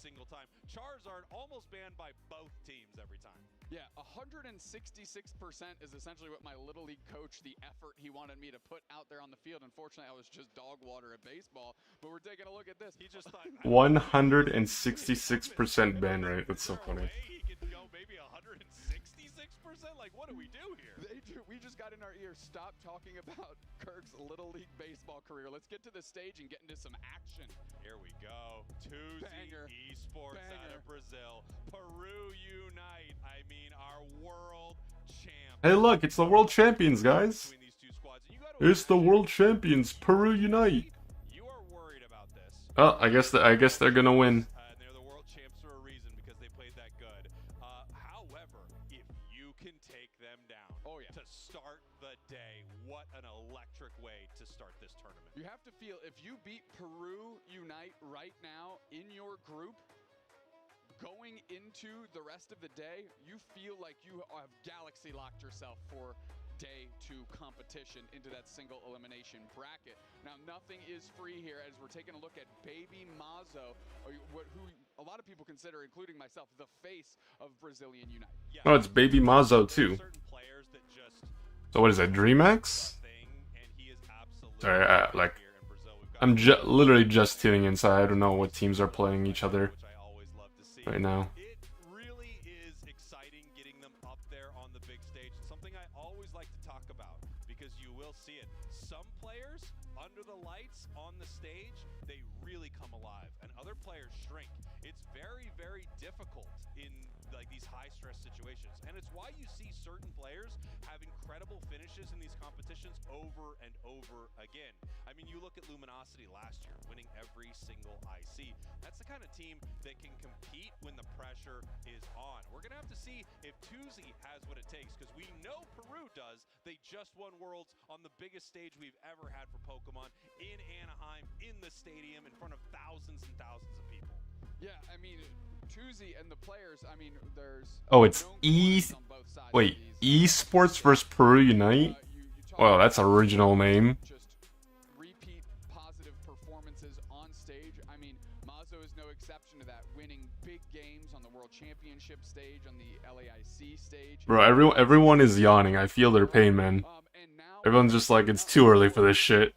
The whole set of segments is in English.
single time. Charizard almost banned by both teams every time. Yeah, 166% is essentially what my Little League coach, the effort he wanted me to put out there on the field. Unfortunately, I was just dog water at baseball, but we're taking a look at this. He just thought 166% ban rate. That's so funny. He could go maybe 166%. Like, what do we do here? We just got in our ears. Stop talking about Kirk's Little League baseball career. Let's get to the stage and get into some action. Here we go. Tuesday Esports out of Brazil. Peru unite. I mean, our world champ. Hey, look, it's the world champions, guys. It's the world champions. Peru unite. You are worried about this. Oh, I guess they're gonna win. They're the world champs for a reason because they played that good. However, if you can take them down to start the day, what an electric way to start this tournament. You have to feel, if you beat Peru Unite right now in your group, going into the rest of the day, you feel like you have galaxy locked yourself for day 2 competition into that single elimination bracket. Now, nothing is free here as we're taking a look at Baby Mazo, who a lot of people consider, including myself, the face of Brazilian Unite. Yeah, Oh, it's Baby Mazo too. So what is that, DreamHax? Sorry, I'm literally just tuning in, so I don't know what teams are playing each other right now. It really is exciting getting them up there on the big stage. It's something I always like to talk about because you will see it. Some players under the lights on the stage, they really come alive, and other players shrink. It's very, very difficult in like these high-stress situations, and it's why you see certain players have incredible finishes in these competitions over and over again. I mean, you look at Luminosity last year, winning every single IC. That's the kind of team that can compete when the pressure is on. We're gonna have to see if Tuzi has what it takes, because we know Peru does. They just won Worlds on the biggest stage we've ever had for Pokemon in Anaheim, in the stadium, in front of thousands and thousands of people. Yeah, I mean, Tuzi and the players, I mean, there's... Oh, it's Esports versus Peru Unite? Well, that's an original name. Just repeat positive performances on stage. I mean, Mazo is no exception to that, winning big games on the World Championship stage, on the LAIC stage. Bro, everyone is yawning. I feel their pain, man. Everyone's just like, it's too early for this shit.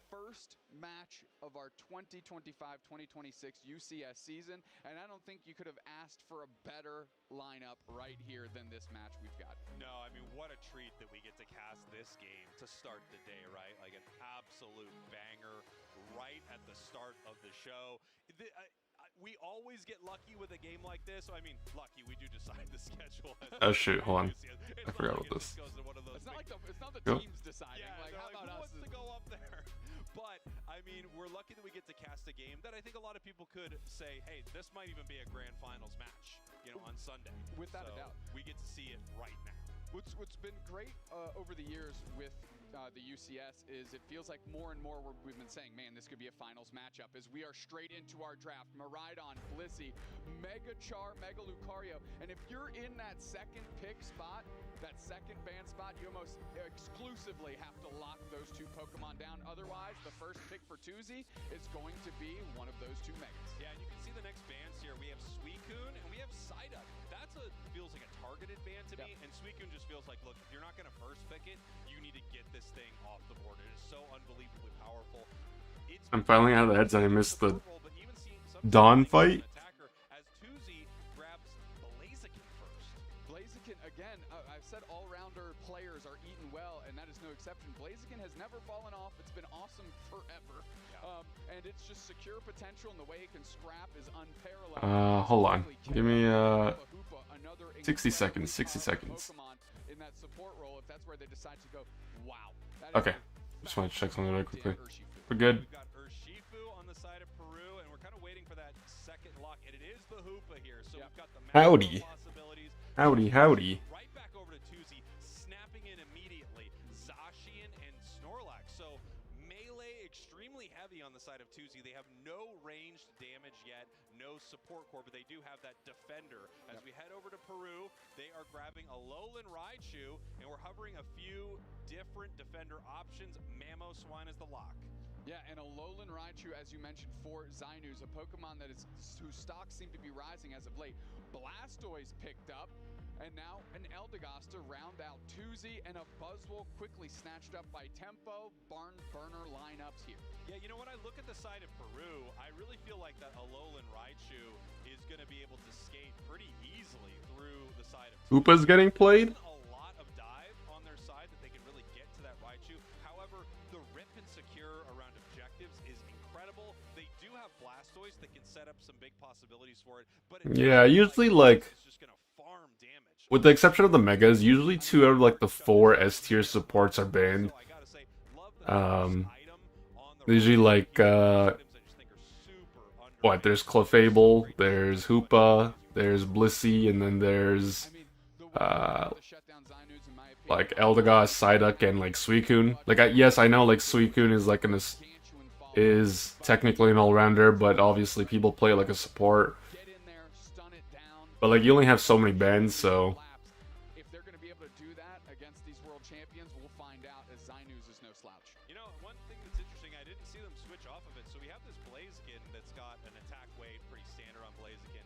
2025-2026 UCS season, and I don't think you could have asked for a better lineup right here than this match we've got. No, I mean, what a treat that we get to cast this game to start the day, right? Like an absolute banger right at the start of the show. We always get lucky with a game like this. So, I mean, lucky, we do decide the schedule. Oh shoot, hold on. I forgot about this. It's not the teams deciding. Yeah, like, how about who us? wants to go up there? But, I mean, we're lucky that we get to cast a game that I think a lot of people could say, hey, this might even be a grand finals match, you know, on Sunday. Without a doubt. We get to see it right now. What's been great over the years with the UCS is it feels like more and more we've been saying, man, this could be a finals matchup as we are straight into our draft. Miraidon, Blissey, Mega Char, Mega Lucario. And if you're in that second pick spot, that second ban spot, you almost exclusively have to lock those 2 Pokemon down. Otherwise, the first pick for Tuzi is going to be one of those 2 Megas. Yeah, and you can see the next bans here. We have Suicune and we have Psyduck. That's feels like a targeted ban to me, and Suicune just feels like, look, if you're not going to first pick it, you need to get this thing off the board. It is so unbelievably powerful. I'm finally out of the heads and I missed the Dawn fight. As Tuzi grabs Blaziken first. Blaziken, again, I've said all-rounder players are eaten well, and that is no exception. Blaziken has never fallen off. It's been awesome forever. And it's just secure potential, and the way it can scrap is unparalleled. Hold on. Give me 60 seconds. 60 seconds. In that support role, if that's where they decide to go, wow. Okay. Just want to check something really quickly. We're good. We've got Urshifu on the side of Peru, and we're kind of waiting for that second lock. And it is the Hoopa here, so we've got the Howdy. possibilities. Howdy. Right back over to Tuzi, snapping in immediately. Zacian and Snorlax. So melee extremely heavy on the side of Tuzi. They have no ranged damage yet, no support core, but they do have that defender. As we head over to Peru, they are grabbing a Alolan Raichu, and we're hovering a few different defender options. Mamoswine is the lock. Yeah, and a Alolan Raichu, as you mentioned, for Zainus, a Pokemon whose stocks seem to be rising as of late. Blastoise picked up, and now an Eldegoss to round out Tuzi, and a Buzzwole quickly snatched up by Tempo. Barn burner lineups here. Yeah, you know, when I look at the side of Peru, I really feel like that Alolan Raichu is going to be able to skate pretty easily through the side of Hoopa's getting played? a lot of dive on their side that they can really get to that Raichu. However, the rip and secure around objectives is incredible. They do have Blastoise that can set up some big possibilities for it, but Yeah, usually like it's just going to farm damage. with the exception of the megas, usually 2 out of like the 4 S tier supports are banned. So I gotta say, love the item on the Usually like items I just think are super what? There's Clefable, there's Hoopa, there's Blissey, and then there's like Eldegoss, Psyduck, and like Suicune. Like yes, I know like Suicune is like is technically an all-rounder, but obviously people play it like a support. But like you only have so many bans, so If they're going to be able to do that against these world champions, we'll find out, as Zainus is no slouch. You know, one thing that's interesting, I didn't see them switch off of it. So we have this Blaziken that's got an attack weight, pretty standard on Blaziken.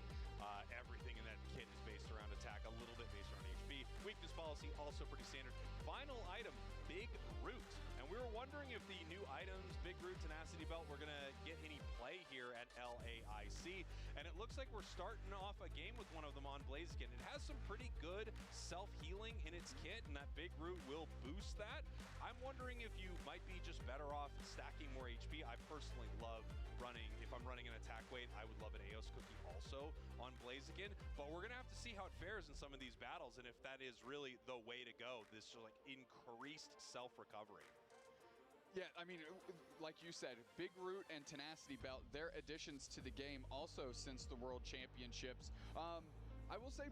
Everything in that kit is based around attack, a little bit based around HP. Weakness policy, also pretty standard. Final item, Big Root. And we were wondering if the new items, Big Root, Tenacity Belt, were going to get any play here at LAIC. And it looks like we're starting off a game with one of them on Blaziken. It has some pretty good self-healing in its kit, and that Big Root will boost that. I'm wondering if you might be just better off stacking more HP. I personally love running, if I'm running an attack weight, I would love an Eos Cookie also on Blaziken, but we're going to have to see how it fares in some of these battles, and if that is really the way to go, this like increased self-recovery. Yeah, I mean, like you said, Big Root and Tenacity Belt, their additions to the game also since the World Championships. I will say,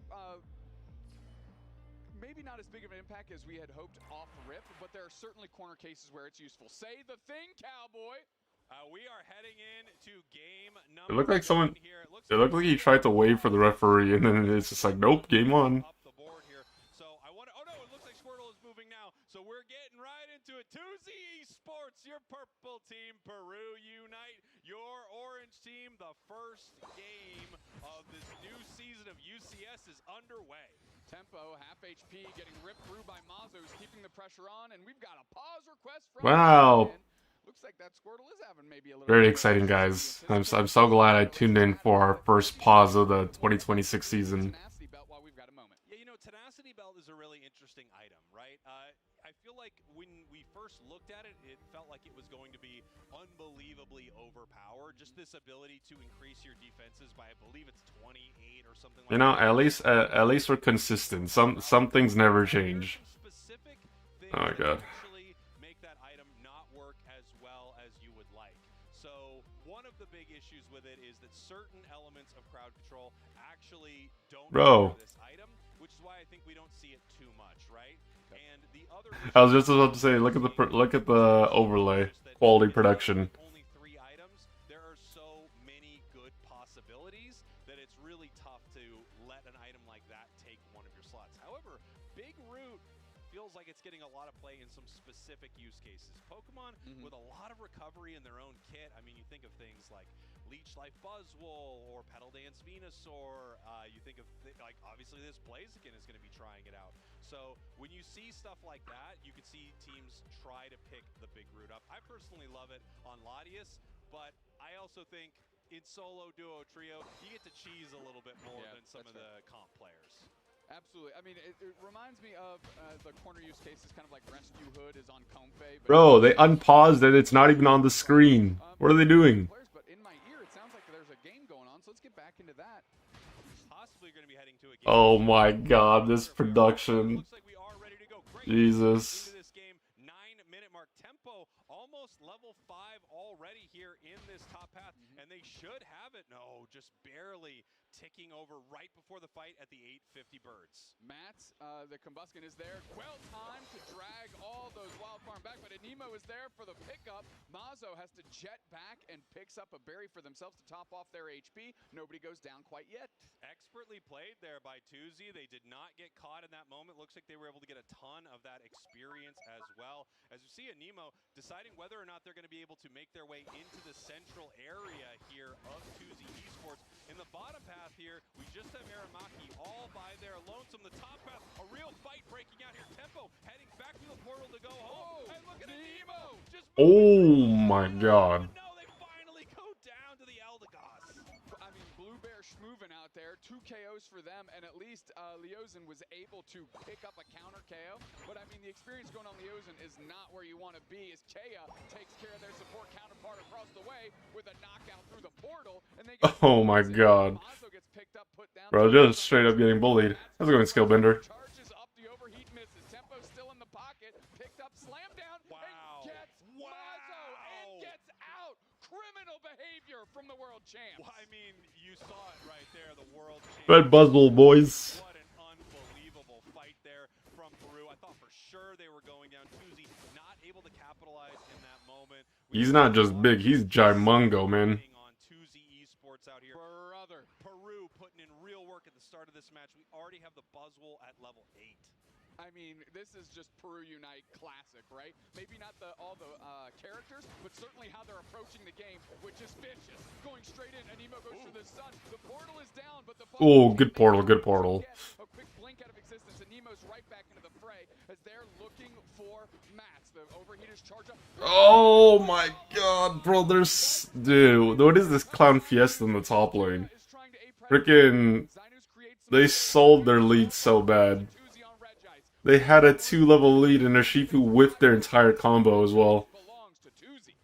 maybe not as big of an impact as we had hoped off rip, but there are certainly corner cases where it's useful. Say the thing, cowboy! We are heading in to game number. it looked like someone. Here. It looked like he tried to wave for the referee, and then it's just like, nope, game on. Up the board here. So I want to. Oh no, it looks like Squirtle is moving now. So we're getting right into it. Tuzi Esports, your purple team, Peru Unite, your orange team. The first game of this new season of UCS is underway. Tempo, half HP, getting ripped through by Mazo, who's keeping the pressure on, and we've got a pause request from Wow. Looks like that Squirtle is having maybe a little Very exciting, guys. I'm so glad I tuned in for our first pause of the 2026 season. Tenacity Belt while we've got a moment. Yeah, you know, Tenacity Belt is a really interesting item, right? I feel like when we first looked at it, it felt like it was going to be unbelievably overpowered. Just this ability to increase your defenses by, I believe it's 28 or something like that. You know, at least we're consistent. Some things never change. Specific things Oh my god. that actually make that item not work as well as you would like. So one of the big issues with it is that certain elements of crowd control actually don't Bro. favor this item, which is why I think we don't see it too much, right? And the other I was just about to say, look at the overlay, quality production. only 3 items. There are so many good possibilities that it's really tough to let an item like that take one of your slots. However, Big Root feels like it's getting a lot of play in some specific use cases. Pokemon with a lot of recovery in their own kit. I mean, you think of things like Leech Life Buzzwole or Petal Dance Venusaur. You think of like obviously this Blaziken is going to be trying it out. So when you see stuff like that, you can see teams try to pick the Big Root up. I personally love it on Latias, but I also think in solo, duo, trio, you get to cheese a little bit more than some of the comp players. Absolutely. I mean, it reminds me of the corner use cases, kind of like Rescue Hood is on Comfey. Bro, they unpaused it. It's not even on the screen. What are they doing? But in my ear, it sounds like there's a game going on, so let's get back into that. Possibly going to be heading to a game. Oh my god, this production. Looks like we are ready to go. Great. Jesus. Into this game, 9-minute mark. Tempo almost level 5 already here in this top path, and they should have it. No, just barely ticking over right before the fight at the 850 birds. Mats, the Combustion is there. Well timed to drag all those Wild Farm back, but Anemo is there for the pickup. Mazo has to jet back and picks up a berry for themselves to top off their HP. Nobody goes down quite yet. Expertly played there by Tuzi. They did not get caught in that moment. Looks like they were able to get a ton of that experience as well. As you see Anemo deciding whether or not they're going to be able to make their way into the central area here of Tuzi Esports. In the bottom path here, we just have Aramaki all by their lonesome. The top path, a real fight breaking out here. Tempo heading back to the portal to go home. And look at Anemo! Oh my god. No, they finally go down to the Eldegoss. I mean, Blue Bear schmoovin out there, 2 KOs for them, and at least Leozen was able to pick up a counter KO. But I mean, the experience going on Leozen is not where you want to be, as Kea takes care of their support counterpart across the way with a knockout through the portal. And they get Oh my god. gets picked up, put down. Bro, just straight up getting bullied. How's it going, Skillbender? Charges up, the overheat misses. Tempo still in the pocket, picked up, slammed down, Wow. and gets Mazo and gets out. Criminal behavior from the world champ. Well, I mean, you saw it right there, the world champ. Red Buzzle, boys. What an unbelievable fight there from Peru. I thought for sure they were going down. Tuzi not able to capitalize in that moment. He's not just big, he's Jimungo, man. On Tuzi Esports out here. Brother, Peru putting in real work at the start of this match. We already have the Buzzwole at level 8. I mean, this is just Peru Unite classic, right? Maybe not all the characters, but certainly how they're approaching the game, which is vicious. Going straight in, Anemo goes for the sun. The portal is down, but the Oh, good portal, good portal. A quick blink out of existence, and Nemo's right back into the fray as they're looking for Mats. The overheaters charge up. Oh my god, bro, there's... Dude, what is this Clown Fiesta in the top lane? Freaking... They sold their lead so bad. They had a 2-level lead and Urshifu whiffed their entire combo as well.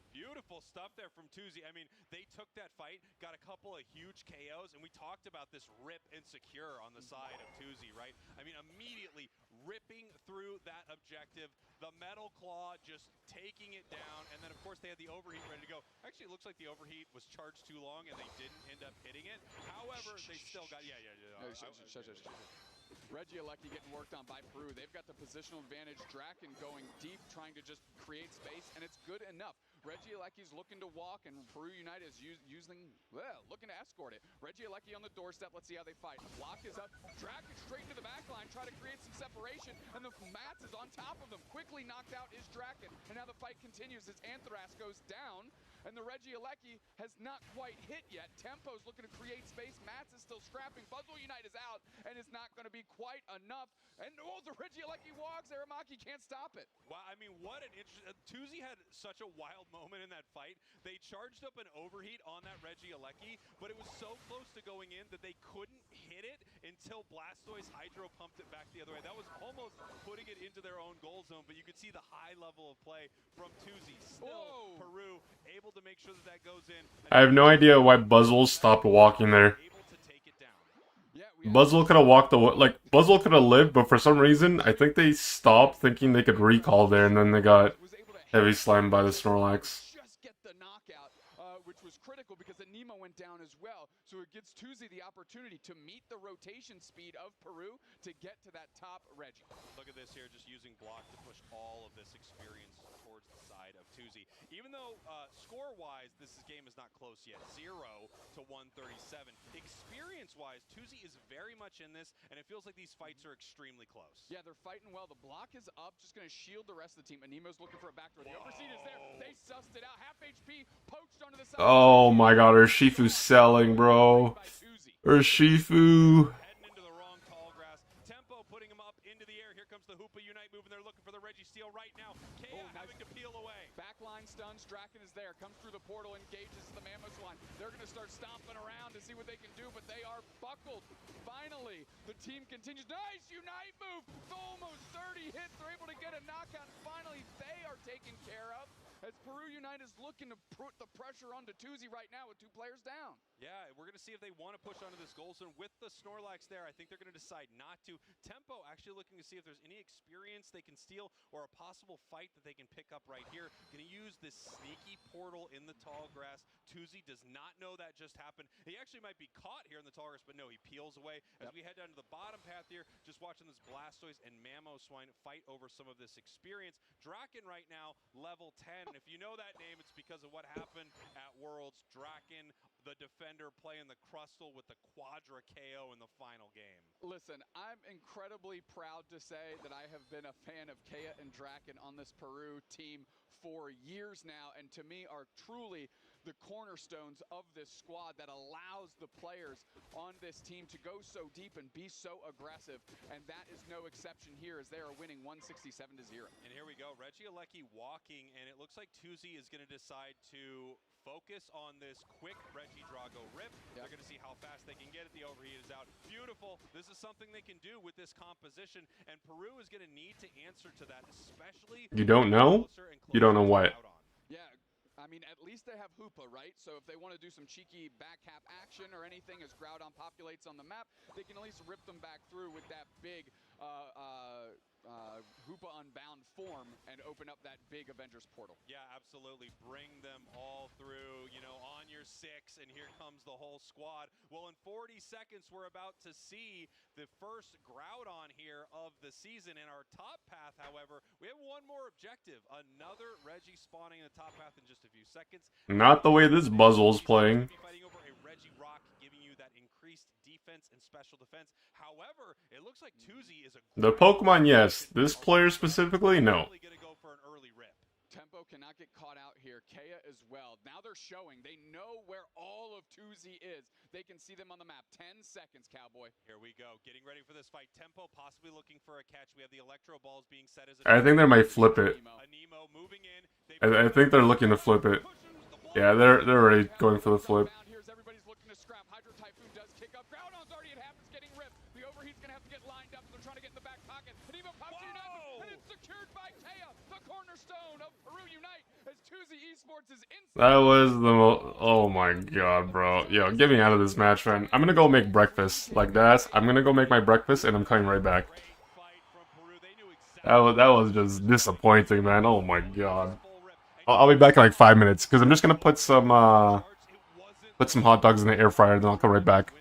Beautiful stuff there from Tuzi. I mean, they took that fight, got a couple of huge KOs, and we talked about this rip and secure on the side of Tuzi, right? I mean, immediately ripping through that objective, the Metal Claw just taking it down, and then of course they had the overheat ready to go. Actually, it looks like the overheat was charged too long and they didn't end up hitting it. However, they still got, Regieleki getting worked on by Peru. They've got the positional advantage. Draken going deep, trying to just create space, and it's good enough. Regieleki's looking to walk, and Peru United is looking to escort it. Regieleki on the doorstep. Let's see how they fight. The block is up. Draken straight into the back line, try to create some separation, and the Mats is on top of them. Quickly knocked out is Draken, and now the fight continues as Anthras goes down, and the Regieleki has not quite hit yet. Tempo's looking to create space. Mats is still scrapping. Buzzwole Unite is out, and it's not going to be quite enough. And the Regieleki walks. Aramaki can't stop it. Wow, I mean, what an interesting... Tuzi had such a wild moment in that fight. They charged up an overheat on that Regieleki, but it was so close to going in that they couldn't hit it until Blastoise hydro pumped it back the other way. That was almost putting it into their own goal zone, but you could see the high level of play from Tuzi. Still, Peru able to make sure that that goes in. I have no idea why Buzzwole stopped walking there. Buzzwole could have walked away, like, Buzzwole could have lived, but for some reason, I think they stopped thinking they could recall there, and then they got heavy slammed by the Snorlax. Just get the knockout, which was critical because Anemo went down as well. So it gives Tuzi the opportunity to meet the rotation speed of Peru to get to that top Regi. Look at this here, just using block to push all of this experience towards the side of Tuzi. Even though score-wise, this game is not close yet, 0 to 137. Experience-wise, Tuzi is very much in this, and it feels like these fights are extremely close. Yeah, they're fighting well. The block is up, just going to shield the rest of the team. Anemo's looking for a backdoor. The overseat is there. They sussed it out. Half HP, poached onto the side. Oh my god, Urshifu's selling, bro. Urshifu. Heading into the wrong tall grass. Tempo putting him up into the air. Here comes the Hoopa Unite move, and they're looking for the Registeel right now. Kea having to peel away. Backline stuns. Draken is there. Comes through the portal, engages the Mammoth one. They're going to start stomping around to see what they can do, but they are buckled. Finally. finally, the team continues. Nice Unite move. Almost 30 hits. They're able to get a knockout. Finally, they are taken care of. As Peru Unite is looking to put the pressure onto Tuzi right now with 2 players down. Yeah, we're going to see if they want to push onto this goal zone with the Snorlax there. I think they're going to decide not to. Tempo actually looking to see if there's any experience they can steal or a possible fight that they can pick up right here. Going to use this sneaky portal in the tall grass. Tuzi does not know that just happened. He actually might be caught here in the tall grass, but no, he peels away. As we head down to the bottom path here, just watching this Blastoise and Mamoswine fight over some of this experience. Draken right now, level 10. And if you know that name, it's because of what happened at Worlds. Draken, the defender, playing the Crustle with the Quadra KO in the final game. Listen, I'm incredibly proud to say that I have been a fan of Kea and Draken on this Peru team for years now, and to me are truly the cornerstones of this squad that allows the players on this team to go so deep and be so aggressive, and that is no exception here as they are winning 167-0. And here we go, LAIC walking, and it looks like Tuzi is going to decide to focus on this quick Regidrago rip. They're going to see how fast they can get it. The overheat is out. Beautiful. This is something they can do with this composition, and Peru is going to need to answer to that, especially... You don't know? You don't know what? Yeah. I mean, at least they have Hoopa, right? So if they want to do some cheeky back half action or anything as Groudon populates on the map, they can at least rip them back through with that big Hoopa Unbound form and open up that big Avengers portal. Yeah, absolutely. Bring them all through, you know, on your 6, and here comes the whole squad. Well, in 40 seconds, we're about to see the first Groudon here of the season. In our top path, however, we have one more objective. Another Reggie spawning in the top path in just a few seconds. Not the way this Buzzle's playing. Fighting over a Reggie Rock, giving you that increased defense and special defense. However, it looks like Tuzi is a The Pokemon, yes. This player specifically, no. Gonna go for an early rip. Tempo cannot get caught out here. Kea as well. Now they're showing. They know where all of Tuzi is. They can see them on the map. 10 seconds, Cowboy. Here we go. Getting ready for this fight. Tempo possibly looking for a catch. We have the Electro Balls being set as a... I think they might flip it. Anemo moving in. I think they're looking to flip it. Yeah, they're already going for the flip. Here's everybody's looking to scrap. Hydro Typhoon does kick up. Groudon's already at half. It's getting ripped. The overheat's going to have to get lined up. They're trying to get in the back pocket. Anemo pops Unite, and it's secured by Kea, the cornerstone of Peru Unite, as Tuzi Esports is inside. That was the oh my god, bro. Yo, get me out of this match, man. I'm gonna go make breakfast. Like that. I'm gonna go make my breakfast, and I'm coming right back. That was just disappointing, man. Oh my god. I'll be back in like 5 minutes, because I'm just gonna put some hot dogs in the air fryer, then I'll come right back.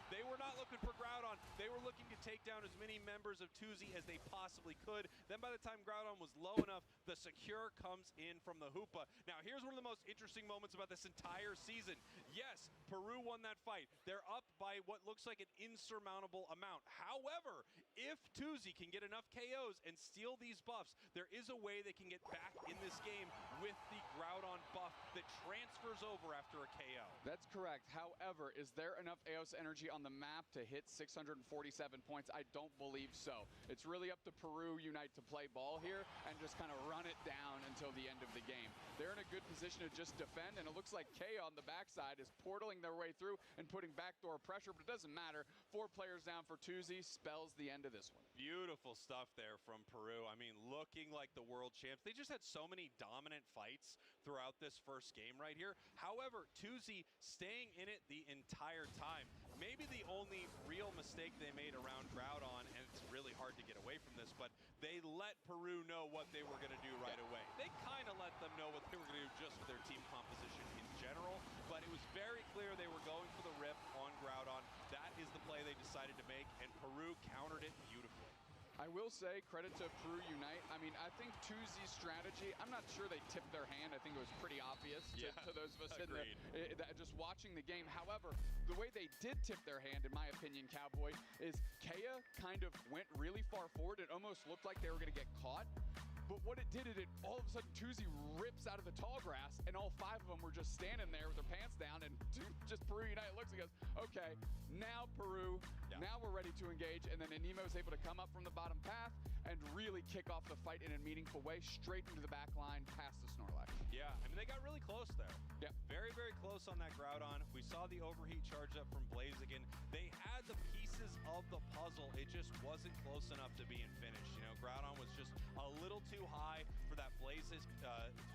They were not looking for Groudon. They were looking to take down as many members of Tuzi as they possibly could. Then by the time Groudon was low enough, the secure comes in from the Hoopa. Now here's one of the most interesting moments about this entire season. Yes, Peru won that fight. They're up by what looks like an insurmountable amount. However, if Tuzi can get enough KOs and steal these buffs, there is a way they can get back in this game with the Groudon buff that transfers over after a KO. That's correct. However, is there enough Eos energy on the map to hit 647 points? I don't believe so. It's really up to Peru Unite to play ball here and just kind of run it down until the end of the game. They're in a good position to just defend, and it looks like Kea on the backside is portaling their way through and putting backdoor pressure, but it doesn't matter. 4 players down for Tuzi spells the end of this one. Beautiful stuff there from Peru. I mean, looking like the world champs. They just had so many dominant fights throughout this first game right here. However, Tuzi staying in it the entire time. Maybe the only real mistake they made around Groudon, and it's really hard to get away from this, but they let Peru know what they were going to do right away. They kind of let them know what they were going to do just with their team composition in general, but it was very clear they were going for the rip on Groudon. That is the play they decided to make, and Peru countered it beautifully. I will say, credit to Peru Unite. I mean, I think Tuzi's strategy, I'm not sure they tipped their hand. I think it was pretty obvious to those of us in there, just watching the game. However, the way they did tip their hand, in my opinion, Cowboy, is Kea kind of went really far forward. It almost looked like they were going to get caught. But what it did is it all of a sudden Tuzi rips out of the tall grass, and all 5 of them were just standing there with their pants down, and just Peru Unite looks and goes, okay, now Peru, now we're ready to engage, and then Anemo is able to come up from the bottom path and really kick off the fight in a meaningful way, straight into the back line, past the Snorlax. Yeah, I mean, they got really close there. Yeah. Very, very close on that Groudon. We saw the overheat charge up from Blaziken. They had the pieces of the puzzle, it just wasn't close enough to being finished. You know, Groudon was just a little too high for that Blaziken,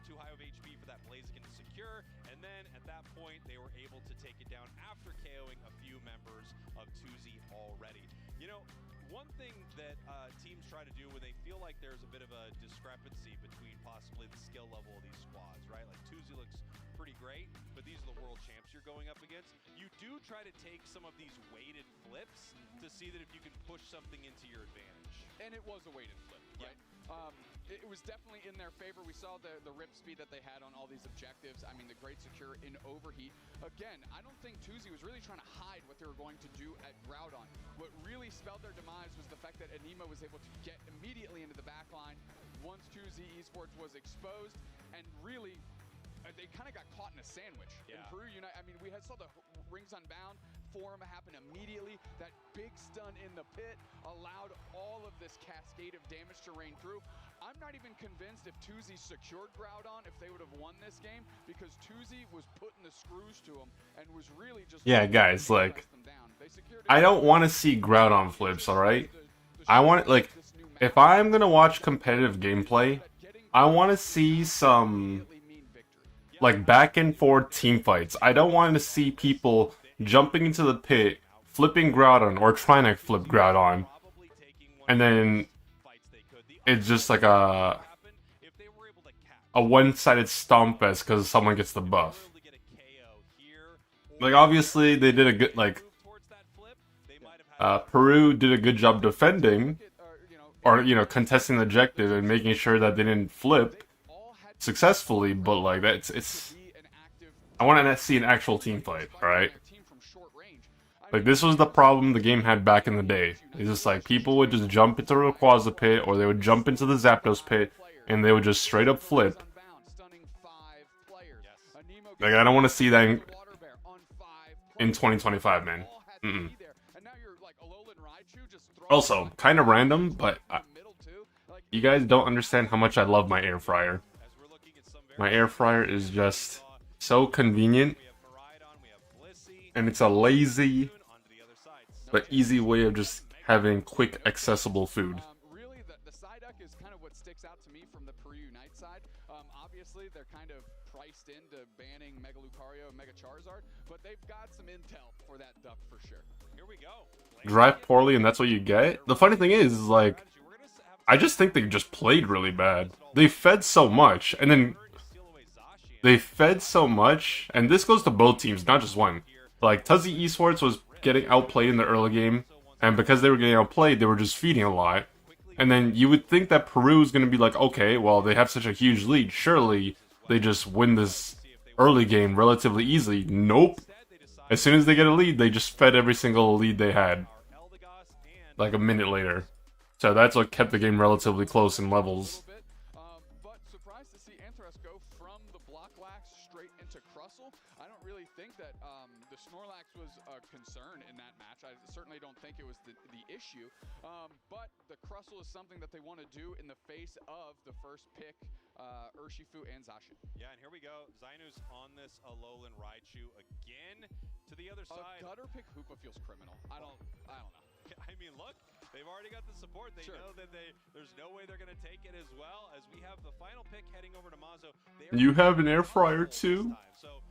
too high of HP for that Blaziken to secure, and then at that point, they were able to take it down after KOing a few members of 2Z already. You know, one thing that teams try to do when they feel like there's a bit of a discrepancy between possibly the skill level of these squads, right? Like 2Z looks pretty great, but these are the world champs you're going up against. You do try to take some of these weighted flips to see that if you can push something into your advantage. And it was a weighted flip, right? It was definitely in their favor. We saw the rip speed that they had on all these objectives. I mean, the great secure in overheat. Again, I don't think 2Z was really trying to hide what they were going to do at Groudon. What really spelled their demise was the fact that Anima was able to get immediately into the back line once 2Z Esports was exposed, and really they kind of got caught in a sandwich. In Peru Unite, I mean, we saw the Rings Unbound form happen immediately. That big stun in the pit allowed all of this cascade of damage to rain through. I'm not even convinced if 2Z secured Groudon, if they would have won this game, because 2Z was putting the screws to them and was really just... Yeah, guys, like, I don't want to see Groudon flips, alright? I want, like, if I'm gonna watch competitive gameplay, I want to see some, like, back and forth team fights. I don't want to see people jumping into the pit, flipping Groudon, or trying to flip Groudon, and then it's just like a one-sided stomp fest because someone gets the buff. Like, obviously, they did a good, like, Peru did a good job defending, or, you know, contesting the objective and making sure that they didn't flip successfully, but, like, it's I want to see an actual team fight, alright? Like, this was the problem the game had back in the day. It's just like, people would just jump into the Rayquaza pit, or they would jump into the Zapdos pit, and they would just straight up flip. Like, I don't want to see that in 2025, man. Also, kind of random, but you guys don't understand how much I love my air fryer. My air fryer is just so convenient, and it's a lazy but easy way of just having quick, accessible food. Really, the Psyduck is kind of what sticks out to me from the Peru Unite side. Obviously, they're kind of priced into banning Mega Lucario and Mega Charizard, but they've got some intel for that duck for sure. Here we go. Drive poorly and that's what you get? The funny thing is, like, I just think they just played really bad. They fed so much, and then they fed so much, and this goes to both teams, not just one. Like, 2Z Esports was getting outplayed in the early game, and because they were getting outplayed, they were just feeding a lot. And then you would think that Peru is going to be like, okay, well, they have such a huge lead, surely they just win this early game relatively easily. Nope. As soon as they get a lead, they just fed every single lead they had, like a minute later. So that's what kept the game relatively close in levels. But surprised to see Anthras go from the Blocklax straight into Crustle. I don't really think that the Snorlax was a concern in that match. I certainly don't think it was the issue. But the Crustle is something that they want to do in the face of the first pick, Urshifu and Zacian. Yeah, and here we go. Zainu's on this Alolan Raichu again. To the other side. A gutter pick Hoopa feels criminal. I don't know. I mean, look, they've already got the support. They know that there's no way they're going to take it as well. As we have the final pick heading over to Mazo. You have an air fryer too?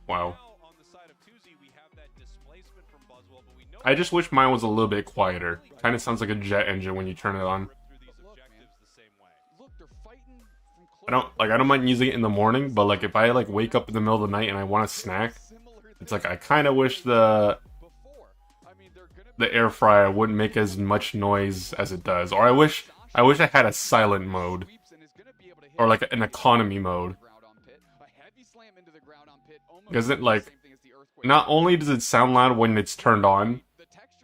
Wow. On the side of 2Z, we have that displacement from Buzzwell, but we know I just wish mine was a little bit quieter. Kind of sounds like a jet engine when you turn it on. I don't mind using it in the morning, but like if I like wake up in the middle of the night and I want a snack, it's like I kind of wish the air fryer wouldn't make as much noise as it does, or I wish I had a silent mode, or like an economy mode. Because it, like, not only does it sound loud when it's turned on,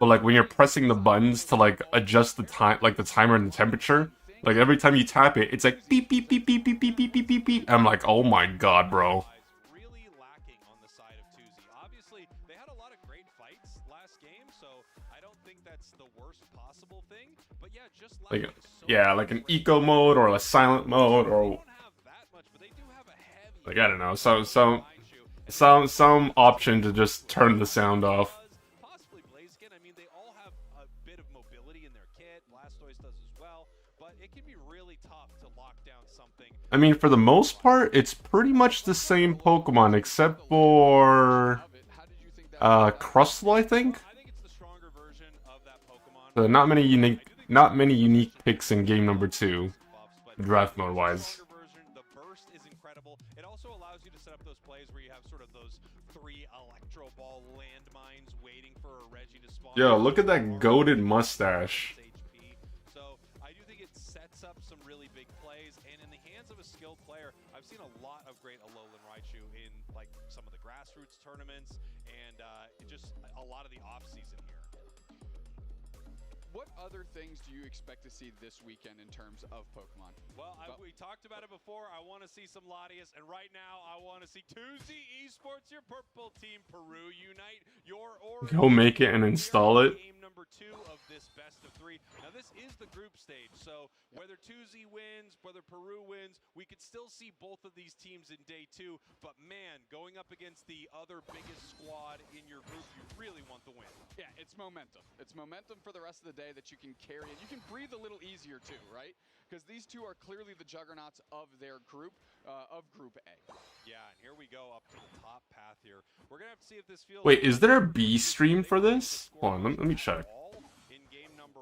but like when you're pressing the buttons to like adjust the time, like the timer and the temperature, like every time you tap it, it's like beep beep beep beep beep beep beep beep beep beep. I'm like, oh my god, bro. Really lacking on the side of 2Z. Obviously, they had a lot of great fights last game, so I don't think that's the worst possible thing. But yeah, just like yeah, like an eco mode or a silent mode, or like I don't know, some option to just turn the sound off. Possibly Blaziken. I mean, they all have a bit of mobility in their kit. Blastoise does as well, but it can be really tough to lock down something. I mean, for the most part, it's pretty much the same Pokemon except for Crustle, I think. I think it's the stronger version of that Pokemon. So not many unique picks in game number 2, draft mode wise. The burst is incredible. It also allows you to set up those plays where you have sort of those 3 Electro Ball landmines waiting for a Reggie to spawn. Yo, look at that goated mustache. So I do think it sets up some really big plays, and in the hands of a skilled player, I've seen a lot of great Alolan Raichu in like some of the grassroots tournaments and just a lot of the off-season here. What other things do you expect to see this weekend in terms of Pokemon? Well, we talked about it before. I want to see some Latias, and right now I want to see 2Z Esports, your purple team, Peru Unite, your orange. Go make it and install it. Game number 2 of this best of 3. Now this is the group stage, so whether 2Z wins, whether Peru wins, we could still see both of these teams in day 2. But man, going up against the other biggest squad in your group, you really want the win. Yeah, it's momentum. It's momentum for the rest of the day that you can carry it. You can breathe a little easier too, right? Because these two are clearly the juggernauts of their group, of Group A. Yeah, and here we go up to the top path here. We're gonna have to see if this feels. Wait, is there a B stream for this? Hold on, let me check.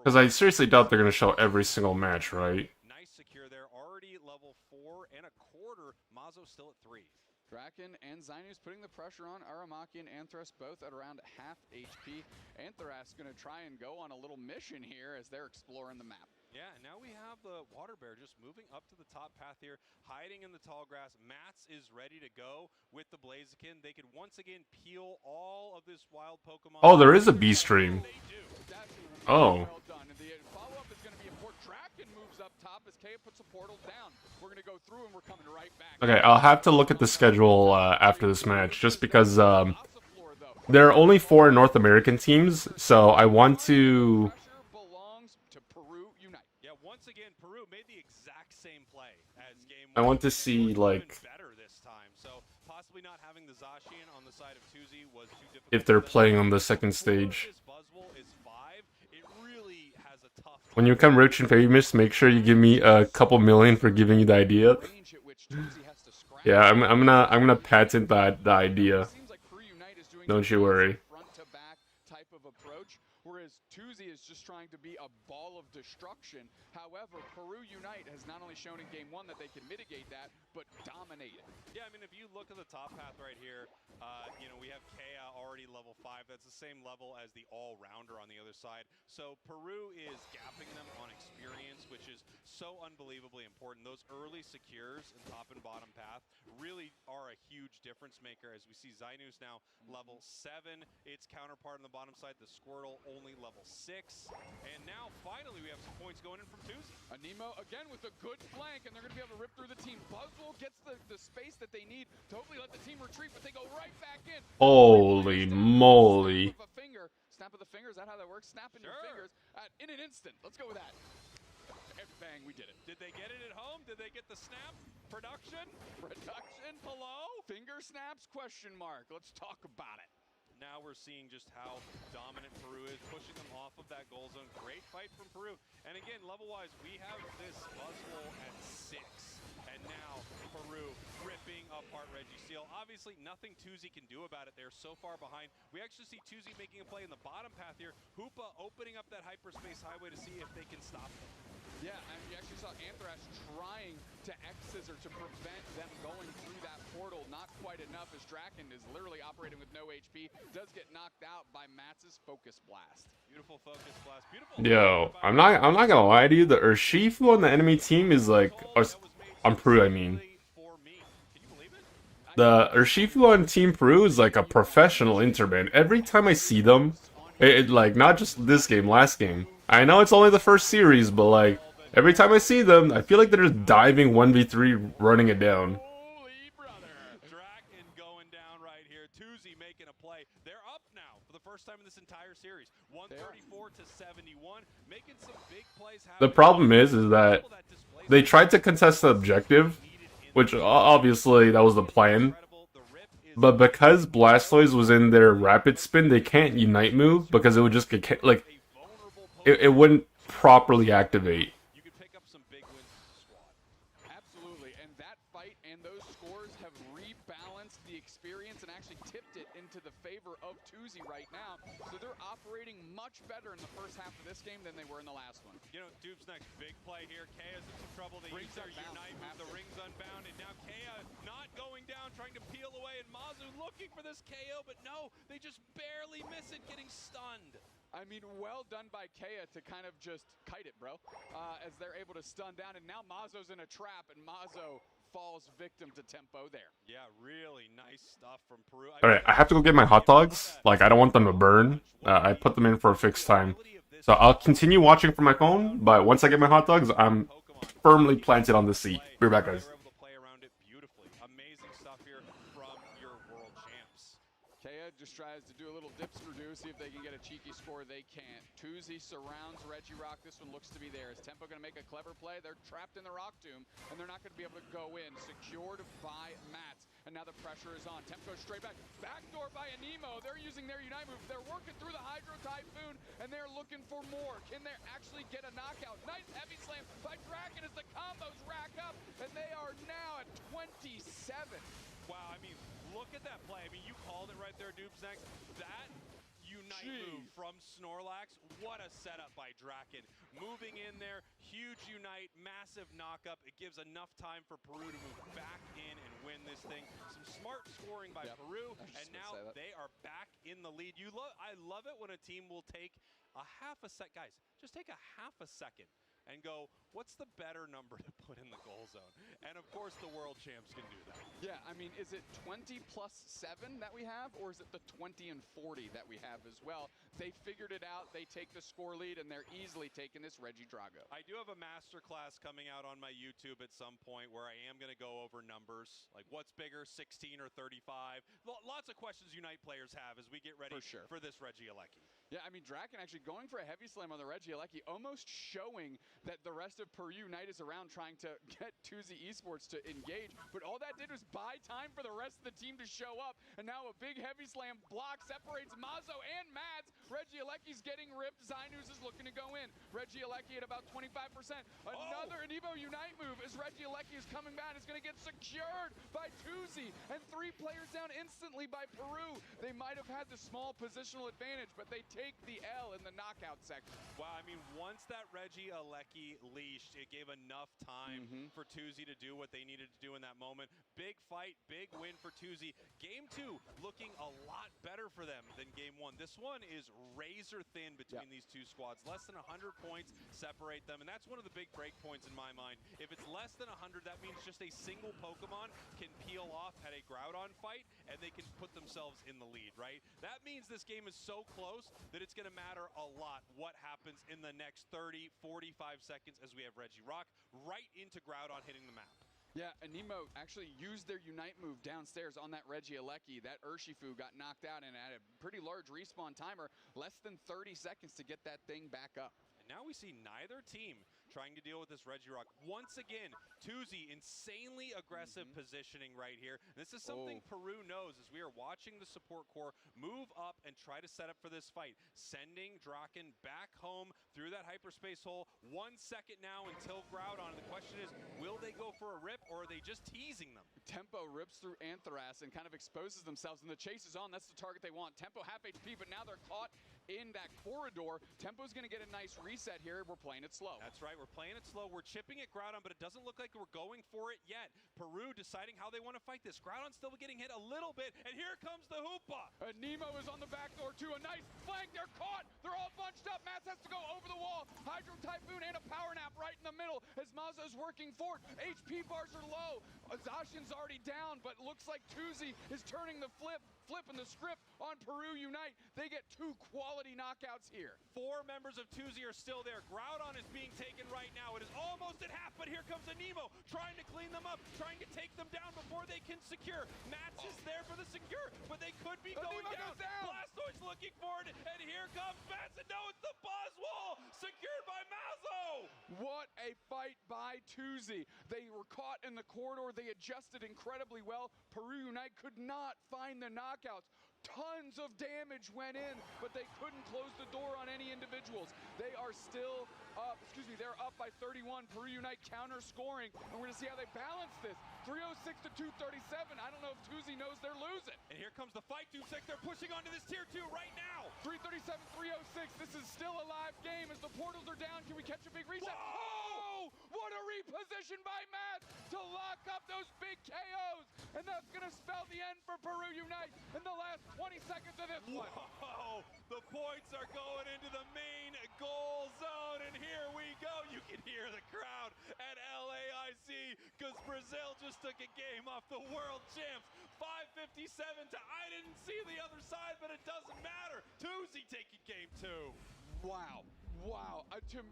Because I seriously doubt they're gonna show every single match, right? Nice secure there, already level 4 and a quarter. Mazo still at 3. Draken and Zinus putting the pressure on Aramaki and Anthras both at around half HP. Anthras going to try and go on a little mission here as they're exploring the map. Yeah, and now we have the Water Bear just moving up to the top path here, hiding in the tall grass. Mats is ready to go with the Blaziken. They could once again peel all of this wild Pokemon. Oh, there is a B stream. Oh. Well done. And the follow-up is going to be important. Draken moves up top as Kea puts a portal down. We're going to go through and we're coming right back. Okay, I'll have to look at the schedule after this match, just because there are only 4 North American teams, so I want to... belongs to Peru Unite. Yeah, once again, Peru made the exact same play as game 1. I want to see, like... better this time, so possibly not having the Zacian on the side of 2Z was too difficult. if they're playing on the second stage. When you become rich and famous, make sure you give me a couple million for giving you the idea. Yeah, I'm gonna patent the idea. Don't you worry. Whereas 2Z is just trying to be a ball of destruction. However, Peru Unite has not only shown in game 1 that they can mitigate that, but dominate it. Yeah, I mean, if you look at the top path right here, you know, we have Kea already level 5. That's the same level as the all-rounder on the other side. So Peru is gapping them on experience, which is so unbelievably important. Those early secures in top and bottom path really are a huge difference maker, as we see Zinus now level 7. Its counterpart on the bottom side, the Squirtle, only level 6. And now, finally, we have some points going in from 2Z. Anemo, again, with a good flank, and they're going to be able to rip through the team. Buzzwole gets the space that they need to hopefully let the team retreat, but they go right back in. Holy moly. Snap of the fingers, is that how that works? Snapping your fingers in an instant. Let's go with that. And bang, we did it. Did they get it at home? Did they get the snap? Production? Hello? Finger snaps? Question mark. Let's talk about it. Now we're seeing just how dominant Peru is, pushing them off of that goal zone. Great fight from Peru. And again, level-wise, we have this Buzzwole at 6. And now Peru ripping apart Registeel. Obviously, nothing 2Z can do about it. They're so far behind. We actually see 2Z making a play in the bottom path here. Hoopa opening up that hyperspace highway to see if they can stop them. Yeah, and you actually saw Anthrax trying to X-Scissor to prevent them going through that portal. Not quite enough, as Draken is literally operating with no HP. Does get knocked out by Matz's Focus Blast. Beautiful Focus Blast. Beautiful. Yo, I'm not gonna lie to you. The Urshifu on the enemy team is like, on Peru, I mean. The Urshifu on Team Peru is like a professional interman. Every time I see them, like not just this game, last game. I know it's only the first series, but like every time I see them, I feel like they're just diving 1v3, running it down. Holy brother. Draken going down right here. 2Z making a play. They're up now for the first time in this entire series. 134 to 71, making some big plays. The problem is that they tried to contest the objective, which obviously that was the plan. But because Blastoise was in their rapid spin, they can't unite move because it would just get like it wouldn't properly activate. You could pick up some big wins as a squad. Absolutely, and that fight and those scores have rebalanced the experience and actually tipped it into the favor of Tuesday right now. So they're operating much better in the first half of this game than they were in the last one. You know, Dube's next big play here. Kea's in some trouble. They use their Unite move. The ring's unbound, and now Kea not going down, trying to peel away, and Mazu looking for this KO, but no, they just barely miss it, getting stunned. I mean, well done by Kea to kind of just kite it, bro, as they're able to stun down. And now Mazo's in a trap, and Mazo falls victim to tempo there. Yeah, really nice stuff from Peru. Alright, I have to go get my hot dogs. Like, I don't want them to burn. I put them in for a fixed time. So I'll continue watching from my phone, but once I get my hot dogs, I'm firmly planted on the seat. Be right back, guys. Amazing stuff here from your world champs. Kea just tries to do a little dip screw, see if they can get a cheeky score. They can't. Tuesday surrounds Regirock. This one looks to be theirs. Tempo going to make a clever play. They're trapped in the Rock Tomb, and they're not going to be able to go in. Secured by Mats, and now the pressure is on. Tempo straight back. Backdoor by Anemo. They're using their Unite move. They're working through the Hydro Typhoon, and they're looking for more. Can they actually get a knockout? Nice heavy slam by Draken as the combos rack up, and they are now at 27. Wow, I mean, look at that play. I mean, you called it right there, Dupes next. That Unite move from Snorlax, what a setup by Draken. Moving in there, huge Unite, massive knockup. It gives enough time for Peru to move back in and win this thing. Some smart scoring by Peru, and now they are back in the lead. I love it when a team will take a half a sec. Guys, just take a half a second and go, what's the better number to put in the goal zone? And of course, the world champs can do that. Yeah, I mean, is it 20 plus 7 that we have, or is it the 20 and 40 that we have as well? They figured it out. They take the score lead, and they're easily taking this Regidrago. I do have a master class coming out on my YouTube at some point where I am going to go over numbers, like what's bigger, 16 or 35. Lots of questions Unite players have as we get ready for this Regieleki. Yeah, I mean, Draken actually going for a heavy slam on the Regieleki, almost showing that the rest of Peru Unite is around trying to get Tuesday Esports to engage. But all that did was buy time for the rest of the team to show up. And now a big heavy slam block separates Mazo and Mads. Regieleki's getting ripped. Zynus is looking to go in. Regieleki at about 25%. Another Anemo Unite move as Regieleki is coming back. It's going to get secured by Tuesday. And 3 players down instantly by Peru. They might have had the small positional advantage, but they take the L in the knockout section. Wow, I mean, once that Regieleki leashed, it gave enough time for Tuesday to do what they needed to do in that moment. Big fight, big win for Tuesday. Game 2 looking a lot better for them than Game 1. This one is razor thin between these two squads. Less than 100 points separate them, and that's one of the big break points in my mind. If it's less than 100, that means just a single Pokemon can peel off at a Groudon fight, and they can put themselves in the lead, right? That means this game is so close that it's going to matter a lot what happens in the next 30, 45 seconds as we have Regirock right into Groudon hitting the map. Yeah, Anemo actually used their Unite move downstairs on that Regieleki. That Urshifu got knocked out and had a pretty large respawn timer, less than 30 seconds to get that thing back up. And now we see neither team trying to deal with this Regirock. Once again, Tuesday insanely aggressive positioning right here. This is something Peru knows as we are watching the support core move up and try to set up for this fight. Sending Draken back home through that hyperspace hole. 1 second now until Groudon. And the question is, will they go for a rip or are they just teasing them? Tempo rips through Anthras and kind of exposes themselves, and the chase is on. That's the target they want. Tempo half HP, but now they're caught in that corridor. Tempo's going to get a nice reset here. We're playing it slow. That's right. We're playing it slow. We're chipping at Groudon, but it doesn't look like we're going for it yet. Peru deciding how they want to fight this. Groudon's still getting hit a little bit, and here comes the Hoopa. Nemo is on the back door, too. A nice flank. They're caught. They're all bunched up. Mats has to go over the wall. Hydro Typhoon and a Power Nap right in the middle as Mazo's working for it. HP bars are low. Zacian's already down, but looks like Tuesday is turning the flipping the script on Peru Unite. They get 2 quality knockouts here. 4 members of Tuesday are still there. Groudon is being taken right now. It is almost at half, but here comes Anemo trying to clean them up, trying to take them down before they can secure. Mats is there for the secure, but they could be going down. Blastoise looking for it, and here comes Mats, and no, it's the Buzz Wall, secured by Mazo. What a fight by Tuesday. They were caught in the corridor. They adjusted incredibly well. Peru Unite could not find the knockouts. Tons of damage went in, but they couldn't close the door on any individuals. They are still up, they're up by 31. Peru Unite counter scoring, and we're gonna see how they balance this. 306 to 237. I don't know if Tuzi knows they're losing. And here comes the fight, 2-6. They're pushing onto this tier 2 right now. 337, 306. This is still a live game as the portals are down. Can we catch a big reset? Whoa! Oh, what a reposition by Matt to lock up those big KOs. And that's gonna spell the end for Peru Unite in the last 20 seconds of this one. Whoa! The points are going into the main goal zone, and here we go. You can hear the crowd at LAIC because Brazil just took a game off the world champs. 557 to I didn't see the other side, but it doesn't matter. Tuzi taking game 2. Wow.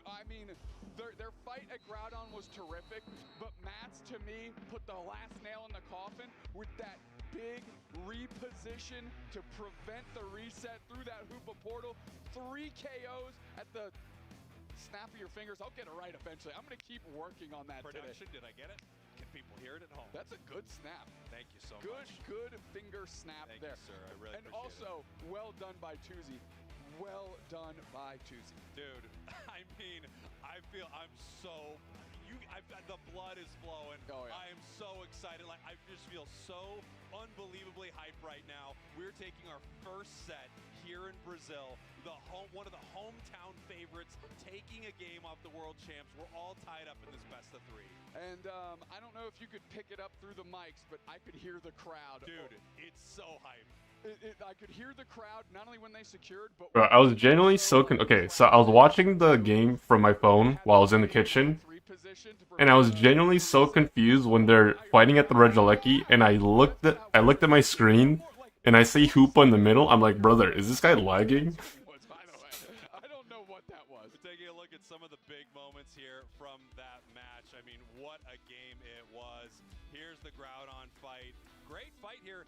I mean, their fight at Groudon was terrific, but Mats, to me, put the last nail in the coffin with that big reposition to prevent the reset through that Hoopa portal. 3 KOs at the snap of your fingers. I'll get it right eventually. I'm going to keep working on that Production, today. did I get it? Can people hear it at home? That's a good snap. Thank you so much. Good finger snap Thank there. you, sir. I really and appreciate also, well done by Tuzi. Well done by Tuzi. Dude, I mean, I feel I'm so... the blood is flowing. Oh, yeah. I am so excited. Like, I just feel so unbelievably hyped right now. We're taking our first set here in Brazil. One of the hometown favorites taking a game off the world champs. We're all tied up in this best of 3. And I don't know if you could pick it up through the mics, but I could hear the crowd. Dude, it's so hype. I could hear the crowd, not only when they secured, but... Bro, I was genuinely so okay, so I was watching the game from my phone while I was in the kitchen, and I was genuinely so confused when they're fighting at the Regieleki, and I looked at my screen, and I see Hoopa in the middle. I'm like, brother, is this guy lagging? I don't know what that was. We're taking a look at some of the big moments here from that match. I mean, what a game it was. Here's the Groudon fight. Great fight here.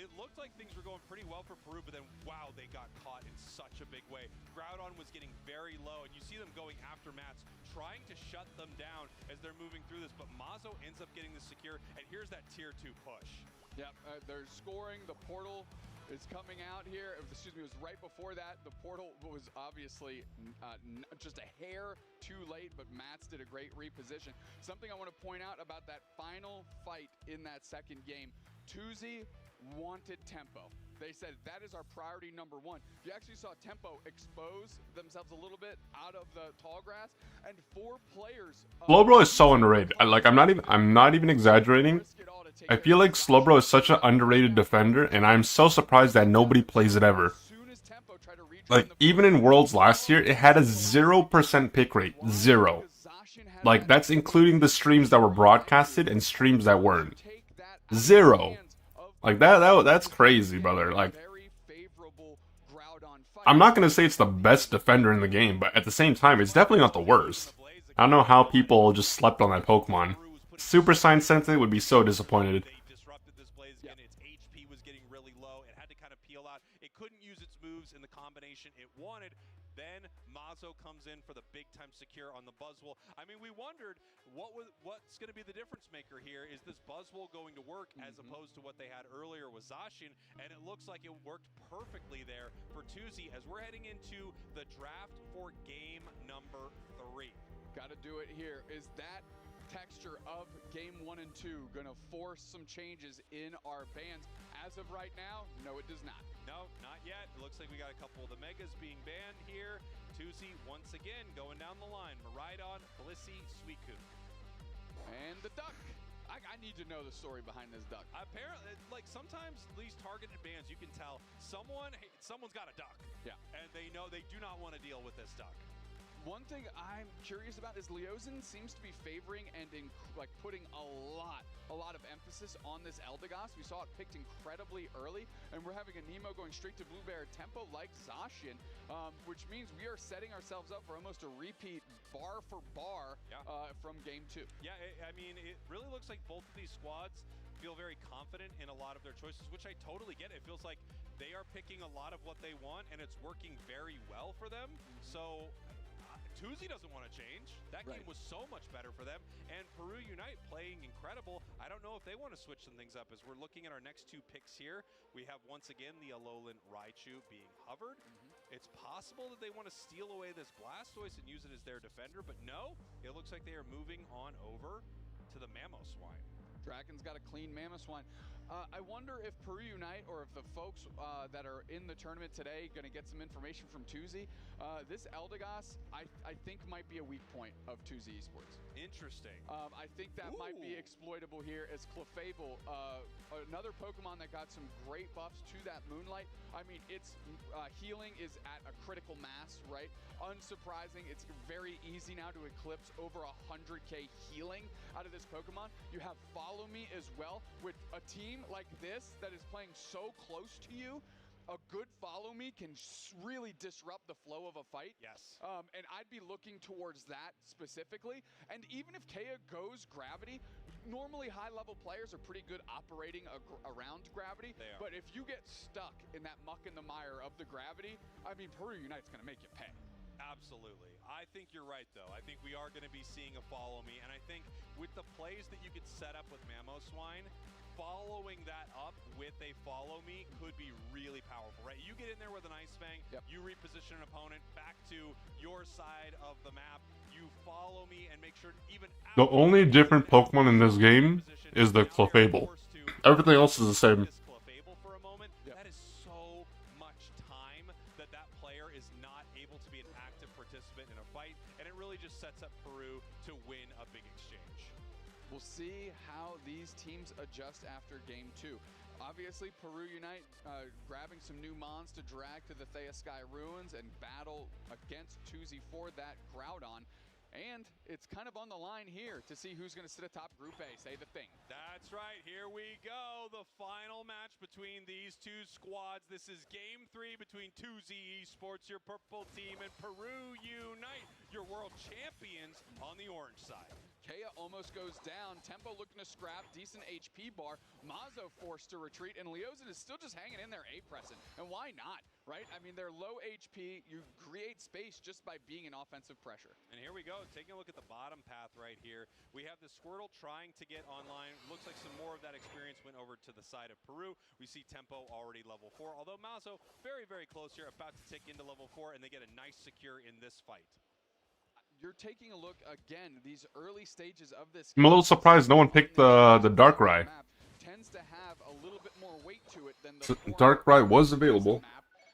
It looked like things were going pretty well for Peru, but then, wow, they got caught in such a big way. Groudon was getting very low, and you see them going after Mats, trying to shut them down as they're moving through this, but Mazo ends up getting the secure, and here's that tier 2 push. Yep, they're scoring. The portal is coming out here. It was right before that. The portal was obviously just a hair too late, but Mats did a great reposition. Something I want to point out about that final fight in that second game, Tuzi wanted tempo. They said that is our priority number 1. You actually saw tempo expose themselves a little bit out of the tall grass, and 4 players. Slowbro is so underrated. I'm not even exaggerating. I feel like Slowbro is such an underrated defender, and I'm so surprised that nobody plays it ever. Like, even in Worlds last year, it had a 0% pick rate. 0. Like, that's including the streams that were broadcasted and streams that weren't. 0. Like, that's crazy, brother. Like, I'm not gonna say it's the best defender in the game, but at the same time, it's definitely not the worst. I don't know how people just slept on that Pokemon. Super Saiyan Sensei would be so disappointed. They disrupted this blaze again. Its HP was getting really low. It had to kind of peel out. It couldn't use its moves in the combination it wanted. Then Mazo comes in for the big-time secure on the Buzzwole. I mean, we wondered what's going to be the difference maker here. Is this Buzzwole going to work as opposed to what they had earlier with Zacian? And it looks like it worked perfectly there for Tuzi as we're heading into the draft for game number 3. Got to do it here. Is that texture of game 1 and 2 gonna force some changes in our bans? As of right now, no, it does not. No, not yet. It looks like we got a couple of the megas being banned here. Tuzi once again going down the line. Miraidon, Blissey, Suicune. And the duck. I need to know the story behind this duck. Apparently, like sometimes these targeted bans, you can tell someone's got a duck. Yeah. And they know they do not want to deal with this duck. One thing I'm curious about is Leozen seems to be favoring and putting a lot of emphasis on this Eldegoss. We saw it picked incredibly early, and we're having a Nemo going straight to Blue Bear tempo like Zacian, which means we are setting ourselves up for almost a repeat bar for bar from game 2. Yeah, I mean, it really looks like both of these squads feel very confident in a lot of their choices, which I totally get. It feels like they are picking a lot of what they want, and it's working very well for them. So Tuesday doesn't want to change. That game was so much better for them. And Peru Unite playing incredible. I don't know if they want to switch some things up as we're looking at our next 2 picks here. We have once again the Alolan Raichu being hovered. It's possible that they want to steal away this Blastoise and use it as their defender, but no, it looks like they are moving on over to the Mamoswine. Dragon's got a clean Mamoswine. I wonder if Peru Unite or if the folks that are in the tournament today going to get some information from Tuesday. This Eldegoss, I think might be a weak point of Tuesday Esports. Interesting. I think that might be exploitable here as Clefable, another Pokemon that got some great buffs to that Moonlight. I mean, its healing is at a critical mass, right? Unsurprising, it's very easy now to eclipse over 100k healing out of this Pokemon. You have Follow Me as well. With a team like this that is playing so close to you, a good Follow Me can really disrupt the flow of a fight. Yes. And I'd be looking towards that specifically. And even if Kea goes Gravity, normally high-level players are pretty good operating around Gravity. They are. But if you get stuck in that muck and the mire of the Gravity, I mean, Peru Unite's going to make you pay. Absolutely. I think you're right, though. I think we are going to be seeing a Follow Me, and I think with the plays that you could set up with Mamoswine, following that up with a Follow Me could be really powerful, right? You get in there with an Ice Fang, you reposition an opponent back to your side of the map, you Follow Me and make sure even The only different Pokemon in this game is the Clefable. Everything else is the same. Clefable for a moment, that is so much time that that player is not able to be an active participant in a fight, and it really just sets up Peru to win a big exchange. We'll see how these teams adjust after game 2. Obviously, Peru Unite grabbing some new mons to drag to the Thea Sky Ruins and battle against Tuesday for that Groudon. And it's kind of on the line here to see who's going to sit atop Group A. Say the thing. That's right. Here we go. The final match between these two squads. This is game 3 between 2Z Esports, your purple team, and Peru Unite, your world champions on the orange side. Kea almost goes down. Tempo looking to scrap. Decent HP bar. Mazo forced to retreat. And Leozin is still just hanging in there A-pressing. And why not, right? I mean, they're low HP. You create space just by being in offensive pressure. And here we go. Taking a look at the bottom path right here. We have the Squirtle trying to get online. Looks like some more of that experience went over to the side of Peru. We see Tempo already level 4. Although Mazo very, very close here. About to tick into level 4. And they get a nice secure in this fight. You're taking a look again, these early stages of this I'm a little surprised no one picked the Darkrai. Tends to have a little bit more weight to it than the Darkrai was available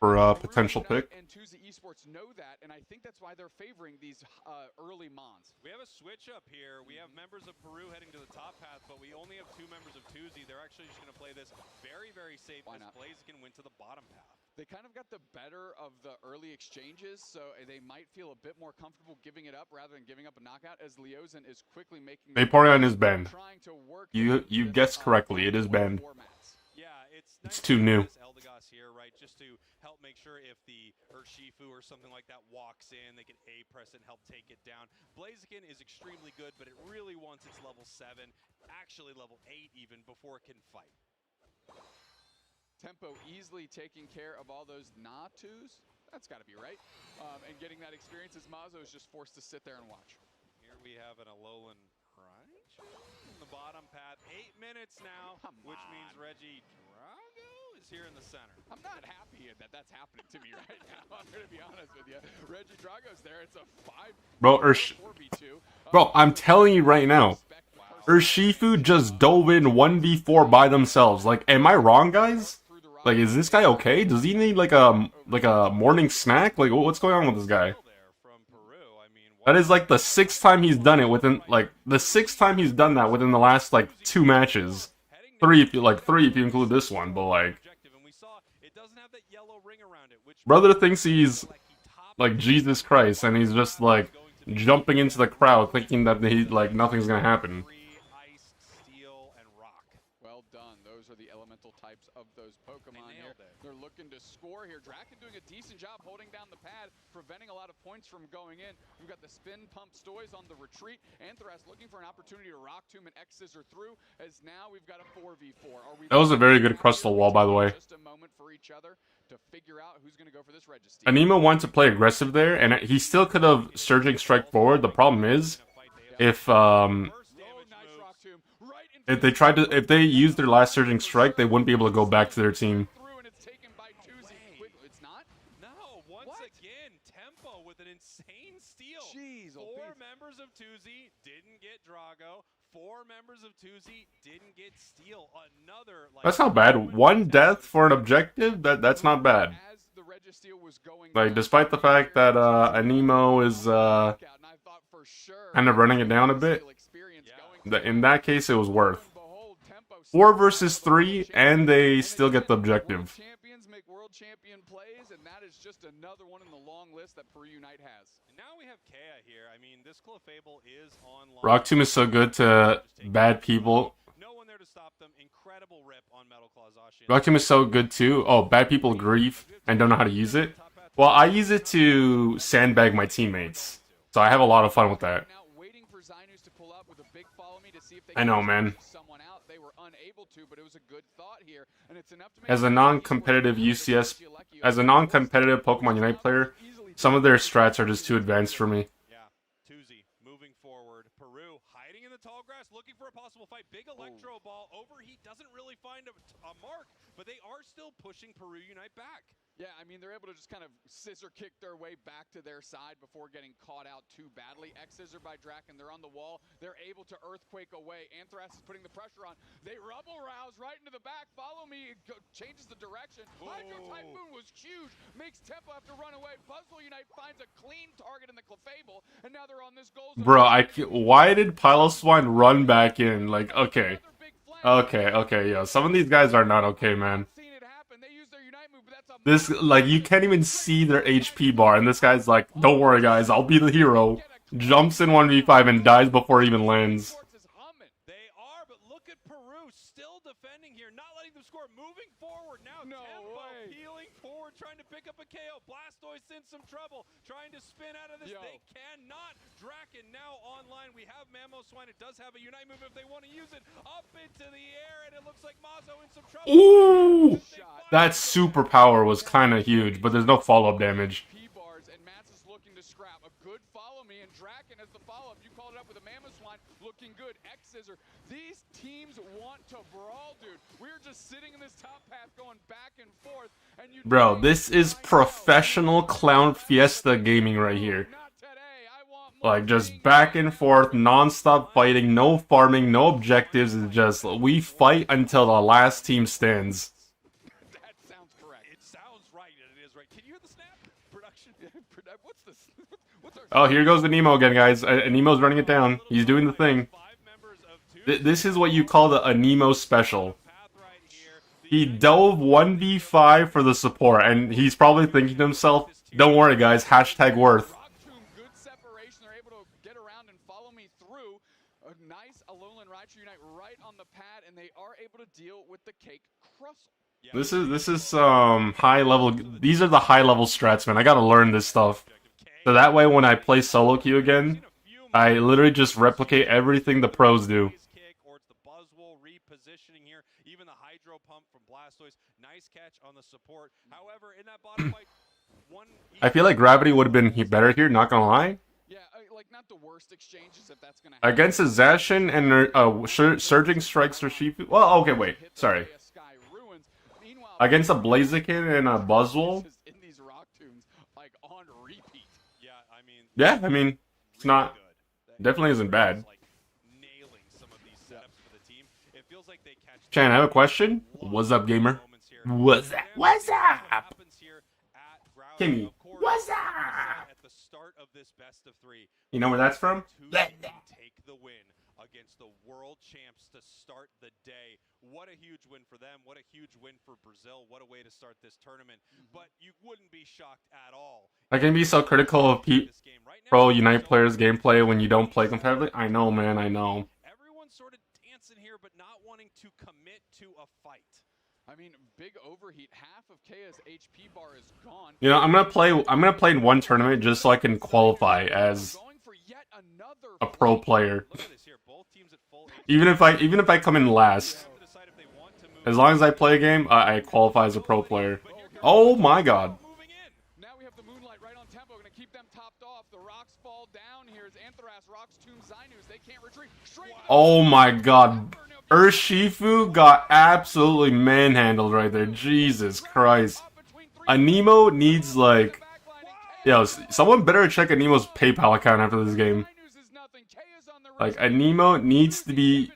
for a potential pick. And Tuesday Esports know that, and I think that's why they're favoring these early mons. We have a switch up here. We have members of Peru heading to the top path, but we only have 2 members of Tuesday. They're actually just going to play this very, very safe as Blaziken went to the bottom path. They kind of got the better of the early exchanges, so they might feel a bit more comfortable giving it up rather than giving up a knockout, as Leozin is quickly making... Vaporeon is banned. You guessed correctly, it is banned. Yeah, it's too new. Eldegoss here, right, just to help make sure if the Urshifu or something like that walks in, they can A-press it and help take it down. Blaziken is extremely good, but it really wants its level 7, actually level 8 even, before it can fight. Tempo easily taking care of all those Natus. That's got to be right. And getting that experience as Mazo is just forced to sit there and watch. Here we have an Alolan Raichu in the bottom path. 8 minutes now, which means Reggie Drago is here in the center. I'm not happy that that's happening to me right now. I'm going to be honest with you. Reggie Drago's there. It's a 4v2. Bro, I'm telling you right now. Urshifu just dove in 1v4 by themselves. Like, am I wrong, guys? Like, is this guy okay? Does he need like a morning snack? Like, what's going on with this guy? That is like the 6th time he's done it within the 6th time he's done that within the last 2 matches. 3 if you include this one, but brother thinks he's like Jesus Christ, and he's just like jumping into the crowd thinking that he nothing's gonna happen. Well done. Those are the elemental types of those Pokemon here. they're looking to score here. Draken doing a decent job holding down the pad, preventing a lot of points from going in. We've got the spin pump Stoys on the retreat. Anthras looking for an opportunity to rock tomb and X scissor through, as now we've got a 4v4. That was a very good crystal wall, by the way. Just a moment for each other to figure out who's going to go for this Registy. Anemo wanted to play aggressive there, and he still could have surging strike forward. The problem is, if they used their last surging strike, they wouldn't be able to go back to their team. No, once again, Tempo with an insane steal. Jeez, 4 members of Tuzi didn't get Drago. 4 members of Tuzi didn't get steal. Another. That's not bad. 1 death for an objective. That's not bad. Like, despite the fact that Anemo is kind of running it down a bit, in that case it was worth. 4 versus 3, and they still get the objective. Champions make world champion plays, and that is just another one in the long list that Peru Unite has. And now we have Kea here. I mean, this Clefable is online. Rock Tomb is so good to bad people. No one there to stop them. Incredible rip on Metal Claw Zacian. Rock Tomb is so good too. Oh, bad people grieve and don't know how to use it. Well, I use it to sandbag my teammates, so I have a lot of fun with that. I know, man. As a non-competitive UCS, as a non-competitive Pokemon Unite player, some of their strats are just too advanced for me. Yeah, Tuzi moving forward. Peru hiding in the tall grass, looking for a possible fight. Big Electro Ball. Overheat doesn't really find a mark, but they are still pushing Peru Unite back. Yeah, I mean, they're able to just kind of scissor kick their way back to their side before getting caught out too badly. X-scissor by Draken, they're on the wall. They're able to Earthquake away. Anthras is putting the pressure on. They Rubble Rouse right into the back. Follow me, changes the direction. Hydro Typhoon was huge. Makes Tempo have to run away. Puzzle Unite finds a clean target in the Clefable, and now they're on this goal zone. Bro, why did Piloswine run back in? Like, okay, yeah. Some of these guys are not okay, man. This, like, you can't even see their HP bar, and this guy's like, don't worry guys, I'll be the hero. Jumps in 1v5 and dies before it even lands. They are, but look at Peru still defending here, not letting them score, moving forward now. Tempo healing forward, trying to pick up a KO. Blastoise in some trouble, trying to spin out of this. They cannot. Draken now online. We have Mamoswine. It does have a Unite move if they want to use it. Up into the air, and it looks like Mazo in some trouble. Ooh! That superpower was kind of huge, but there's no follow-up damage. And Mats is looking to scrap. A good follow me, and Draken has the follow-up. You called it up with a Mamoswine. Looking good. X-scissor. These teams want to brawl, dude. We're just sitting in this top path going back and forth. And you Bro, this is professional Clown Fiesta gaming right here. Like, just back and forth, non-stop fighting, no farming, no objectives. It's just, we fight until the last team stands. That sounds correct. It sounds right, and it is right. Can you hear the snap? Production? What's this? Oh, here goes the Nemo again, guys. Nemo's running it down. He's doing the thing. This is what you call a Nemo special. He dove 1v5 for the support, and he's probably thinking to himself, don't worry guys, hashtag worth. Good separation. They're able to get around and follow me through. A nice Alolan Raichu Unite right on the pad, and they are able to deal with the Cake Crustle. This is high level. These are the high level strats, man. I gotta learn this stuff. So that way when I play solo queue again, I literally just replicate everything the pros do. Or it's the Buzzwole repositioning here. Even the Hydro Pump from Blastoise. Nice catch on the support. However, in that bottom fight, I feel like Gravity would have been better here, not gonna lie. Yeah, like not the worst exchanges if that's gonna happen. Against a Zacian and Surging Strikes Reshifu. Well, okay, wait. Sorry. Against a Blaziken and a Buzzwole. Yeah, I mean, it's not. Definitely isn't bad. Chan, I have a question. What's up, gamer? What's up? What's up? Kimmy, what's up? You know where that's from? Take the win against the world champs to start the day. What a huge win for them. What a huge win for Brazil. What a way to start this tournament. But you wouldn't be shocked at all. I can be so critical of pro Unite players' gameplay when you don't play competitively. I know, man, I know. Everyone's sort of dancing here, but not wanting to commit to a fight. I mean, big overheat. Half of Kaya's HP bar is gone. You know, I'm gonna play in one tournament just so I can qualify as a pro player. Even if I come in last, as long as I play a game, I qualify as a pro player. Oh my god. Now we have the Moonlight right on tempo, gonna keep them topped off. The rocks fall down here as Anthras rocks Tomb Zinus. They can't retreat. Oh my god. Urshifu got absolutely manhandled right there. Jesus Christ. Anemo needs, like... Yo, someone better check Anemo's PayPal account after this game. Like, Anemo needs to be...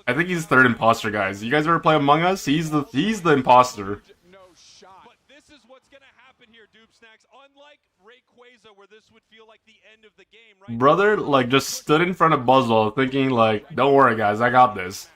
I think he's third imposter, guys. You guys ever play Among Us? He's the imposter. But this is what's gonna happen here, Doobsnacks. Unlike Rayquaza, where this would feel like the end of the game, right? Brother, like, just stood in front of Buzzwell thinking, like, don't worry, guys, I got this.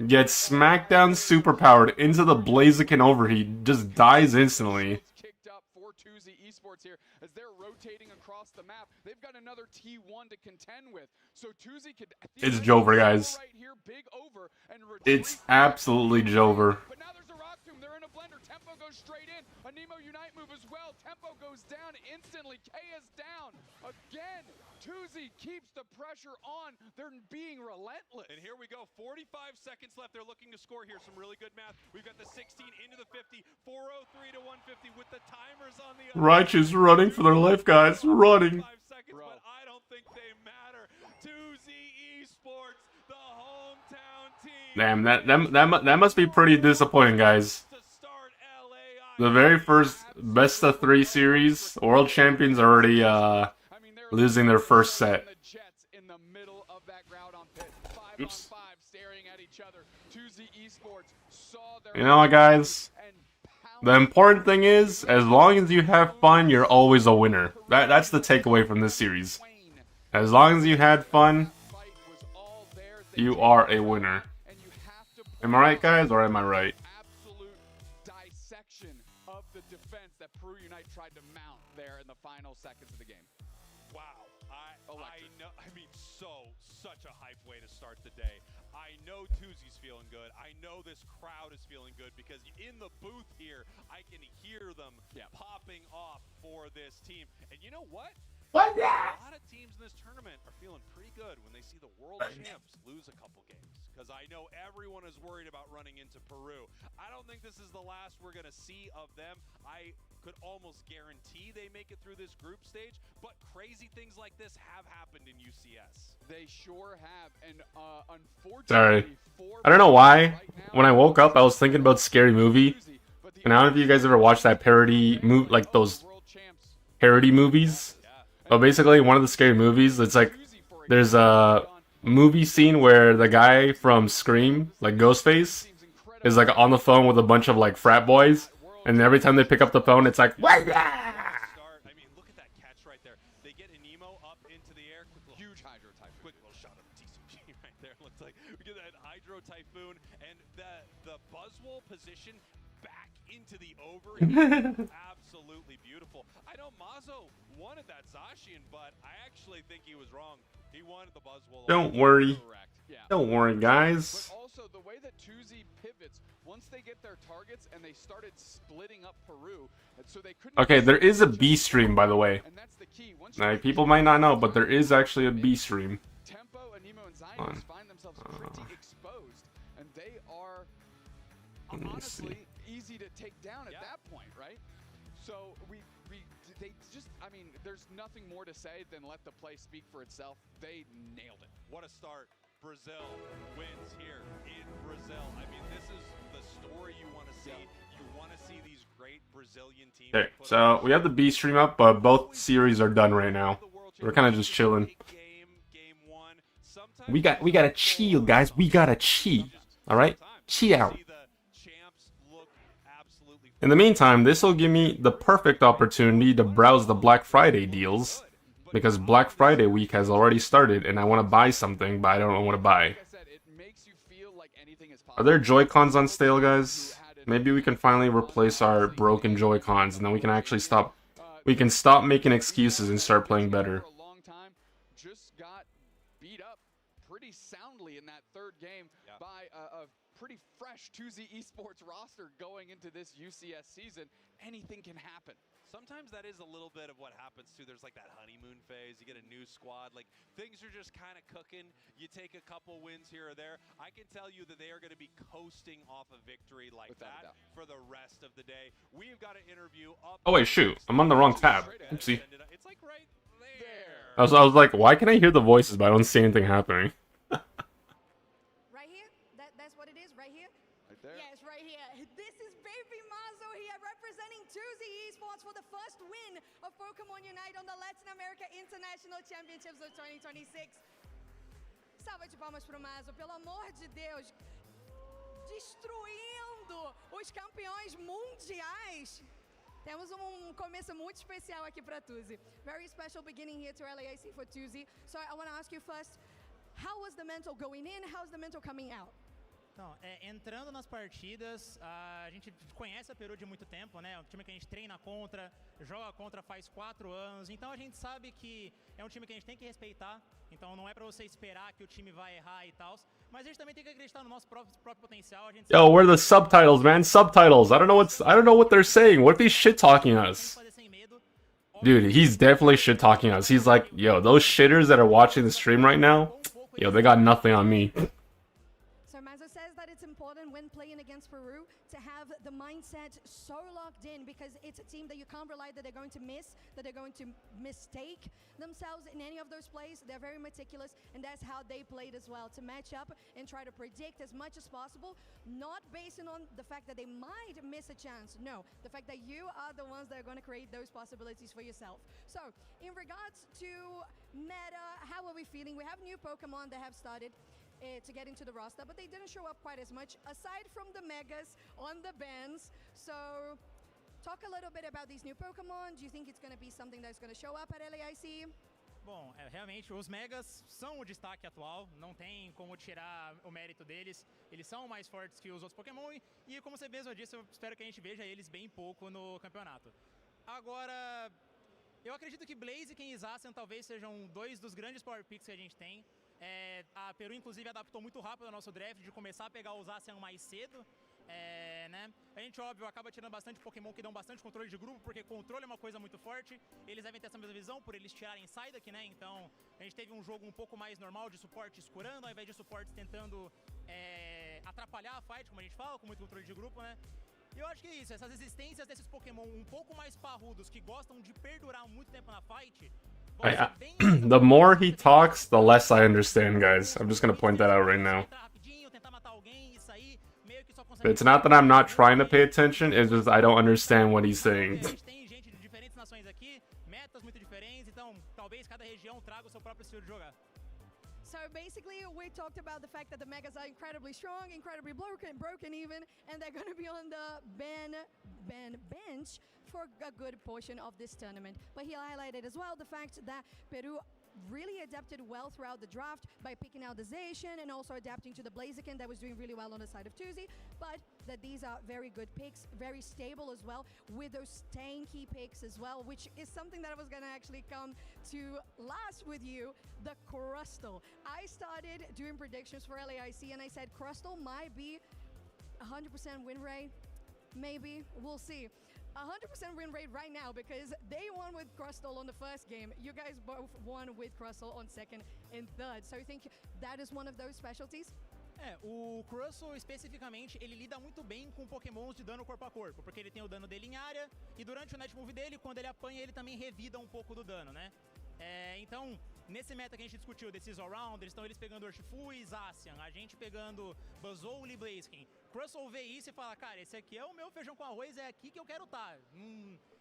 Gets smacked down superpowered into the Blaziken overheat, just dies instantly. Kicked up for Tuesday Esports here as they're rotating across the map. They've got another T1 to contend with. So Tuesday could It's Jover, guys. right here, big over and It's absolutely Jover. But now there's a rock tomb. They're in a blender. Tempo goes straight in. A Nemo Unite move as well. Tempo goes down instantly. Kaya's down again. Tuesday keeps the pressure on. They're being relentless. And here we go. 45 seconds left. They're looking to score here. Some really good math. We've got the 16 into the 50. 403 to 150 with the timers on the other. Righteous running for their life, guys. Running. 5 seconds, but I don't think they matter. 2Z Esports, the hometown team. Damn, that must be pretty disappointing, guys. The very first best of 3 series, world champions are already losing their first set. Oops. You know what, guys? The important thing is, as long as you have fun, you're always a winner. That's the takeaway from this series. As long as you had fun, you are a winner. Am I right, guys, or am I right? Absolute dissection of the defense that Peru Unite tried to mount there in the final seconds of the game. Wow, I know. I mean, such a hype way to start the day. I know Tuzi's feeling good. I know this crowd is feeling good because in the booth here, I can hear them popping off for this team. And you know what? A lot of teams in this tournament are feeling pretty good when they see the world champs lose a couple games. Because I know everyone is worried about running into Peru. I don't think this is the last we're going to see of them. I could almost guarantee they make it through this group stage. But crazy things like this have happened in UCS. They sure have. And unfortunately... Sorry. I don't know why. When I woke up, I was thinking about Scary Movie. And I don't know if you guys ever watched that parody movie, like those parody movies. But basically, one of the Scary Movies, it's like, there's a movie scene where the guy from Scream, like Ghostface, is like on the phone with a bunch of like frat boys, and every time they pick up the phone, it's like, I mean, look at that catch right there. They get Anemo up into the air. Huge Hydro Typhoon. Quick little shot of TCG right there. Looks like we get that Hydro Typhoon and the Buzzwole position back into the over. Absolutely beautiful. I know Mazo wanted that Zacian, but I actually think he was wrong. He wanted the Buzzwole. Don't worry. Don't worry, guys. But also, the way that 2Z pivots, once they get their targets and they started splitting up Peru, so they couldn't... Okay, there is a B stream, by the way. And that's the key. Like, people might not know, but there is actually a B stream. Tempo, Anemo, and Zinus find themselves pretty exposed, and they are honestly easy to take down at that point, right? So they just, I mean, there's nothing more to say than let the play speak for itself. They nailed it. What a start. Brazil wins here in Brazil. I mean, this is the story you want to see. You want to see these great Brazilian teams. Okay, so we have the B stream up, but both series are done right now. We're kind of just chilling. We gotta chill, guys. We gotta chill. All right, chill out. In the meantime, this will give me the perfect opportunity to browse the Black Friday deals, because Black Friday week has already started, and I want to buy something, but I don't know what to buy. Are there Joy-Cons on sale, guys? Maybe we can finally replace our broken Joy-Cons, and then we can actually stop. We can stop making excuses and start playing better. Just got beat up pretty soundly in that third game by a pretty fresh 2Z Esports roster going into this UCS season. Anything can happen. Sometimes that is a little bit of what happens too. There's like that honeymoon phase. You get a new squad, like things are just kind of cooking. You take a couple wins here or there. I can tell you that they are going to be coasting off a victory like that for the rest of the day. We've got an interview up. Oh wait, shoot, I'm on the wrong tab. Oopsie. It's like right there. I was like, why can I hear the voices but I don't see anything happening? Right here? That's what it is, right here? Right there? Yes, right here. This is Baby Mazo here representing 2Z Esports for the first win of Pokemon Unite on the Latin America International Championships of 2026. Salva de palmas pro Mazo, pelo amor de Deus. Destruindo os campeões mundiais. Temos começo muito especial aqui para 2Z. Very special beginning here to LAIC for 2Z. So I want to ask you first, how was the mental going in? How's the mental coming out? Então, entrando nas partidas, a gente conhece a Peru de muito tempo, né? É um time que a gente treina contra, joga contra faz 4 anos. Então a gente sabe que é um time que a gente tem que respeitar. Então não é pra você esperar que o time vai errar e tal. Mas a gente também tem que acreditar no nosso próprio potencial. A gente Yo, where are the subtitles, man? Subtitles. I don't know what they're saying. What if he's shit talking us? Dude, he's definitely shit talking us. He's like, yo, those shitters that are watching the stream right now, yo, they got nothing on me. So Mazo says that it's important when playing against Peru to have the mindset so locked in because it's a team that you can't rely that they're going to miss, that they're going to mistake themselves in any of those plays. They're very meticulous, and that's how they played as well, to match up and try to predict as much as possible, not basing on the fact that they might miss a chance. No, the fact that you are the ones that are going to create those possibilities for yourself. So, in regards to meta, how are we feeling? We have new Pokemon that have started to get into the roster, but they didn't show up quite as much, aside from the Megas on the bans. So, talk a little bit about these new Pokemon. Do you think it's going to be something that's going to show up at LAIC? Bom, realmente os Megas são o destaque atual, não tem como tirar o mérito deles, eles são mais fortes que os outros Pokémon e como você mesmo disse, eu espero que a gente veja eles bem pouco no campeonato. Agora, eu acredito que Blaziken e Zacian talvez sejam dois dos grandes Power Picks que a gente tem. A Peru, inclusive, adaptou muito rápido ao nosso draft de começar a pegar o Zacian mais cedo. Né? A gente, óbvio, acaba tirando bastante Pokémon que dão bastante controle de grupo, porque controle é uma coisa muito forte. Eles devem ter essa mesma visão por eles tirarem Psyduck, né? Então, a gente teve um jogo um pouco mais normal de suporte escurando, ao invés de suportes tentando atrapalhar a fight, como a gente fala, com muito controle de grupo, né? E eu acho que é isso, essas existências desses Pokémon um pouco mais parrudos, que gostam de perdurar muito tempo na fight. The more he talks, the less I understand, guys. I'm just gonna point that out right now. It's not that I'm not trying to pay attention, it's just I don't understand what he's saying. So basically, we talked about the fact that the Megas are incredibly strong, incredibly broken even, and they're going to be on the bench for a good portion of this tournament. But he highlighted as well the fact that Peru really adapted well throughout the draft by picking out the Zacian and also adapting to the Blaziken that was doing really well on the side of 2Z, but that these are very good picks, very stable as well, with those tanky picks as well, which is something that I was gonna actually come to last with you, the Crustal. I started doing predictions for LAIC and I said Crustal might be 100% win rate, maybe, we'll see. 100% win rate right now because they won with Crustal on the first game. You guys both won with Crustal on second and third. So you think that is one of those specialties? O Crustal especificamente, ele lida muito bem com Pokémons de dano corpo a corpo, porque ele tem o dano dele em área e durante o net move dele, quando ele apanha, ele também revida um pouco do dano, né? Então, nesse meta que a gente discutiu desses all-rounders, estão eles pegando Urshifu e Zacian, a gente pegando Buzzwole e Blaziken. Crustal vê isso e fala, cara, esse aqui é o meu feijão com arroz, é aqui que eu quero estar.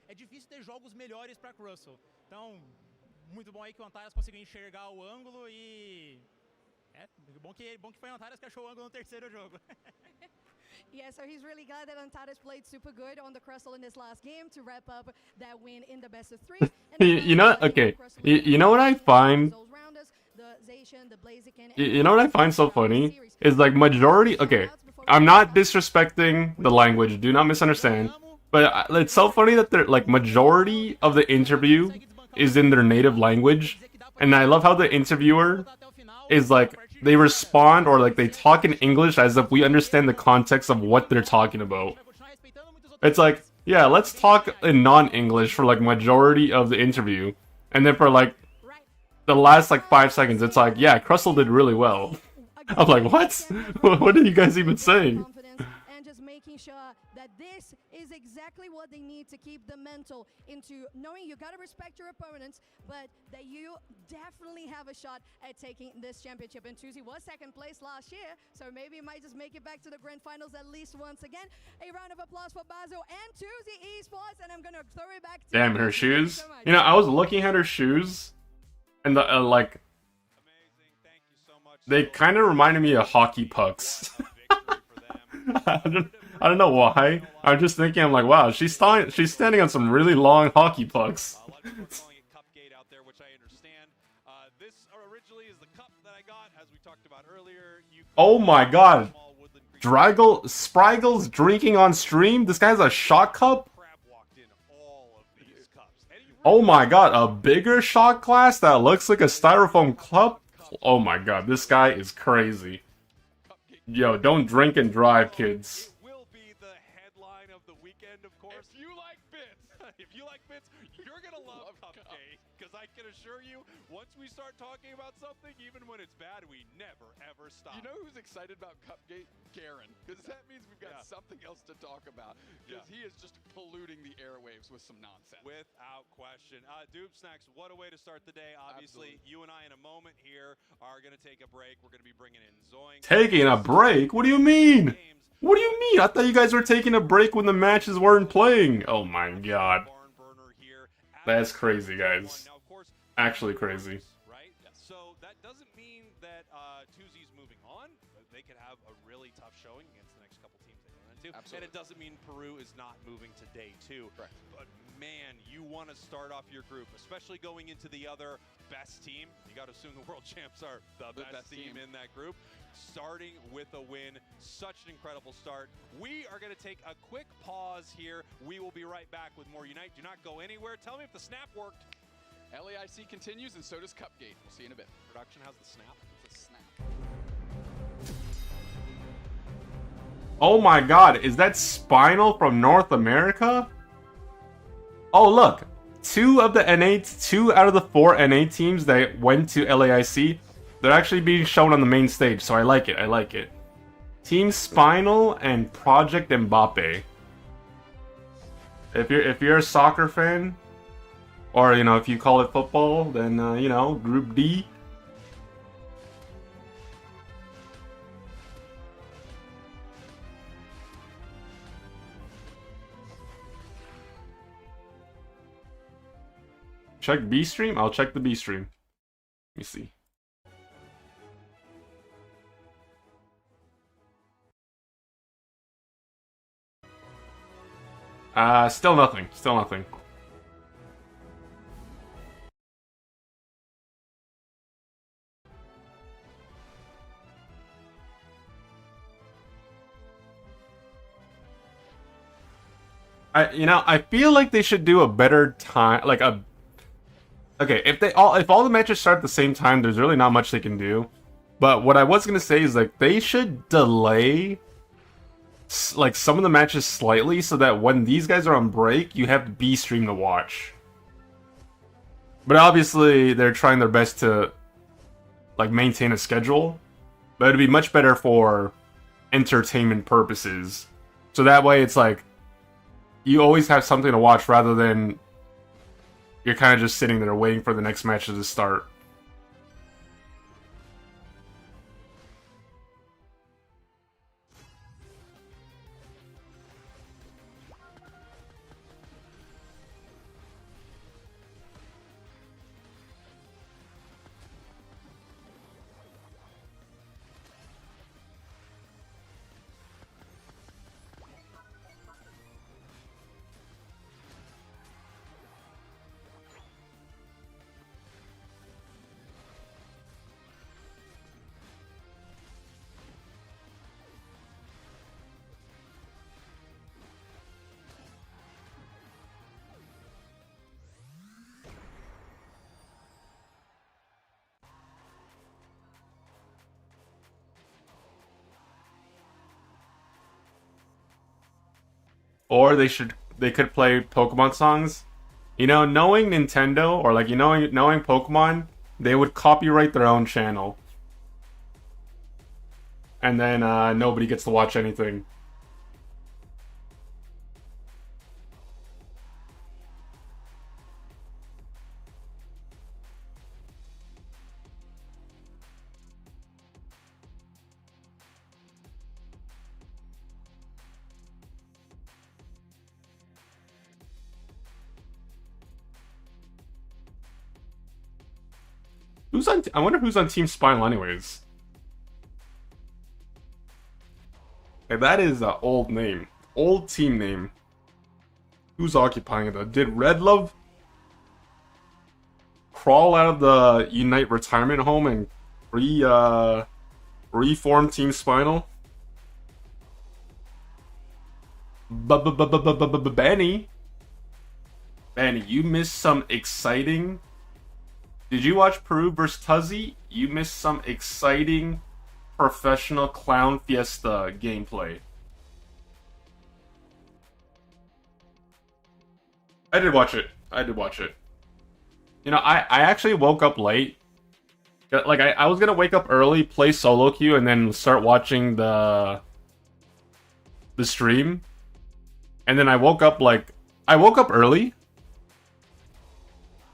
É difícil ter jogos melhores pra Crustal. Então, muito bom aí que o Antares conseguiu enxergar o ângulo e... bom que foi o Antares que achou o ângulo no terceiro jogo. Yeah, so he's really glad that Antares played super good on the Crustal in this last game to wrap up that win in the best of 3. You know, okay, you know what I find? You know what I find so funny? Is like majority, okay, I'm not disrespecting the language, do not misunderstand, but it's so funny that they're like majority of the interview is in their native language, and I love how the interviewer is like they respond or like they talk in English as if we understand the context of what they're talking about. It's like, yeah, let's talk in non-English for like majority of the interview, and then for like the last like 5 seconds, it's like, yeah, Crustle did really well. I'm like, what? What are you guys even saying? And just making sure that this is exactly what they need to keep the mental into knowing you gotta respect your opponents, but that you definitely have a shot at taking this championship. And Tuzi was second place last year, so maybe it might just make it back to the grand finals at least once again. A round of applause for Basil and Tuzi Esports, and I'm gonna throw it back to Damn, her shoes. You know, I was looking at her shoes, and the like, they kind of reminded me of hockey pucks. I don't know why. I'm just thinking, I'm like, wow, she's standing on some really long hockey pucks. Oh my god. Spriggle's drinking on stream? This guy has a shot cup? Oh my god, a bigger shot glass that looks like a styrofoam cup? Oh my god, this guy is crazy. Yo, don't drink and drive, kids. It will be the headline of the weekend, of course. If you like bits, you're gonna love Cupcake. Because I can assure you, once we start talking about something, even when it's bad, we never ever stop. You know who's excited about Cupgate? Garen. Because that means we've got something else to talk about. Because he is just polluting the airwaves with some nonsense. Without question. Doob Snacks, what a way to start the day. Obviously, you and I in a moment here are going to take a break. We're going to be bringing in Zoink. Taking a break? What do you mean? What do you mean? I thought you guys were taking a break when the matches weren't playing. Oh my god. That's crazy, guys. Actually crazy. Right? So that doesn't mean that Tuzi's moving on. They could have a really tough showing against the next couple teams they run into. Absolutely. And it doesn't mean Peru is not moving to day 2. Correct. But man, you want to start off your group, especially going into the other best team. You got to assume the world champs are the best team in that group. Starting with a win, such an incredible start. We are going to take a quick pause here. We will be right back with more Unite. Do not go anywhere. Tell me if the snap worked. LAIC continues, and so does Cupgate. We'll see you in a bit. Production has the snap. It's a snap. Oh my god, is that Spinal from North America? Oh look, 2 out of the 4 NA teams that went to LAIC, they're actually being shown on the main stage, so I like it. Team Spinal and Project Mbappe. If you're a soccer fan, or, you know, if you call it football, then, you know, Group D. Check B stream? I'll check the B stream. Let me see. Still nothing. Still nothing. I feel like they should do a better time, like a... Okay, if all the matches start at the same time, there's really not much they can do. But what I was gonna say is, like, they should delay, like, some of the matches slightly, so that when these guys are on break, you have the B stream to watch. But obviously, they're trying their best to, like, maintain a schedule. But it'd be much better for entertainment purposes. So that way, it's like, you always have something to watch rather than you're kind of just sitting there waiting for the next match to start. or they could play Pokemon songs. You know, knowing Nintendo or like knowing Pokemon, they would copyright their own channel, and then nobody gets to watch anything. I wonder who's on Team Spinal anyways. Hey, that is an old name. Old team name. Who's occupying it though? Did Redlove crawl out of the Unite retirement home and reform Team Spinal? Benny, you missed some exciting. Did you watch Peru vs. Tuzzy? You missed some exciting professional Clown Fiesta gameplay. I did watch it. You know, I actually woke up late. Like, I was gonna wake up early, play solo queue, and then start watching the stream. And then I woke up early.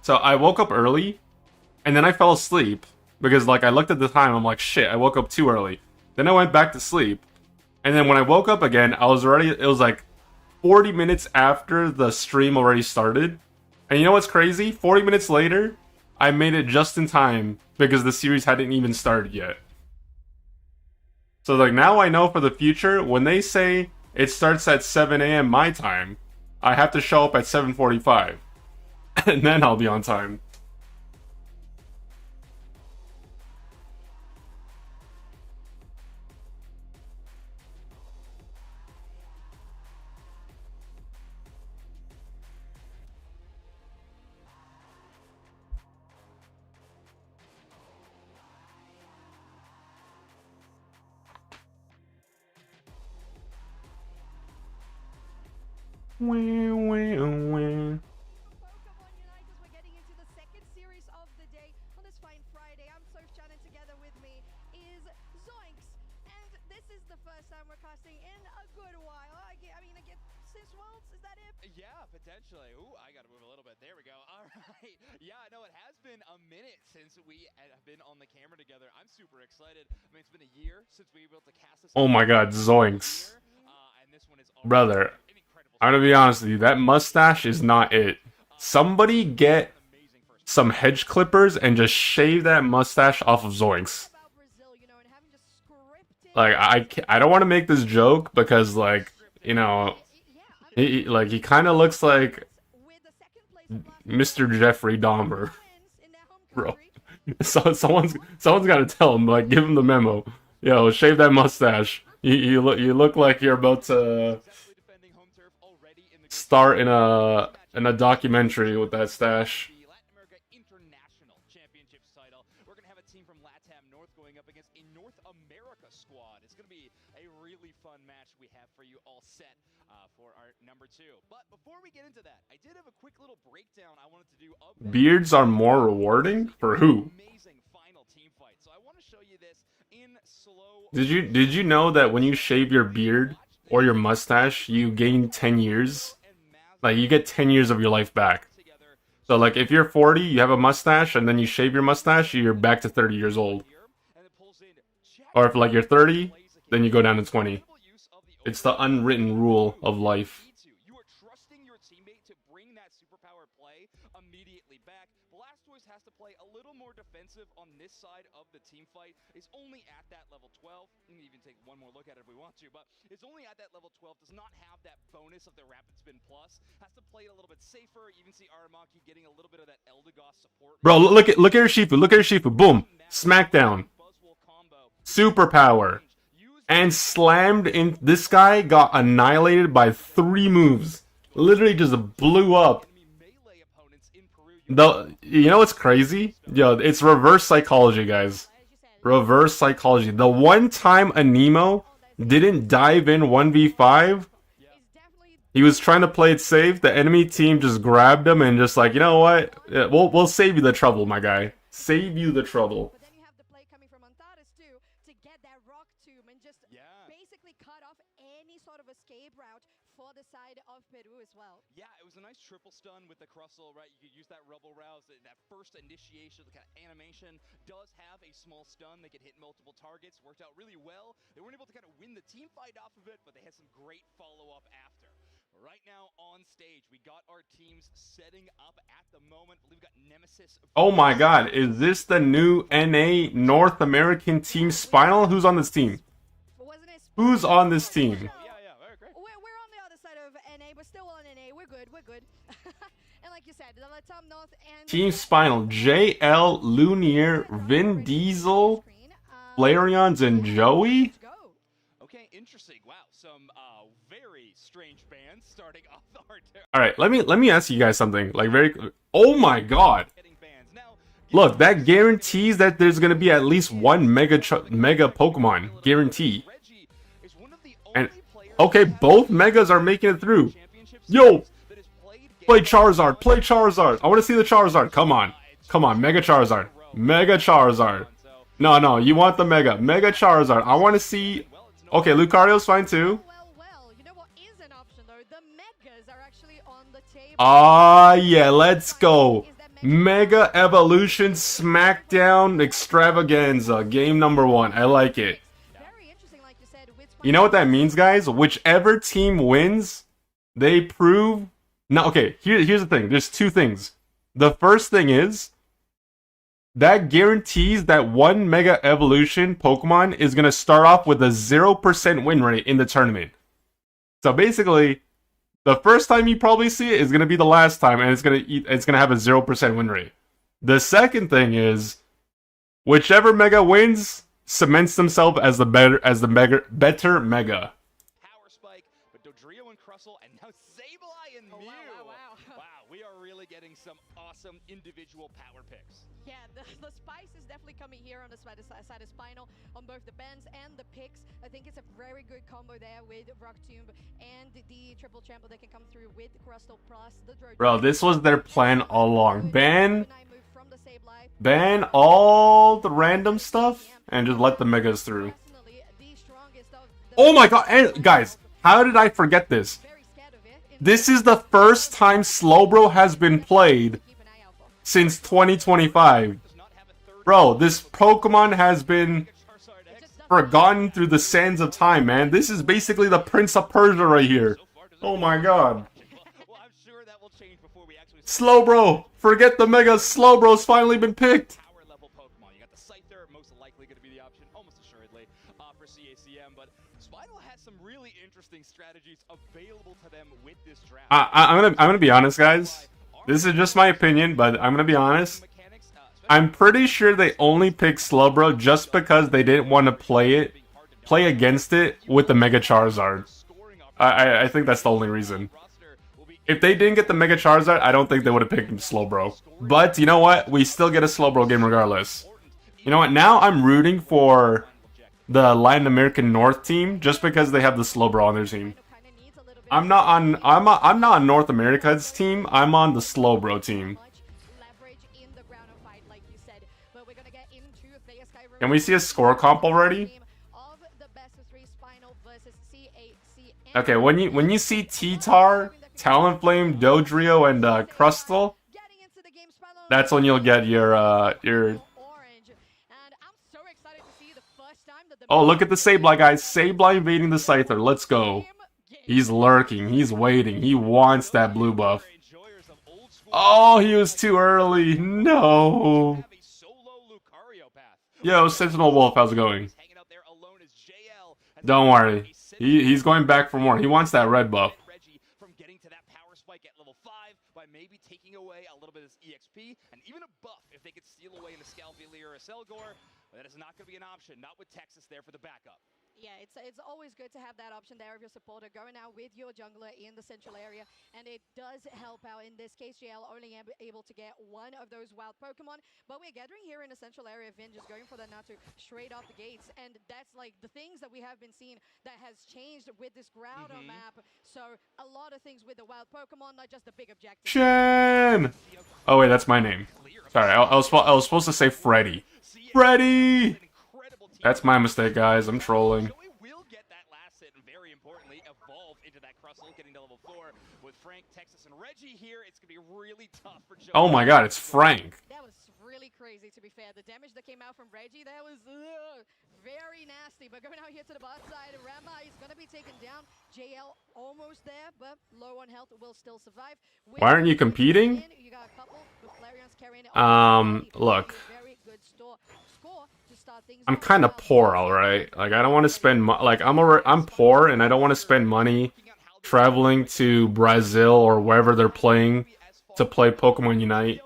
So I woke up early. And then I fell asleep because, like, I looked at the time. I'm like, shit, I woke up too early. Then I went back to sleep. And then when I woke up again, it was like 40 minutes after the stream already started. And you know what's crazy? 40 minutes later, I made it just in time because the series hadn't even started yet. So, like, now I know for the future, when they say it starts at 7 a.m. my time, I have to show up at 7:45. And then I'll be on time. Pokemon Unite as we're getting into the second series of the day on this fine Friday. I'm Surfchan and together with me is Zoinks. And this is the first time we're casting in a good while. I mean, since Worlds, is that it? Yeah, potentially. Ooh, I gotta move a little bit. There we go. All right. Yeah, no, it has been a minute since we have been on the camera together. I'm super excited. I mean, it's been a year since we were able to cast this. Oh my god, Zoinks. Brother, I'm gonna be honest with you, that mustache is not it. Somebody get some hedge clippers and just shave that mustache off of Zoinks. Like, I don't want to make this joke because, like, you know, he kind of looks like Mr. Jeffrey Dahmer. Bro. So someone's got to tell him, like, give him the memo. Yo, shave that mustache. You look like you're about to star in a documentary with that stash. The Latin America International Championships title. We're gonna have a team from LATAM North going up against a North America squad. It's gonna be a really fun match we have for you all set for our number 2. But before we get into that, I did have a quick little breakdown I wanted to do of Beards are more rewarding? For who? Amazing final team fight. So I want to show you this in slow. Did you know that when you shave your beard or your mustache, you gain 10 years? Like, you get 10 years of your life back. So, like, if you're 40, you have a mustache, and then you shave your mustache, you're back to 30 years old. Or if, like, you're 30, then you go down to 20. It's the unwritten rule of life. You are trusting your teammate to bring that superpower play immediately back. Blastoise has to play a little more defensive on this side of the team fight. It's only at that level 12. You can even take one more look at it if we want to, but it's only at that level 12. Does not have that bonus of the Rapid Spin Plus. Has to play it a little bit safer. You even see Aramaki getting a little bit of that Eldegoss support. Bro, look at Urshifu. Look at Urshifu. Boom. Smackdown. Superpower. And slammed in. This guy got annihilated by 3 moves. Literally just blew up. You know what's crazy? Yo, it's reverse psychology, guys. Reverse psychology. The one time Anemo didn't dive in 1v5, He was trying to play it safe. The enemy team just grabbed him and just like, you know what? Yeah, we'll save you the trouble, my guy. Save you the trouble. But then you have the play coming from Antares too to get that rock tomb and just basically cut off any sort of escape route for the side of Peru as well. Yeah, it was a nice triple stun with the Crustle, right? You could use that Rebel Rouse, that first initiation, the kind of animation does have a small stun. They could hit multiple targets, worked out really well. They weren't able to kind of win the team fight off of it, but they had some great follow-up after. Right now on stage, we got our teams setting up at the moment. I believe we got Nemesis. Oh my god, is this the new NA North American team Spinal? Who's on this team? Who's on this team? Yeah, very great. We're on the other side of NA, but still on NA. We're good. And like you said, the top North and Team Spinal, JL, Lunier, Vin Diesel, Flareons, and Joey? Okay, interesting. Wow, some very strange bands starting off our Alright, let me ask you guys something. Like oh my god. Look, that guarantees that there's gonna be at least one mega Pokemon. Guarantee. And okay, both megas are making it through. Yo! Play Charizard, play Charizard. I wanna see the Charizard. Come on. Come on, Mega Charizard. Mega Charizard. No, you want the Mega Charizard. I wanna see. Okay, Lucario's fine too. Well, you know what is an option though? The megas are actually on the table. Ah, yeah, let's go. Mega Evolution Smackdown Extravaganza, game number 1. I like it. Very interesting, like you said. You know what that means, guys? Whichever team wins, they prove. No, okay. Here's the thing. There's two things. The first thing is that guarantees that one Mega Evolution Pokemon is going to start off with a 0% win rate in the tournament. So basically, the first time you probably see it is going to be the last time, and it's going to have a 0% win rate. The second thing is, whichever Mega wins cements themselves as the better Mega. Power Spike, but Dodrio and Crustle, and now Sableye and Mew. Wow, we are really getting some awesome individual power picks. Yeah, the spice is definitely coming here on the side of Spinal, on both the bends and the picks. I think it's a very good combo there with Rock Tomb and the triple champion that can come through with Crustle plus the Dodrio. Bro, this was their plan all along. Ban all the random stuff and just let the megas through. Oh my god, and guys, how did I forget this? This is the first time Slowbro has been played since 2025. Bro, this Pokemon has been forgotten through the sands of time, man. This is basically the Prince of Persia right here. Oh my god. Slowbro! Forget the Megas! Slowbro's finally been picked! Power level Pokemon. You got the Scyther, most likely going to be the option, almost assuredly, for CACM, but Spinal has some really interesting strategies available to them with this draft. I'm gonna be honest, guys. This is just my opinion, but I'm gonna be honest. I'm pretty sure they only picked Slowbro just because they didn't want to play against it with the Mega Charizard. I think that's the only reason. If they didn't get the Mega Charizard, I don't think they would have picked Slowbro. But you know what? We still get a Slowbro game regardless. You know what? Now I'm rooting for the Latin American North team just because they have the Slowbro on their team. I'm not on North America's team. I'm on the Slowbro team. Can we see a score comp already? Okay, when you see T-Tar, Talonflame, Dodrio, and Crustle, that's when you'll get your Oh, look at the Sableye, guys. Sableye invading the Scyther. Let's go. He's lurking. He's waiting. He wants that blue buff. Oh, he was too early. No. Yo, Sentinel Wolf, how's it going? Don't worry. He's going back for more. He wants that red buff. From getting to that power spike at level 5 by maybe taking away a little bit of his EXP and even a buff if they could steal away in a Scalpelier or a Selgor. But that is not going to be an option. Not with Texas there for the backup. Yeah, it's always good to have that option there of your supporter going out with your jungler in the central area, and it does help out. In this case, JL only able to get one of those wild Pokemon, but we're gathering here in the central area. Vin just going for that Natu straight off the gates, and that's like the things that we have been seeing that has changed with this Groudon map. So a lot of things with the wild Pokemon, not just the big objective. Shen! Oh wait, that's my name. Sorry, I was supposed to say Freddy. Freddy! That's my mistake, guys. I'm trolling. Will get that last hit and very importantly evolve into that Crustle, getting to level 4 with Frank, Texas, and Reggie here. It's gonna be really tough for Joe. Oh my god, it's Frank. That was really crazy, to be fair. The damage that came out from Reggie, that was very nasty. But going out here to the bot side, Rama is gonna be taken down. JL almost there, but low on health, will still survive. Why aren't you competing? You got a couple, but Flarion's carrying it. Look. Very good score to start things I'm off. kind of poor, alright? Like, I don't want to spend like, I'm poor, and I don't want to spend money traveling to Brazil or wherever they're playing to play Pokemon Unite.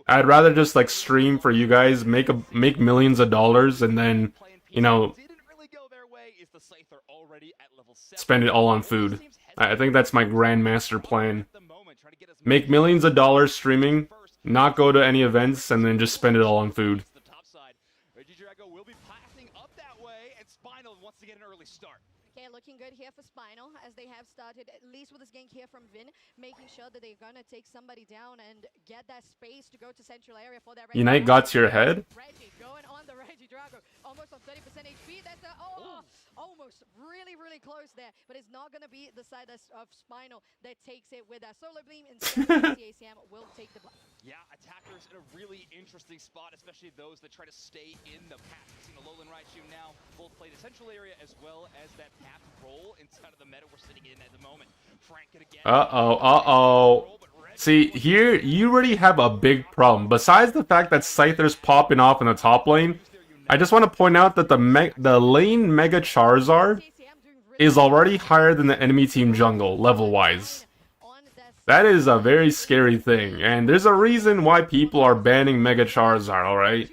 I'd rather just, like, stream for you guys, make millions of dollars, and then, you know, spend it all on food. I think that's my grandmaster plan. Make millions of dollars streaming, not go to any events, and then just spend it all on food. Will be passing up that way, and Spinal wants to get an early start. Okay, looking good here for Spinal, as they have started, at least with this gank here from Vin, making sure that they're gonna take somebody down and get that space to go to central area for that. Unite got to your head? Reggie going on the Reggie Drago, almost on 30% HP. That's a, almost really, really close there, but it's not gonna be the side of Spinal that takes it with that Solar Beam. Instead, CACM will take the block. Yeah, attackers in a really interesting spot, especially those that try to stay in the path. We've seen the Alolan Raichu now both play the central area as well as that path role inside of the meta we're sitting in at the moment. Frank again. See, here, you already have a big problem. Besides the fact that Scyther's popping off in the top lane, I just want to point out that the lane Mega Charizard is already higher than the enemy team jungle, level-wise. That is a very scary thing, and there's a reason why people are banning Mega Charizard, alright?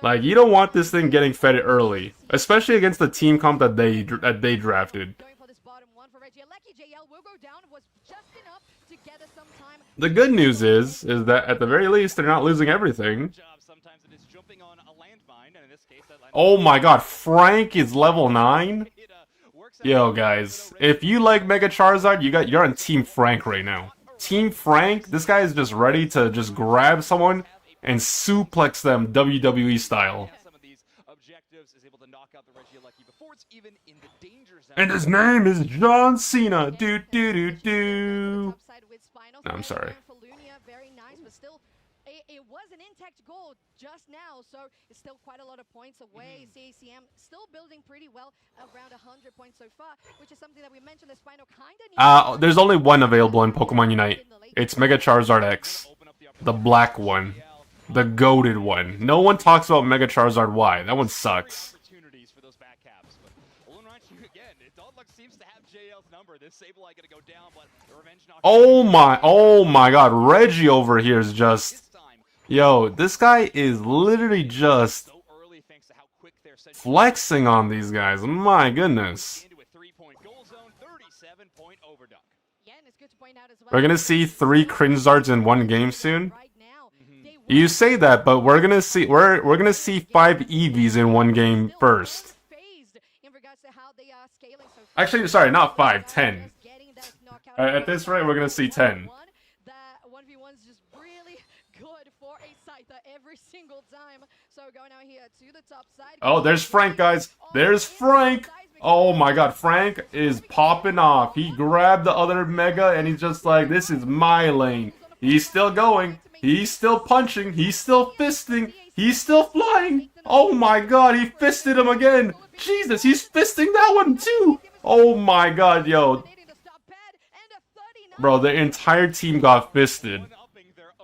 Like, you don't want this thing getting fed early, especially against the team comp that they drafted. The good news is that at the very least, they're not losing everything. Oh my god, Frank is level 9? Yo, guys, if you like Mega Charizard, you're on Team Frank right now. Team Frank, this guy is just ready to just grab someone and suplex them WWE style. And his name is John Cena. Do do do do. No, I'm sorry. It was an intact goal just now, so it's still quite a lot of points away. CACM still building pretty well, around 100 points so far, which is something that we mentioned that Spinal kind of there's only one available in Pokemon Unite. It's Mega Charizard X. The black one. The goated one. No one talks about Mega Charizard Y. That one sucks. Oh my god, Reggie over here is just... Yo, this guy is literally just flexing on these guys. My goodness. We're gonna see 3 Crinzards in one game soon. You say that, but we're gonna see 5 Eevees in one game first. Actually, sorry, not 5, 10. At this rate, we're gonna see 10. Oh, there's Frank, guys. There's Frank. Oh my god, Frank is popping off. He grabbed the other Mega and he's just like, this is my lane. He's still going. He's still punching. He's still fisting. He's still flying. Oh my god, he fisted him again. Jesus, he's fisting that one too. Oh my god, yo. Bro, the entire team got fisted.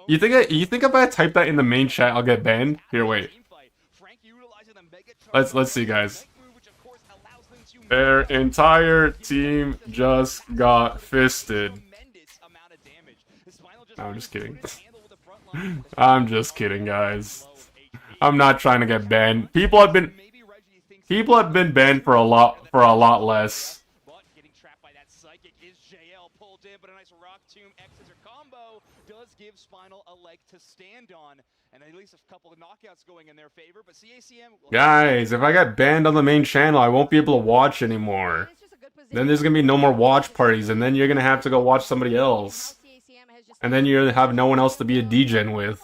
You think if I type that in the main chat, I'll get banned? Here, wait. Let's see, guys. Their entire team just got fisted. No, I'm just kidding. I'm just kidding, guys. I'm not trying to get banned. People have People have been banned for a lot less. But getting trapped by that psychic is JL pulled in, but a nice rock tomb exeter combo does give Spinal a leg to stand on, and at least a couple of knockouts going in their favor. But CACM, Guys, if I get banned on the main channel, I won't be able to watch anymore. Then there's gonna be no more watch parties, and then you're gonna have to go watch somebody else. And then you're gonna have no one else to be a degen with.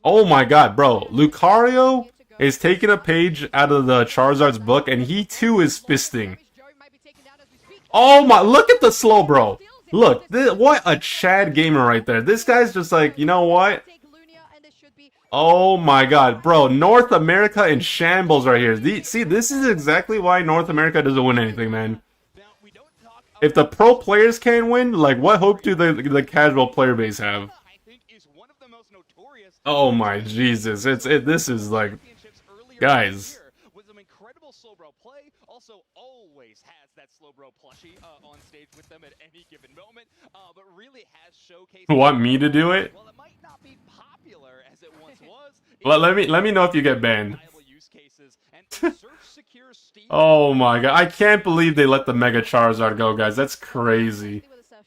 Oh my god, bro. Lucario is taking a page out of the Charizard's book, and he too is fisting. Oh my, look at the slow, bro. Look, what a Chad gamer right there. This guy's just like, you know what? Oh my god, bro. North America in shambles right here. See, this is exactly why North America doesn't win anything, man. If the pro players can't win, like, what hope do the casual player base have? Oh my Jesus, this is like, guys. With some incredible Slowbro play, also always has that Slowbro plushie on stage with them at any given moment, but really has showcased. Want me to do it? Well, it might not be popular as it once was. Let me know if you get banned. Oh my god, I can't believe they let the Mega Charizard go, guys. That's crazy.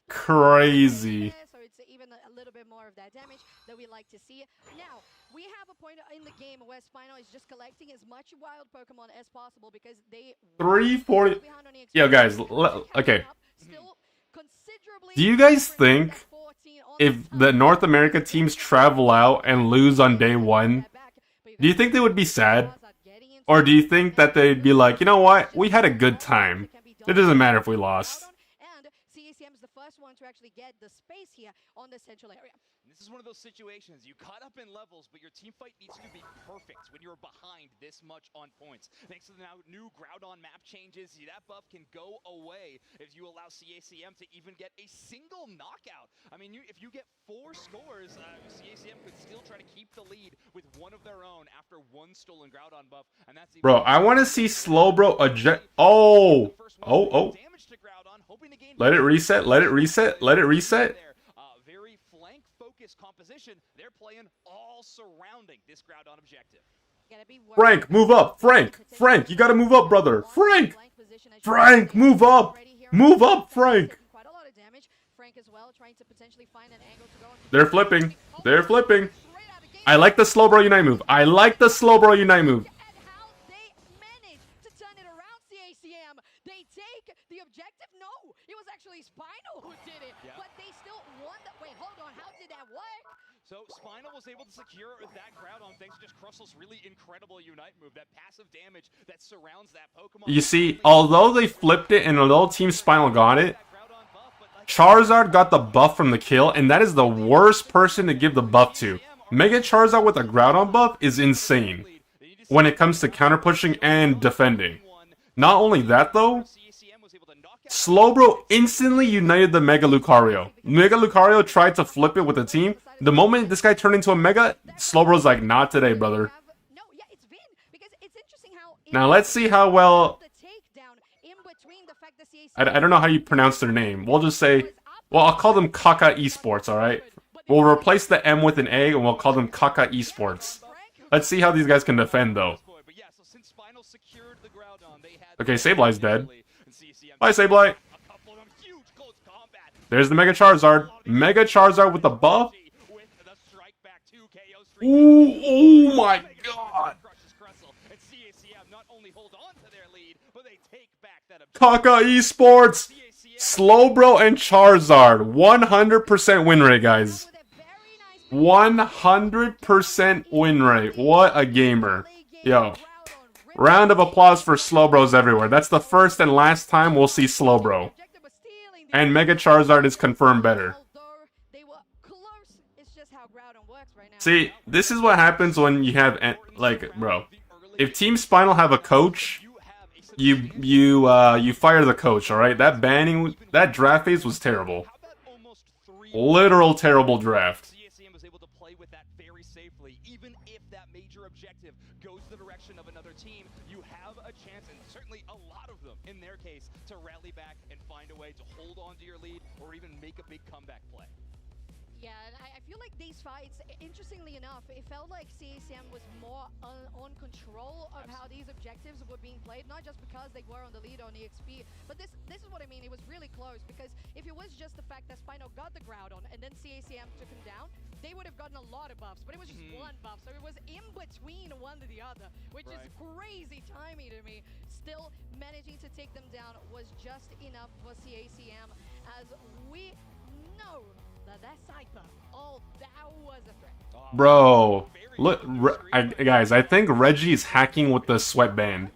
Crazy. That we like to see. Now, we have a point in the game where Spinal is just collecting as much wild Pokemon as possible because they 340. Yo, guys, okay. Do you guys think if the North America teams travel out and lose on day one, do you think they would be sad? Or do you think that they'd be like, you know what? We had a good time. It doesn't matter if we lost. And CACM is the first one to actually get the space here on the central area. This is one of those situations, you caught up in levels, but your team fight needs to be perfect when you're behind this much on points. Thanks to the now new Groudon map changes, that buff can go away if you allow CACM to even get a single knockout. I mean, if you get 4 scores, CACM could still try to keep the lead with one of their own after one stolen Groudon buff. And that's bro, I want to see Slowbro eject. Oh. Let it reset, let it reset, let it reset. Composition, they're playing all surrounding this Groudon objective. Frank, move up. Frank, you gotta move up, brother. Frank, move up. Move up, Frank. They're flipping. I like the Slowbro Unite move. They take the objective? No, it was actually Spinal who did it. Yeah. But they still won the... Wait, hold on. How did that work? So Spinal was able to secure that Groudon thanks to just Crustl's really incredible Unite move, that passive damage that surrounds that Pokemon. You see, although they flipped it and although Team Spinal got it, Charizard got the buff from the kill, and that is the worst person to give the buff to. Mega Charizard with a Groudon buff is insane when it comes to counter pushing and defending. Not only that though, Slowbro instantly united the Mega Lucario. Mega Lucario tried to flip it with the team. The moment this guy turned into a Mega, Slowbro's like, not today, brother. Now let's see how well... I don't know how you pronounce their name. We'll just say... Well, I'll call them Kaka Esports, alright? We'll replace the M with an A and we'll call them Kaka Esports. Let's see how these guys can defend, though. Okay, Sableye's dead. Bye, Sableye. There's the Mega Charizard. Mega Charizard with the buff. Ooh, oh my god. Kaka Esports. Slowbro and Charizard. 100% win rate, guys. 100% win rate. What a gamer. Yo. Round of applause for Slowbros everywhere. That's the first and last time we'll see Slowbro. And Mega Charizard is confirmed better. See, this is what happens when you have, like, bro. If Team Spinal have a coach, you fire the coach, alright? That banning, that draft phase was terrible. Literal terrible draft. Even if that major objective goes the direction of another team, you have a chance, and certainly a lot of them in their case, to rally back and find a way to hold on to your lead or even make a big comeback play. Yeah, and I feel like these fights, interestingly enough, it felt like CACM was more on control of how these objectives were being played, not just because they were on the lead on EXP, but this is what I mean, it was really close, because if it was just the fact that Spino got the Groudon and then CACM took him down, they would have gotten a lot of buffs, but it was just one buff, so it was in between one to the other, which is crazy timing to me. Still, managing to take them down was just enough for CACM, as we know that Cypher, oh, that was a threat. Bro, look, guys, I think Reggie's hacking with the sweatband.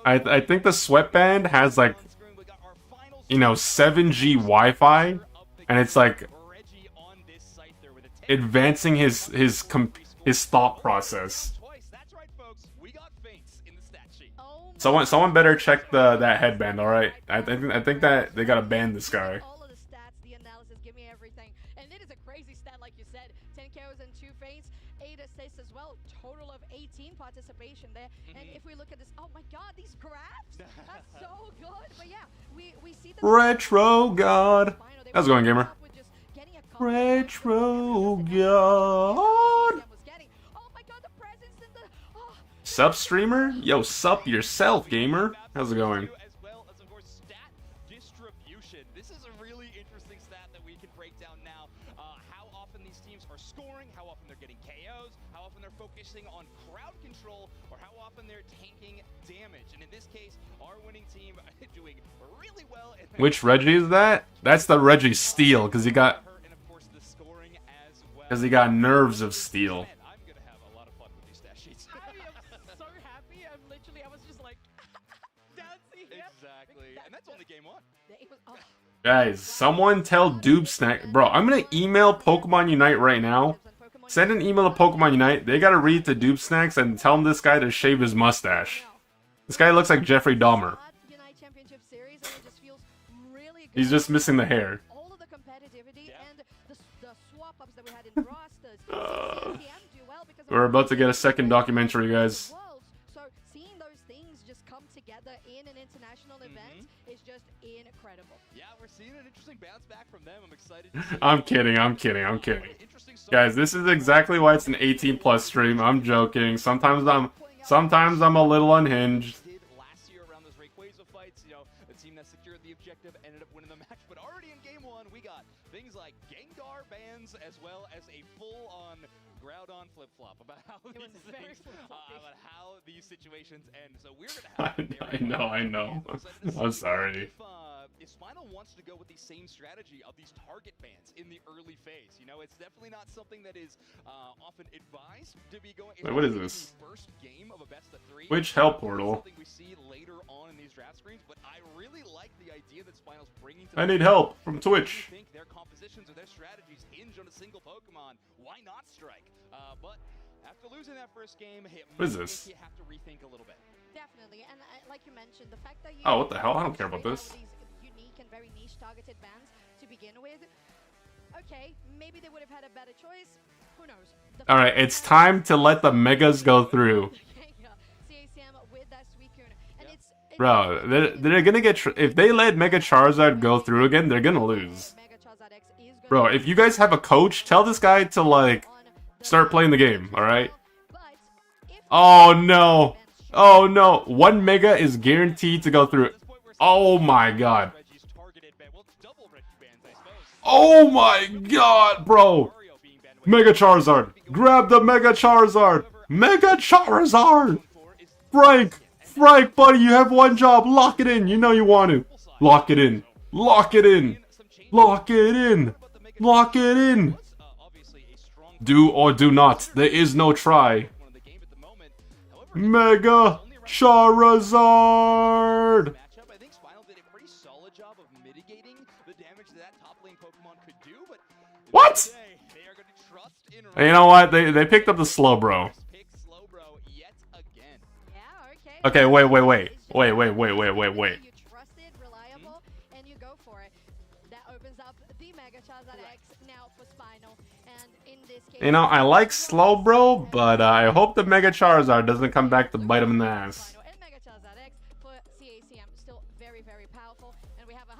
I think the sweatband has like, you know, 7G Wi-Fi, and it's like advancing his thought process. Someone better check that headband. All right, I think that they gotta ban this guy. All of the stats, the analysis, give me everything, and it is a crazy stat, like you said. 10 KOs and 2 feints, 8 assists as well. Total of 18 participation there. And if we look at this, oh my God, these graphs, that's so good. But yeah, we see the Retro God. How's it going, gamer? Retro God. Sup, streamer? Yo, sup yourself, gamer. How's it going? As well as, of course, stat distribution. This is a really interesting stat that we can break down now. How often these teams are scoring, how often they're getting KOs, how often they're focusing on crowd control, or how often they're tanking damage. And in this case, our winning team doing really well. Which Reggie is that? That's the Reggie Steel, because he got nerves of steel. Guys, someone tell Dubesnack, bro, I'm gonna email Pokemon Unite right now. Send an email to Pokemon Unite. They gotta read to Dubesnacks and tell him this guy to shave his mustache. This guy looks like Jeffrey Dahmer. He's just missing the hair. We're about to get a second documentary, guys. So seeing those things just come together in an international event is just incredible. Yeah, we're seeing an interesting bounce back from them. I'm excited to see. I'm kidding. Guys, this is exactly why it's an 18+ stream. I'm joking. Sometimes I'm a little unhinged. Last year around those Rayquaza fights, you know, the team that secured the objective ended up winning the match. But already in game 1, we got things like Gengar bans as well as a full-on Groudon flip-flop about how these situations end. So we're gonna have I know. I'm sorry. If Spinal wants to go with the same strategy of these target bans in the early phase, you know, it's definitely not something that is often advised to be going. Wait, what is this? First game of a best of 3. Which hell portal? Something we see later on in these draft screens, but I really like the idea that Spinal's bringing to I need help from Twitch. I think their compositions or their strategies hinge on a single Pokemon. Why not strike? But after losing that first game, what is this? You have to rethink a little bit. Definitely, and like you mentioned, the fact that you what the hell? I don't care about this. These unique and very niche targeted bans to begin with. Okay, maybe they would have had a better choice. Who knows? All right, it's time to let the megas go through. Bro, they're gonna get if they let Mega Charizard go through again, they're gonna lose. Bro, if you guys have a coach, tell this guy to like start playing the game. All right. Oh no. Oh no. 1 Mega is guaranteed to go through. Oh my God. Oh my God, bro. Mega Charizard. Grab the Mega Charizard. Mega Charizard. Frank, buddy, you have one job. Lock it in. You know you want to. Lock it in. Lock it in. Lock it in. Lock it in. Do or do not. There is no try. Mega Charizard. I think Spinal did a pretty solid job of mitigating the damage that top lane Pokemon could do, but what? You know what? They picked up the Slowbro. Okay, wait. You trust it, reliable, and you go for it. That opens up the Mega Charizard X now for Spinal, and in this case, you know, I like Slowbro, but I hope the Mega Charizard doesn't come back to bite him in the ass. And Mega Charizard X for CACM still very, very powerful, and we have 100%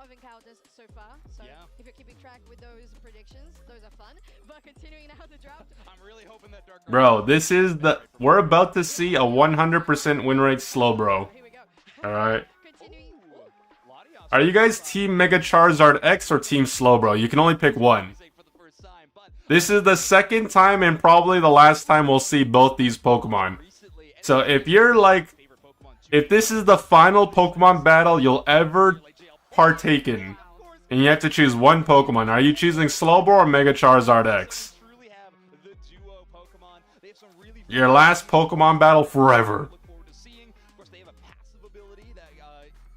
of encounters so far. So if you're keeping track with those predictions. Those are fun. But continuing now the draft. I'm really hoping that Dark Bro, this is the... We're about to see a 100% win rate slow, bro. Here we go. Alright. Continuing. Latios Are you guys Team Mega Charizard X or Team Slowbro? You can only pick one. for the first time, but This is the second time and probably the last time we'll see both these Pokemon. recently, So if you're like... favorite Pokemon If this is the final Pokemon battle you'll ever partake in, and you have to choose one Pokemon, are you choosing Slowbro or Mega Charizard X? truly have the duo Pokemon. They have some really Your last Pokemon battle forever. look forward to seeing. Of course, they have a passive ability that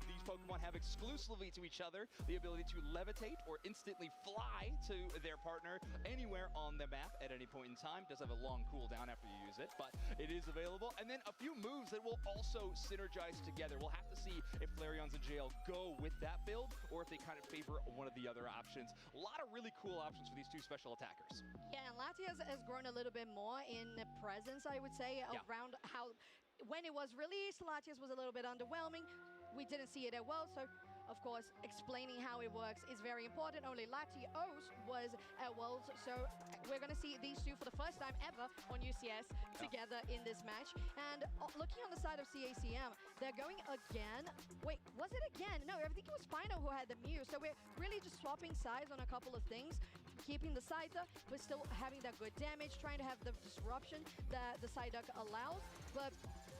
these Pokemon have exclusively to each other. The ability to levitate or instantly fly to their partner anywhere on the map at any point in time. Does have a long cooldown after you use it, but it is available. And then a few moves that will also synergize together. We'll have to see if Flareon's and JL go with that build or if they kind of favor one of the other options. A lot of really cool options for these two special attackers. Yeah, and Latias has grown a little bit more in presence, I would say, around how... When it was released, Latias was a little bit underwhelming. We didn't see it as well, so of course, explaining how it works is very important. Only Latios was at Worlds, so we're going to see these two for the first time ever on UCS together in this match. And looking on the side of CACM, they're going again. Wait, was it again? No, I think it was Spino who had the Mew, so we're really just swapping sides on a couple of things. Keeping the Psyduck, but still having that good damage, trying to have the disruption that the Psyduck allows. But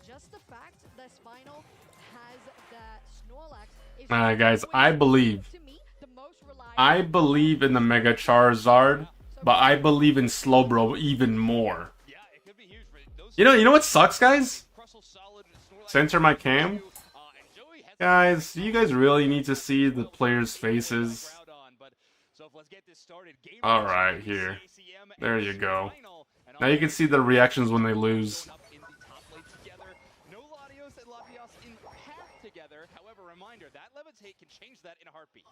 just the fact that Spinal has that Snorlax is Alright guys, I believe to me the most reliable. I believe in the Mega Charizard, but I believe in Slowbro even more. Yeah, it could be huge. But those You know what sucks, guys? Crustle Solid and Snorlax Center my cam. and Joey has Guys, you guys really need to see the players' faces. crowd on, but so let's get this started. Game Alright, one, here. CACM There and you go. final. And Now you can see the reactions when they lose. up in the top lane together. No Latios and Latios in path together. However, reminder that levitate can change that in a heartbeat.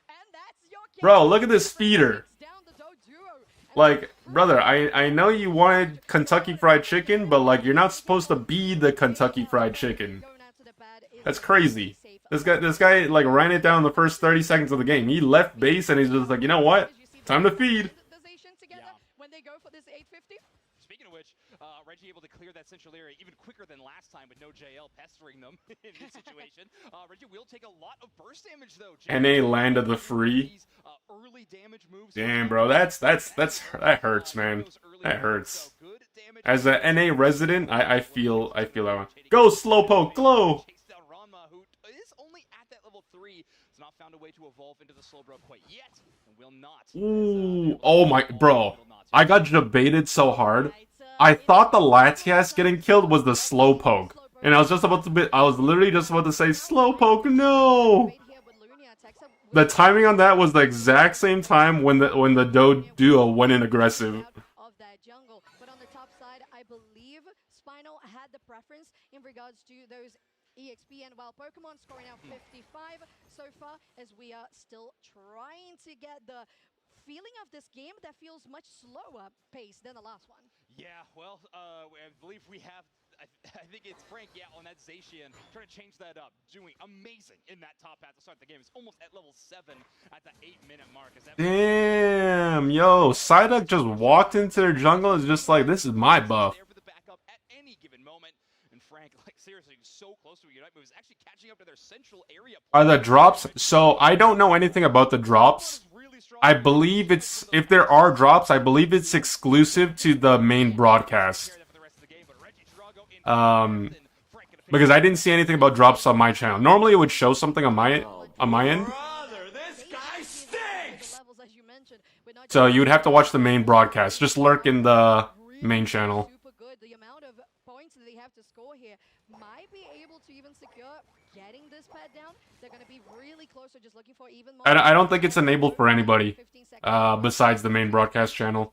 And that's your Bro, look at this feeder. down the duo. Like, brother, I know you wanted Kentucky Fried Chicken, but like, you're not supposed to be the Kentucky Fried Chicken. Going out to the bad is That's crazy. This guy like ran it down the first 30 seconds of the game. He left base and he's just like, you know what? Time to feed. Together when they go for this 850. Speaking of which, Reggie able to clear that central area even quicker than last time with no JL pestering them in this situation. Reggie will take a lot of burst damage though. NA landed the free. These, early damage moves. Damn, bro, that hurts, man. That hurts. As a NA resident, I feel that one. Go Slowpoke, glow. Takes down Ranma, who is only at that level 3. Has not found a way to evolve into the Slowbro quite yet, and will not. Ooh, oh my, bro. I got debated so hard. I thought the Latias getting killed was the Slowpoke. And I was literally just about to say, Slowpoke, no! The timing on that was the exact same time when the duo went in aggressive. Of that jungle, but on the top side, I believe Spinal had the preference in regards to those EXP and wild Pokemon, scoring out 55 so far, as we are still trying to get the feeling of this game that feels much slower paced than the last one. Yeah, well, I believe we have. I think it's Frank, yeah, on that Zacian, trying to change that up, doing amazing in that top half to start the game. It's almost at level 7 at the 8-minute mark. Damn, yo, Psyduck just walked into their jungle and is just like, this is my buff. There for the backup at any given moment, and Frank, like seriously, so close to a Unite move, is actually catching up to their central area. Are the drops? So I don't know anything about the drops. I believe it's, if there are drops, I believe it's exclusive to the main broadcast. Because I didn't see anything about drops on my channel. Normally it would show something on my end. Brother, this guy stinks! So you would have to watch the main broadcast. Just lurk in the main channel. Super good. The amount of points that they have to score here might be able to even secure getting this pad down. They're going to be really close, so just looking for even more. I don't think it's enabled for anybody besides the main broadcast channel.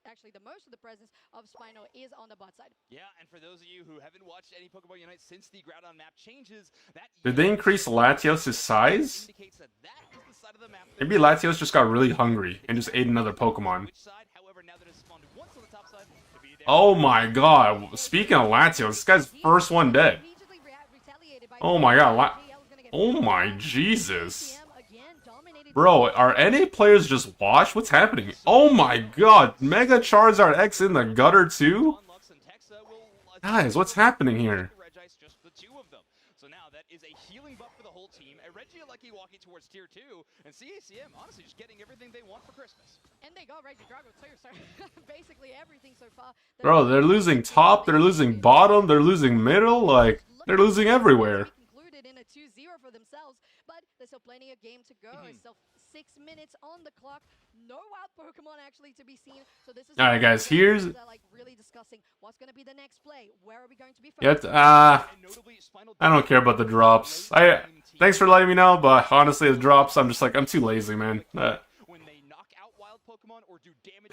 Actually, the most of the presence of Spino is on the bot side. Yeah, and for those of you who haven't watched any Pokemon Unite since the Groudon map changes, that Did they increase Latios' size? indicates that that is the side of the map. Maybe Latios just got really hungry and just ate another Pokemon. Which side, however, now that it's spawned once on the top side, to be there. Oh my god. Speaking of Latios, this guy's first one dead. Oh my god. Oh my Jesus. Bro, are any players just washed? What's happening? Oh my god, Mega Charizard X in the gutter too? Guys, what's happening here? Just the two of them. So now that is a healing buff for the whole team. A Regieleki walking towards tier 2, and CACM honestly just getting everything they want for Christmas. And they got Regidrago too, so basically everything so far. Bro, they're losing top, they're losing bottom, they're losing middle, like, they're losing everywhere. Concluded in a 2-0 for themselves, but there's still plenty of game to go. It's still 6 minutes on the clock. No wild Pokemon actually to be seen. So this is Alright guys, here's like really discussing what's going to be the next play. Where are we going to be I don't care about the drops. Thanks for letting me know, but honestly the drops, I'm too lazy, man. I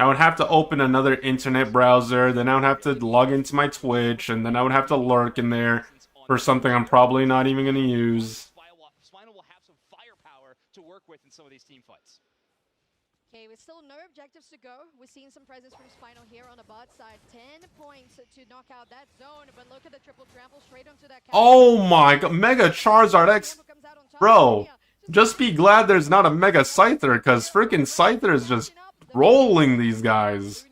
would have to open another internet browser, then I would have to log into my Twitch, and then I would have to lurk in there for something I'm probably not even going to use. Spinal will have some firepower to work with in some of these team fights. Okay, with still no objectives to go. We're seeing some presence from Spinal here on the bot side. 10 points to knock out that zone, but look at the triple trample straight onto that. Oh my god, Mega Charizard X. Bro, just be glad there's not a Mega Scyther, because freaking Scyther is just rolling these guys.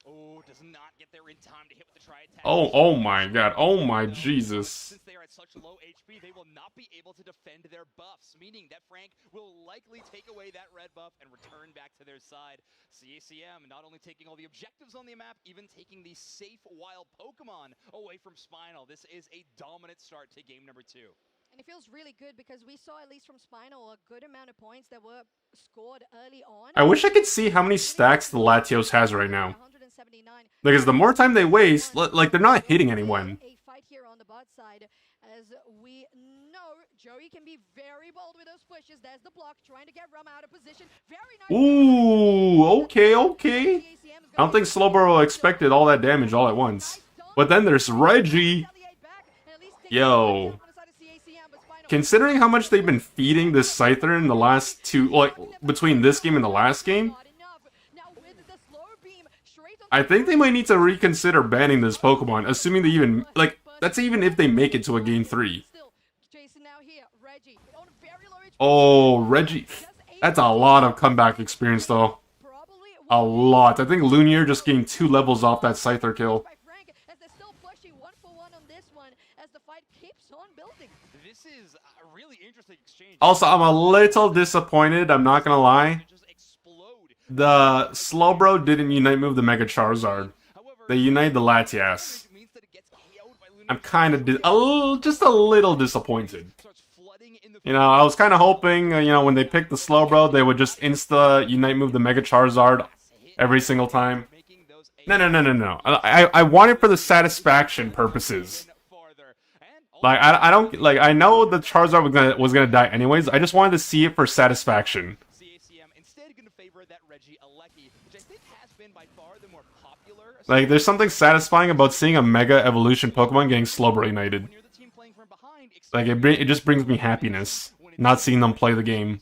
Oh, does not get there in time to hit with the tri-attack. Oh my god, oh my Jesus. Since they are at such low HP, they will not be able to defend their buffs, meaning that Frank will likely take away that red buff and return back to their side. CACM not only taking all the objectives on the map, even taking the safe wild Pokemon away from Spinal. This is a dominant start to game number 2. And it feels really good because we saw, at least from Spinal, a good amount of points that were scored early on. I wish I could see how many stacks the Latios has right now. Because the more time they waste, like, they're not hitting anyone. A fight here on the bot side, as we know Joey can be very bold with those pushes. There's the block, trying to get Rum out of position. Very nice. Ooh, okay. I don't think Slowbro expected all that damage all at once. But then there's Reggie. Yo. Considering how much they've been feeding this Scyther in the last two, like, between this game and the last game, I think they might need to reconsider banning this Pokemon, assuming they even, like, that's even if they make it to a game 3. Oh, Reggie. That's a lot of comeback experience, though. A lot. I think Lunier just gained 2 levels off that Scyther kill. This is a really interesting exchange. Also, I'm a little disappointed, I'm not gonna lie. The Slowbro didn't unite move the Mega Charizard. They unite the Latias. I'm kind of just a little disappointed. You know, I was kind of hoping, you know, when they picked the Slowbro, they would just insta-unite move the Mega Charizard every single time. No. I want it for the satisfaction purposes. Like, I don't, like, I know the Charizard was gonna die anyways, I just wanted to see it for satisfaction. Like, there's something satisfying about seeing a Mega Evolution Pokemon getting Slowbro united. Like, it just brings me happiness, not seeing them play the game.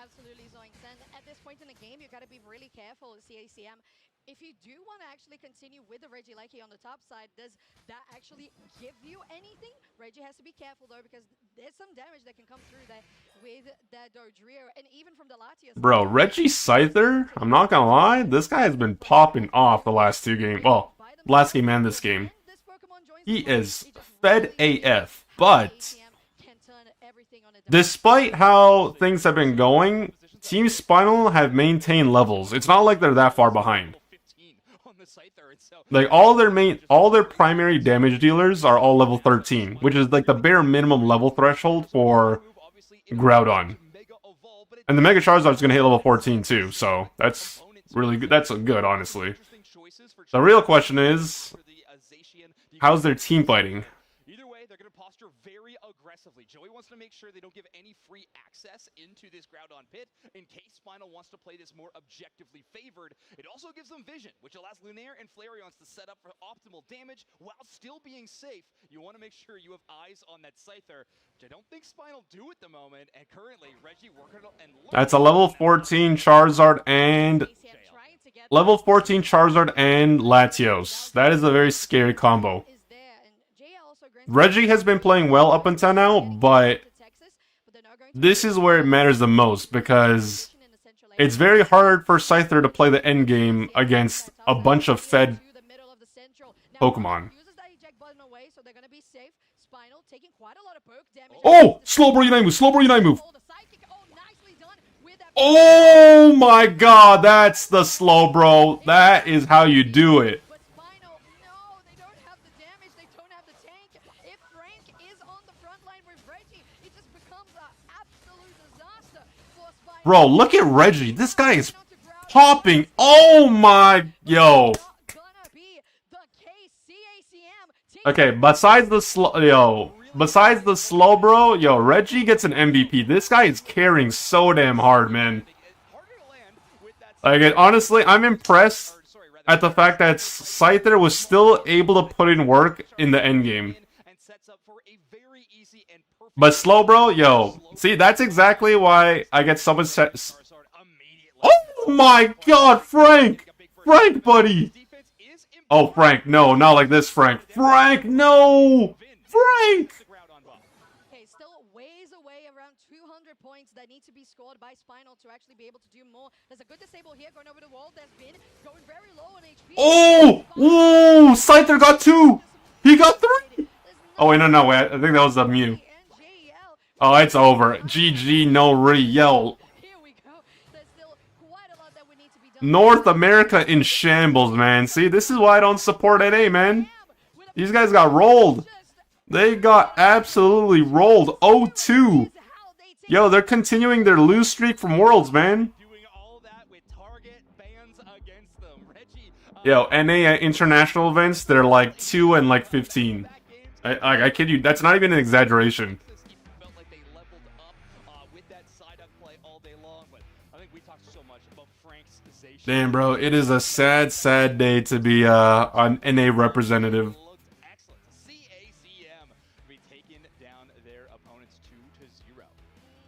Absolutely, Zoinks. And at this point in the game, you gotta be really careful, CACM. If you do want to actually continue with the Regieleki on the top side, does that actually give you anything? Reggie has to be careful, though, because there's some damage that can come through there with that Dodrio, and even from the Latias. Bro, Reggie Scyther, I'm not gonna lie, this guy has been popping off the last 2 games. Well, last game and this game. He is fed AF, but despite how things have been going, Team Spinal have maintained levels. It's not like they're that far behind. Like, all their primary damage dealers are all level 13, which is like the bare minimum level threshold for Groudon. And the Mega Charizard is going to hit level 14 too, so that's really good. That's good, honestly. The real question is, how's their team fighting? Either way, they're going to posture very aggressively. Joey wants to make sure they don't give any free access into this Groudon pit in case Spinal wants to play this more objectively favored. It also gives them vision, which allows Lunaire and Flareons to set up for optimal damage while still being safe. You want to make sure you have eyes on that Scyther, which I don't think Spinal do at the moment. And currently, Reggie working and that's a level 14 Charizard and level 14 Charizard and Latios. That is a very scary combo. Reggie has been playing well up until now, but this is where it matters the most, because it's very hard for Scyther to play the end game against a bunch of fed Pokemon. Oh! Slowbro Unite move! Slowbro Unite move! Oh my god, that's the Slowbro. That is how you do it. Bro, look at Reggie. This guy is popping. Oh my... Yo. Okay, besides the Slowbro, yo, Reggie gets an MVP. This guy is carrying so damn hard, man. Like, honestly, I'm impressed at the fact that Scyther was still able to put in work in the endgame. But Slowbro, yo, see, that's exactly why I get so much... Oh my god, Frank! Frank, buddy! Oh, Frank, no, not like this, Frank. Frank, no! Frank! Okay, still ways away, around 200 points that need to be scored by Spinal to actually be able to do more. There's a good disable here, going over the wall. There's been going very low on HP. Oh! Ooh! Scyther got 2! He got 3! Oh, wait, no, wait. I think that was the Mew. Oh, it's over. GG, no re-yell. North America in shambles, man. See, this is why I don't support NA, man. These guys got rolled. They got absolutely rolled. 0-2. Yo, they're continuing their lose streak from Worlds, man. Yo, NA at international events, they're like 2 and like 15. I kid you, that's not even an exaggeration. Damn, bro, it is a sad, sad day to be an NA representative.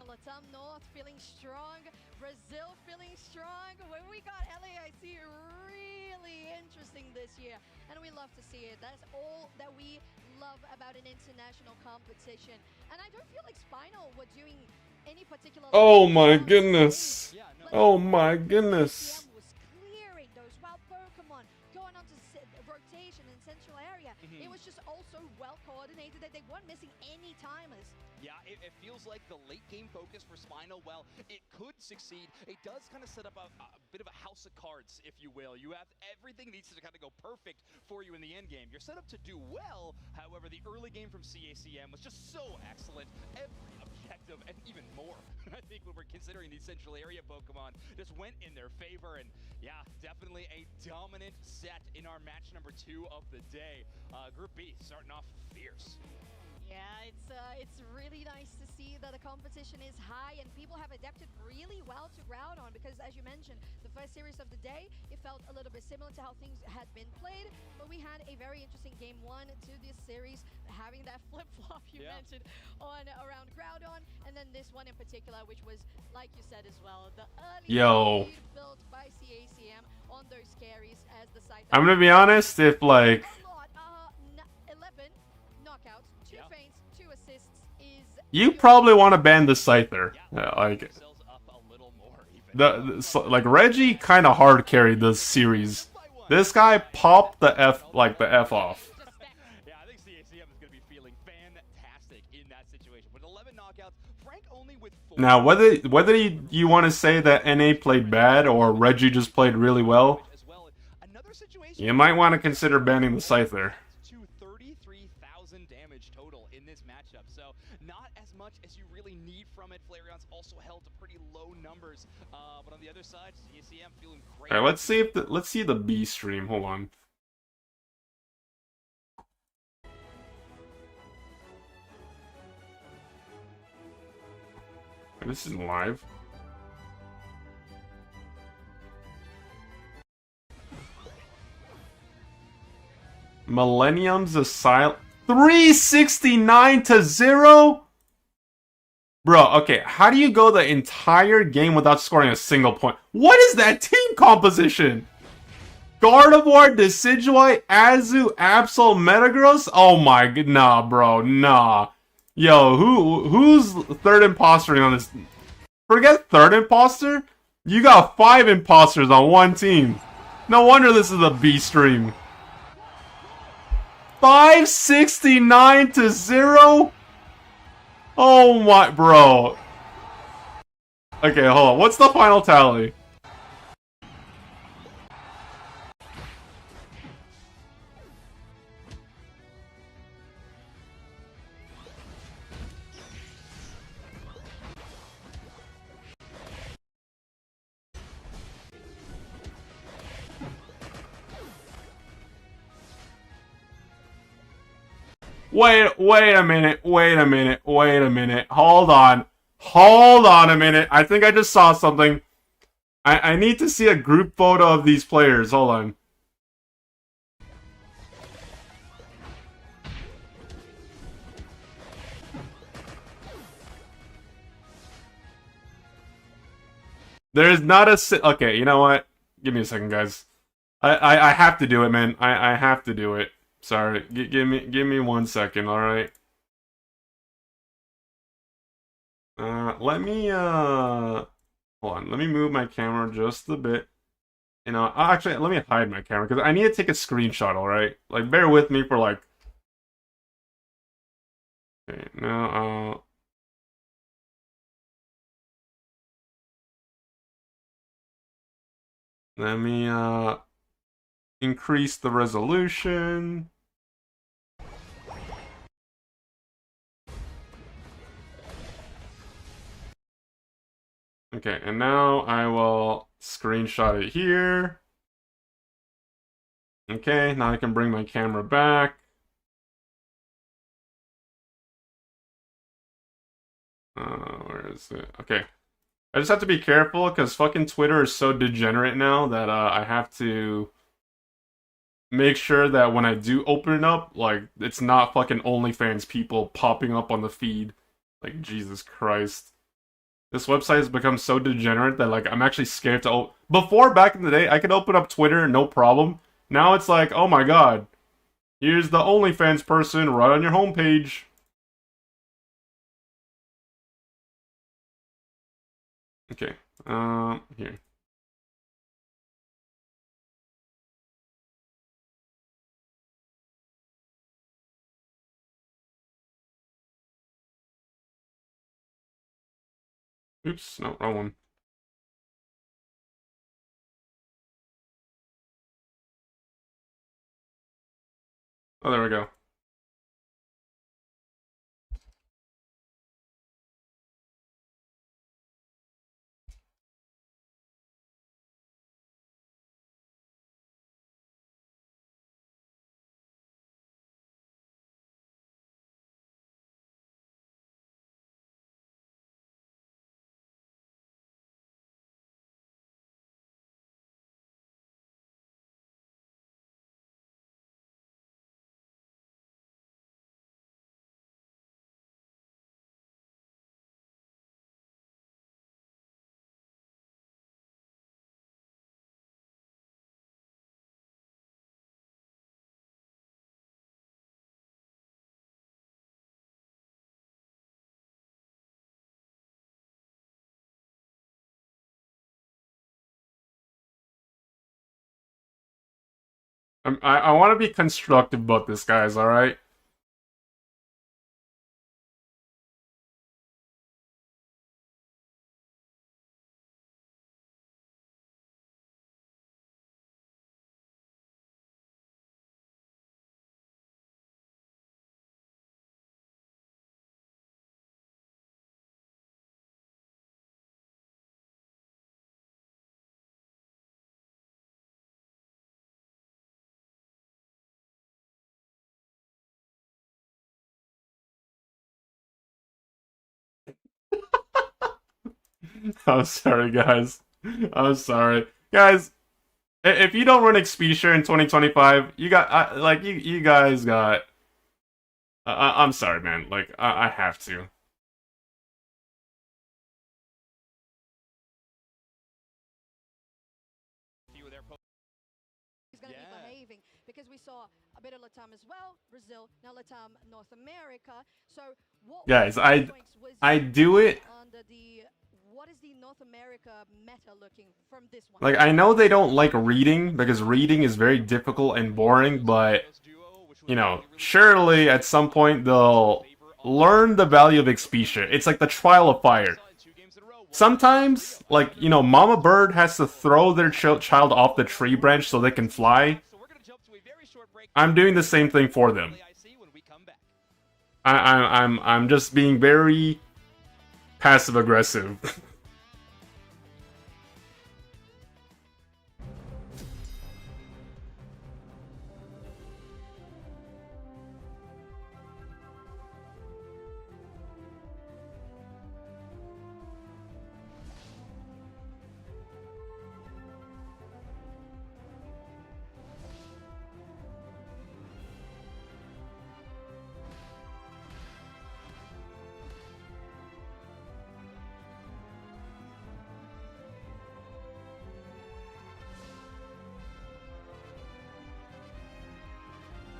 Latam North feeling strong, Brazil feeling strong. When we got LAIC really interesting this year, and we love to see it. That's all that we love about an international competition. And I don't feel like Spinal were doing any particular... Oh my goodness. Oh my goodness. Central area. It was just also well coordinated that they weren't missing any timers. Yeah, it feels like the late game focus for Spinal, well, it could succeed. It does kind of set up a bit of a house of cards, if you will. You have everything needs to kind of go perfect for you in the end game. You're set up to do well. However, the early game from CACM was just so excellent. Every objective and even more, I think, when we're considering these Central area Pokemon, just went in their favor. And yeah, definitely a dominant set in our match number 2 of the day. Group B starting off fierce. Yeah, it's really nice to see that the competition is high and people have adapted really well to Groudon, because as you mentioned, the first series of the day, it felt a little bit similar to how things had been played, but we had a very interesting game 1 to this series, having that flip-flop you mentioned on around Groudon, and then this one in particular, which was, like you said as well, the early lead built by CACM on those carries as the site... I'm gonna be honest, if like... 11 knockouts, 2 feints, 2 assists is... You probably want to ban the Scyther. Like... like Reggie kind of hard carried this series. This guy popped the F off. Yeah, I think CACM is going to be feeling fantastic in that situation. With 11 knockouts, Frank only with 4. Now, whether you want to say that NA played bad or Reggie just played really well, you might want to consider banning the Scyther. To 33,000 damage total in this matchup, so not as much as you really need from it. Flareon's also held to pretty low numbers, but on the other side, CACM feeling great. All right, let's see the B stream. Hold on. This isn't live. Millennium's Asylum 369-0? Bro, okay, how do you go the entire game without scoring a single point? What is that team composition? Gardevoir, Decidueye, Azu, Absol, Metagross? Oh my god, nah, bro, nah. Yo, who's third imposter on this? Forget third imposter. You got 5 imposters on one team. No wonder this is a B stream. 569 to 0? Oh my, bro. Okay, hold on. What's the final tally? Wait a minute, hold on a minute, I think I just saw something. I need to see a group photo of these players, hold on. There is not a okay, you know what? Give me a second, guys. I have to do it, man. I have to do it. Sorry, give me 1 second, alright? Let me, hold on, let me move my camera just a bit. You know, actually, let me hide my camera, because I need to take a screenshot, alright? Like, bear with me for, like... Okay, now, let me, increase the resolution. Okay, and now I will screenshot it here. Okay, now I can bring my camera back. Where is it? Okay. I just have to be careful because fucking Twitter is so degenerate now that I have to make sure that when I do open it up, like, it's not fucking OnlyFans people popping up on the feed. Like, Jesus Christ. This website has become so degenerate that, like, I'm actually scared to before, back in the day, I could open up Twitter, no problem. Now it's like, oh my god. Here's the OnlyFans person right on your homepage. Okay, here. Oops, no, wrong one. Oh, there we go. I want to be constructive about this, guys, alright? I'm sorry, guys. I'm sorry. Guys, if you don't run Expedia in 2025, you got, like, you guys got... I'm sorry, man. Like, I have to. He's gonna be behaving. because we saw a bit of LATAM as well, Brazil, now LATAM North America. So what Guys, was I do it. under the what is the North America meta looking from this one? Like, I know they don't like reading, because reading is very difficult and boring, but, you know, surely at some point they'll learn the value of Expedia. It's like the trial of fire. Sometimes, like, you know, Mama Bird has to throw their child off the tree branch so they can fly. I'm doing the same thing for them. I'm just being very passive-aggressive.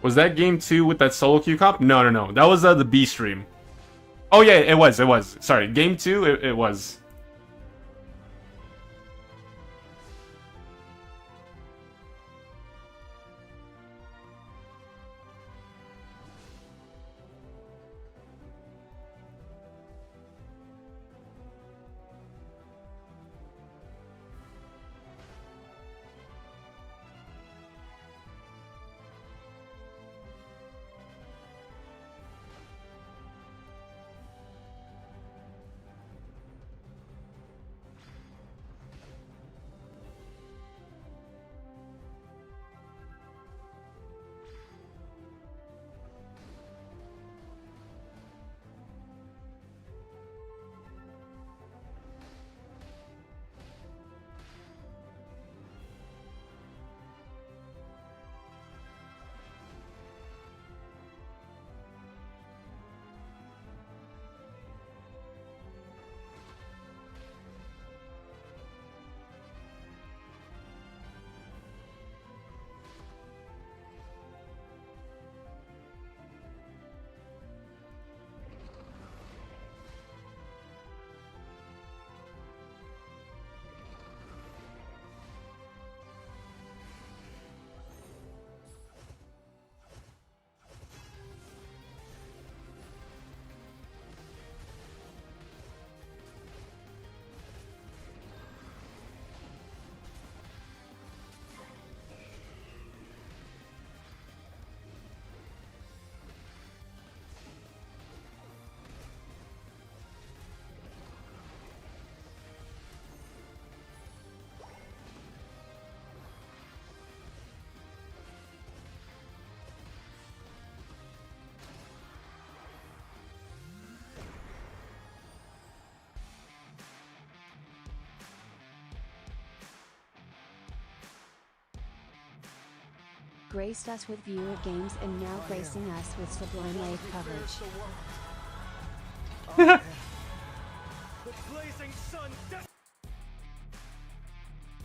Was that game 2 with that solo queue comp? No. That was the B stream. Oh yeah, it was. Sorry, game 2, it was. Graced us with viewer games and now gracing us with Sublime LAIC coverage.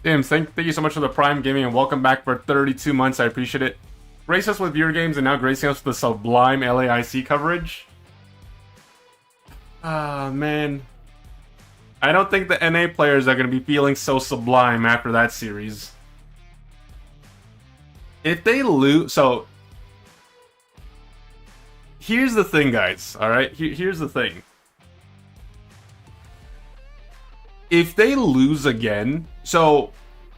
Damn, thank you so much for the Prime Gaming and welcome back for 32 months. I appreciate it. Grace us with viewer games and now gracing us with the Sublime LAIC coverage. Ah, man. I don't think the NA players are going to be feeling so sublime after that series. If they lose... So, here's the thing, guys. Alright? Here's the thing. If they lose again... So,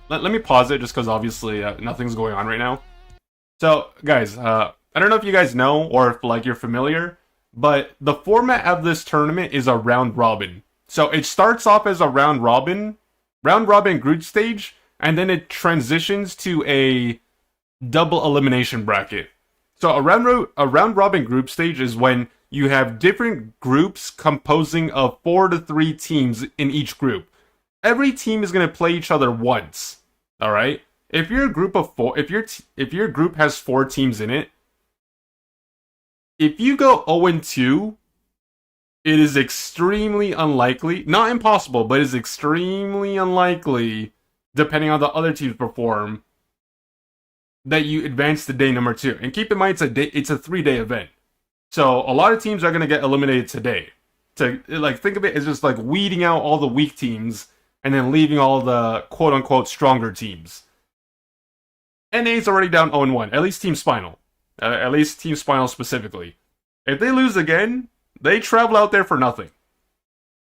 let me pause it just because obviously nothing's going on right now. So, guys, I don't know if you guys know or if like you're familiar, but the format of this tournament is a round robin. So, it starts off as a round robin group stage, and then it transitions to a double elimination bracket. So a round robin group stage is when you have different groups composing of 4 to 3 teams in each group. Every team is going to play each other once. All right? If you're a group of 4, if your group has 4 teams in it, if you go 0-2, it is extremely unlikely, not impossible, but it's extremely unlikely, depending on how the other teams perform, that you advance to day number 2. And keep in mind, it's a 3-day event. So a lot of teams are going to get eliminated today. To like, think of it as just like weeding out all the weak teams and then leaving all the quote-unquote stronger teams. NA's already down 0-1, at least Team Spinal. At least Team Spinal specifically. If they lose again, they travel out there for nothing.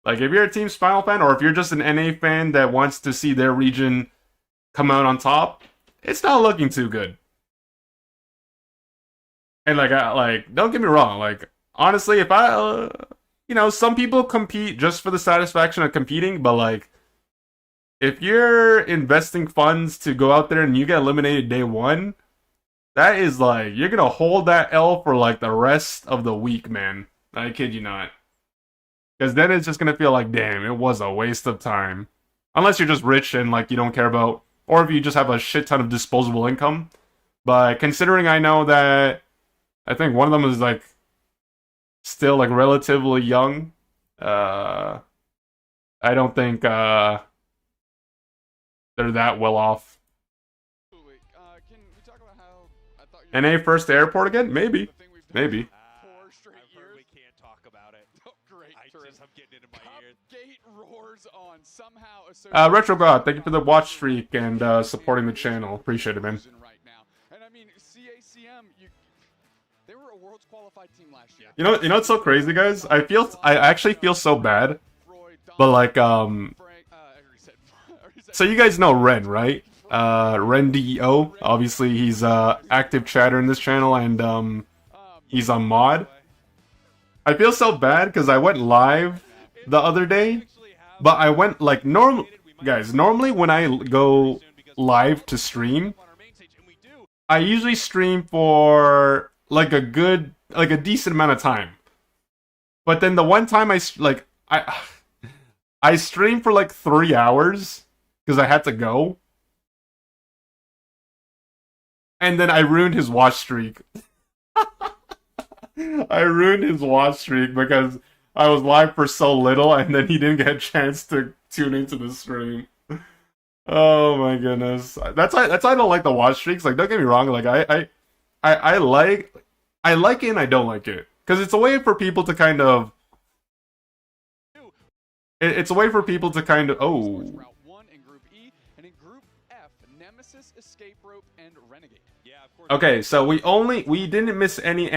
Like, if you're a Team Spinal fan, or if you're just an NA fan that wants to see their region come out on top, it's not looking too good. And like, don't get me wrong, like, honestly, if I, you know, some people compete just for the satisfaction of competing, but like, if you're investing funds to go out there and you get eliminated day 1, that is like, you're gonna hold that L for like the rest of the week, man. I kid you not. Because then it's just gonna feel like, damn, it was a waste of time. Unless you're just rich and like you don't care about, or if you just have a shit ton of disposable income. But considering I know that, I think one of them is like still like relatively young. I don't think they're that well off. Can we talk about how I thought NA first to airport again? Maybe. Maybe. 4 straight years. We can't talk about it. Oh, great. I'm getting into my ears. Gate roars on somehow. Retro God, thank you for the watch streak and supporting the channel. Appreciate it, man. Right now. And I mean, CACM, they were a world's qualified team last year. You know what's so crazy, guys? I actually feel so bad. But like, so you guys know Ren, right? Ren DEO. Obviously, he's active chatter in this channel, and he's on mod. I feel so bad because I went live the other day, but I went like guys, normally when I go live to stream, I usually stream for like a decent amount of time. But then the one time I streamed for like 3 hours because I had to go. And then I ruined his watch streak. I ruined his watch streak because I was live for so little and then he didn't get a chance to tune into the stream. Oh my goodness. That's why I don't like the watch streaks. Like, don't get me wrong, like I like it and I don't like it. Because it's a way for people to kind of oh. Okay, so we didn't miss any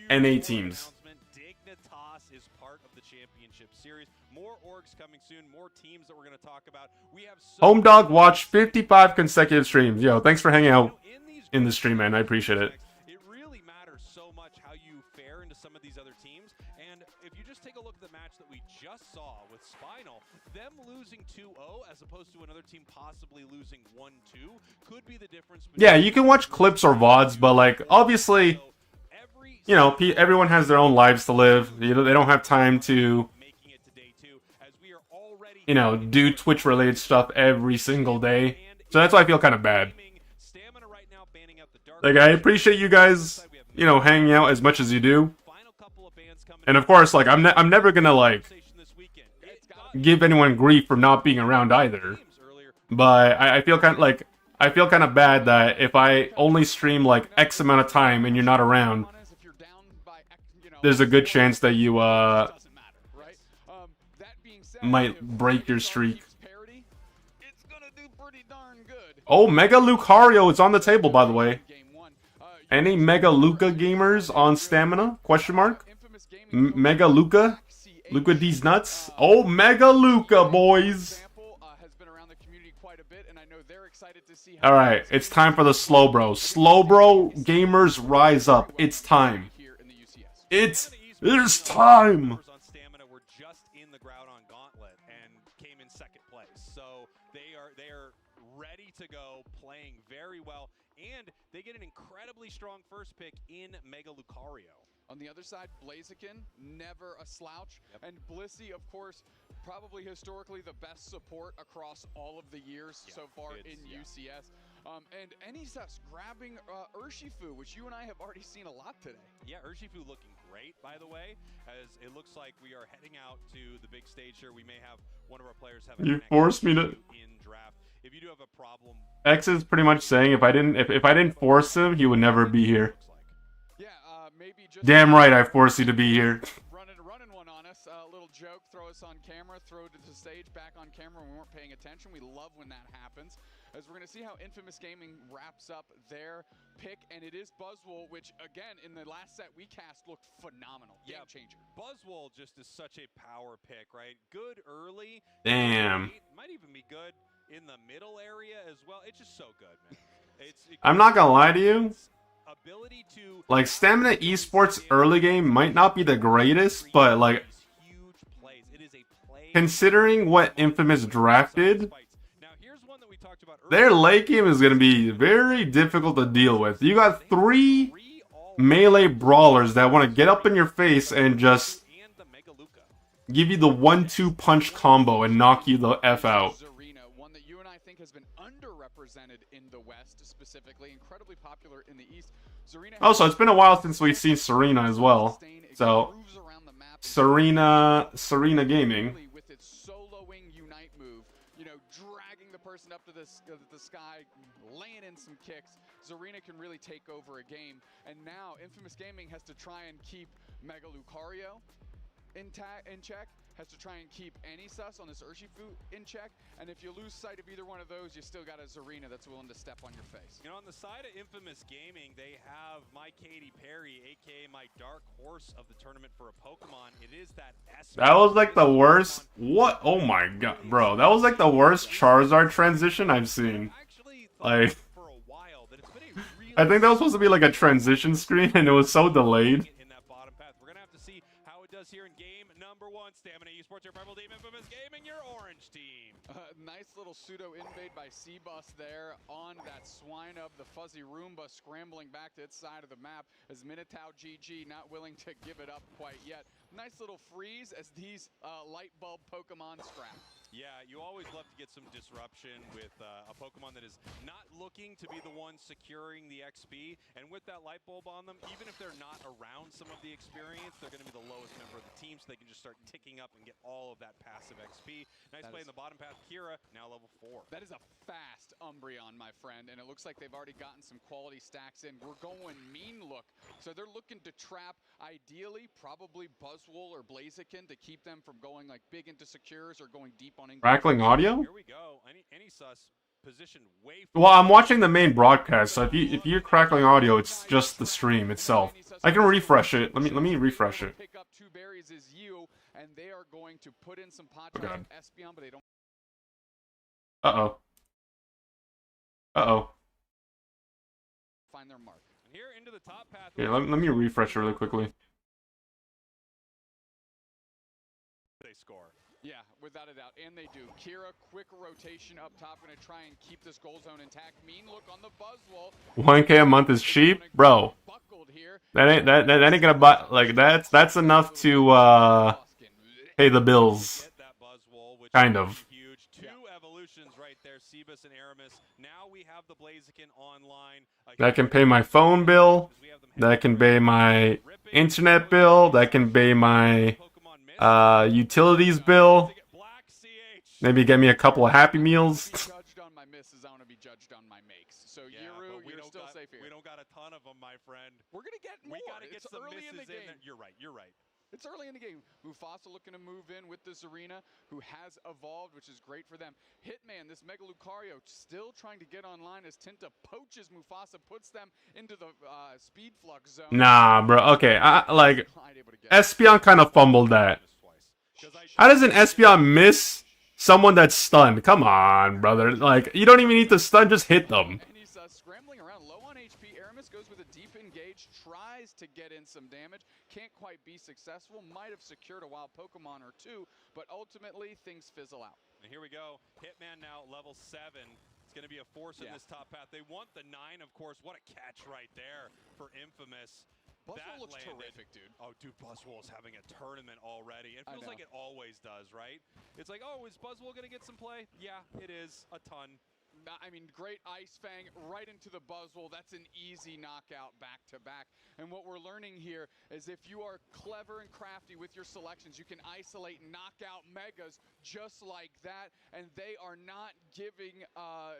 NA teams. Dignitas is part of the championship series. More orgs coming soon, more teams that we're going to talk about. We have Home Dog watched 55 consecutive streams. Yo, thanks for hanging out in the stream, man. I appreciate it. It really matters so much how you fare into some of these other teams. And if you just take a look at the match that we just saw with Spinal, them losing 2-0 as opposed to another team possibly losing 1-2 could be the difference. Yeah, you can watch clips or VODs, but like obviously, you know, everyone has their own lives to live. You know, they don't have time to, you know, do Twitch-related stuff every single day. So that's why I feel kind of bad. Like, I appreciate you guys, you know, hanging out as much as you do. And of course, like, I'm never gonna, like, give anyone grief for not being around either. But I feel kind of bad that if I only stream, like, X amount of time and you're not around, there's a good chance that you, might break your streak. Oh, Mega Lucario is on the table, by the way. Any Mega Luca gamers on stamina? Question mark? Mega Luca? Luca D's nuts? Oh, Mega Luca, boys! Alright, it's time for the Slow Bro. Slow Bro gamers, rise up. It's time. It's time! To go, playing very well, and they get an incredibly strong first pick in Mega Lucario. On the other side, Blaziken, never a slouch, and Blissey, of course, probably historically the best support across all of the years so far in UCS. And Enisas grabbing Urshifu, which you and I have already seen a lot today. Yeah, Urshifu looking great, by the way, as it looks like we are heading out to the big stage here. We may have one of our players have you forced me to in draft. if you do have a problem. X is pretty much saying if I didn't force him, he would never be here. Yeah, maybe just Damn right I forced you to be here. running one on us. A little joke, throw us on camera, throw to the stage, back on camera when we weren't paying attention. We love when that happens. As we're going to see how Infamous Gaming wraps up their pick, and it is Buzzwole, which, again, in the last set we cast looked phenomenal. Game changer. Buzzwole just is such a power pick, right? Good early. Damn. Might even be good in the middle area as well. It's just so good, man. I'm not gonna lie to you. Ability to Like, Stamina Esports early game might not be the greatest, but like, considering what Infamous drafted, their late game is gonna be very difficult to deal with. You got 3 melee brawlers that want to get up in your face and just give you the 1-2 punch combo and knock you the F out. One that you and I think has been underrepresented in the West, specifically incredibly popular in the East. Also, it's been a while since we've seen Serena as well. So, Serena Gaming. With its soloing unite move, you know, dragging the person up to the sky, laying in some kicks. Zarina can really take over a game, and now Infamous Gaming has to try and keep Mega Lucario in check, has to try and keep Anisus on this Urshifu in check, and if you lose sight of either one of those, you still got a Zarina that's willing to step on your face. You know, on the side of Infamous Gaming, they have my Katy Perry, aka my dark horse of the tournament for a Pokemon. It is that That was like the worst. What? Oh my god, bro. That was like the worst Charizard transition I've seen. Like, I think that was supposed to be like a transition screen, and it was so delayed. In that bottom path, we're gonna have to see how it does here in game number 1. Stamina Esports, your purple team, Infamous Gaming, your orange team. Nice little pseudo invade by C-Bus there on that swine of the Fuzzy Roomba scrambling back to its side of the map as Minotaur GG not willing to give it up quite yet. Nice little freeze as these light bulb Pokemon scrap. Yeah, you always love to get some disruption with a Pokemon that is not looking to be the one securing the XP, and with that light bulb on them, even if they're not around some of the experience, they're going to be the lowest member of the team, so they can just start ticking up and get all of that passive XP. Nice play in the bottom path. Kira, now level 4. That is a fast Umbreon, my friend, and it looks like they've already gotten some quality stacks in. We're going mean look, so they're looking to trap, ideally, probably Buzzwole or Blaziken to keep them from going like big into secures or going deep on Crackling audio? Here we go. Any sus position way. Well, I'm watching the main broadcast, so if you're crackling audio, it's just the stream itself. I can refresh it. Let me refresh it. Pick up 2 berries is you, and they are going to put in some pot God. Espeon, but they don't. Uh-oh. Uh-oh. Find their mark. And here into the top path. Yeah, let me refresh it really quickly. They score. Yeah, without a doubt, and they do. Kira, quick rotation up top, going to try and keep this goal zone intact. Mean look on the Buzzwole. 1K a month is cheap, bro. That ain't gonna buy, like, that's enough to pay the bills. Kind of. Huge. 2 evolutions right there, Cebus and Aramis. Now we have the Blaziken online. That can pay my phone bill. That can pay my internet bill. That can pay my utilities bill. Maybe get me a couple of Happy Meals. Judged on my misses, I want to be judged on my makes. So Yiru, you're still safe here. We don't got a ton of them, my friend. We're gonna get more. We gotta get some early misses in the game. there. You're right. You're right. It's early in the game. Mufasa looking to move in with the Zarina, who has evolved, which is great for them. Hitman, this Mega Lucario, still trying to get online as Tinta poaches Mufasa, puts them into the speed flux zone. Nah, bro. Okay, like, Espeon kind of fumbled that. How does an Espeon miss someone that's stunned? Come on, brother. Like, you don't even need to stun, just hit them. And he's scrambling around, low on HP. Aramis goes with a deep engage, tries to get in some damage, can't quite be successful, might have secured a wild Pokemon or 2, but ultimately things fizzle out. And here we go. Hitman now level 7. It's going to be a force in this top path. They want the 9, of course. What a catch right there for Infamous. Buzzwole looks terrific, dude. Oh, dude, Buzzwole is having a tournament already. It feels like it always does, right? It's like, oh, is Buzzwole going to get some play? Yeah, it is. A ton. I mean, great Ice Fang right into the Buzzwole. That's an easy knockout back-to-back. And what we're learning here is if you are clever and crafty with your selections, you can isolate and knock out Megas just like that. And they are not giving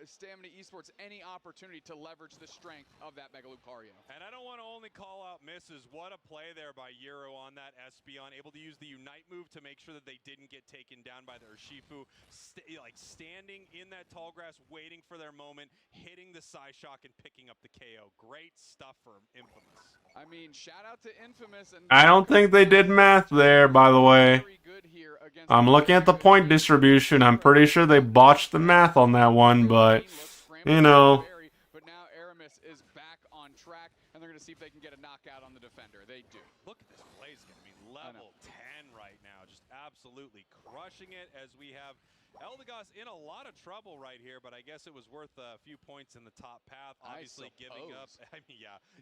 Stamina Esports any opportunity to leverage the strength of that Mega Lucario. And I don't want to only call out misses. What a play there by Euro on that Espeon, able to use the Unite move to make sure that they didn't get taken down by the Urshifu. Standing in that tall grass, waiting for their moment, hitting the Psyshock and picking up the KO. Great stuff for Infamous. I mean, shout out to Infamous. And I don't think they did math there, by the way. I'm looking at the point distribution. I'm pretty sure they botched the math on that one, but, you know. But now Aramis is back on track, and they're going to see if they can get a knockout on the defender. They do. Look at this plays. I mean, level 10 right now. Just absolutely crushing it as we have Eldegoss in a lot of trouble right here, but I guess it was worth a few points in the top path. Obviously giving up,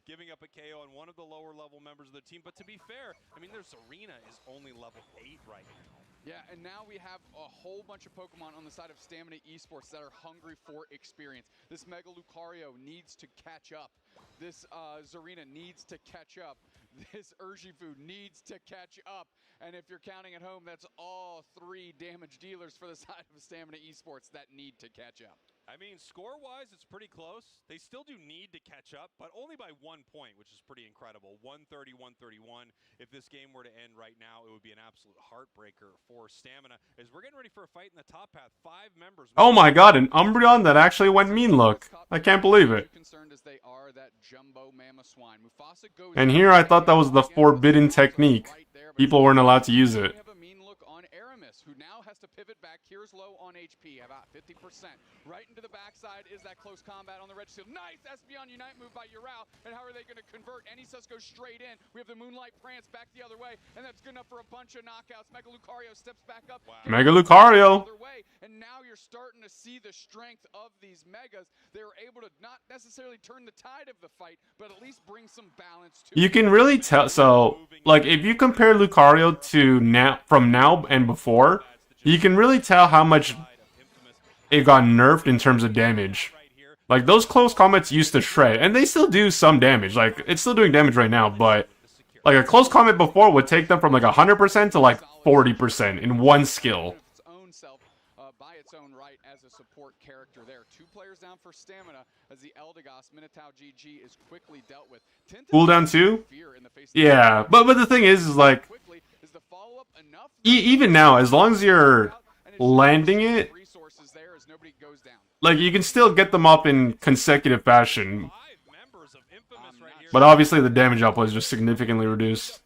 giving up a KO on one of the lower level members of the team. But to be fair, I mean, their Zarina is only level 8 right now. Yeah, and now we have a whole bunch of Pokemon on the side of Stamina Esports that are hungry for experience. This Mega Lucario needs to catch up. This Zarina needs to catch up. This Urshifu needs to catch up. And if you're counting at home, that's all 3 damage dealers for the side of Stamina Esports that need to catch up. I mean, score-wise, it's pretty close. They still do need to catch up, but only by 1 point, which is pretty incredible. 130-131. If this game were to end right now, it would be an absolute heartbreaker for Stamina. As we're getting ready for a fight in the top path, 5 members. Oh my god, an Umbreon that actually went mean look. I can't believe it. And here I thought that was the forbidden technique. People weren't allowed to use it. Who now has to pivot back. Here's low on HP, about 50%. Right into the backside is that close combat on the red shield. Nice Espeon Unite move by Ural. And how are they going to convert? Anysus goes straight in. We have the Moonlight Prance back the other way. And that's good enough for a bunch of knockouts. Mega Lucario steps back up. Wow. Mega Lucario. And now you're starting to see the strength of these Megas. They were able to not necessarily turn the tide of the fight, but at least bring some balance to it. You can really tell. So, like, if you compare Lucario to now, from now and before, you can really tell how much it got nerfed in terms of damage. Like, those close combats used to shred, and they still do some damage. Like, it's still doing damage right now, but like a close combat before would take them from like 100% to like 40% in one skill. By its own right as a support character there. 2 players down for Stamina as the Eldegoss Minotaur GG is quickly dealt with. Cooldown 2? Yeah, but the thing is like, even now, as long as you're landing it, like, you can still get them up in consecutive fashion. But obviously the damage output is just significantly reduced.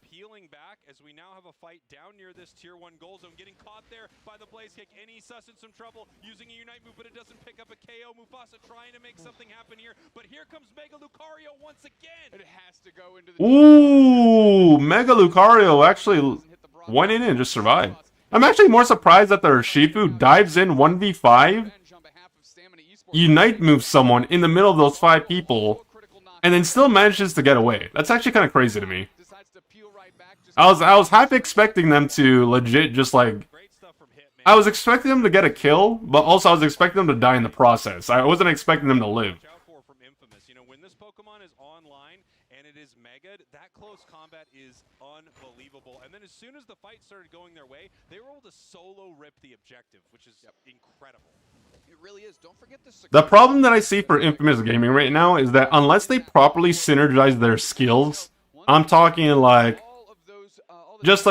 Fight down near this tier 1 goal zone, getting caught there by the Blaze Kick. Sus in some trouble using a Unite move, but it doesn't pick up a KO. Mufasa trying to make something happen here, but here comes Mega Lucario once again. It has to go into the Ooh, Mega Lucario actually went in and just survived. I'm actually more surprised that the Urshifu dives in 1v5, Unite moves someone in the middle of those 5 people, and then still manages to get away. That's actually kind of crazy to me. I was half expecting them to legit just like, I was expecting them to get a kill, but also I was expecting them to die in the process. I wasn't expecting them to live. You know, when this Pokemon is online and it is Mega'd, that close combat is unbelievable. And then as soon as the fight started going their way, they were able to solo rip the objective, which is incredible. It really is. Don't forget the problem that I see for Infamous Gaming right now is that unless they properly synergize their skills, I'm talking like, just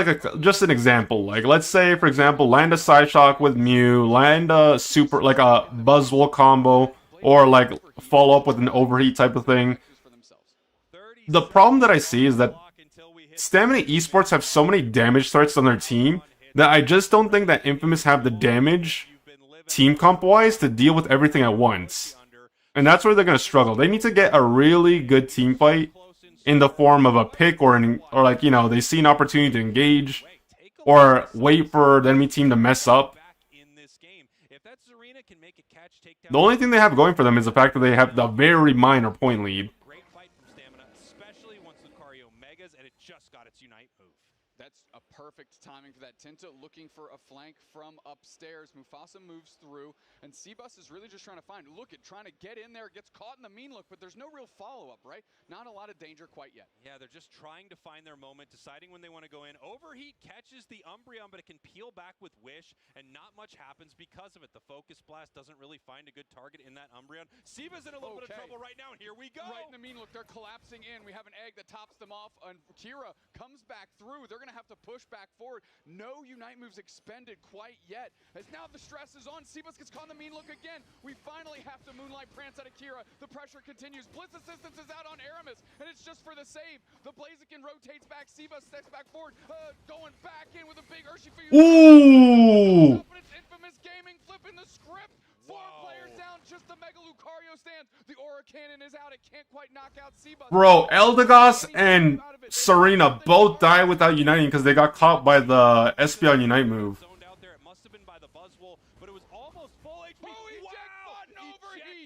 an example, like, let's say, for example, land a Psyshock with Mew, land a super, like a Buzzwole combo, or like follow up with an Overheat type of thing. The problem that I see is that Stamina Esports have so many damage threats on their team that I just don't think that Infamous have the damage, team comp-wise, to deal with everything at once. And that's where they're going to struggle. They need to get a really good team fight in the form of a pick or like, you know, they see an opportunity to engage or wait for the enemy team to mess up. The only thing they have going for them is the fact that they have the very minor point lead. Great fight from Stamina, especially once Lucario Megas and it just got its Unite move. That's a perfect timing Look at that, Tinta looking for a flank from upstairs. Mufasa moves through, and Cbus is really just trying to find, look at trying to get in there, gets caught in the mean look, but there's no real follow-up, right? Not a lot of danger quite yet. Yeah, they're just trying to find their moment, deciding when they want to go in. Overheat catches the Umbreon, but it can peel back with Wish, and not much happens because of it. The Focus Blast doesn't really find a good target in that Umbreon. Siva's in a little bit of trouble right now, and here we go. Right in the mean look, they're collapsing in. We have an egg that tops them off, and Kira comes back through. They're going to have to push back forward. No Unite moves expended quite yet, as now the stress is on. Cbus gets caught in the mean look again. We finally have to Moonlight Prance out of Kira. The pressure continues. Blitz assistance is out on Aramis, and it's just for the save. The Blaziken rotates back. Cbus steps back forward, going back in with a big Urshifu. Ooh! It's Infamous Gaming flipping the script. 4 players down, just the Mega Lucario stands. The Aura Cannon is out. It can't quite knock out Cbus. Bro, Eldegoss and Serena both died without uniting because they got caught by the Espeon Unite move. Zoned out there. It must have been by the Buzzwole, but it was almost full HP.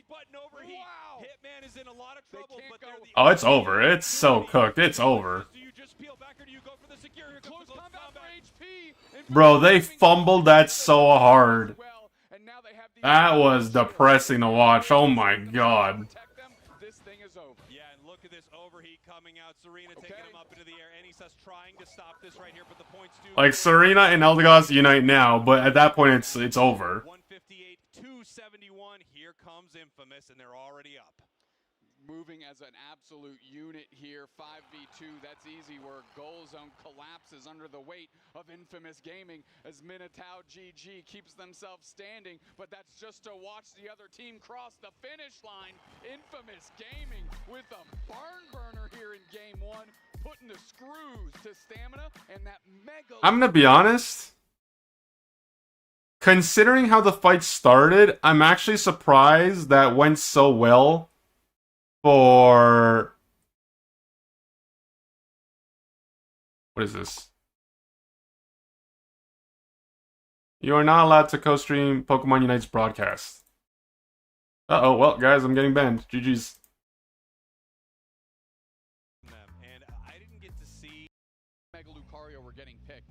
Button overheat. Wow. Hitman is in a lot of trouble, but they're the Oh, it's over. It's so cooked. It's over. Do you just peel back or do you go for the secure? Here comes Close the combat for HP. Bro, they fumbled that so hard. That was depressing to watch. Oh my god. This thing is over. Yeah, and look at this overheat coming out. Serena taking him up into the air. Anissa's trying to stop this right here, but the points do. Like, Serena and Eldegoss unite now, but at that point it's over. 158, 271. Here comes Infamous, and they're already up. Moving as an absolute unit here, 5v2, that's easy work. Goal zone collapses under the weight of Infamous Gaming as Minotaur GG keeps themselves standing, but that's just to watch the other team cross the finish line. Infamous Gaming with a barn burner here in game 1, putting the screws to stamina and that mega... I'm gonna be honest. Considering how the fight started, I'm actually surprised that went so well for... What is this? You are not allowed to co-stream Pokemon Unite's broadcast. Uh-oh, well, guys, I'm getting banned. GG's. And I didn't get to see... Mega Lucario were getting picked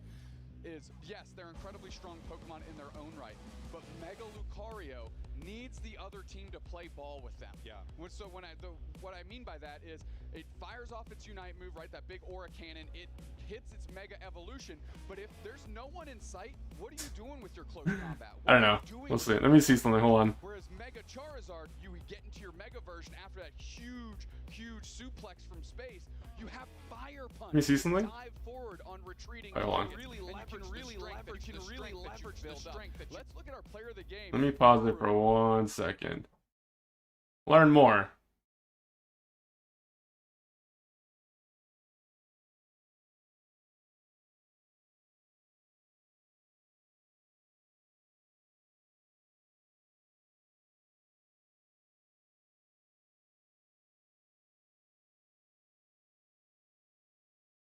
is, yes, they're incredibly strong Pokemon in their own right, but Mega Lucario needs the other team to play ball with them. Yeah. So what I mean by that is it fires off its Unite move, right? That big Aura Cannon. It hits its Mega Evolution, but if there's no one in sight, what are you doing with your close combat? I don't know. We'll see. Let me see something. Hold on. Whereas Mega Charizard, you get into your Mega version after that huge suplex from space. You have Fire Punch. Let me see something. Dive forward on retreating. Hold on. You can really leverage the strength. Let's look at our player of the game. Let me pause it for 1 second. Learn more.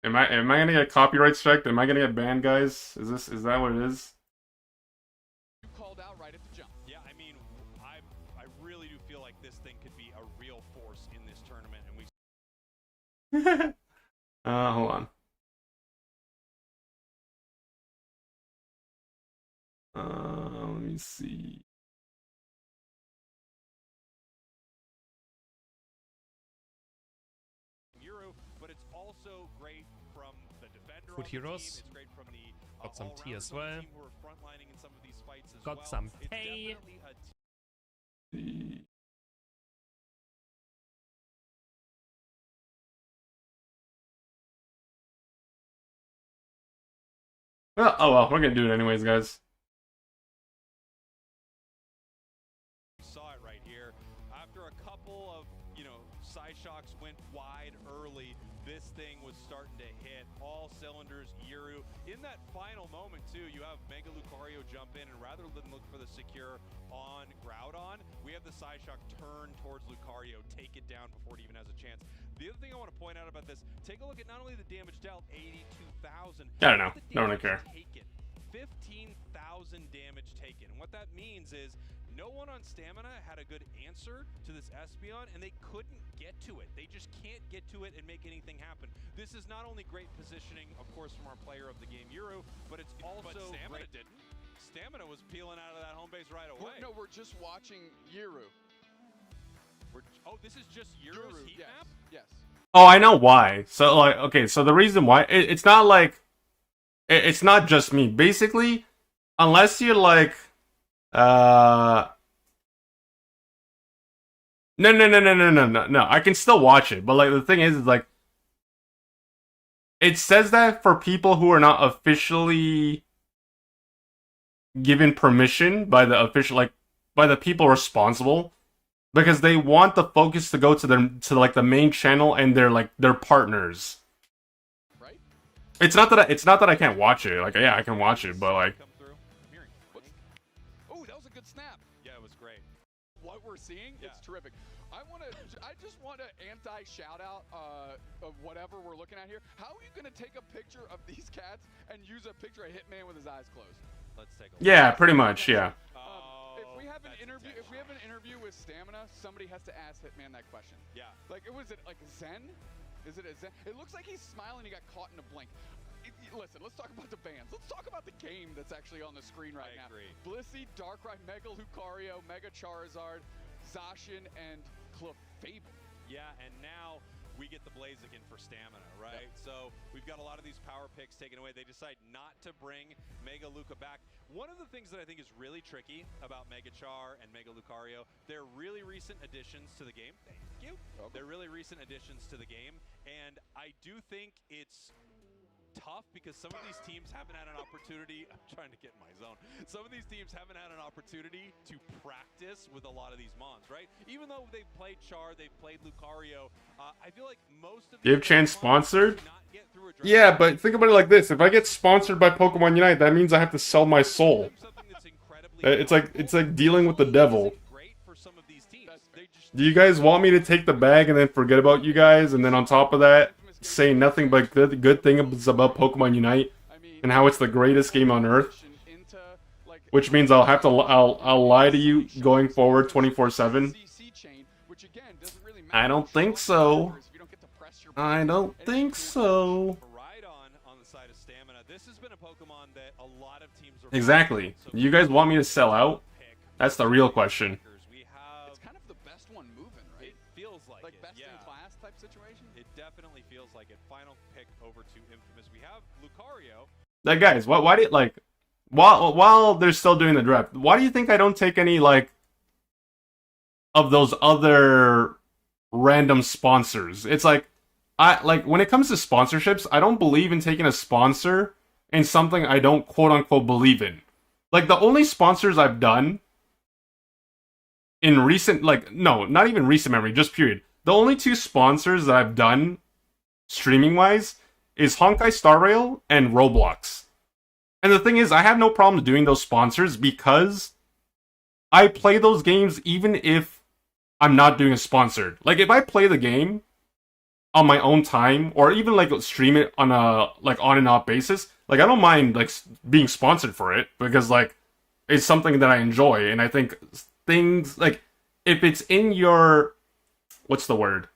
Am I gonna get copyright striked? Am I gonna get banned, guys? Is that what it is? You called out right at the jump. Yeah, I mean, I really do feel like this thing could be a real force in this tournament, and we. Hold on. Let me see. But it's also great from the defender Good heroes. Team. It's great from the Got some tea as well. Team who are frontlining in some of these fights as Got well. some It's tea. definitely a Oh well, we're gonna do it anyways, guys. saw it right here. After a couple of, side shocks went wide early, this thing was starting to hit all cylinders. Yiru, in that final moment too, you have Mega Lucario jump in, and rather than look for the secure on Groudon, we have the side shock turn towards Lucario, take it down before it even has a chance. The other thing I want to point out about this, take a look at not only the damage dealt, 82,000. I don't know. Don't really care. 15,000 damage taken. And what that means is No one on Stamina had a good answer to this Espeon, and they couldn't get to it. They just can't get to it and make anything happen. This is not only great positioning, of course, from our player of the game, Yuru, but it's also Stamina great. didn't. Stamina was peeling out of that home base right away. No, we're just watching Yuru. Oh, this is just Yuru's heat yes, map? yes. Oh, I know why. So, like, okay, so the reason why it's not like it's not just me. Basically, unless you're like, no, I can still watch it, but like the thing is like, it says that for people who are not officially given permission by the official, like by the people responsible. Because they want the focus to go to like the main channel and their partners. Right? It's not that I can't watch it. Like, yeah, I can watch it, but like. Oh, that was a good snap. Yeah, it was great. What we're seeing, it's terrific. I just want to anti-shout out of whatever we're looking at here. How are you gonna take a picture of these cats and use a picture of Hitman with his eyes closed? Let's take a look. Yeah, pretty much. Yeah. If we have an interview with Stamina, somebody has to ask Hitman that question. Yeah. Like, was it like Zen? Is it a Zen? It looks like he's smiling. He got caught in a blink. Listen, let's talk about the bands. Let's talk about the game that's actually on the screen right now. I agree. Blissey, Darkrai, Mega Lucario, Mega Charizard, Zacian, and Clefable. Yeah, and now we get the Blaziken for Stamina, right? Yep. So we've got a lot of these power picks taken away. They decide not to bring Mega Luca back. One of the things that I think is really tricky about Mega Char and Mega Lucario, they're really recent additions to the game. Thank you. Okay. They're really recent additions to the game, and I do think it's tough because some of these teams haven't had an opportunity. I'm trying to get in my zone. Some of these teams haven't had an opportunity to practice with a lot of these mons, right? Even though they've played Char, they've played Lucario, I feel like most of Give Chance sponsored? Yeah, but think about it like this. If I get sponsored by Pokemon Unite, that means I have to sell my soul. It's like dealing with the devil. Do you guys want me to take the bag and then forget about you guys, and then on top of that, say nothing but good things about Pokemon Unite and how it's the greatest game on Earth? Which means I'll have to I'll lie to you going forward 24/7. I don't think so. I don't think so. Exactly. You guys want me to sell out? That's the real question. It's kind of the best one moving, right? It feels like it, best in class type situation. It definitely feels like it. Final pick over to Infamous. We have Lucario. Like, guys, why do you like while they're still doing the draft? Why do you think I don't take any like of those other random sponsors? It's like when it comes to sponsorships, I don't believe in taking a sponsor in something I don't quote unquote believe in. Like the only sponsors I've done in recent, like, no, not even recent memory, just period. The only two sponsors that I've done streaming-wise is Honkai Star Rail and Roblox. And the thing is, I have no problem doing those sponsors because I play those games even if I'm not doing a sponsored. Like, if I play the game on my own time, or even, like, stream it on a, like, on and off basis, like, I don't mind, like, being sponsored for it, because, like, it's something that I enjoy, and I think things, like, if it's in your, what's the word?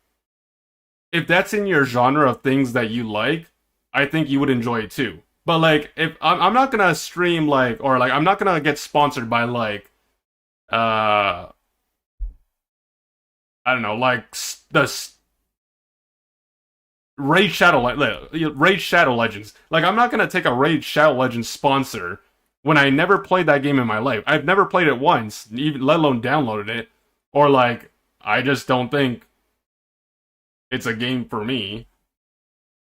If that's in your genre of things that you like, I think you would enjoy it too. But, like, if I'm not gonna stream, like, or, like, I'm not gonna get sponsored by, like, I don't know, like, the Raid Shadow Legends. Like, I'm not gonna take a Raid Shadow Legends sponsor when I never played that game in my life. I've never played it once, even let alone downloaded it. Or, like, I just don't think it's a game for me.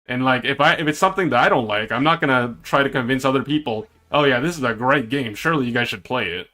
And, like, if it's something that I don't like, I'm not gonna try to convince other people, oh yeah, this is a great game, surely you guys should play it.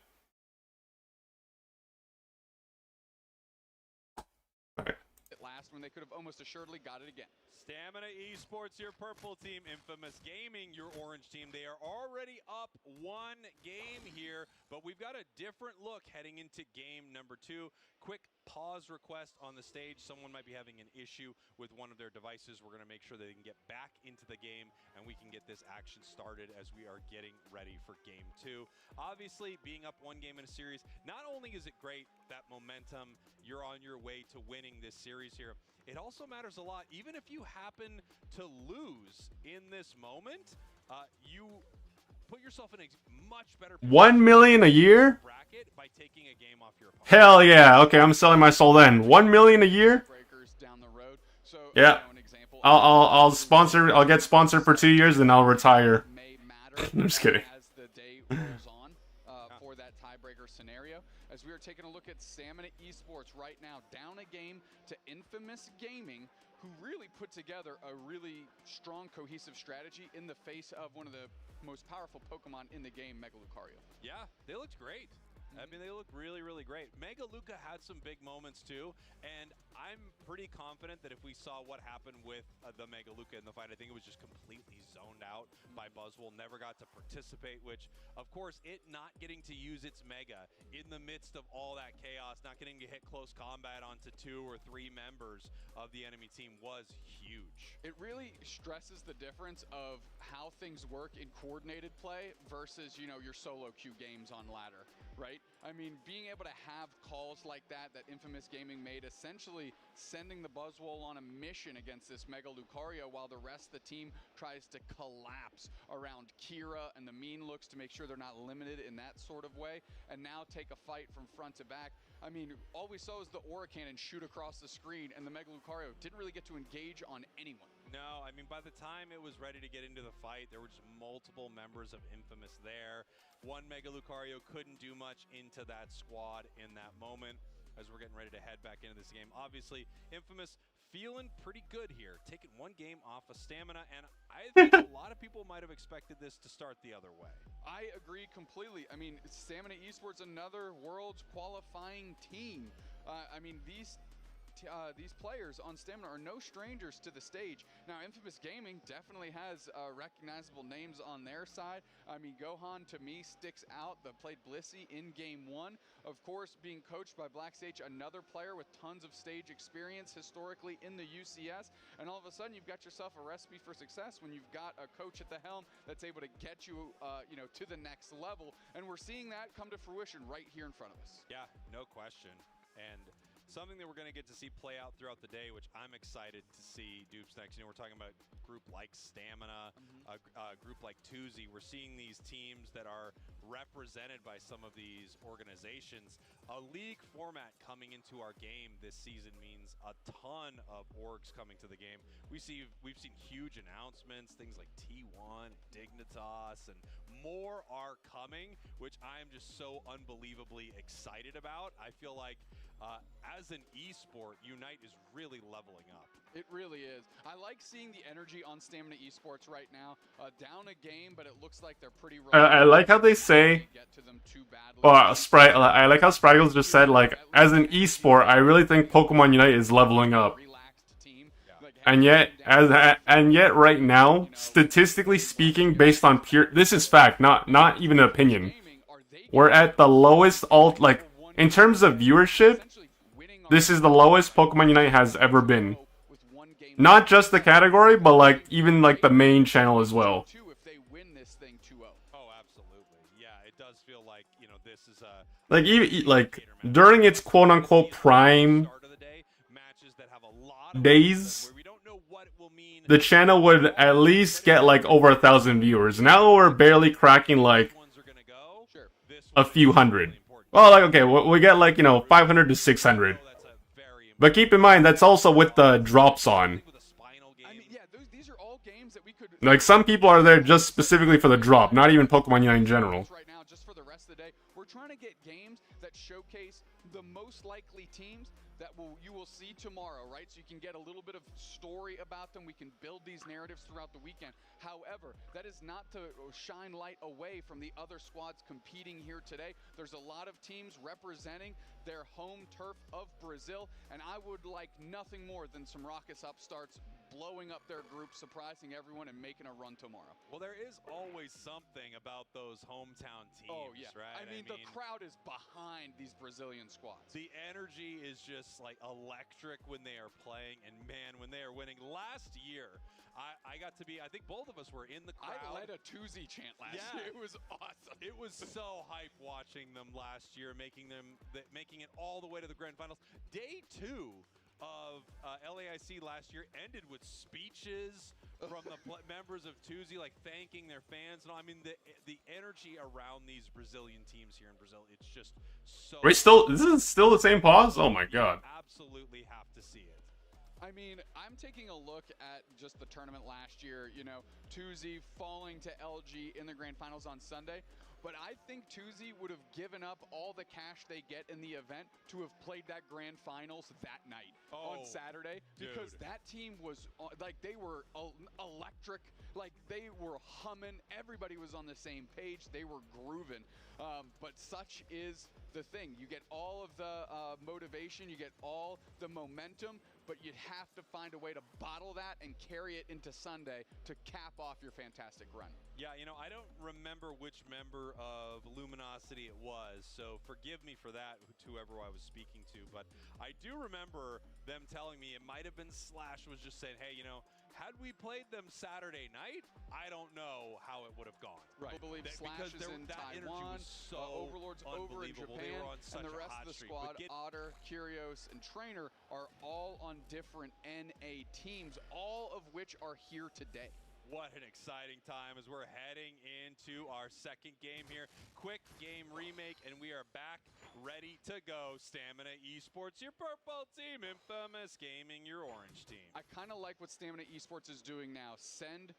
Last when they could have almost assuredly got it again. Stamina Esports, your purple team. Infamous Gaming, your orange team. They are already up one game here, but we've got a different look heading into game number 2. Quick pause request on the stage. Someone might be having an issue with one of their devices. We're going to make sure they can get back into the game and we can get this action started as we are getting ready for game 2. Obviously, being up 1 game in a series, not only is it great that momentum, you're on your way to winning this series here, it also matters a lot. Even if you happen to lose in this moment, you put yourself in a much better 1 million a year? bracket by taking a game off your opponent. Hell yeah. Okay, I'm selling my soul then. 1 million a year? Down the road. So, Yeah. an example, I'll sponsor. I'll get sponsored for 2 years, and I'll retire. may matter I'm just kidding. as the day rolls on for that tiebreaker scenario. As we are taking a look at Stamina Esports right now, down a game to Infamous Gaming, who really put together a really strong, cohesive strategy in the face of one of the most powerful Pokemon in the game, Mega Lucario. Yeah, they looked great. I mean, they look really, really great. Mega Luca had some big moments too, and I'm pretty confident that if we saw what happened with the Mega Luca in the fight, I think it was just completely zoned out by Buzzwole, never got to participate, which, of course, it not getting to use its Mega in the midst of all that chaos, not getting to hit close combat onto 2 or 3 members of the enemy team was huge. It really stresses the difference of how things work in coordinated play versus, you know, your solo queue games on ladder. Right? I mean, being able to have calls like that Infamous Gaming made, essentially sending the Buzzwole on a mission against this Mega Lucario while the rest of the team tries to collapse around Kira and the mean looks to make sure they're not limited in that sort of way, and now take a fight from front to back. I mean, all we saw was the Aura Cannon shoot across the screen, and the Mega Lucario didn't really get to engage on anyone. No, I mean, by the time it was ready to get into the fight, there were just multiple members of Infamous there. One Mega Lucario couldn't do much into that squad in that moment as we're getting ready to head back into this game. Obviously, Infamous feeling pretty good here, taking 1 game off of Stamina, and I think a lot of people might have expected this to start the other way. I agree completely. I mean, Stamina Esports, another Worlds qualifying team. I mean, these players on Stamina are no strangers to the stage. Now, Infamous Gaming definitely has recognizable names on their side. I mean, Gohan, to me, sticks out. They played Blissey in Game 1. Of course, being coached by Blackstage, another player with tons of stage experience historically in the UCS. And all of a sudden, you've got yourself a recipe for success when you've got a coach at the helm that's able to get you, to the next level. And we're seeing that come to fruition right here in front of us. Yeah, no question. And something that we're going to get to see play out throughout the day, which I'm excited to see dupes next. You know, we're talking about a group like Stamina, a group like Tuzi. We're seeing these teams that are represented by some of these organizations. A league format coming into our game this season means a ton of orgs coming to the game. We've seen huge announcements, things like T1, Dignitas, and more are coming, which I am just so unbelievably excited about. I feel like as an esport, Unite is really leveling up. It really is. I like seeing the energy on Stamina Esports right now. Down a game, but it looks like they're pretty. I like how they say. Get to them too badly. I like how Spraggles just said, like, as an esport, I really think Pokemon Unite is leveling up. And yet, right now, statistically speaking, based on pure, this is fact, not even an opinion. We're at the lowest in terms of viewership. This is the lowest Pokemon Unite has ever been. Not just the category, but even the main channel as well. Oh, absolutely. Yeah, it does feel like, this is during its quote unquote prime days, the channel would at least get over 1,000 viewers. Now we're barely cracking a few hundred. Well, okay, we get 500 to 600. But keep in mind, that's also with the drops on. These are all games that we could. Some people are there just specifically for the drop, not even Pokemon Unite in general. Right now, just for the rest of the day, we're trying to get games that showcase the most likely teams that you will see tomorrow, right? So you can get a little bit of story about them. We can build these narratives throughout the weekend. However, that is not to shine light away from the other squads competing here today. There's a lot of teams representing their home turf of Brazil, and I would like nothing more than some raucous upstarts blowing up their group, surprising everyone, and making a run tomorrow. Well, there is always something about those hometown teams, oh, yeah. right? I mean, the crowd is behind these Brazilian squads. The energy is just like electric when they are playing, and man, when they are winning. Last year, I got to be, I think both of us were in the crowd. I led a Tuesday chant last year. It was awesome. It was so hype watching them last year, making it all the way to the grand finals. Day 2 of LAIC last year ended with speeches from the members of Tuesday, like thanking their fans. No, I mean the energy around these Brazilian teams here in Brazil, it's just so. This is still the same pause? Oh my god! Absolutely have to see it. I mean, I'm taking a look at just the tournament last year. You know, Tuesday falling to LG in the grand finals on Sunday. But I think Tuesday would have given up all the cash they get in the event to have played that grand finals that night on Saturday. Because that team was, like, they were electric. Like, they were humming. Everybody was on the same page. They were grooving. But such is the thing. You get all of the motivation. You get all the momentum. But you'd have to find a way to bottle that and carry it into Sunday to cap off your fantastic run. Yeah, you know, I don't remember which member of Luminosity it was, so forgive me for that, whoever I was speaking to. But I do remember them telling me, it might have been Slash was just saying, hey, you know, had we played them Saturday night, I don't know how it would have gone. Right. I believe Slash is in Taiwan, Overlord's over in Japan, and the rest of the squad, Otter, Kyrios, and Trainer, are all on different NA teams, all of which are here today. What an exciting time as we're heading into our second game here. Quick game remake, and we are back ready to go. Stamina Esports, your purple team. Infamous Gaming, your orange team. I kind of like what Stamina Esports is doing now. Send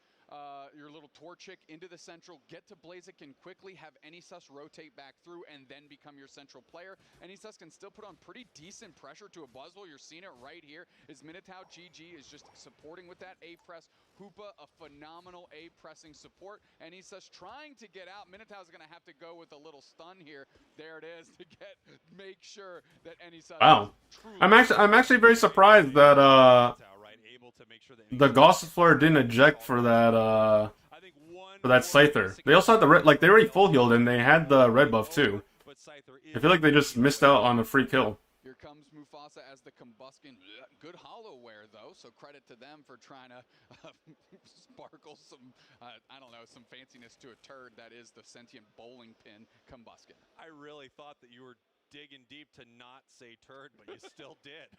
your little Torchic into the central, get to Blaziken quickly, have Anysus rotate back through, and then become your central player. Anysus can still put on pretty decent pressure to a Buzzwole. You're seeing it right here. Is Minotaur GG is just supporting with that A-press. Hoopa, a phenomenal A-pressing support. Anysus trying to get out. Minotaur's going to have to go with a little stun here. There it is to make sure that Anysus. Wow. I'm actually very surprised that the Gossifleur didn't eject for that Scyther. They also had the red, like they already full healed and they had the red buff too. I feel like they just missed out on a free kill. Here comes Mufasa as the Combuskin. Good hollowware though, so credit to them for trying to sparkle some, I don't know, some fanciness to a turd that is the sentient bowling pin Combuskin. I really thought that you were digging deep to not say turd, but you still did.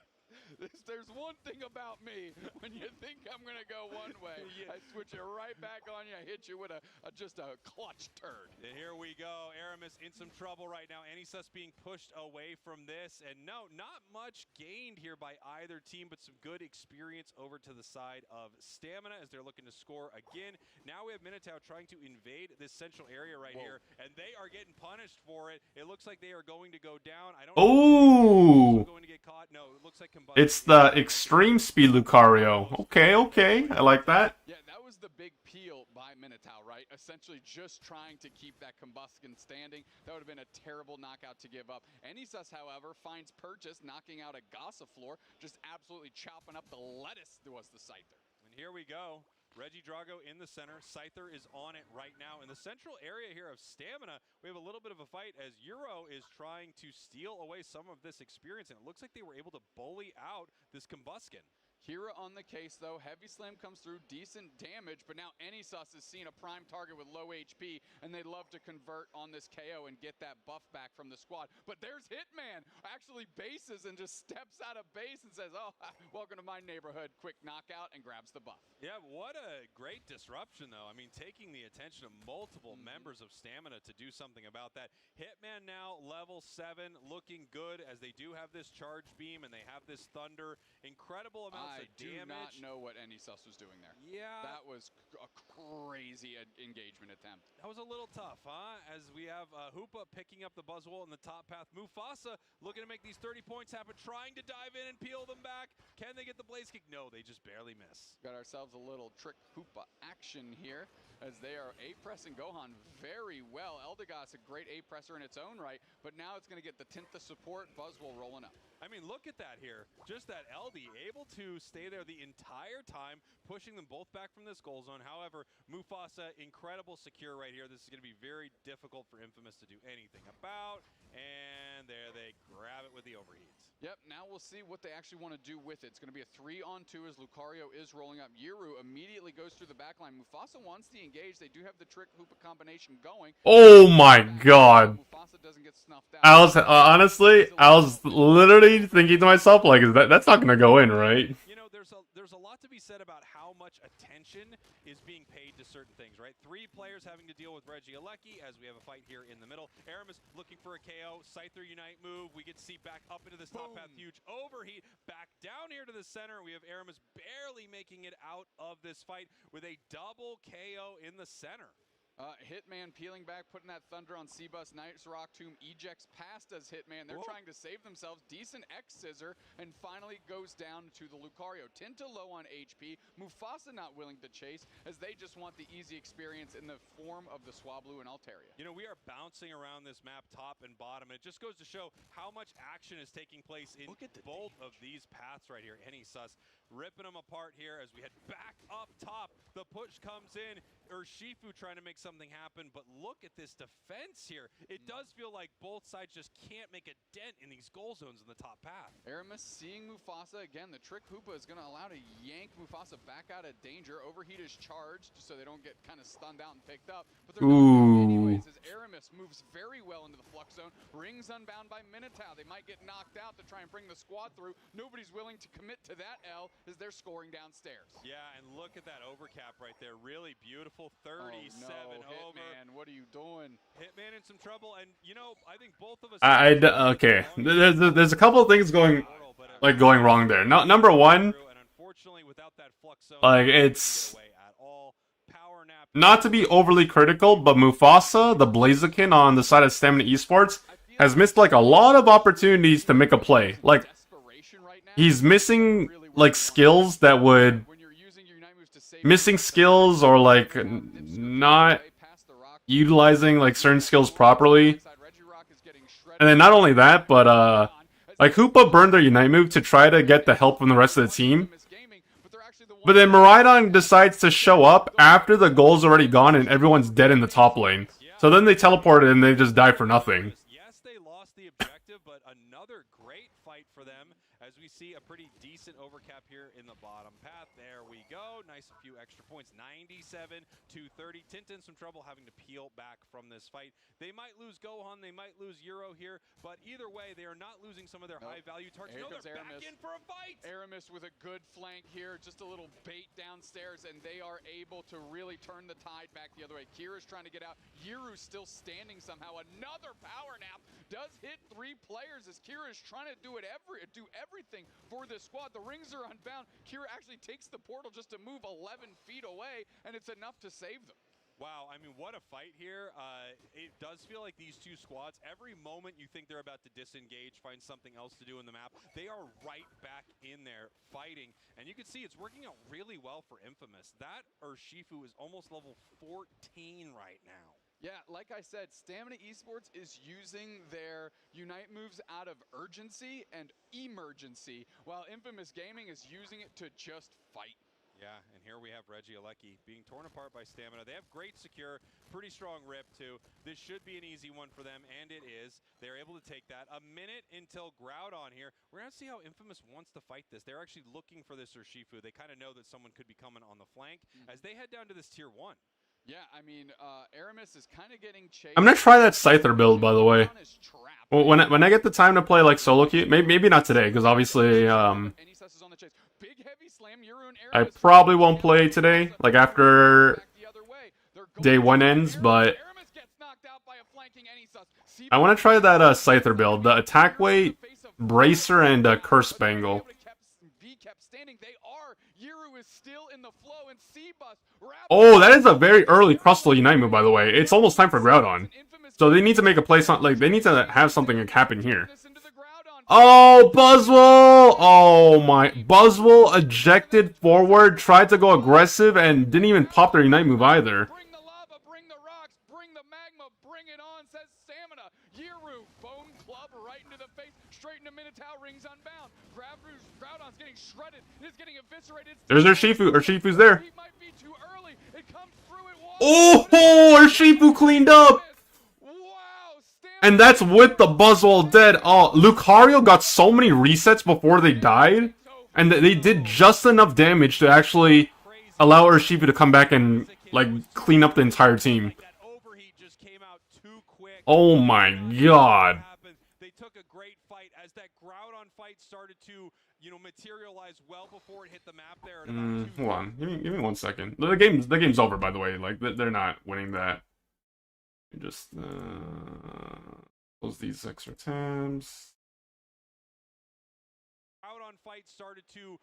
There's one thing about me. When you think I'm going to go one way, I switch it right back on you. I hit you with just a clutch turd. And here we go. Aramis in some trouble right now. Anysus being pushed away from this. And no, not much gained here by either team, but some good experience over to the side of Stamina as they're looking to score again. Now we have Minotaur trying to invade this central area right here, and they are getting punished for it. It looks like they are going to go down. I don't know if they're going to get caught. No, it looks like it's the extreme speed Lucario. Okay, I like that. Yeah, that was the big peel by Minotaur, right? Essentially just trying to keep that Combuskin standing. That would have been a terrible knockout to give up. Anysus, however, finds purchase, knocking out a Gossifleur, just absolutely chopping up the lettuce that was the Scyther. And here we go. Reggie Drago in the center. Scyther is on it right now. In the central area here of Stamina, we have a little bit of a fight as Euro is trying to steal away some of this experience, and it looks like they were able to bully out this Combuskin. Hira on the case, though. Heavy Slam comes through, decent damage, but now Anysus is seeing a prime target with low HP, and they'd love to convert on this KO and get that buff back from the squad. But there's Hitman, actually bases and just steps out of base and says, oh, welcome to my neighborhood. Quick knockout and grabs the buff. Yeah, what a great disruption, though. I mean, taking the attention of multiple members of Stamina to do something about that. Hitman now level 7, looking good as they do have this charge beam and they have this thunder. Incredible amounts of damage. I do not know what Anysus was doing there. Yeah. That was a crazy engagement attempt. That was a little tough, huh? As we have Hoopa picking up the Buzzwole in the top path. Mufasa looking to make these 30 points happen, trying to dive in and peel them back. Can they get the Blaze Kick? No, they just barely miss. Got ourselves a little trick hoopa action here as they are A-pressing Gohan very well. Eldegoss, a great A-presser in its own right, but now it's going to get the Tinta support. Buzzwole rolling up. I mean, look at that here. Just that LD able to stay there the entire time, pushing them both back from this goal zone. However, Mufasa, incredible secure right here. This is going to be very difficult for Infamous to do anything about. And there they grab it with the overheats. Yep, now we'll see what they actually want to do with it. It's going to be a 3-on-2 as Lucario is rolling up. Yiru immediately goes through the backline. Mufasa wants to engage. They do have the trick hoopa combination going. Oh my god. Mufasa doesn't get snuffed out. Honestly, I was literally thinking to myself, like, that's not going to go in, right? You know, there's a lot to be said about how much attention is being paid to certain things, right? 3 players having to deal with Reggie Alecki as we have a fight here in the middle. Aramis looking for a KO. Scyther Unite move. We get to see back up into this top path. Huge overheat. Back down here to the center. We have Aramis barely making it out of this fight with a double KO in the center. Hitman peeling back, putting that Thunder on C-Bus. Nice Rock Tomb ejects past as Hitman. They're trying to save themselves. Decent X-Scissor, and finally goes down to the Lucario. Tinta low on HP. Mufasa not willing to chase, as they just want the easy experience in the form of the Swablu and Altaria. You know, we are bouncing around this map top and bottom, and it just goes to show how much action is taking place in both of these paths right here. Any sus ripping them apart here as we head back up top. The push comes in. Urshifu trying to make something happen, but look at this defense here. It does feel like both sides just can't make a dent in these goal zones in the top path. Aramis seeing Mufasa again. The trick hoopa is going to allow to yank Mufasa back out of danger. Overheat is charged so they don't get kind of stunned out and picked up. But they're going anyways as Aramis moves very well into the flux zone. Rings unbound by Minotaur. They might get knocked out to try and bring the squad through. Nobody's willing to commit to that L as they're scoring downstairs. Yeah, and look at that overcap right there. Really beautiful. 37 over. Hitman, what are you doing? Hitman in some trouble, and you know, I think both of us. Okay. There's a couple of things going wrong there. Number one, like, it's not to be overly critical, but Mufasa, the Blaziken on the side of Stamina Esports, has missed like a lot of opportunities to make a play. Like, he's missing like skills that would. Missing skills or like not utilizing like certain skills properly. And then not only that, but like Hoopa burned their Unite move to try to get the help from the rest of the team. But then Miraidon decides to show up after the goal's already gone and everyone's dead in the top lane. So then they teleported and they just die for nothing. Yes, they lost the objective, but another great fight for them as we see a pretty decent overcap here in the bottom path. There we go. Nice few extra points. 97 to 30. Tinta in some trouble having to peel back from this fight. They might lose Gohan. They might lose Euro here. But either way, they are not losing some of their high-value targets. No, they're back in for a fight. Aramis with a good flank here. Just a little bait downstairs, and they are able to really turn the tide back the other way. Kira's trying to get out. Yiru's still standing somehow. Another power nap does hit 3 players as Kira is trying to do everything for this squad. The rings are unbound. Kira actually takes the portal just to move 11 feet away, and it's enough to save them. Wow, I mean, what a fight here. It does feel like these two squads, every moment you think they're about to disengage, find something else to do in the map, they are right back in there fighting. And you can see it's working out really well for Infamous. That Urshifu is almost level 14 right now. Yeah, like I said, Stamina Esports is using their Unite moves out of urgency and emergency, while Infamous Gaming is using it to just fight. Yeah, and here we have Reggie Alecki being torn apart by Stamina. They have great secure, pretty strong rip too. This should be an easy one for them, and it is. They're able to take that. A minute until Groudon here. We're going to see how Infamous wants to fight this. They're actually looking for this Urshifu. They kind of know that someone could be coming on the flank as they head down to this tier 1. Yeah, I mean, Aramis is kind of getting chased. I'm gonna try that Scyther build, by the way. When I get the time to play like solo queue, maybe not today, because obviously I probably won't play today, like after day 1 ends, but I want to try that Scyther build, the attack weight, bracer, and curse bangle. Oh, that is a very early Crustal Unite move, by the way. It's almost time for Groudon. So they need to make a play, like, they need to have something happen here. Oh, Buzzwell! Oh my. Buzzwell ejected forward, tried to go aggressive, and didn't even pop their Ignite move either. Bring the lava, bring the rocks, bring the magma, bring it on, says Stamina. Yiru, bone club right into the face, straight into Minotaur, rings unbound. Groudon's getting shredded, it's getting eviscerated. There's Urshifu. Urshifu's there. He might be too early. It comes through, it walks. Oh, Urshifu cleaned up! And that's with the Buzzwell dead. Oh, Lucario got so many resets before they died, and they did just enough damage to actually allow Urshifu to come back and, like, clean up the entire team. Oh my god. They took a great fight as that Groudon fight started to, materialize well before it hit the map there. Hold on. Give me 1 second. The game's over, by the way. Like, they're not winning that. Just close these extra tabs. Groudon fight started to,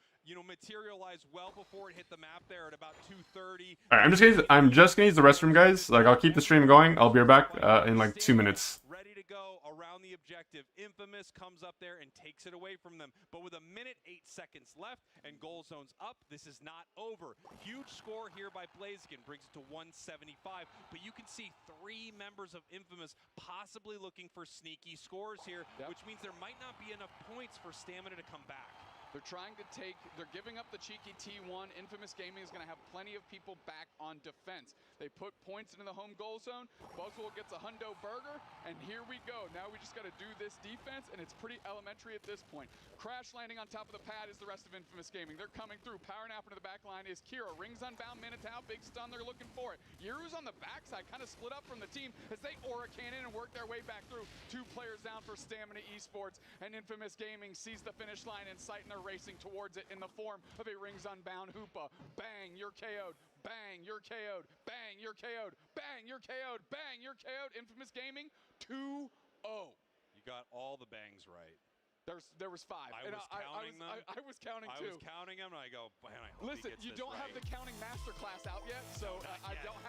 materialize well before it hit the map there at about 2:30. All right, I'm just gonna use the restroom, guys. Like, I'll keep the stream going. I'll be right back in like 2 minutes. Ready to go around the objective. Infamous comes up there and takes it away from them. But with 1 minute 8 seconds left and goal zones up, this is not over. Huge score here by Blaziken, brings it to 175. But you can see 3 members of Infamous possibly looking for sneaky scores here, which means there might not be enough points for Stamina to come back. They're giving up the cheeky T1. Infamous Gaming is going to have plenty of people back on defense. They put points into the home goal zone. Buzzwell gets a hundo burger, and here we go. Now we just got to do this defense, and it's pretty elementary at this point. Crash landing on top of the pad is the rest of Infamous Gaming. They're coming through. Power nap into the back line is Kira. Rings unbound, Minotaur, big stun. They're looking for it. Yiru's on the backside, kind of split up from the team as they aura cannon and work their way back through. 2 players down for Stamina Esports, and Infamous Gaming sees the finish line in sight, and they're racing towards it in the form of a rings unbound Hoopa. Bang, you're KO'd. Bang, you're KO'd. Bang, you're KO'd. Bang, you're KO'd. Bang, you're KO'd. Infamous Gaming 2-0. You got all the bangs right. There was 5. I was counting them. I was counting too. I was counting them, and I go, man, I hope listen, he gets you this don't right. have the counting masterclass out yet, so I don't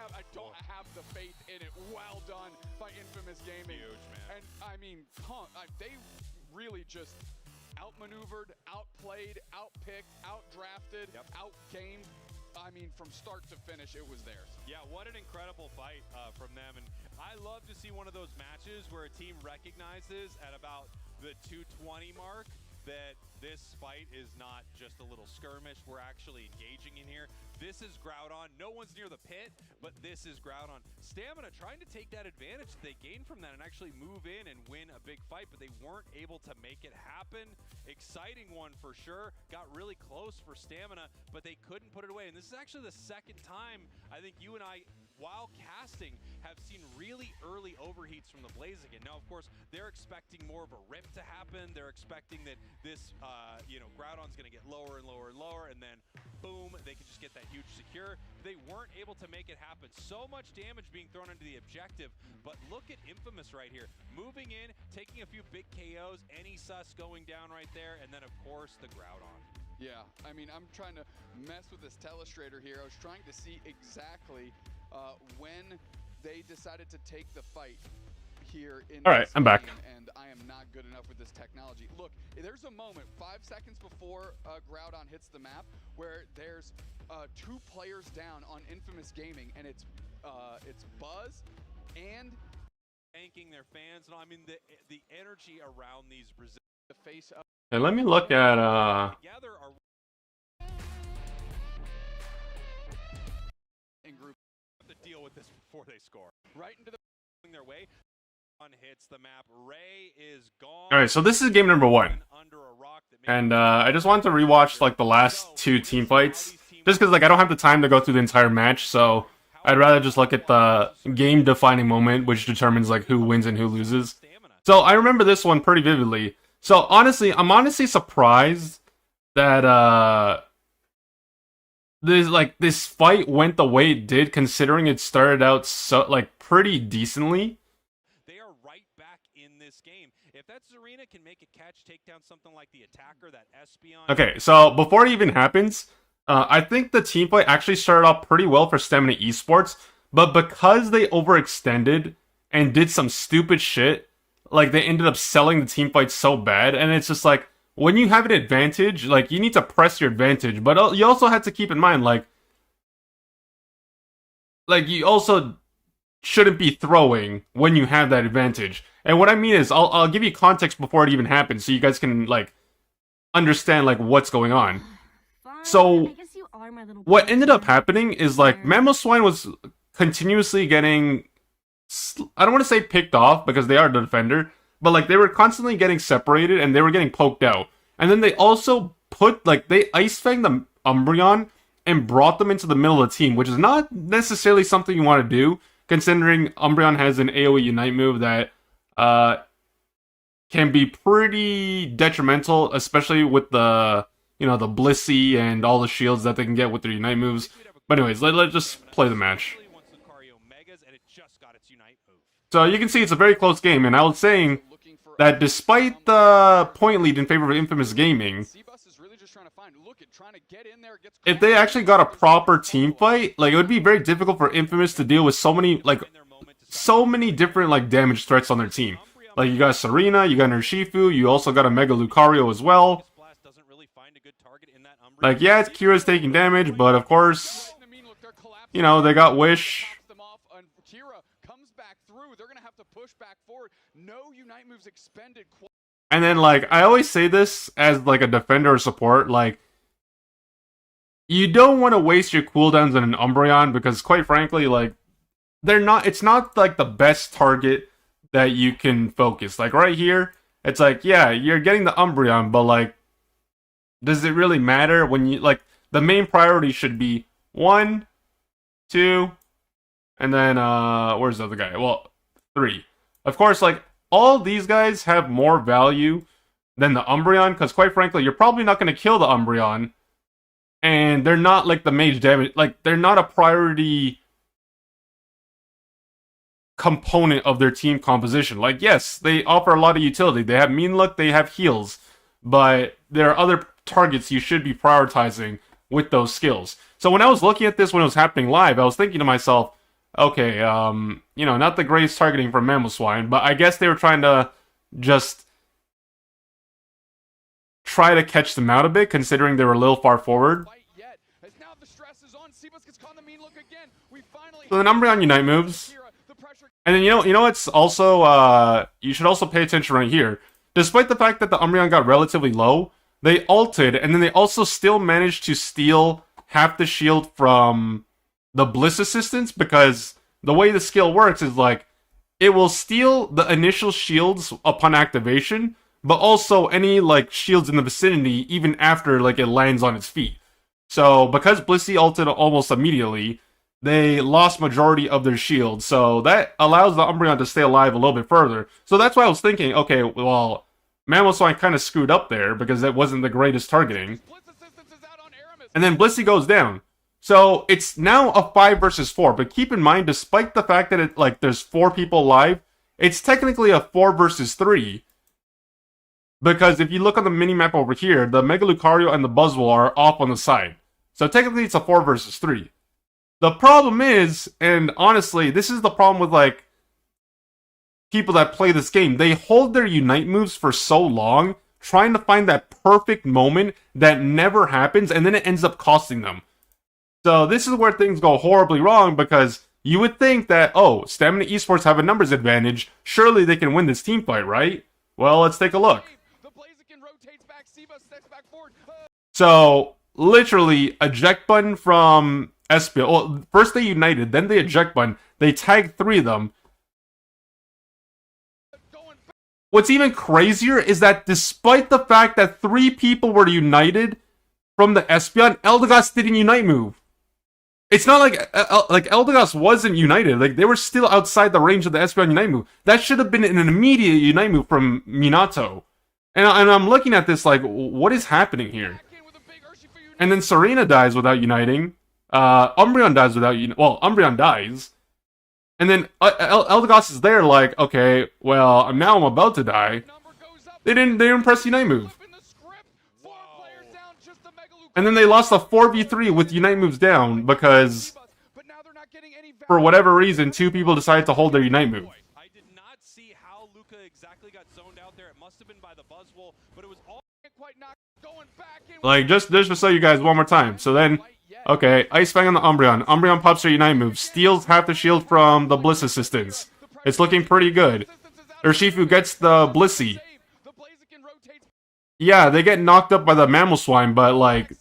have the faith in it. Well done by Infamous Gaming. Huge, man. And I mean, they really just outmaneuvered, outplayed, outpicked, outdrafted, outgamed. I mean, from start to finish, it was theirs. Yeah, what an incredible fight from them. And I love to see one of those matches where a team recognizes at about the 220 mark that this fight is not just a little skirmish. We're actually engaging in here. This is Groudon. No one's near the pit, but this is Groudon. Stamina trying to take that advantage that they gained from that and actually move in and win a big fight, but they weren't able to make it happen. Exciting one for sure. Got really close for Stamina, but they couldn't put it away. And this is actually the second time I think you and I, while casting, have seen really early overheats from the Blaziken. Now, of course, they're expecting more of a rip to happen. They're expecting that this, Groudon's going to get lower and lower and lower, and then boom, they can just get that huge secure. They weren't able to make it happen. So much damage being thrown into the objective, but look at Infamous right here. Moving in, taking a few big KOs, any sus going down right there, and then, of course, the Groudon. Yeah, I mean, I'm trying to mess with this telestrator here. I was trying to see exactly when they decided to take the fight here in All right, I'm back. And I am not good enough with this technology. Look, there's a moment 5 seconds before Groudon hits the map where there's 2 players down on Infamous Gaming, and it's Buzz and thanking their fans. No, I mean the energy around these Brazil. The face up. Hey, let me look at Together are in group. to deal with this before they score. Right into the Their way. On hits the map. Ray is gone. all right, so this is game number 1, Under a rock that and I just wanted to rewatch like the last 2 team fights, just because like I don't have the time to go through the entire match, so I'd rather just look at the game-defining moment, which determines like who wins and who loses. So I remember this one pretty vividly. So honestly, I'm honestly surprised that this fight went the way it did, considering it started out so like pretty decently. They are right back in this game. If that Zarina can make a catch, take down something like the attacker, that Espeon. Okay, so before it even happens, I think the team fight actually started off pretty well for Stamina Esports, but because they overextended and did some stupid shit, like they ended up selling the team fight so bad, and it's just like when you have an advantage, like you need to press your advantage, but you also have to keep in mind like you also shouldn't be throwing when you have that advantage. And what I mean is, I'll give you context before it even happens, so you guys can like understand like what's going on. So what ended up happening is like Mamoswine was continuously getting, I don't want to say picked off because they are the defender, but like they were constantly getting separated and they were getting poked out. And then they also put like they ice fanged the Umbreon and brought them into the middle of the team, which is not necessarily something you want to do, considering Umbreon has an AoE Unite move that can be pretty detrimental, especially with the, you know, the Blissey and all the shields that they can get with their Unite moves. But anyways, let's just play the match. So you can see it's a very close game, and I was saying that despite the point lead in favor of Infamous Gaming, if they actually got a proper team fight, like it would be very difficult for Infamous to deal with so many different like damage threats on their team. Like you got Serena, you got Urshifu, you also got a Mega Lucario as well. Like yeah, it's Kira's taking damage, but of course, you know, they got Wish. And then like I always say this as like a defender or support, like you don't want to waste your cooldowns on an Umbreon because quite frankly, like it's not like the best target that you can focus. Like right here, it's like, yeah, you're getting the Umbreon, but like does it really matter when you like the main priority should be 1, 2, and then where's the other guy? Well, 3. Of course, like all these guys have more value than the Umbreon, because quite frankly, you're probably not going to kill the Umbreon, and they're not like the mage damage, like they're not a priority component of their team composition. Like yes, they offer a lot of utility, they have mean look, they have heals, but there are other targets you should be prioritizing with those skills. So when I was looking at this when it was happening live, I was thinking to myself, okay, you know, not the greatest targeting from Mamoswine, but I guess they were trying to just try to catch them out a bit, considering they were a little far forward. So the Umbreon Unite moves. And then, you know what's also, you should also pay attention right here. Despite the fact that the Umbreon got relatively low, they ulted, and then they also still managed to steal half the shield from the Bliss Assistance, because the way the skill works is like, it will steal the initial shields upon activation, but also any like shields in the vicinity even after like it lands on its feet. So because Blissey ulted almost immediately, they lost majority of their shields, so that allows the Umbreon to stay alive a little bit further. So that's why I was thinking, okay, well, Mamoswine kind of screwed up there because it wasn't the greatest targeting. And then Blissey goes down. So it's now a 5 versus 4, but keep in mind, despite the fact that there's 4 people alive, it's technically a 4 versus 3. Because if you look on the minimap over here, the Mega Lucario and the Buzzwole are off on the side. So technically it's a 4 versus 3. The problem is, and honestly, this is the problem with like people that play this game, they hold their Unite moves for so long, trying to find that perfect moment that never happens, and then it ends up costing them. So this is where things go horribly wrong, because you would think that, oh, Stamina Esports have a numbers advantage, surely they can win this team fight, right? Well, let's take a look. So, literally, eject button from Espia. Well, first they united, then they eject button. They tagged 3 of them. What's even crazier is that despite the fact that 3 people were united from the Espeon, Eldegoss didn't unite move. It's not like Eldegoss wasn't united. Like, they were still outside the range of the Espeon unite move. That should have been an immediate unite move from Minato. And I'm looking at this like, what is happening here? And then Serena dies without uniting. Umbreon dies without well, Umbreon dies. And then Eldegoss is there like, okay, well, now I'm about to die. They didn't press unite move. And then they lost a 4v3 with unite moves down because for whatever reason 2 people decided to hold their unite move. must have been by the Buzzwole, but it was all Quite not going back in. Like, just to show you guys one more time. So then, okay, Ice Fang on the Umbreon. Umbreon pops her Unite move, steals half the shield from the Bliss assistance. It's looking pretty good. Urshifu gets the Blissey. Yeah, they get knocked up by the Mamoswine, but like,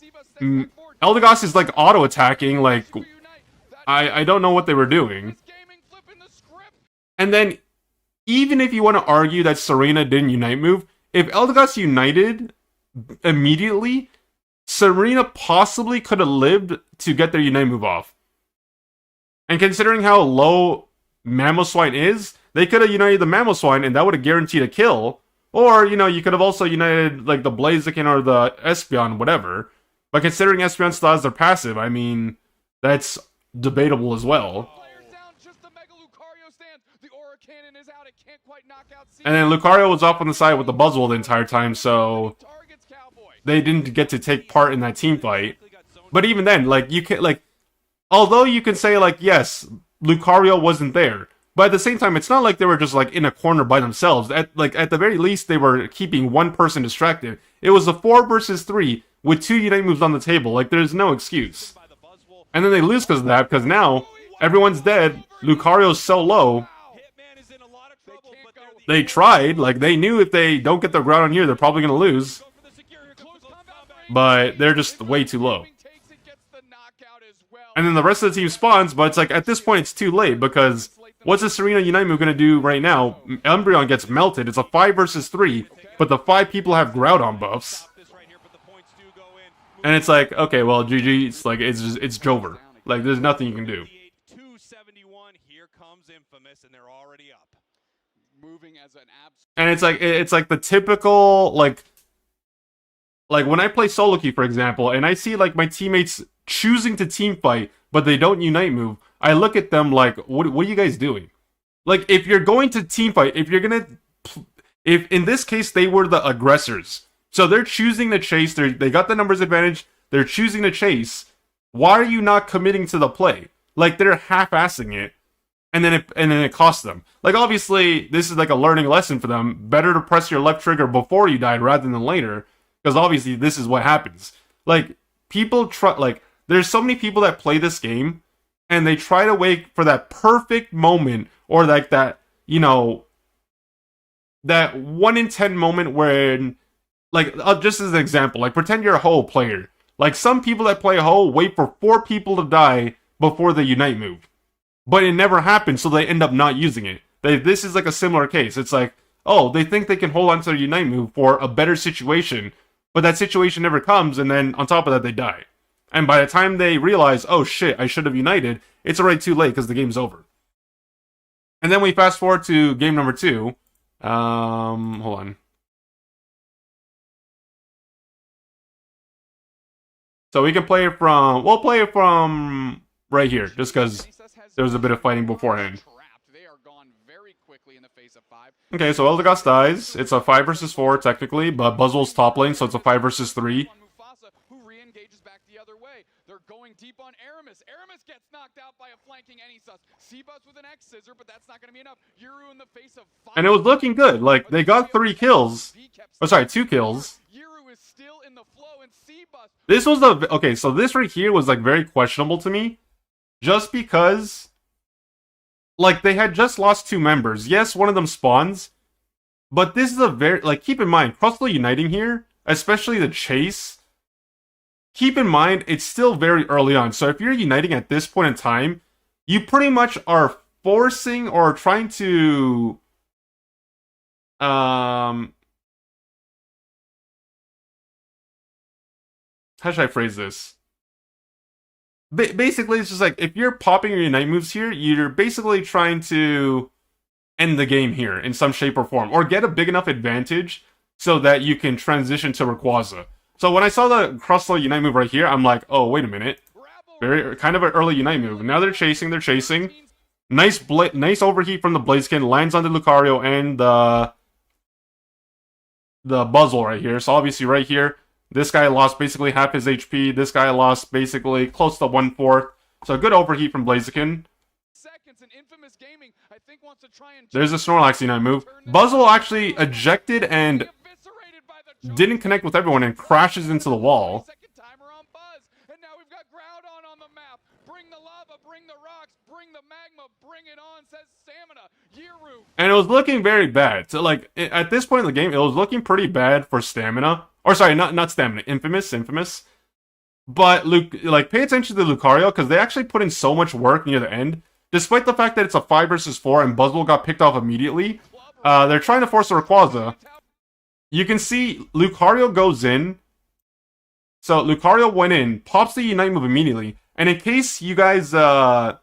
Eldegoss is like auto-attacking, like, I don't know what they were doing. And then, even if you want to argue that Serena didn't Unite move, if Eldegoss United immediately, Serena possibly could have lived to get their Unite move off. And considering how low Mamoswine is, they could have united the Mamoswine and that would have guaranteed a kill. Or, you know, you could have also united, like, the Blaziken or the Espeon, whatever. But considering Espeon still has their passive, I mean, that's debatable as well. And then Lucario was off on the side with the Buzzwole the entire time, so they didn't get to take part in that team fight. But even then, like, you can, like, although you can say, like, yes, Lucario wasn't there, but at the same time, it's not like they were just, like, in a corner by themselves. At the very least, they were keeping one person distracted. It was a 4 versus 3 with 2 Unite moves on the table. Like, there's no excuse. And then they lose because of that, because now everyone's dead. Lucario's so low. They tried, like, they knew if they don't get their ground on here, they're probably going to lose. But they're just way too low. And then the rest of the team spawns, but it's like, at this point, it's too late, because what's a Serena Unite move going to do right now? Umbreon gets melted. It's a 5 versus 3, but the 5 people have Groudon buffs. And it's like, okay, well, GG, it's like, it's Jover. Like, there's nothing you can do. 271, here comes Infamous, and they're already up. And it's like the typical, like when I play solo queue, for example, and I see like my teammates choosing to team fight, but they don't Unite move, I look at them like, what are you guys doing? Like, if you're going to team fight, if in this case they were the aggressors, so they're choosing to chase, they got the numbers advantage, they're choosing to chase, why are you not committing to the play? Like, they're half-assing it. And then it costs them. Like, obviously, this is like a learning lesson for them. Better to press your left trigger before you died rather than later. Because obviously, this is what happens. Like, people try... Like, there's so many people that play this game, and they try to wait for that perfect moment, or like that, you know, that 1 in 10 moment when... Like, just as an example, like, pretend you're a Ho player. Like, some people that play Ho wait for 4 people to die before they Unite move. But it never happens, so they end up not using it. This is like a similar case. It's like, oh, they think they can hold on to their Unite move for a better situation, but that situation never comes, and then on top of that, they die. And by the time they realize, oh shit, I should have United, it's already too late because the game's over. And then we fast forward to game number 2. Hold on. So we can play it from, we'll play it from right here, just because there was a bit of fighting beforehand. Okay, so Eldegoss dies. It's a 5 versus 4, technically, but Buzzwole's top lane, so it's a 5 versus 3. They're going deep on Aramis. Aramis gets knocked out by a flanking Anysus. Seabus with an X scissor, but that's not going to be enough. Yuru in the face of 5. And it was looking good. Like, they got 3 kills. Oh, sorry, 2 kills. Yuru is still in the flow, and Seabus... This was the... Okay, so this right here was, like, very questionable to me. Just because... Like, they had just lost 2 members. Yes, one of them spawns. But this is a very... Like, keep in mind, Crustle uniting here, especially the chase... Keep in mind, it's still very early on. So if you're uniting at this point in time, you pretty much are forcing or trying to... How should I phrase this? Basically, it's just like, if you're popping your Unite moves here, you're basically trying to end the game here in some shape or form. Or get a big enough advantage so that you can transition to Rayquaza. So when I saw the Crustle Unite move right here, I'm like, oh, wait a minute. Kind of an early Unite move. Now they're chasing. Nice overheat from the Blaziken, lands on the Lucario and the Buzzwole right here. So obviously right here, this guy lost basically half his HP. This guy lost basically close to 1/4. So good overheat from Blaziken. Seconds, and Infamous Gaming, I think, wants to try and... There's a Snorlax Unite move. Buzzwole actually ejected and didn't connect with everyone and crashes into the wall. And now we've got Groudon on the map. Bring the lava, bring the rocks, bring the magma, bring it on, says Stamina. Yeru. And it was looking very bad. So, like, at this point in the game, it was looking pretty bad for Stamina. Or, sorry, not Stamina. Infamous. But, like, pay attention to Lucario, because they actually put in so much work near the end. Despite the fact that it's a 5 versus 4 and Buzzwole got picked off immediately, they're trying to force a Rayquaza. You can see Lucario goes in. So Lucario went in, pops the Unite move immediately. And in case you guys don't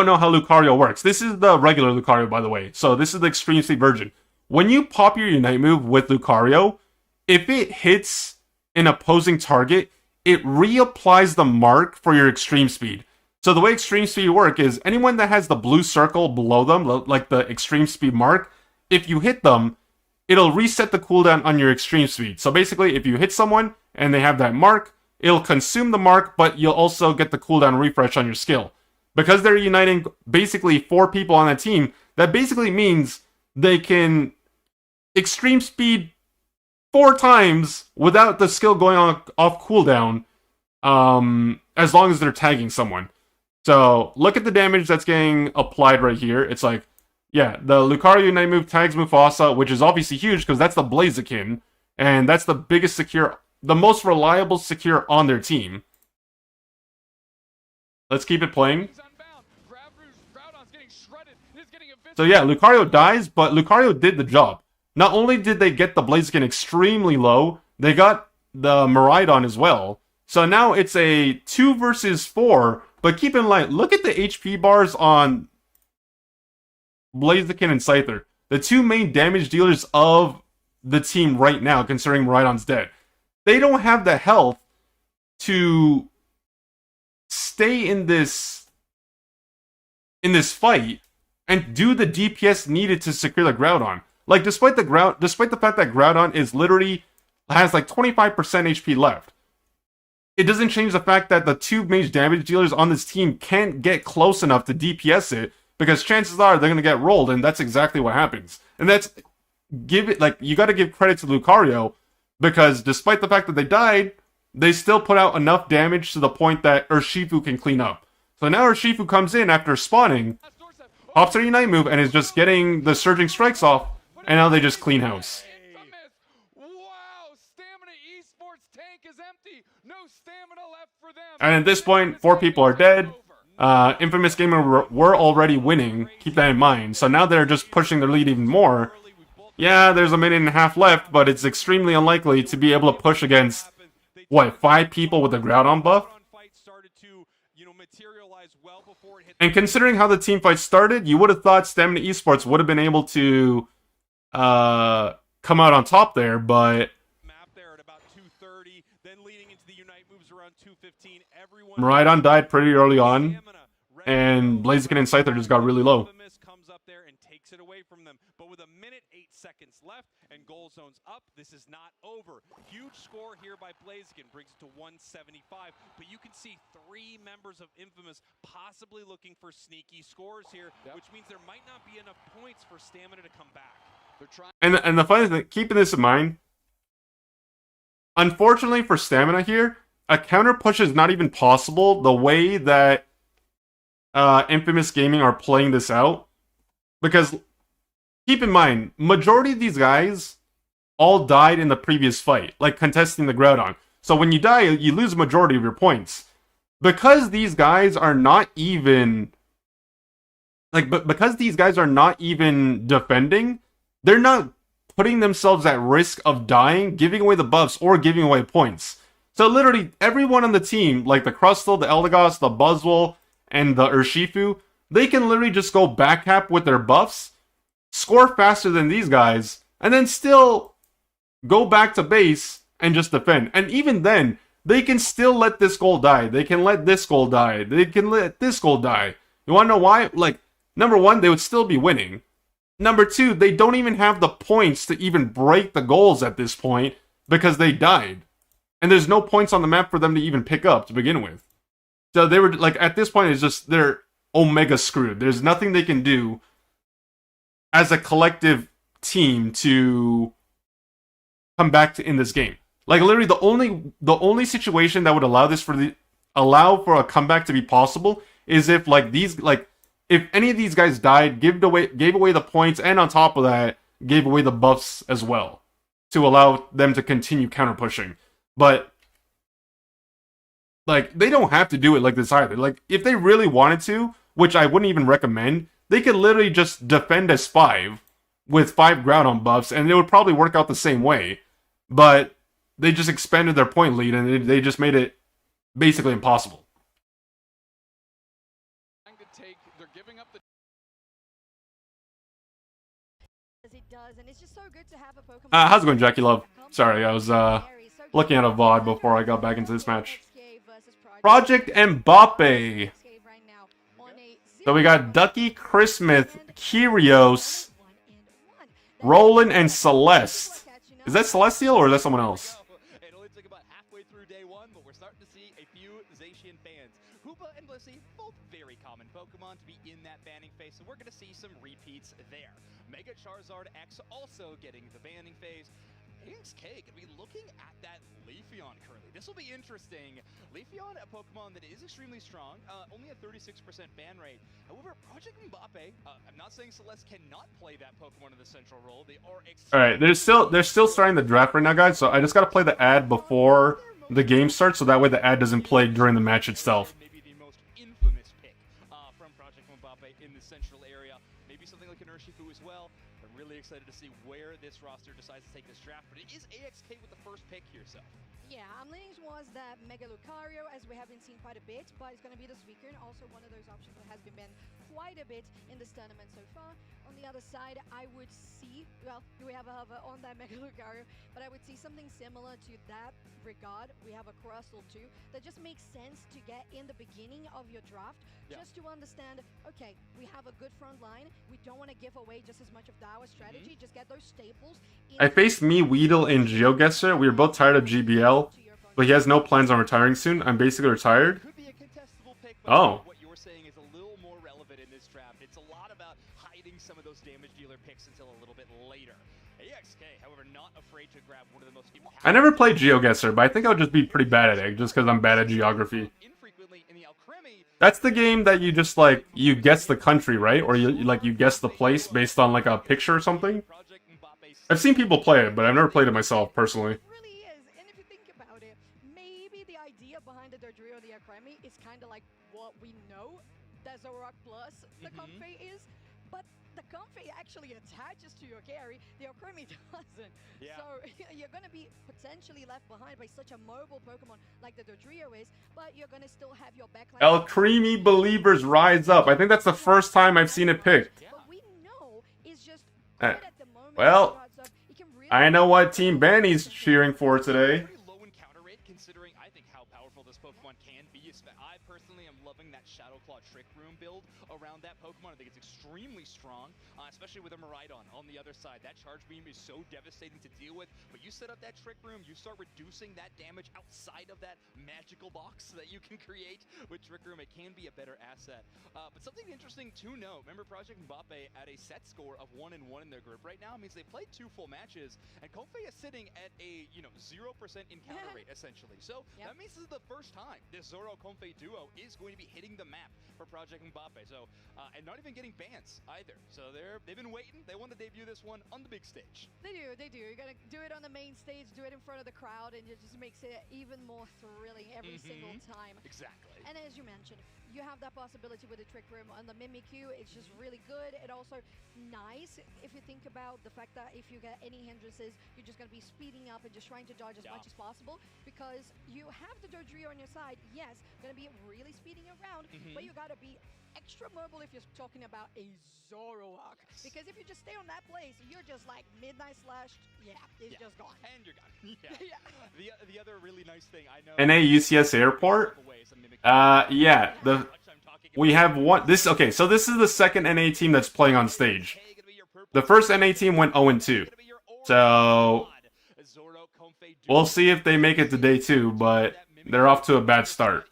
know how Lucario works, this is the regular Lucario, by the way. So this is the Extreme Speed version. When you pop your Unite move with Lucario, if it hits an opposing target, it reapplies the mark for your Extreme Speed. So the way Extreme Speed works is anyone that has the blue circle below them, like the Extreme Speed mark, if you hit them, it'll reset the cooldown on your Extreme Speed. So basically, if you hit someone and they have that mark, it'll consume the mark, but you'll also get the cooldown refresh on your skill. Because they're uniting basically 4 people on a team, that basically means they can Extreme Speed 4 times without the skill going off cooldown, as long as they're tagging someone. So, look at the damage that's getting applied right here. It's like, yeah, the Lucario Unite move tags Mufasa, which is obviously huge because that's the Blaziken, and that's the biggest secure, the most reliable secure on their team. Let's keep it playing. So yeah, Lucario dies, but Lucario did the job. Not only did they get the Blaziken extremely low, they got the Miraidon as well. So now it's a 2 versus 4, but keep in mind, look at the HP bars on Blaziken and Scyther, the 2 main damage dealers of the team right now, considering Miraidon's dead. They don't have the health to stay in this fight and do the DPS needed to secure the Groudon. Like, despite the fact that Groudon is literally has like 25% HP left, it doesn't change the fact that the 2 mage damage dealers on this team can't get close enough to DPS it, because chances are they're gonna get rolled, and that's exactly what happens. And that's you got to give credit to Lucario, because despite the fact that they died, they still put out enough damage to the point that Urshifu can clean up. So now Urshifu comes in after spawning, pops their Unite move, and is just getting the Surging Strikes off, and now they just clean house. And at this point, 4 people are dead. Infamous Gamer were already winning, keep that in mind. So now they're just pushing their lead even more. Yeah, there's a minute and a half left, but it's extremely unlikely to be able to push against, what, 5 people with a Groudon buff? And considering how the team fight started, you would have thought Stamina Esports would have been able to come out on top there, but Miraidon died pretty early on, and Blaziken and Scyther just got really low. Comes up there and takes it away from them, but with a minute 8 seconds left and goal zones up, this is not over. Huge score here by Blaziken, brings it to 175, but you can see 3 members of Infamous possibly looking for sneaky scores here, which means there might not be enough points for Stamina to come back. And the funny thing, keeping this in mind, unfortunately for Stamina here, a counter push is not even possible the way that Infamous Gaming are playing this out. Because, keep in mind, majority of these guys all died in the previous fight, like contesting the Groudon. So when you die, you lose a majority of your points. Because these guys are not even... because these guys are not even defending, they're not putting themselves at risk of dying, giving away the buffs, or giving away points. So literally, everyone on the team, like the Crustle, the Eldegoss, the Buzzwole, and the Urshifu, they can literally just go back-cap with their buffs, score faster than these guys, and then still go back to base and just defend. And even then, they can still let this goal die. They can let this goal die. They can let this goal die. You want to know why? Like, number 1, they would still be winning. Number 2, they don't even have the points to even break the goals at this point because they died. And there's no points on the map for them to even pick up to begin with. So they were, like, at this point, it's just, they're Omega screwed. There's nothing they can do as a collective team to come back to in this game. Like literally the only situation that would allow for a comeback to be possible is if if any of these guys died, gave away the points, and on top of that, gave away the buffs as well to allow them to continue counter pushing. But like they don't have to do it like this either. Like if they really wanted to, which I wouldn't even recommend, they could literally just defend as 5 with 5 Groudon buffs, and it would probably work out the same way. But they just expanded their point lead, and they just made it basically impossible. How's it going, Jackie Love? Sorry, I was looking at a VOD before I got back into this match. Project Mbappe. So we got Ducky, Chris Smith, Kyrios, Roland, and Celeste. Is that Celestial or is that someone else? It only took about halfway through day 1, but we're starting to see a few Zacian bans. Hoopa and Blissey, both very common Pokemon to be in that banning phase, so we're going to see some repeats there. Mega Charizard X also getting the banning phase. LAIC could be looking at that Leafeon currently. This will be interesting. Leafeon, a Pokemon that is extremely strong, only a 36% ban rate. However, Project Mbappe, I'm not saying Celeste cannot play that Pokemon in the central role. They are Alright, they're still starting the draft right now, guys, so I just gotta play the ad before the game starts, so that way the ad doesn't play during the match itself. Maybe the most infamous pick from Project Mbappe in the central area. Maybe something like an Urshifu as well. I'm really excited to see where this roster decides to take this draft, but it is AXK with the first pick here, so. Yeah, I'm leaning towards that Mega Lucario, as we haven't seen quite a bit, but it's going to be the Suicune, also one of those options that has been banned quite a bit in this tournament so far. On the other side, I would see, well, we have a hover on that Mega Lucario, but I would see something similar to that regard. We have a Crustle too, that just makes sense to get in the beginning of your draft, just to understand, okay, we have a good front line, we don't want to give away just as much of our strategy, just get those staples. I faced me, Weedle, and GeoGuessr. We were both tired of GBL, but he has no plans on retiring soon. I'm basically retired. Oh. What you're saying is a little more relevant in this draft. It's a lot about hiding some of those damage dealer picks until a little bit later. AXK, however, not afraid to grab one of the most impactful. I never played GeoGuessr, but I think I would just be pretty bad at it, just because I'm bad at geography. That's the game that you just, like, you guess the country, right? Or you guess the place based on, like, a picture or something? I've seen people play it, but I've never played it myself, personally. It really is, and if you think about it, maybe the idea behind the Dodrio or the Akemi is kind of like what we know that Zoroark plus the Comfey is, but the Comfey actually attaches to your carry, the Akemi doesn't. Yeah. So you're going to be potentially left behind by such a mobile Pokemon like the Dodrio is, but you're going to still have your backline. El Creamy Believers Rise Up. I think that's the first time I've seen it picked. But we know it's just good at the moment. Well, I know what Team Benny's cheering for today. Pretty low encounter rate considering I think how powerful this Pokemon can be. I personally am loving that Shadow Claw Trick Room build around that Pokemon. I think it's extremely strong, especially with a Miraidon on the other side. That Charge Beam is so devastating to deal with, but you set up that Trick Room, you start reducing that damage outside of that magical box that you can create with Trick Room. It can be a better asset. But something interesting to note, remember Project Mbappe at a set score of 1-1 in their group right now means they played 2 full matches, and Comfey is sitting at a 0% encounter rate essentially. So that means this is the first time this Zoro Comfey duo is going to be hitting the map for Project Mbappe. So and not even getting bans either. So they've been waiting. They want to debut this one on the big stage. They do. You're gonna do it on the main stage, do it in front of the crowd, and it just makes it even more thrilling every single time. Exactly. And as you mentioned, you have that possibility with the Trick Room on the Mimikyu. It's just really good. It also nice if you think about the fact that if you get any hindrances, you're just gonna be speeding up and just trying to dodge as much as possible, because you have the Dodrio on your side. Yes, gonna be really speeding around, but you gotta be extra mobile if you're talking about a Zoroark. Because if you just stay on that place, you're just like Midnight Slash, it's just gone. And you're gone. The other really nice thing I know. NA UCS Airport? Yeah. We have one. Okay, so this is the second NA team that's playing on stage. The first NA team went 0-2. So we'll see if they make it to day 2, but they're off to a bad start.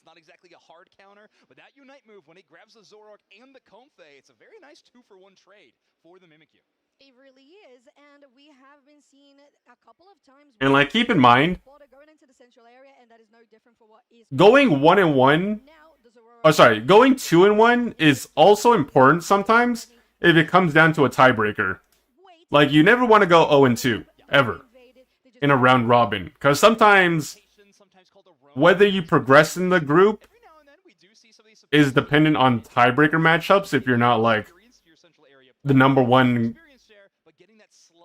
Not exactly a hard counter, but that Unite move when he grabs the Zoroark and the Comfey. It's a very nice 2-for-1 trade for the Mimikyu. It really is, and we have been seeing it a couple of times. And like, keep in mind, Going into the central area, and that is no different for what is going 1-1. Oh, sorry, going 2-1 is also important sometimes if it comes down to a tiebreaker. Like, you never want to go 0-2 ever in a round robin, because sometimes whether you progress in the group is dependent on tiebreaker matchups if you're not like the number one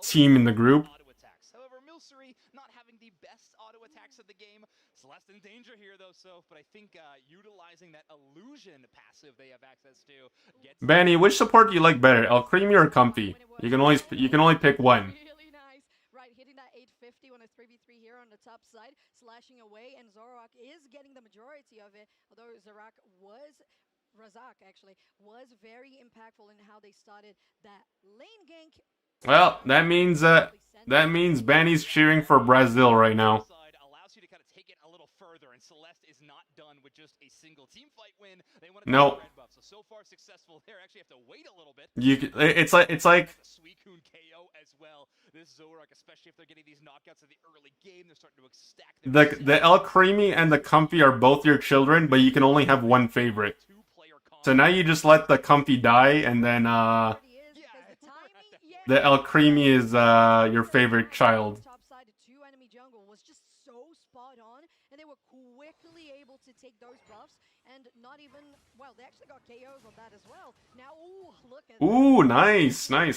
team in the group. However, Milcery not having the best auto attacks of the game. Celeste in danger here though, so but I think utilizing that illusion passive they have access to. Benny, which support do you like better, El Creamy or Comfy? You can only pick one. Really nice, right? Hitting that 850 on a 3v3 here on the top side, slashing away, and Zoroark is getting the majority of it. Although Razak actually was very impactful in how they started that lane gank. Well, that means Benny's cheering for Brazil right now. Allows you to kind of take it a little further, and Celeste is not done with just a single team fight win. They want to no. Red buff. So far successful there. Actually have to wait a little bit. It's like Suicune KO as well. This Zoroark, especially if they're getting these knockouts in the early game, they're starting to stack the El Creamy and the Comfy are both your children, but you can only have one favorite. So now you just let the Comfy die, and then the El Creamy is your favorite child. Top side, the 2 enemy jungle was just so spot on, and they were quickly able to take those buffs, and not even, well, they actually got KOs on that as well. Now, ooh, look at ooh, nice. Really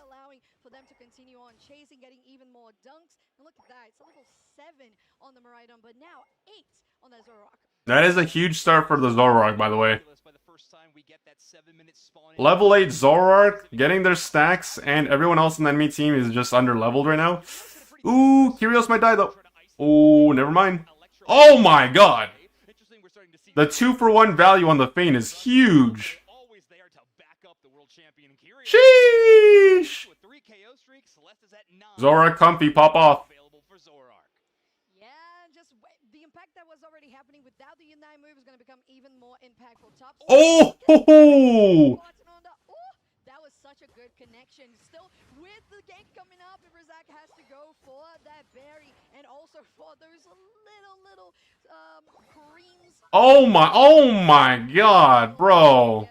allowing for them to continue on chasing, getting even more dunks, and look at that, it's a level 7 on the Miraidon, but now 8 on the Zoroark. That is a huge start for the Zoroark, by the way. Level 8 Zoroark, getting their stacks, and everyone else in the enemy team is just under-leveled right now. Ooh, Kyrios might die, though. Oh, never mind. Oh my god! The 2-for-1 value on the Feint is huge. Sheesh! Zoroark Comfy, pop off. That was already happening without the Unite move is going to become even more impactful. Top oh, that was such a good connection. Still, with the gank coming up, Razak has to go for that berry and also for those little creams. Oh my god, bro.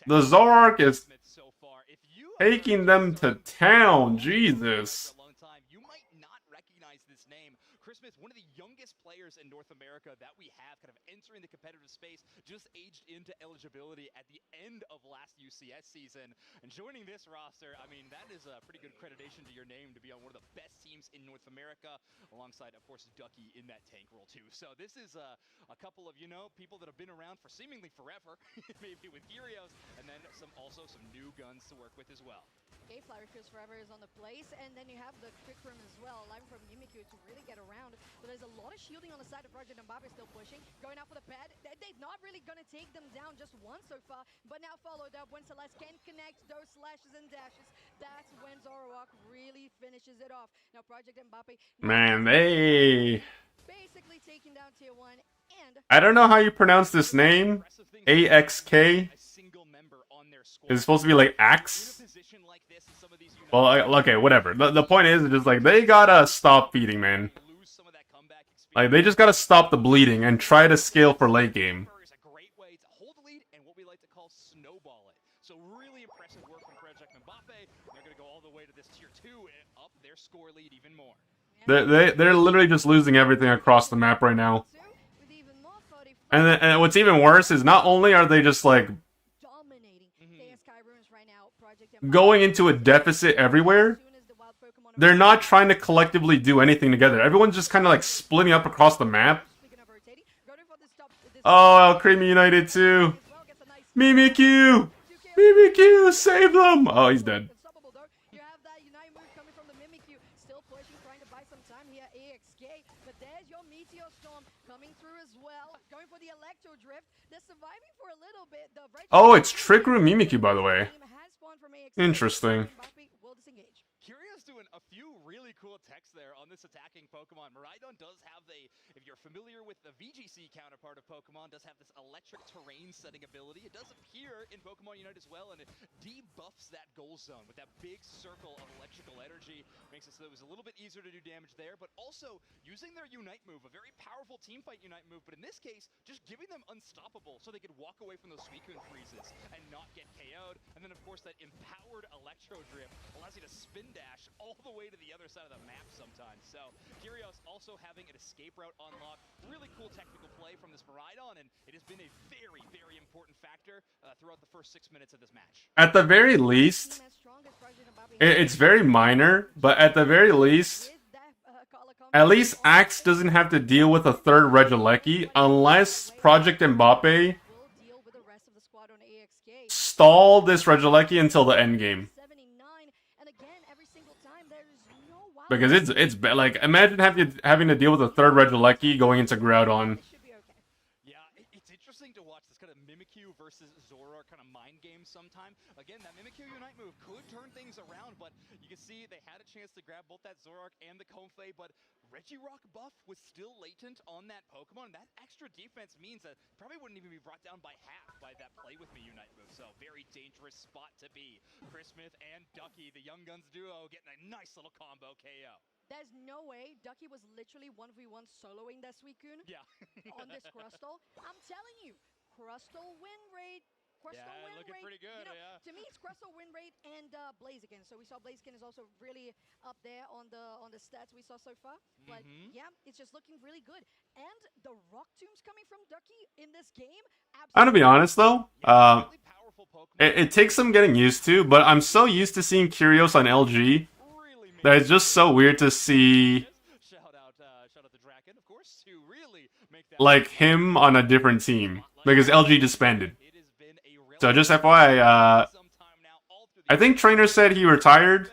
The Zoroark is taking them to town, Jesus. One of the youngest players in North America that we have kind of entering the competitive space, just aged into eligibility at the end of last UCS season. And joining this roster, I mean, that is a pretty good accreditation to your name to be on one of the best teams in North America, alongside, of course, Ducky in that tank role too. So this is a couple of, people that have been around for seemingly forever, maybe with Kyrios, and then also some new guns to work with as well. Okay, Fly Refuse Forever is on the place, and then you have the Trick Room as well, allowing from Mimikyu to really get around. But there's a lot of shielding on the side of Project Mbappe still pushing, going out for the pad. They're not really going to take them down just once so far, but now followed up when Celeste can connect those slashes and dashes. That's when Zoroark really finishes it off. Now Project Mbappe, man, they basically taking down tier 1, and I don't know how you pronounce this name. AXK. Is it supposed to be like axe? Well, okay, whatever. The point is, just like, they gotta stop feeding, man. Like, they just gotta stop the bleeding and try to scale for late game. So really impressive work from Project Mbappe. They're going to go all the way to this tier 2 and up their score lead even more. They're literally just losing everything across the map right now. And what's even worse is not only are they just like going into a deficit everywhere, they're not trying to collectively do anything together. Everyone's just kind of like splitting up across the map. Oh, El Creamy United too. Mimikyu! Mimikyu, save them! Oh, he's dead. You have that Unite move coming from the Mimikyu, still pushing, trying to buy some time here, AXK. But there's your Meteor Storm coming through as well, going for the Electro Drift. They're surviving for a little bit. Oh, it's Trick Room Mimikyu, by the way. Interesting. Curious doing a few really cool techs there on this attacking Pokemon. Miraidon does have if you're familiar with the VGC counterpart of Pokemon, does have this electric terrain setting ability. It does appear in Pokemon Unite as well, and it debuffs that goal zone with that big circle of electrical energy. Makes it so it was a little bit easier to do damage there, but also using their Unite move, a very powerful team fight Unite move, but in this case, just giving them unstoppable so they could walk away from those Suicune freezes and not get KO'd. And then, of course, that empowered Electro Drift allows you to spin dash all the way to the other side of the map sometimes. So, Kyrios also having an escape route unlocked. Really cool technical play from this Miraidon, and it has been a very, very important factor throughout the first 6 minutes of this match. At the very least, it's very minor, but at the very least, at least Axe doesn't have to deal with a third Regieleki unless Project Mbappe stall this Regieleki until the end game. Because it's like, imagine having to deal with a third Regieleki going into Groudon. Yeah, it's interesting to watch this kind of Mimikyu versus Zoroark kind of mind game sometime. Again, that Mimikyu Unite move could turn things around, but you can see they had a chance to grab both that Zoroark and the Comfey, but Regirock buff was still latent on that Pokemon. That extra defense means that probably wouldn't even be brought down by half by that Play With Me Unite move. So very dangerous spot to be. Chris Smith and Ducky, the Young Guns duo, getting a nice little combo KO. There's no way. Ducky was literally 1v1 soloing that Suicune on this Crustle. I'm telling you, Crustle win rate. Looking pretty good. To me, it's Crustle win rate and Blaziken. So we saw Blaziken is also really up there on the stats we saw so far. But yeah, it's just looking really good. And the Rock Tombs coming from Ducky in this game. I'm gonna be honest though, it takes some getting used to, but I'm so used to seeing Kyrios on LG that it's just so weird to see like him on a different team because LG disbanded. So just FYI, I think Trainer said he retired,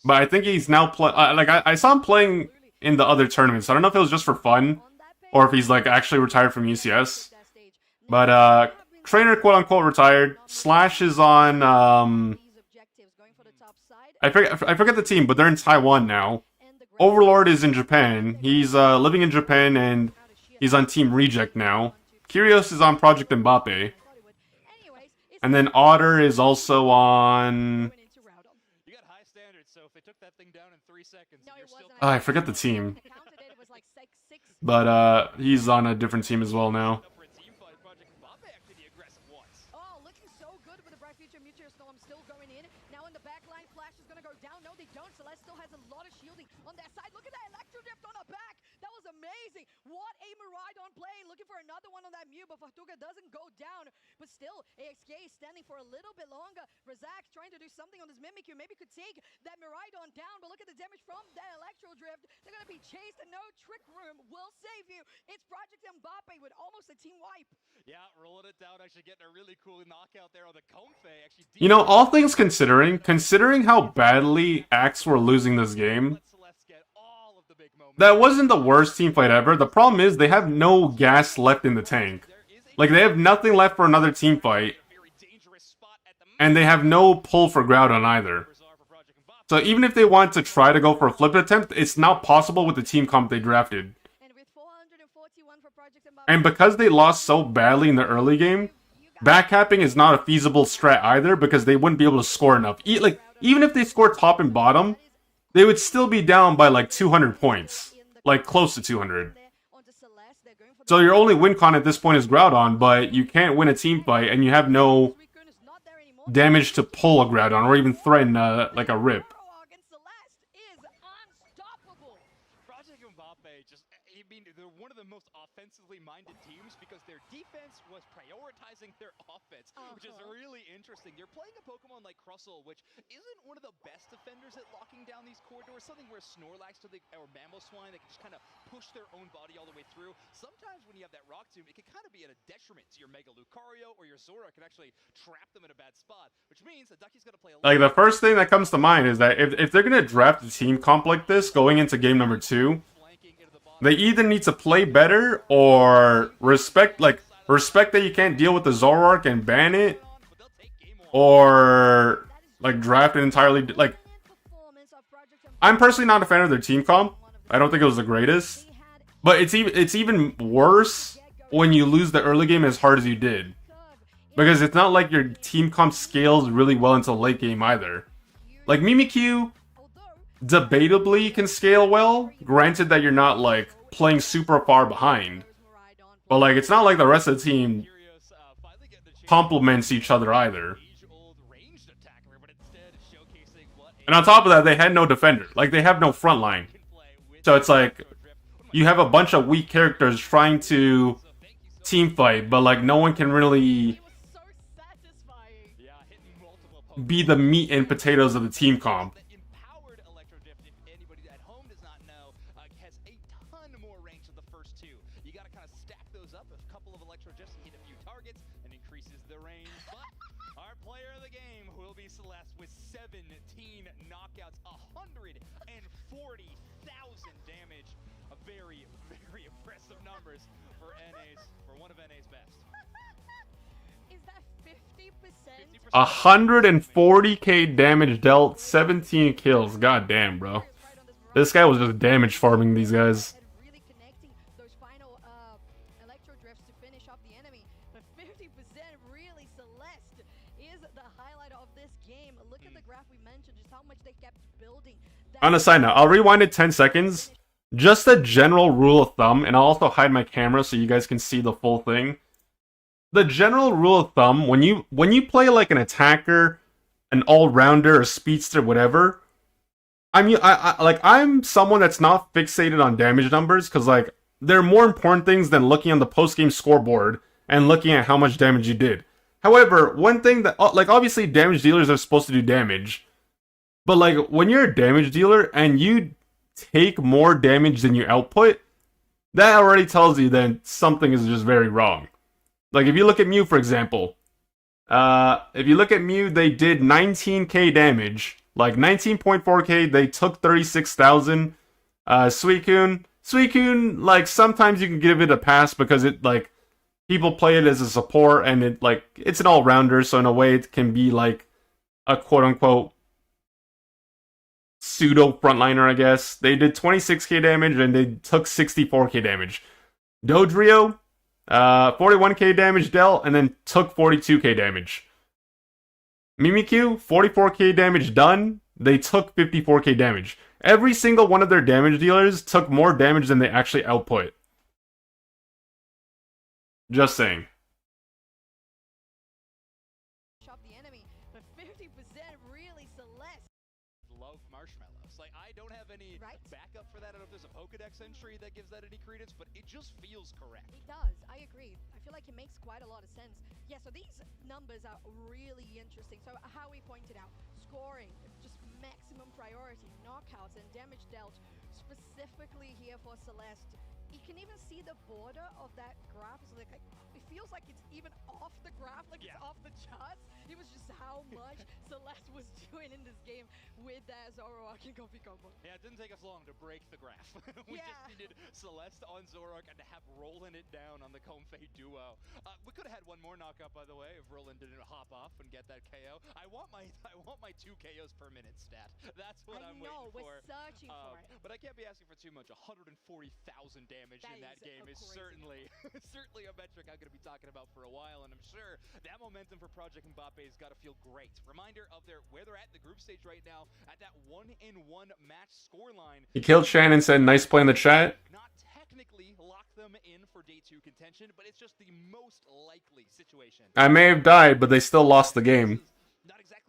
but I think he's now I saw him playing in the other tournaments. I don't know if it was just for fun or if he's like actually retired from UCS. But Trainer quote unquote retired. Slash is on I forget the team, but they're in Taiwan now. Overlord is in Japan. He's living in Japan and he's on Team Reject now. Kyrios is on Project Mbappe. And then Otter is also on... I forget the team. But he's on a different team as well now. Amazing! What a Miraidon play! Looking for another one on that Mew, but Fartuga doesn't go down. But still, AXK is standing for a little bit longer. Razak trying to do something on this Mimikyu. Maybe could take that Miraidon down, but look at the damage from that Electro Drift. They're going to be chased and no Trick Room will save you. It's Project Mbappe with almost a team wipe. Yeah, rolling it down, actually getting a really cool knockout there on the Comfey. You know, all things considering how badly Axe were losing this game, that wasn't the worst team fight ever. The problem is they have no gas left in the tank. Like, they have nothing left for another team fight. And they have no pull for Groudon either. So even if they want to try to go for a flip attempt, it's not possible with the team comp they drafted. And because they lost so badly in the early game, backcapping is not a feasible strat either because they wouldn't be able to score enough. Even if they score top and bottom, they would still be down by like 200 points. Like close to 200. So your only win con at this point is Groudon, but you can't win a team fight and you have no damage to pull a Groudon or even threaten like a rip. Project Mbappe they're one of the most offensively minded teams because their defense was prioritizing their offense, which is really interesting. You're playing a Pokemon like Crustle, which isn't one of the best defenders at locking down these corridors, something where Snorlax or Mamoswine, they can just kind of push their own body all the way through. Sometimes when you have that Rock Tomb, it can kind of be at a detriment to your Mega Lucario or your Zoroark can actually trap them in a bad spot, which means that Ducky's going to play a like, the first thing that comes to mind is that if they're going to draft a team comp like this going into game number 2, they either need to play better or respect that you can't deal with the Zoroark and ban it, or like draft an entirely I'm personally not a fan of their team comp. I don't think it was the greatest. But it's even worse when you lose the early game as hard as you did. Because it's not like your team comp scales really well into late game either. Like Mimikyu debatably can scale well, granted that you're not like playing super far behind. But like it's not like the rest of the team complements each other either. And on top of that, they had no defender. Like they have no front line. So it's like you have a bunch of weak characters trying to team fight, but like no one can really be the meat and potatoes of the team comp. With 17 knockouts, 140,000 damage. A very, very impressive numbers for NA's, for one of NA's best. Is that 50%? 140k damage dealt, 17 kills. God damn, bro. This guy was just damage farming these guys. Really connecting those final electro drifts to finish off the enemy. But 50% really Celeste is the highlight of this game. Look at the graph we mentioned, just how much they kept building. On a side note, I'll rewind it 10 seconds. Just a general rule of thumb, and I'll also hide my camera so you guys can see the full thing. The general rule of thumb, when you play like an attacker, an all-rounder, a speedster, whatever, I'm someone that's not fixated on damage numbers, because like there are more important things than looking on the post-game scoreboard and looking at how much damage you did. However, one thing that, like, obviously damage dealers are supposed to do damage, but like when you're a damage dealer and you take more damage than you output, that already tells you that something is just very wrong. Like if you look at Mew, for example, if you look at Mew, they did 19k damage, like 19.4k. They took 36,000. Suicune, like sometimes you can give it a pass because it like people play it as a support and it like it's an all-rounder, so in a way it can be like a quote-unquote pseudo frontliner, I guess. They did 26k damage and they took 64k damage. Dodrio, 41k damage dealt and then took 42k damage. Mimikyu, 44k damage done, they took 54k damage. Every single one of their damage dealers took more damage than they actually output. Just saying. The enemy, but 50% really Celeste. Love marshmallows. Like I don't have any backup for that. I don't know if there's a Pokedex entry that gives that any credence, but it just feels correct. It does. I agree. I feel like it makes quite a lot of sense. Yeah, so these numbers are really interesting. So how we pointed out, scoring, just maximum priority, knockouts and damage dealt, specifically here for Celeste. You can even see the border of that graph. So like, it feels like it's even off the graph, like it's off the charts. It was just how much Celeste was doing in this game with that Zoroark and Coffee combo. Yeah, it didn't take us long to break the graph. We just needed Celeste on Zoroark and to have Roland it down on the Comfey duo. We could have had one more knockout, by the way, if Roland didn't hop off and get that KO. I want my 2 KOs per minute stat. That's what I'm waiting for. We're searching for it. But I can't be asking for too much. 140,000 damage in that game is certainly a metric I'm going to be talking about for a while, and I'm sure that momentum for Project Mbappe has got to feel great. Reminder of where they're at in the group stage right now, at that 1-1 match scoreline. He killed Shannon, said nice play in the chat. Not technically lock them in for day 2 contention, but it's just the most likely situation. I may have died, but they still lost the game.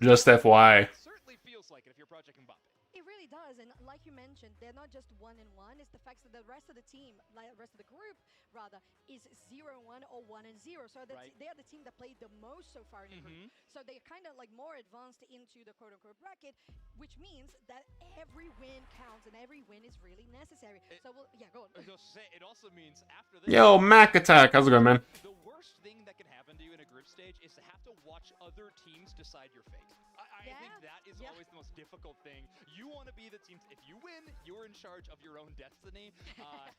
Just FYI. It certainly feels like it if you're Project Mbappe. It really does, and like you mentioned, they're not just 1-1. It's the fact that the rest of the team, like the rest of the group, rather, is 0-1 or 1-0. So they are the team that played the most so far in the group. So they're kind of like more advanced into the quote-unquote bracket, which means that every win counts and every win is really necessary. So go on. It also means after this. Yo, Mac Attack, how's it going, man? The worst thing that can happen to you in a group stage is to have to watch other teams decide your fate. I think that is always the most difficult thing. You want to be the team. If you win, you're in charge of your own destiny,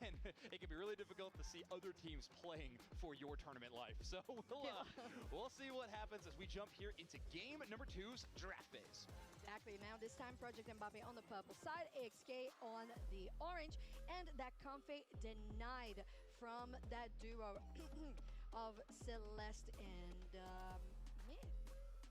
and it can be really really difficult to see other teams playing for your tournament life. So we'll see what happens as we jump here into game number 2's draft phase. Exactly. Now this time Project Mbappe on the purple side, AXK on the orange, and that Comfey denied from that duo of Celeste and Myth.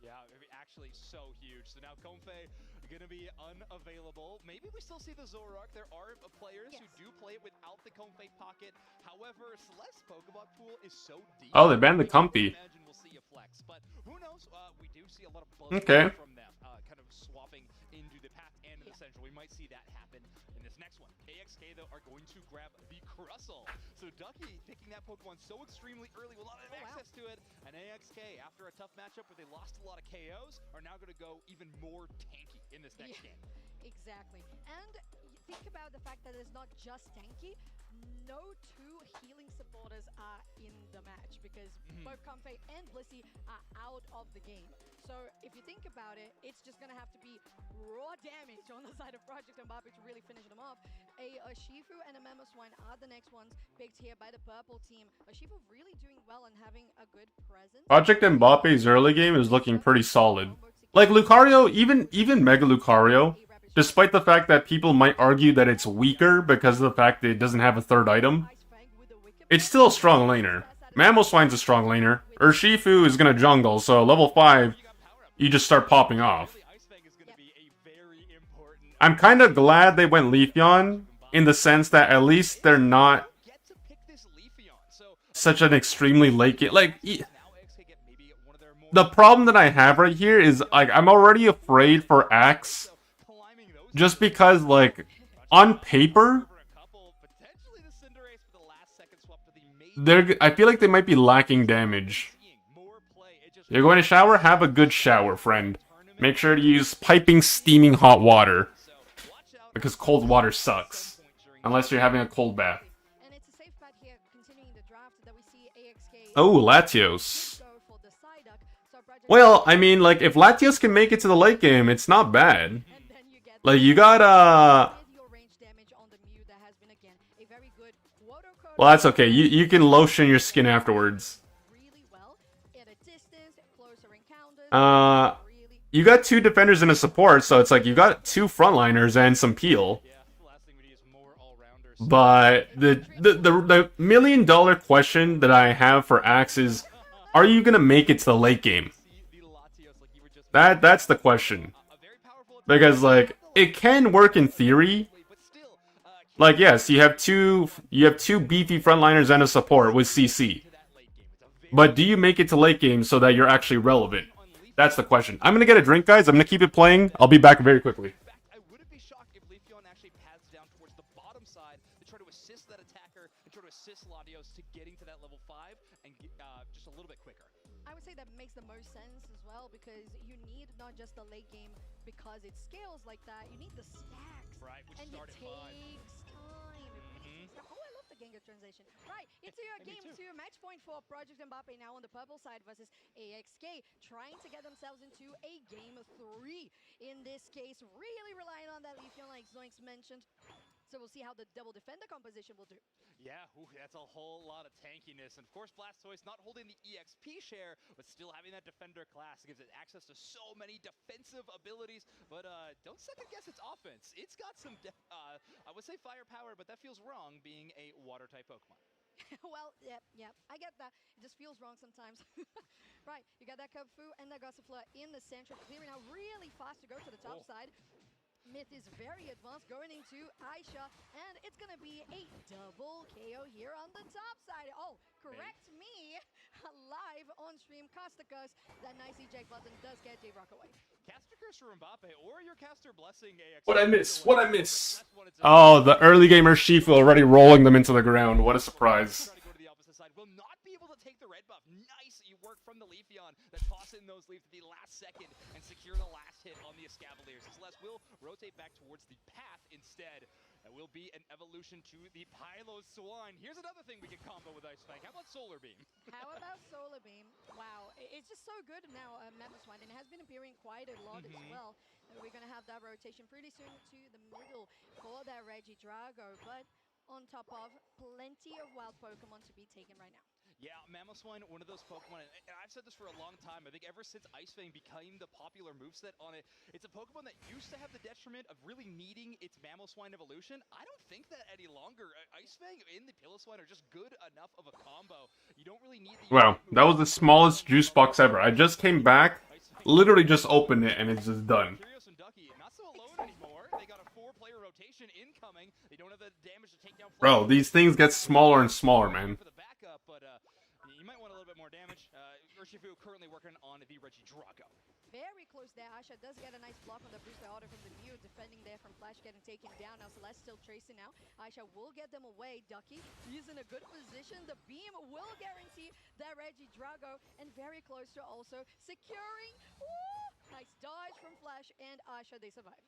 Yeah, actually so huge. So now Comfey gonna be unavailable. Maybe we still see the Zoroark. There are players who do play it without the Comfey pocket. However, Celeste's Pokemon pool is so deep. Oh, they banned the Comfey. Imagine we'll see a flex, but who knows? We do see a lot of buzz from them, kind of swapping into the path and in the central. We might see that happen in this next one. AXK though are going to grab the Crustle. So Ducky picking that Pokemon so extremely early will not have access to it. And AXK, after a tough matchup where they lost a lot of KOs, are now going to go even more tanky in this next game. Exactly. And think about the fact that it's not just tanky. No two healing supporters are in the match because both Comfey and Blissey are out of the game. So if you think about it, it's just going to have to be raw damage on the side of Project Mbappe to really finish them off. A Urshifu and a Mamoswine are the next ones picked here by the purple team. Urshifu really doing well and having a good presence. Project Mbappe's early game is looking pretty solid. Like Lucario, even Mega Lucario, despite the fact that people might argue that it's weaker because of the fact that it doesn't have a third item, it's still a strong laner. Mamoswine's a strong laner. Urshifu is gonna jungle, so level 5, you just start popping off. I'm kind of glad they went Leafeon, in the sense that at least they're not such an extremely late game. Like, the problem that I have right here is, like, I'm already afraid for Axe. Just because, like, on paper, I feel like they might be lacking damage. You're going to shower? Have a good shower, friend. Make sure to use piping, steaming hot water. Because cold water sucks. Unless you're having a cold bath. Oh, Latios. Well, I mean, like, if Latios can make it to the late game, it's not bad. Like, you got, well, that's okay. You can lotion your skin afterwards. You got 2 defenders and a support, so it's like you got 2 frontliners and some peel. But the million-dollar question that I have for Axe is, are you gonna make it to the late game? That's the question. Because, like, it can work in theory. Like, yes, you have two beefy frontliners and a support with CC. But do you make it to late game so that you're actually relevant? That's the question. I'm gonna get a drink, guys. I'm gonna keep it playing. I'll be back very quickly. I wouldn't be shocked if Leafeon actually pads down towards the bottom side to try to assist that attacker and try to assist Latios to getting to that level 5 and get, just a little bit quicker. I would say that makes the most sense as well because you need not just the late game because it scales like that. You need the stacks. Right, which and it started takes fine. time. Oh, I love the Gengar translation. Right, into your game 2 match point for Project Mbappe now on the purple side versus AXK, trying to get themselves into a game 3. In this case, really relying on that Leafeon like Zoinks mentioned. So we'll see how the double defender composition will do. Yeah, that's a whole lot of tankiness. And of course, Blastoise not holding the EXP share, but still having that defender class gives it access to so many defensive abilities. But don't second guess its offense. It's got some, I would say firepower, but that feels wrong being a water type Pokemon. Well, yeah, I get that. It just feels wrong sometimes. Right, you got that Kubfu and that Gossifleur in the center, clearing out really fast to go to the top side. Myth is very advanced, going into Aisha, and it's going to be a double KO here on the top side. Oh, correct me, live on stream, Caster Curse, that nice eject button does get J-Rock away. Caster Curse for Mbappe, or your Caster Blessing AX. What I miss? Oh, the early gamer Shifu already rolling them into the ground. What a surprise. Will not be able to take the red buff. Nice work from the Leafeon that toss in those leaves at the last second and secure the last hit on the Escavaliers. Celeste will rotate back towards the path instead. It will be an evolution to the Pylo Swine. Here's another thing we can combo with Ice Fang. How about Solar Beam? How about Solar Beam? Wow, it's just so good now, Mamoswine, and it has been appearing quite a lot as well. We're going to have that rotation pretty soon to the middle for that Regidrago, but on top of plenty of wild Pokemon to be taken right now. Yeah, Mamoswine, one of those Pokemon, and I've said this for a long time, I think ever since Ice Fang became the popular moveset on it, it's a Pokemon that used to have the detriment of really needing its Mamoswine evolution. I don't think that any longer. Ice Fang and the Piloswine are just good enough of a combo. You don't really need the... Wow, that was the smallest juice box ever. I just came back, literally just opened it, and it's just done. Curious and Ducky, not so alone anymore. They got a 4-player rotation incoming. They don't have the damage to take down... Bro, these things get smaller and smaller, man. For the backup, but you might want a little bit more damage. Urshifu currently working on the Regidrago. Very close there. Aisha does get a nice block on the booster order from the Mew, defending there from Flash getting taken down. Now Celeste still tracing now. Aisha will get them away. Ducky is in a good position. The beam will guarantee that Regidrago, and very close to also securing. Woo! Nice dodge from Flash and Aisha. They survive.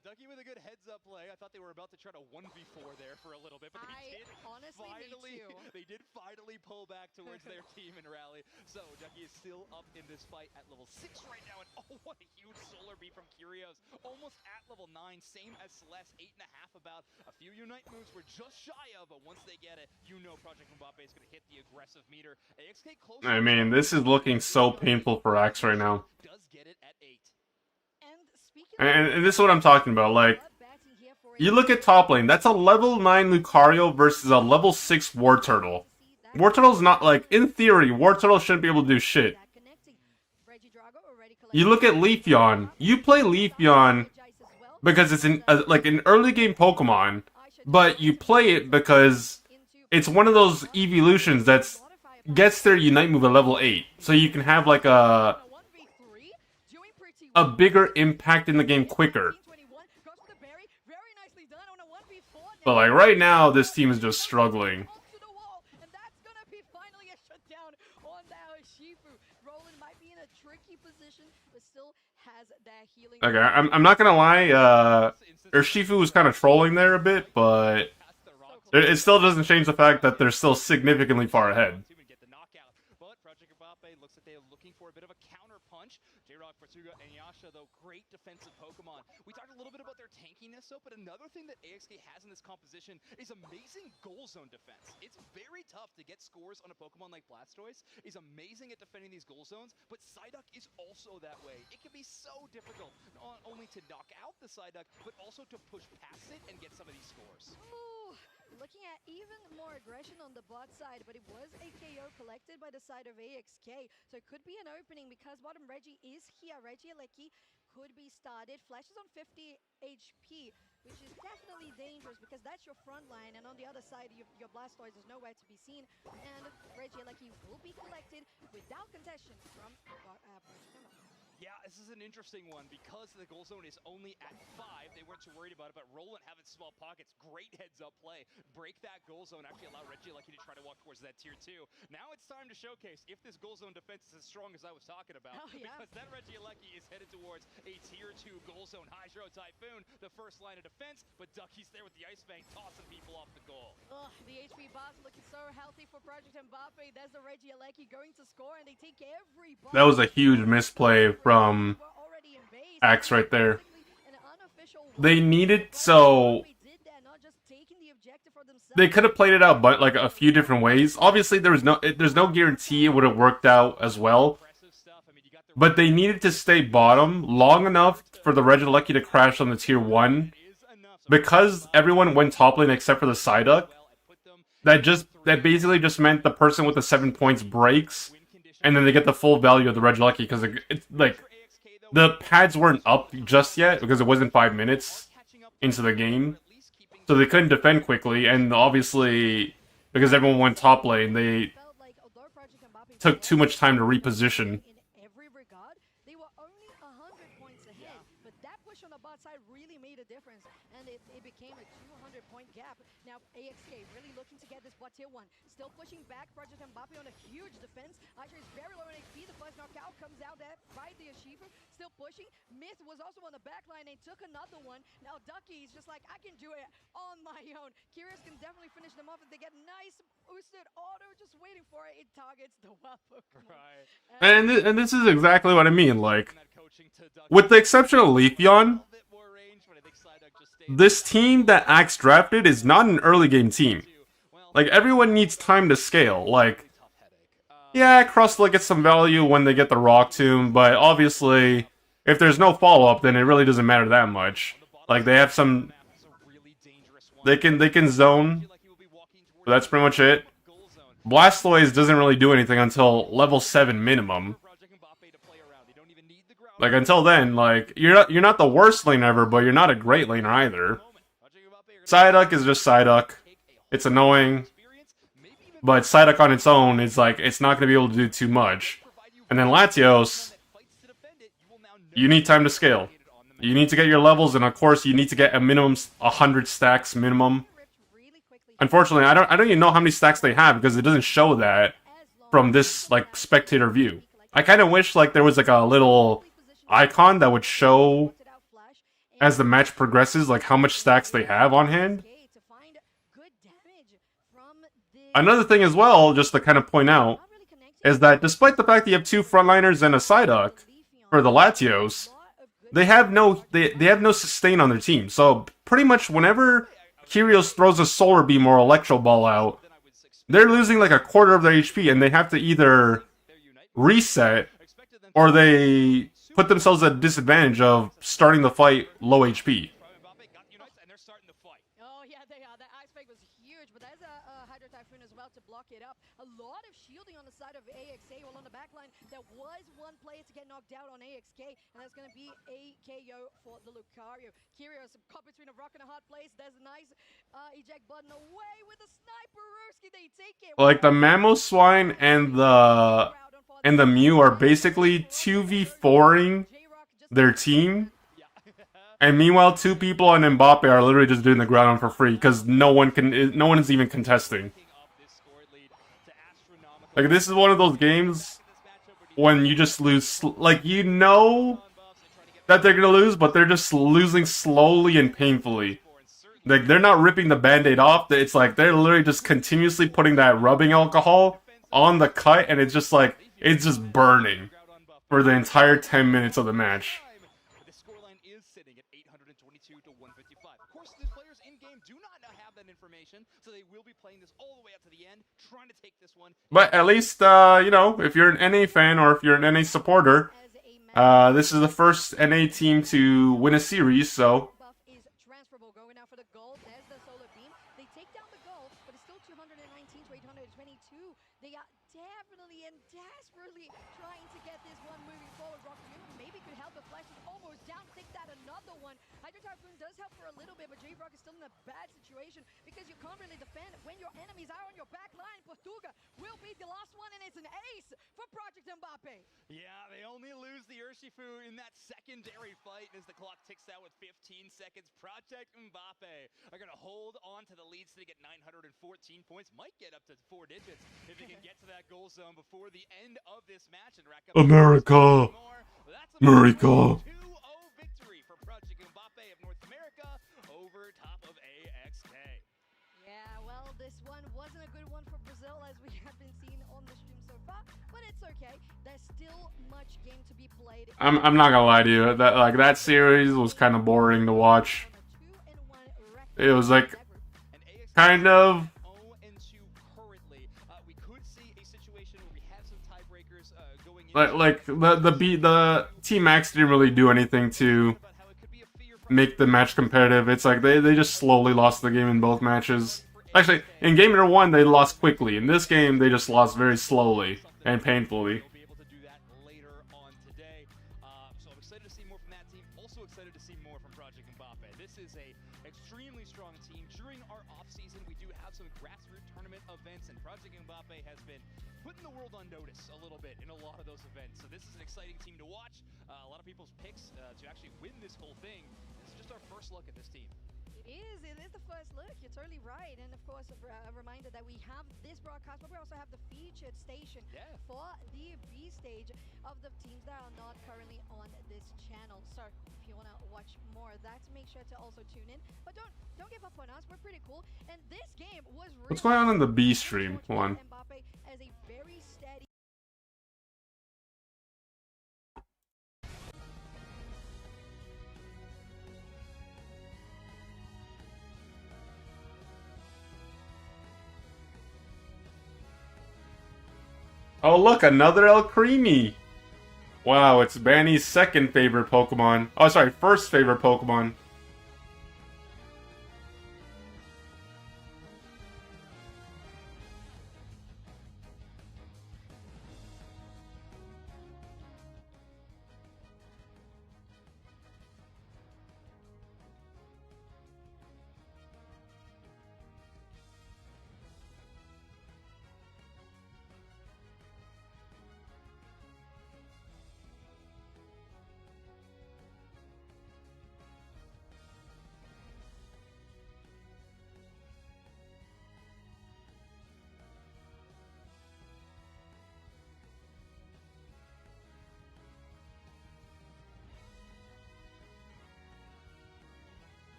Ducky with a good heads-up play. I thought they were about to try to 1v4 there for a little bit, but they did finally pull back towards their team and rally. So Ducky is still up in this fight at level 6 right now, and oh, what a huge solar beam from Curios. Almost at level 9, same as Celeste, 8.5 about. A few Unite moves we're just shy of, but once they get it, you know Project Mbappe is going to hit the aggressive meter. AXK close. I mean, this is looking so painful for Axe right now. Does get it at 8. And this is what I'm talking about, like, you look at top lane, that's a level 9 Lucario versus a level 6 Wartortle. Wartortle's not, like, in theory, Wartortle shouldn't be able to do shit. You look at Leafeon, you play Leafeon because it's like an early game Pokemon, but you play it because it's one of those evolutions that gets their Unite move at level 8, so you can have, like, a bigger impact in the game quicker. But like right now, this team is just struggling. Okay, I'm not gonna lie, Urshifu was kind of trolling there a bit, but it still doesn't change the fact that they're still significantly far ahead. And Yasha, though, great defensive Pokemon. We talked a little bit about their tankiness, though, but another thing that AXK has in this composition is amazing goal zone defense. It's very tough to get scores on a Pokemon like Blastoise. Is amazing at defending these goal zones, but Psyduck is also that way. It can be so difficult, not only to knock out the Psyduck, but also to push past it and get some of these scores. Ooh, looking at even more aggression on the bot side, but it was a KO collected by the side of AXK, so it could be an opening because bottom Reggie is here. Reggie LAIC could be started. Flash is on 50 HP, which is definitely dangerous because that's your front line, and on the other side, your Blastoise is nowhere to be seen, and Reggie LAIC will be collected without contention from Yeah, this is an interesting one because the goal zone is only at 5. They weren't too worried about it, but Roland having small pockets, great heads-up play. Break that goal zone, actually allow Reggie LAIC to try to walk towards that tier 2. Now it's time to showcase if this goal zone defense is as strong as I was talking about. Because that Reggie LAIC is headed towards a tier 2 goal zone. Hydro Typhoon, the first line of defense, but Ducky's there with the Ice Fang, tossing people off the goal. Ugh, the HP bars looking so healthy for Project Mbappe. There's the Reggie LAIC going to score, and they take every ball. That was a huge misplay from Axe right there. They needed, so they could have played it out, but like a few different ways. Obviously, there's no guarantee it would have worked out as well. But they needed to stay bottom long enough for the Regidrago to crash on the tier 1. Because everyone went top lane except for the Psyduck, that basically just meant the person with the 7 points breaks, and then they get the full value of the Regidrago because it's like the pads weren't up just yet because it wasn't 5 minutes into the game, so they couldn't defend quickly. And obviously, because everyone went top lane, they took too much time to reposition. They were only 100 points ahead, but that push on the bot side really made a difference, and it became a 200-point gap. Now AXK really looking to get this bot tier 1, still pushing back Project Mbappe on a huge defense. Aisha is very low in HP. The first knockout comes out there by the Urshifu, still pushing. Myth was also on the back line and took another one. Now Ducky is just like, I can do it on my own. Curious can definitely finish them off if they get nice boosted auto, just waiting for it. It targets the wild Pokemon. Right. And this is exactly what I mean, like, with the exception of Leafeon, this team that Axe drafted is not an early game team. Like, everyone needs time to scale. Like, yeah, Crust will get some value when they get the Rock Tomb, but obviously, if there's no follow-up, then it really doesn't matter that much. Like, they have some... They can zone, but that's pretty much it. Blastoise doesn't really do anything until level 7 minimum. Like, until then, like, you're not the worst lane ever, but you're not a great laner either. Psyduck is just Psyduck. It's annoying. But Psyduck on its own is like, it's not going to be able to do too much. And then Latios, you need time to scale. You need to get your levels, and of course, you need to get a minimum 100 stacks minimum. Unfortunately, I don't even know how many stacks they have because it doesn't show that from this like spectator view. I kind of wish like there was like a little icon that would show as the match progresses like how much stacks they have on hand. Another thing as well, just to kind of point out, is that despite the fact that you have 2 frontliners and a Psyduck for the Latios, they have no sustain on their team. So pretty much whenever Kyrios throws a Solar Beam or Electro Ball out, they're losing like a quarter of their HP, and they have to either reset or they put themselves at a disadvantage of starting the fight low HP. Oh yeah, they are. That ice spike was huge, but there's a Hydro Typhoon as well to block it up. A lot of shielding on the side of AXK. Well, on the back line, there was one player to get knocked out on AXK, and that's going to be a KO for the Lucario. Kyrios caught between a rock and a hard place. There's a nice eject button away with a sniper. Rooski, they take it. Like the Mamoswine and the Mew are basically 2v4ing their team. And meanwhile, 2 people on Mbappe are literally just doing the ground for free because no one is even contesting. Like, this is one of those games when you just lose, like, you know that they're gonna lose, but they're just losing slowly and painfully. Like, they're not ripping the band-aid off, it's like they're literally just continuously putting that rubbing alcohol on the cut, and it's just like, it's just burning for the entire 10 minutes of the match. But at least, you know, if you're an NA fan or if you're an NA supporter, this is the first NA team to win a series, so... They are definitely and desperately trying to get this one moving forward. Rock maybe could help, the Flash is almost down. Take that, another one. Hydro Typhoon does help for a little bit, but J-Rock is still in a bad situation because you can't really defend when your enemies are on your back line. Portuga will be the last one, and it's an ace for Project Mbappe. Yeah, they only lose the Urshifu in that secondary fight as the clock ticks out with 15 seconds. Project Mbappe are going to hold on to the lead so they get 914 points. Might get up to 4 digits if they can get to that goal zone before the end of this match and rack up America! America! 2-0 victory for Project Mbappe of North America over top of AXK. Yeah, well, this one wasn't a good one for Brazil as we have been seeing on the stream so far, but it's okay. There's still much game to be played. I'm not gonna lie to you, that series was kind of boring to watch. It was like kind of like the Team Max didn't really do anything to make the match competitive. It's like they just slowly lost the game in both matches. Actually, in game number 1 they lost quickly. In this game they just lost very slowly and painfully. It is the first look. You're totally right. And of course, a reminder that we have this broadcast, but we also have the featured station for the B stage of the teams that are not currently on this channel. So if you want to watch more of that, make sure to also tune in. But don't give up on us. We're pretty cool. And this game was really... What's going on in the B stream one? Mbappe as a very steady... Oh, look, another El Creamy. Wow, it's Banny's second favorite Pokemon. Oh, sorry, first favorite Pokemon.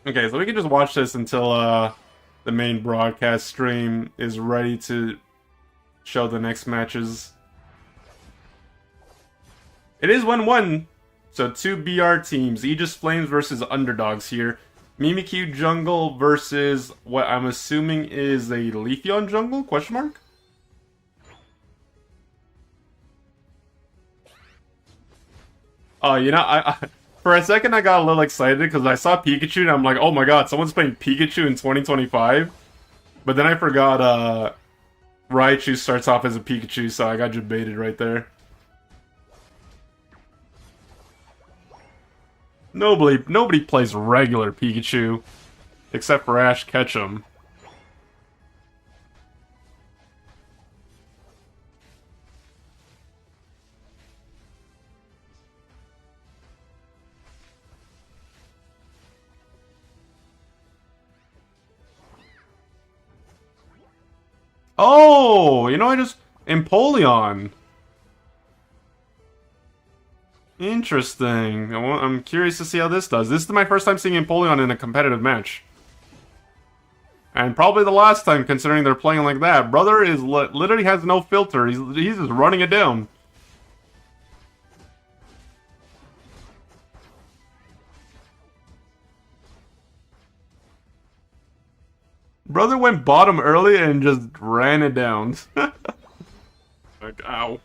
Okay, so we can just watch this until the main broadcast stream is ready to show the next matches. It is 1-1, so 2 BR teams. Aegis Flames versus Underdogs here. Mimikyu Jungle versus what I'm assuming is a Leafeon Jungle? Question mark? Oh, you know, I for a second I got a little excited because I saw Pikachu and I'm like, oh my god, someone's playing Pikachu in 2025. But then I forgot Raichu starts off as a Pikachu, so I got debated right there. Nobody plays regular Pikachu except for Ash Ketchum. Oh, you know, I just... Empoleon. Interesting. I'm curious to see how this does. This is my first time seeing Empoleon in a competitive match. And probably the last time, considering they're playing like that. Brother is literally has no filter. He's just running it down. Brother went bottom early and just ran it down. Like, ow.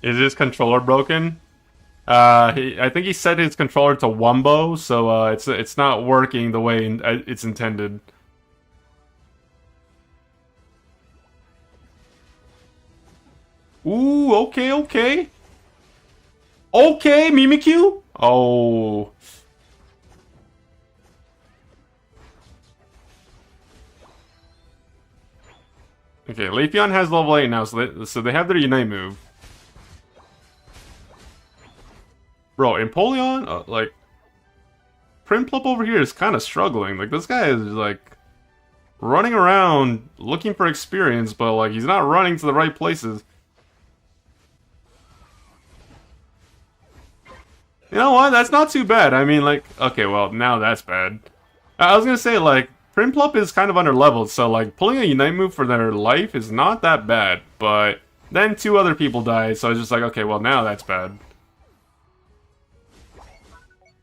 Is his controller broken? I think he set his controller to Wumbo, so it's not working the way it's intended. Ooh, okay. Okay, Mimikyu? Oh. Okay, Leafeon has level 8 now, so they have their Unite move. Bro, Empoleon, like, Prinplup over here is kind of struggling. Like, this guy is, like, running around looking for experience, but, like, he's not running to the right places. You know what? That's not too bad. I mean, like, okay, well, now that's bad. I was gonna say, like, Prinplup is kind of under-leveled, so, like, pulling a Unite move for their life is not that bad, but then 2 other people died, so I was just like, okay, well, now that's bad.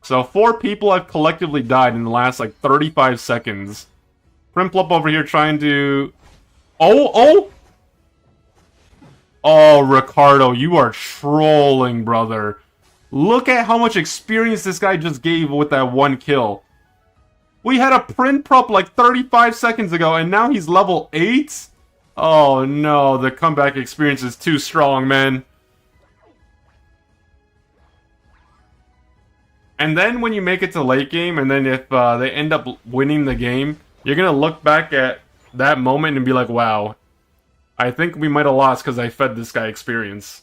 So 4 people have collectively died in the last, like, 35 seconds. Primplop over here trying to... Oh! Oh, Ricardo, you are trolling, brother. Look at how much experience this guy just gave with that one kill. We had a Primplop like 35 seconds ago, and now he's level 8? Oh no, the comeback experience is too strong, man. And then when you make it to late game, and then if they end up winning the game, you're gonna look back at that moment and be like, wow, I think we might have lost because I fed this guy experience.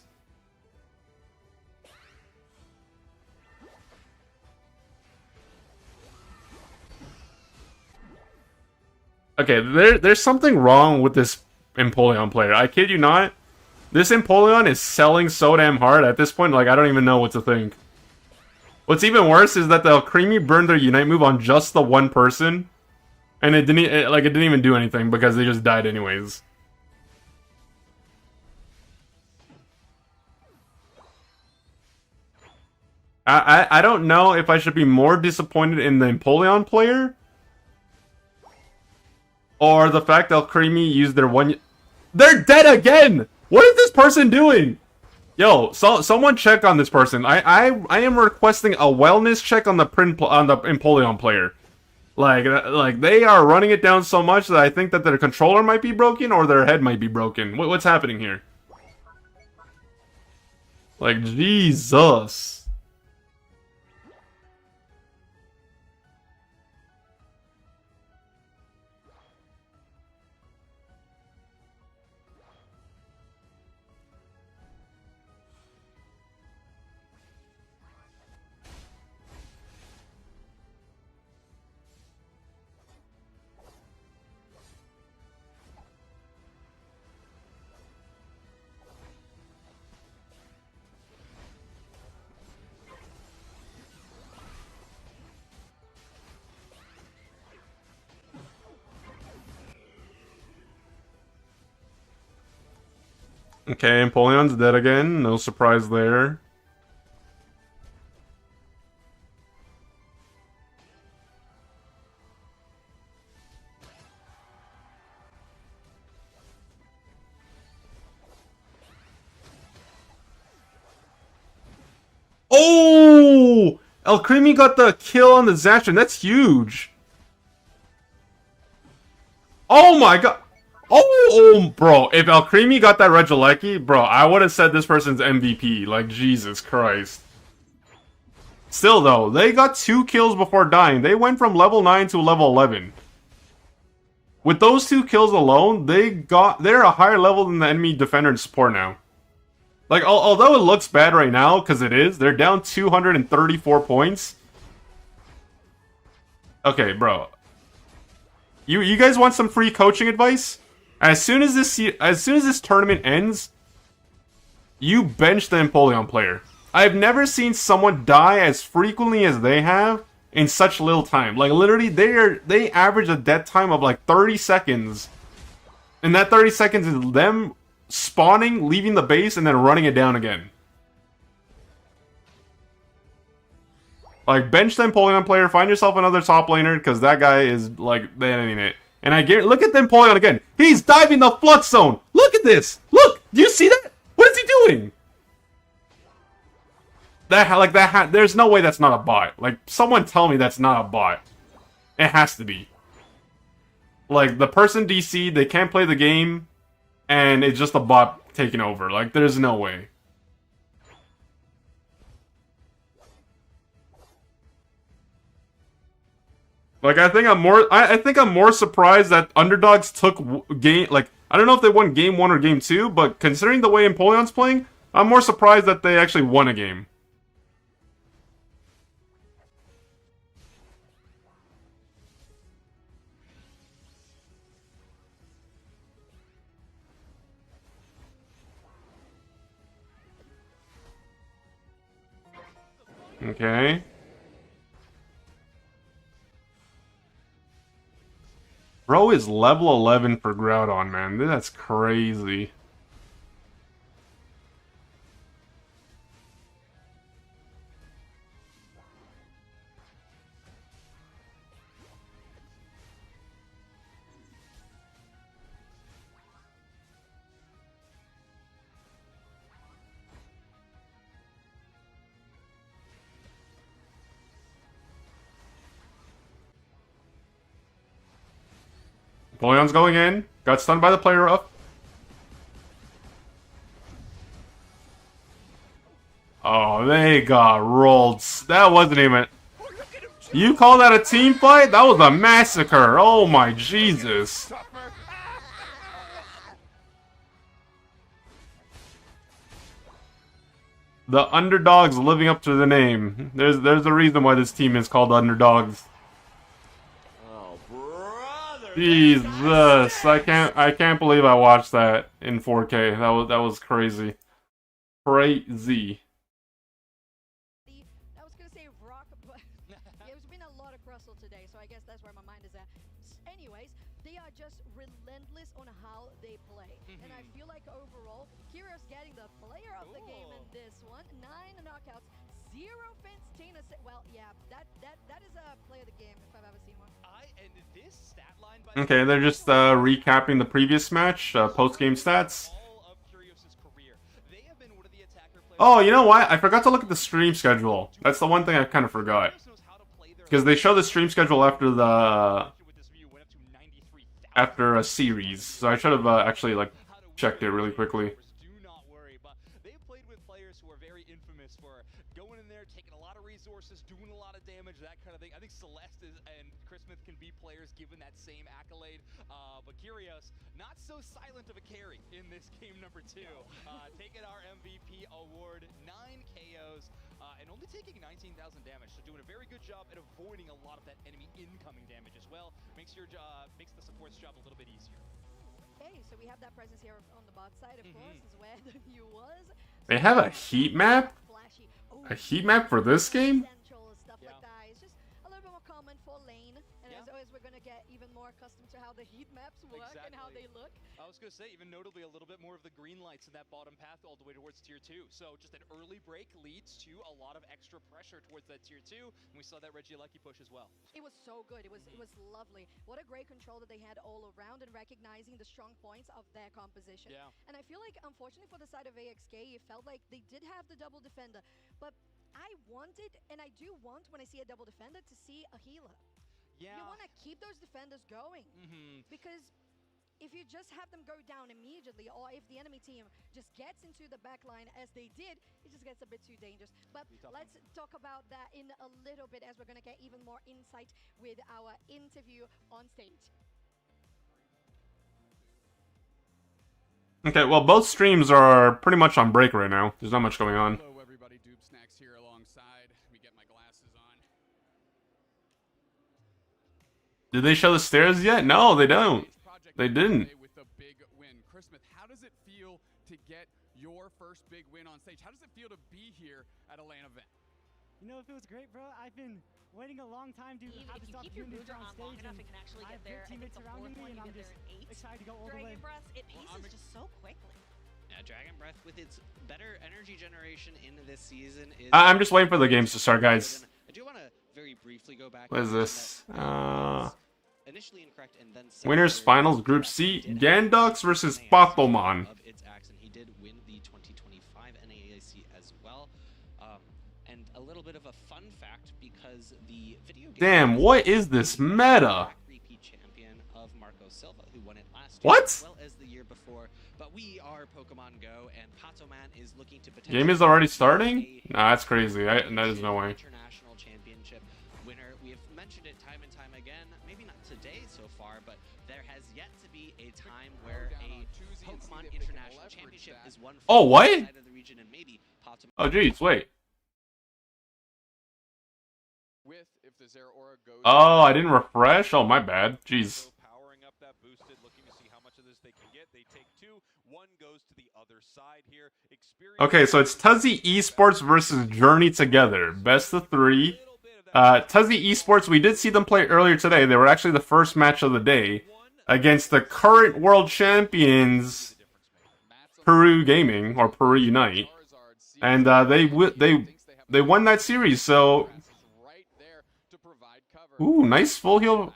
Okay, there's something wrong with this Empoleon player. I kid you not. This Empoleon is selling so damn hard at this point, like, I don't even know what to think. What's even worse is that the Creamy burned their Unite move on just the one person, and it didn't even do anything because they just died anyways. I don't know if I should be more disappointed in the Empoleon player, or the fact that Creamy used their one... They're dead again! What is this person doing? Yo, someone check on this person. I am requesting a wellness check on the Empoleon player. Like they are running it down so much that I think that their controller might be broken or their head might be broken. What's happening here? Like, Jesus. Okay, Empoleon's dead again. No surprise there. Oh! El Creamy got the kill on the Zastron. That's huge. Oh my god. Oh, bro. If El Creamy got that Regieleki, bro, I would have said this person's MVP. Like, Jesus Christ. Still, though, they got 2 kills before dying. They went from level 9 to level 11. With those 2 kills alone, they're a higher level than the enemy defender and support now. Like, although it looks bad right now, because it is, they're down 234 points. Okay, bro. You guys want some free coaching advice? As soon as this tournament ends, you bench the Empoleon player. I've never seen someone die as frequently as they have in such little time. Like, literally, they average a death time of like 30 seconds. And that 30 seconds is them spawning, leaving the base, and then running it down again. Like, bench the Empoleon player, find yourself another top laner, because that guy is, like, that ain't it. And I get, look at the Empoleon again. He's diving the Flux Zone. Look at this. Look, do you see that? What is he doing? There's no way that's not a bot. Like, someone tell me that's not a bot. It has to be. Like, the person DC'd, they can't play the game, and it's just a bot taking over. Like, there's no way. Like, I think I'm more surprised that underdogs took game. Like, I don't know if they won game 1 or game 2, but considering the way Empoleon's playing, I'm more surprised that they actually won a game. Okay. Bro is level 11 for Groudon, man. That's crazy. Napoleon's going in. Got stunned by the player up. Oh, they got rolled. That wasn't even... You call that a team fight? That was a massacre. Oh my Jesus. The underdogs living up to the name. There's a reason why this team is called Underdogs. Oh, brother! Jesus, I can't believe I watched that in 4K. That was crazy. Crazy. I was gonna say rock, but there's been a lot of Crustle today, so I guess that's where my mind is at. Anyways, they are just relentless on how they play, and I feel like overall, Kira's getting the player of the game in this one. 9 knockouts, 0 fence, Tina. Well, yeah, that is a play of the game if I've ever seen one. And this stat line, Okay, they're just recapping the previous match, post-game stats. Oh, you know what? I forgot to look at the stream schedule. That's the one thing I kind of forgot. Because they show the stream schedule after a series. So I should have actually like checked it really quickly. Do not worry, but they've played with players who are very infamous for going in there, taking a lot of resources, doing a lot of damage, that kind of thing. I think Celeste and Christmas can be players given that same accolade. But Kyrios, not so silent of a carry in this game number 2. Taking our MVP award, 9 KOs, and only taking 19,000 damage. So doing a very good job at avoiding a lot of that enemy incoming damage as well. Makes the support's job a little bit easier. Okay, so we have that presence here on the bot side, of course, is where the view was. They have a heat map? Flashy. A heat map for this game? Central stuff like that. It's just a little bit more common for lane, and as always, we're gonna get even more accustomed to how the heat maps work and how they look. I was gonna say, even notably, a little bit more of the green lights in that bottom path all the way towards tier 2. So just an early break leads to a lot of extra pressure towards that tier 2, and we saw that LAIC push as well. It was so good. It was lovely. What a great control that they had all around and recognizing the strong points of their composition. Yeah. And I feel like, unfortunately for the side of AXK, it felt like they did have the double defender, but I wanted, and I do want when I see a double defender, to see a healer. Yeah. You want to keep those defenders going, because if you just have them go down immediately, or if the enemy team just gets into the back line as they did, it just gets a bit too dangerous. But let's talk about that in a little bit, as we're going to get even more insight with our interview on stage. Okay, well, both streams are pretty much on break right now. There's not much going on. Hello, everybody. Doob Snacks here alongside. We get my glasses on. Did they show the stairs yet? No, they don't. They didn't. With a big win. Christmas, how does it feel to get your first big win on stage? How does it feel to be here at a LAN event? You know, it feels great, bro. I've been waiting a long time to have this opportunity to get on stage, and it can actually I have get there. great teammates surrounding me, and I'm just excited to go all the way. Dragon Breath, it paces just so quickly. Yeah, Dragon Breath with its better energy generation in this season is... I'm just waiting for the games to start, guys. I do want to very briefly go back... What is this? Initially incorrect and then Winners Finals Group C, Gandox versus Patoman. Of its axe, and he did win the 2025 NAIC as well. And a little bit of a fun fact, because the video game... Damn, what is this meta? Repeat champion of Marco Silva, who won it last year, What? as well as the year before. But we are Pokemon Go, and Patoman is looking to potentially... Game is already starting? Nah, that's crazy. That is no way. International championship winner. We have mentioned it time and time again. Maybe not today so far, but there has yet to be a time where a Pokemon International Championship is won from Oh, what? outside of the region, and maybe Patoman... Oh, jeez, wait. If the Zera Aura goes Oh, I didn't refresh? Oh, my bad. Jeez. Powering up that boosted, looking to see how much of this they can get. They take 2. 1 goes to the other side here. Okay, so it's Tuzzy Esports versus Journey together. Best of 3. Tuzzy Esports, we did see them play earlier today. They were actually the first match of the day against the current world champions, Peru Gaming, or Peru Unite. And they won that series, so... Ooh, nice full heal.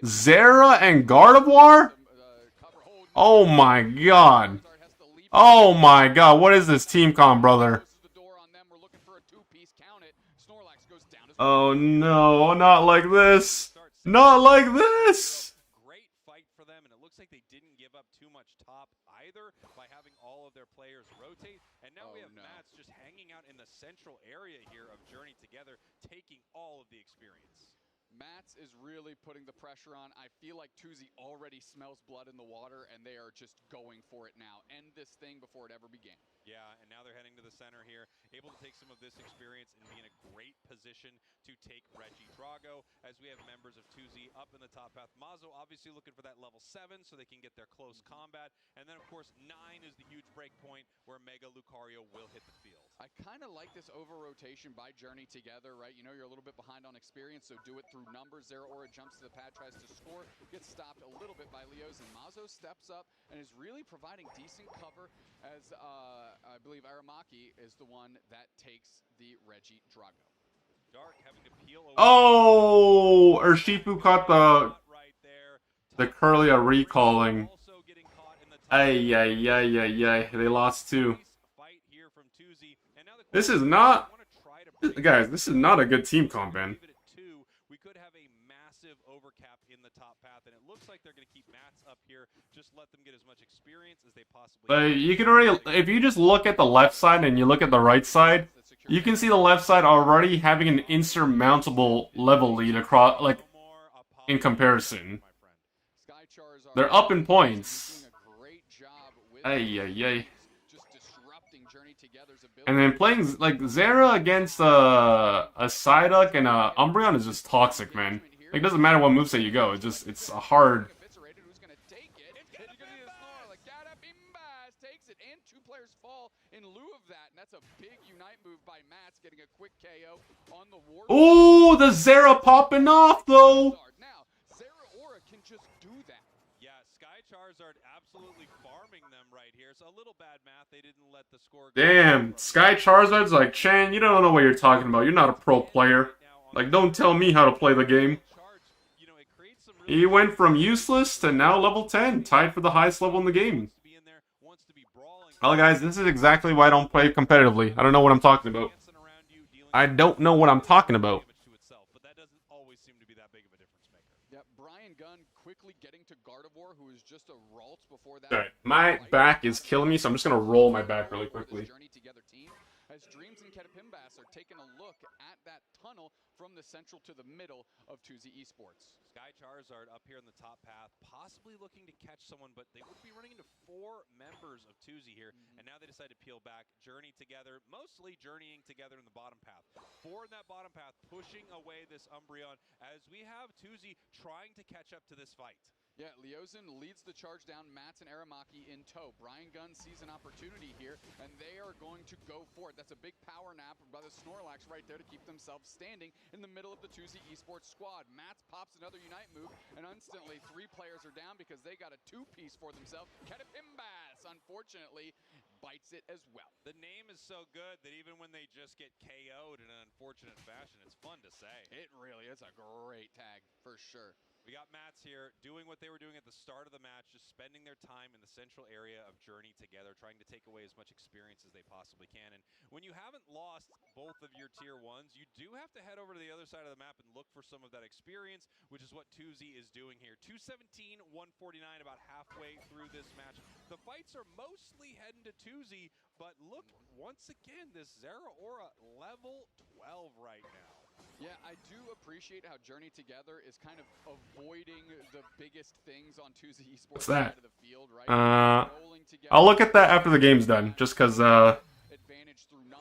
Zera and Gardevoir? Oh my god. Oh my god, what is this team comp, brother? Oh no, not like this. Not like this! players rotate, and now we have no. Mats just hanging out in the central area here of Journey Together, taking all of the experience. Mats is really putting the pressure on. I feel like Tuzi already smells blood in the water, and they are just going for it now. End this thing before it ever began. Yeah, and now they're heading to the center here, able to take some of this experience and be in a great position to take Reggie Drago, as we have members of Tuzi up in the top path. Mazo obviously looking for that level 7 so they can get their close combat. And then, of course, 9 is the huge break point where Mega Lucario will hit the field. I kind of like this over-rotation by Journey Together, right? You know you're a little bit behind on experience, so do it through numbers. Zero Aura jumps to the pad, tries to score, gets stopped a little bit by Leos, and Mazo steps up and is really providing decent cover as I believe Aramaki is the one that takes the Reggie Drago. Dark having to peel away. Oh, Urshifu caught the Curlia recalling. Ay, ay, ay, ay, ay. They lost too. This is not, guys, this is not a good team comp, man. We could have a massive overcap in the top path, and it looks like they're going to keep Mats up here. Just let them get as much experience as they possibly can. You can already, if you just look at the left side and you look at the right side, you can see the left side already having an insurmountable level lead across, like, in comparison. They're up in points. Ay, ay, ay. And then playing, like, Zera against a Psyduck and a Umbreon is just toxic, man. Like, it doesn't matter what moveset you go, it's a hard... Ooh, the Zera popping off, though! Charizard absolutely farming them right here. So a little bad math. They didn't let the score go. Damn, Sky Charizard's like, Chan, you don't know what you're talking about. You're not a pro player. Like, don't tell me how to play the game. He went from useless to now level 10, tied for the highest level in the game. Well, guys, this is exactly why I don't play competitively. I don't know what I'm talking about. I don't know what I'm talking about. Who is just a Ralts before that. Alright, my back is killing me, so I'm just gonna roll my back really quickly. As Dreams and Ketapimbas are taking a look at that tunnel from the central to the middle of Tuzi Esports. Sky Charizard up here in the top path, possibly looking to catch someone, but they would be running into 4 members of Tuzi here, and now they decide to peel back, journey together, mostly journeying together in the bottom path. 4 in that bottom path, pushing away this Umbreon, as we have Tuzi trying to catch up to this fight. Yeah, Leosin leads the charge down, Mats and Aramaki in tow. Brian Gunn sees an opportunity here, and they are going to go for it. That's a big power nap by the Snorlax right there to keep themselves standing in the middle of the Tuzi Esports squad. Mats pops another Unite move, and instantly 3 players are down because they got a 2-piece for themselves. Ketapimbas, unfortunately, bites it as well. The name is so good that even when they just get KO'd in an unfortunate fashion, it's fun to say. It really is a great tag, for sure. We got Mats here doing what they were doing at the start of the match, just spending their time in the central area of Journey Together, trying to take away as much experience as they possibly can. And when you haven't lost both of your tier 1s, you do have to head over to the other side of the map and look for some of that experience, which is what Tuzi is doing here. 217, 149, about halfway through this match. The fights are mostly heading to Tuzi, but look, once again, this Zera Aura level 12 right now. Yeah, I do appreciate how Journey Together is kind of avoiding the biggest things on Tuzi Esports side of the field, right? I'll look at that after the game's done, just because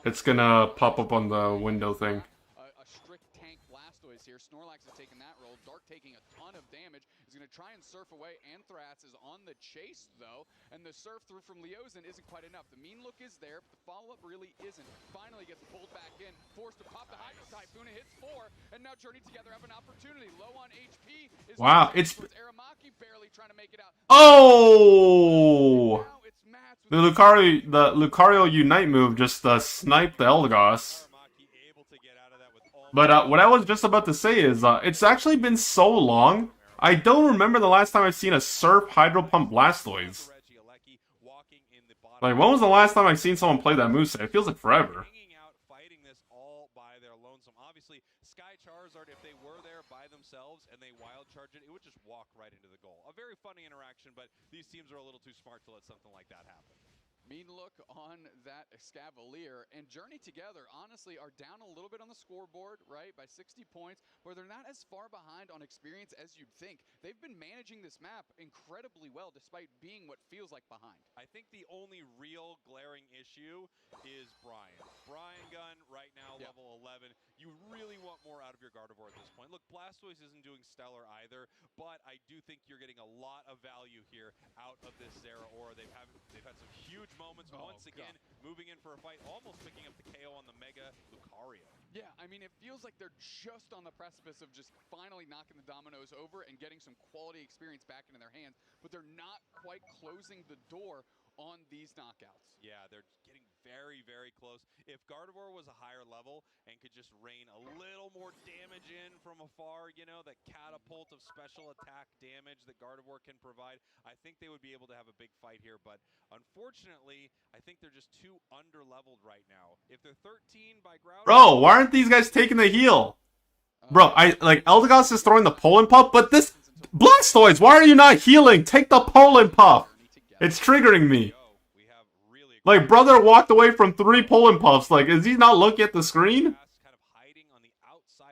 it's gonna pop up on the window thing. A strict tank Blastoise here. Snorlax is taking that role. Dark taking a ton of damage. Is going to try and surf away. Anthrax is on the chase, though, and the surf through from Leosin isn't quite enough. The mean look is there, but the follow-up really isn't. Finally gets pulled back in, forced to pop the Hydro Typhoon. It hits 4, and now Journey Together have an opportunity. Low on HP. Wow, it's Aramaki barely trying to make it out. Oh! The Lucario Unite move just sniped the Eldegoss. But what I was just about to say is, it's actually been so long. I don't remember the last time I've seen a Surf Hydro Pump Blastoise. Like, when was the last time I've seen someone play that moveset? It feels like forever. Fighting this all by their lonesome. Obviously, Sky Charizard, if they were there by themselves and they wild charge it, it would just walk right into the goal. A very funny interaction, but these teams are a little too smart to let something like that happen. Mean look on that Escavalier, and Journey together, honestly, are down a little bit on the scoreboard, right, by 60 points, but they're not as far behind on experience as you'd think. They've been managing this map incredibly well, despite being what feels like behind. I think the only real glaring issue is Brian. Brian Gunn, right now, level 11. You really want more out of your Gardevoir at this point. Look, Blastoise isn't doing stellar either, but I do think you're getting a lot of value here out of this Zeraora. They've had some huge moments once again, moving in for a fight, almost picking up the KO on the Mega Lucario. Yeah, I mean, it feels like they're just on the precipice of just finally knocking the dominoes over and getting some quality experience back into their hands, but they're not quite closing the door on these knockouts. Yeah, they're getting very, very close. If Gardevoir was a higher level and could just rain a little more damage in from afar, you know, that catapult of special attack damage that Gardevoir can provide, I think they would be able to have a big fight here. But unfortunately, I think they're just too under-leveled right now. If they're 13 by Groudon... Bro, why aren't these guys taking the heal? Bro, Eldegoss is throwing the Poland Puff, but this... Blastoise, why are you not healing? Take the Poland Puff! It's triggering me. Like, brother walked away from 3 Poland Puffs. Like, is he not looking at the screen?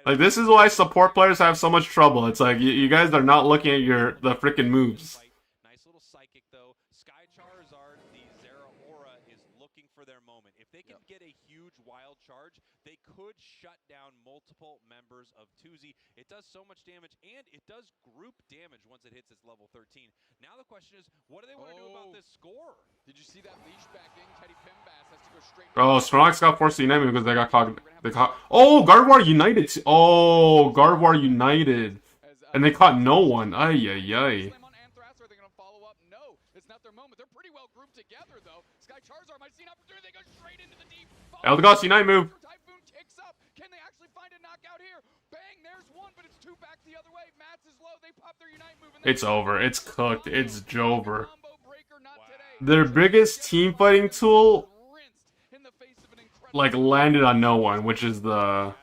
Like, this is why support players have so much trouble. It's like, you guys are not looking at the freaking moves. Nice little psychic, though. Sky Charizard, the Zeraora, is looking for their moment. If they can get a huge wild charge, they could shut down multiple members of Tuzi. It does so much damage, and it does group damage once it hits its level 13. Now the question is, what do they want to do about this score? Did you see that leash back in? Teddy Pimbass has to go straight... Oh, Snorlax got forced to unite me because they got caught. Oh, Gardevoir united. Oh, Gardevoir united. And they caught no one. Ay, ay, ay. No, it's not their moment. They're pretty well grouped together, though. Sky Charizard might see an opportunity. They go straight into the deep. Eldegoss unite move. Typhoon kicks up. Can they actually find a knockout here? Bang, there's one, but it's 2 back the other way. Mats is low. They pop their unite move. It's over. It's cooked. It's Jover. Their biggest team fighting tool, like, landed on no one, which is the...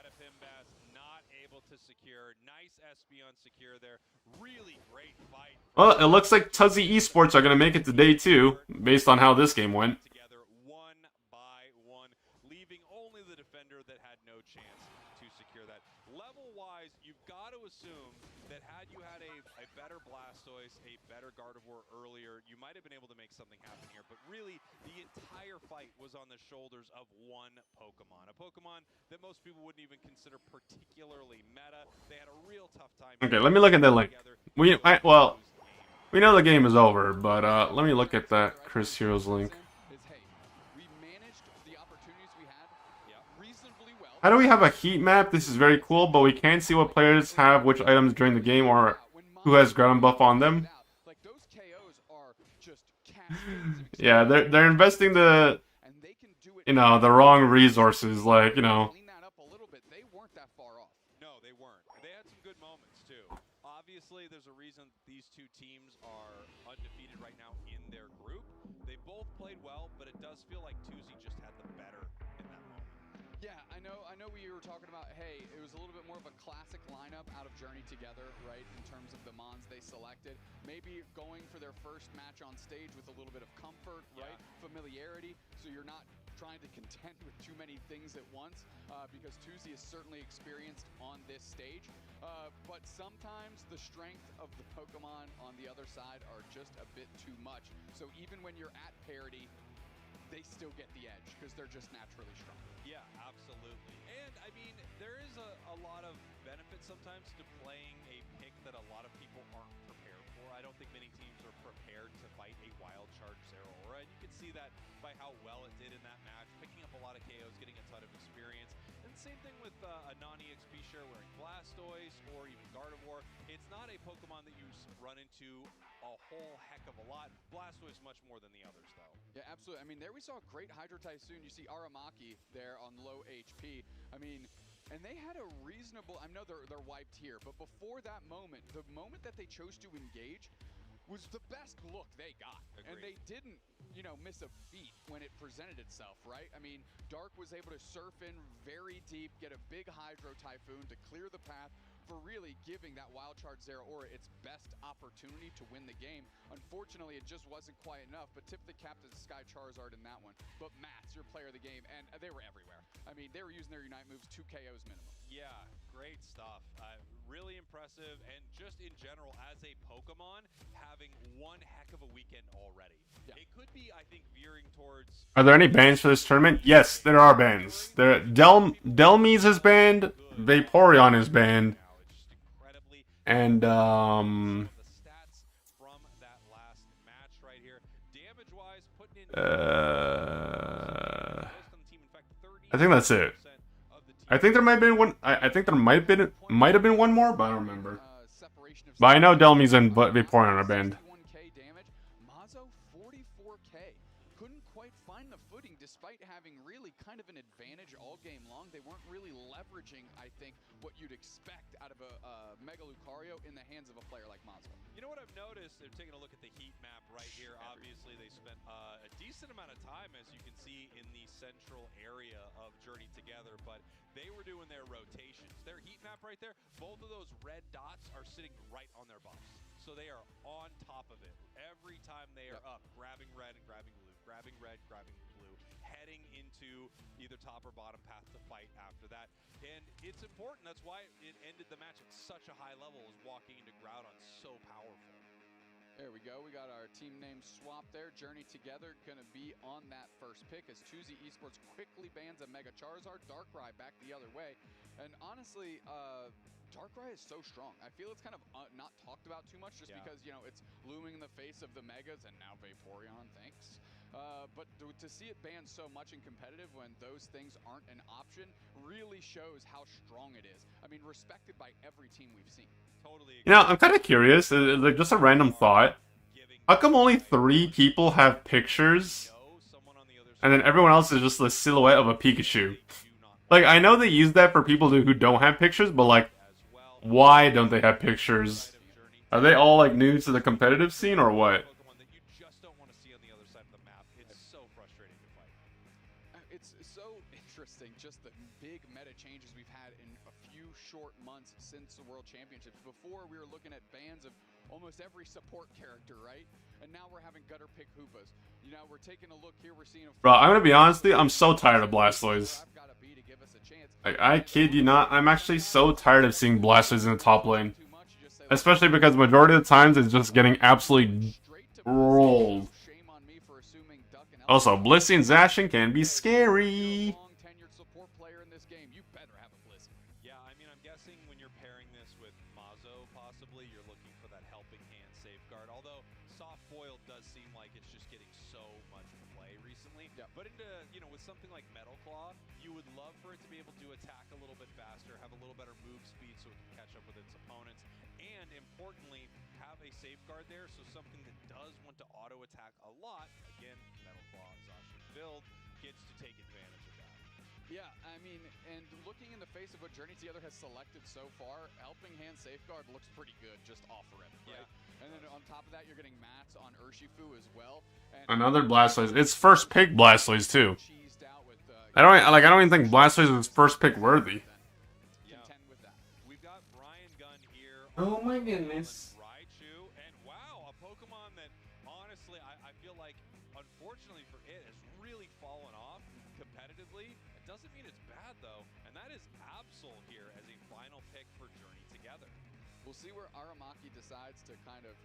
Well, it looks like Tuzzy Esports are going to make it to day 2, based on how this game went. Together one by one, leaving only the defender that had no chance to secure that. Level-wise, you've got to assume that had you had a better Blastoise, a better Gardevoir earlier, you might have been able to make something happen here. But really, the entire fight was on the shoulders of one Pokemon. A Pokemon that most people wouldn't even consider particularly meta. They had a real tough time. Okay, let me look at that link. We know the game is over, but let me look at that Chris Heroes link. How do we have a heat map? This is very cool, but we can't see what players have which items during the game or who has ground buff on them. Yeah, they're investing the wrong resources, like, you know. No, they weren't. They had some good moments too. Obviously, there's a reason these two teams are undefeated right now in their group. They both played well, but it does feel like Tuzi just had the better in that moment. Yeah, I know we were talking about, hey, it was a little bit more of a classic lineup out of Journey together, right, in terms of the Mons they selected. Maybe going for their first match on stage with a little bit of comfort, right, familiarity, so you're not trying to contend with too many things at once, because Tuzi is certainly experienced on this stage, but sometimes the strength of the Pokemon on the other side are just a bit too much. So even when you're at parity, they still get the edge because they're just naturally strong. Yeah, absolutely. And I mean, there is a lot of benefit sometimes to playing a pick that a lot of people aren't prepared for. I don't think many teams are prepared to fight a wild charge Zeraora, and you can see that by how well it did in that match, picking up a lot of KOs, getting a ton of experience. And same thing with a non-EXP share wearing Blastoise or even Gardevoir. It's not a Pokemon that you run into a whole heck of a lot. Blastoise much more than the others, though. Yeah, absolutely. I mean, there we saw a great Hydro Typhoon. You see Aramaki there on low HP. I mean, and they had a reasonable... I know they're wiped here, but before that moment, the moment that they chose to engage was the best look they got. Agreed. And they didn't, you know, miss a beat when it presented itself, right? I mean, Dark was able to surf in very deep, get a big Hydro Typhoon to clear the path for really giving that Wild Charge Zeraora its best opportunity to win the game. Unfortunately, it just wasn't quite enough, but tip the cap to Sky Charizard in that one. But Mats, your player of the game, and they were everywhere. I mean, they were using their Unite moves 2 KOs minimum. Yeah, great stuff. Really impressive, and just in general, as a Pokemon, having one heck of a weekend already. Yeah. It could be, I think, veering towards... Are there any bans for this tournament? Yes, there are bans. Delmies is banned, Vaporeon is banned, and I think that's it. I think there might have been one. I think there might have been one more, but I don't remember. But I know Delmies and Vaporeon are banned. Mazo 44k. Couldn't quite find the footing despite having really kind of an advantage all game long. They weren't really leveraging, I think, what you'd expect out of a Mega Lucario in the hands of a player like Mazo. You know what I've noticed? They're taking a look at the heat map right here. Obviously, they spent a decent amount of time, as you can see, in the central area of Journey Together, but they were doing their rotations. Their heat map right there, both of those red dots are sitting right on their buffs. So they are on top of it. Every time they are up, grabbing red and grabbing blue, grabbing red, grabbing blue, heading into either top or bottom path to fight after that. And it's important. That's why it ended the match at such a high level, is walking into Groudon so powerful. There we go. We got our team name swap there. Journey Together going to be on that first pick as 2Z Esports quickly bans a Mega Charizard. Darkrai back the other way. And honestly, Darkrai is so strong. I feel it's kind of not talked about too much just because, you know, it's looming in the face of the Megas and now Vaporeon, thanks. But to see it banned so much in competitive when those things aren't an option really shows how strong it is. I mean, respected by every team we've seen. Totally. You know, I'm kind of curious, like just a random thought. How come only 3 people have pictures, and then everyone else is just the silhouette of a Pikachu? Like, I know they use that for people who don't have pictures, but like, why don't they have pictures? Are they all like new to the competitive scene or what? It's so interesting, just the big meta changes we've had in a few short months since the World Championships. Before, we were looking at bans of almost every support character, right? And now we're having gutter pick Hoopas. You know, we're taking a look here, we're seeing a... Bro, I'm gonna be honest with you, I'm so tired of Blastoise. Like, I kid you not, I'm actually so tired of seeing Blastoise in the top lane. Especially because majority of the times it's just getting absolutely rolled. Also, Blissey and Zacian can be scary. Yeah, I mean, I'm guessing when you're pairing this with Mazo, possibly, you're looking for that helping hand safeguard. Although, soft foil does seem like it's just getting so much play recently. But into, you know, with something like Metal Claw, you would love for it to be able to attack a little bit faster, have a little better move speed so it can catch up with its opponents, and importantly, have a safeguard there, so something that does want to auto attack a lot, again, Metal Claw, Zacian build, gets to take advantage of that. Yeah, I mean, and looking in the face of what Journey Together has selected so far, Helping Hand Safeguard looks pretty good just off rip, right? Yeah. And then on top of that, you're getting Mats on Urshifu as well. And another Blastoise. It's first pick Blastoise too. I don't even think Blastoise is first pick worthy. Yeah. We've got Brian Gunn here. Oh my goodness. Raichu, and wow, a Pokemon that honestly I feel like, unfortunately for it, has really fallen off competitively. It doesn't mean it's bad though, and that is Absol here as a final pick for Journey Together. We'll see where Aramaki decides to kind of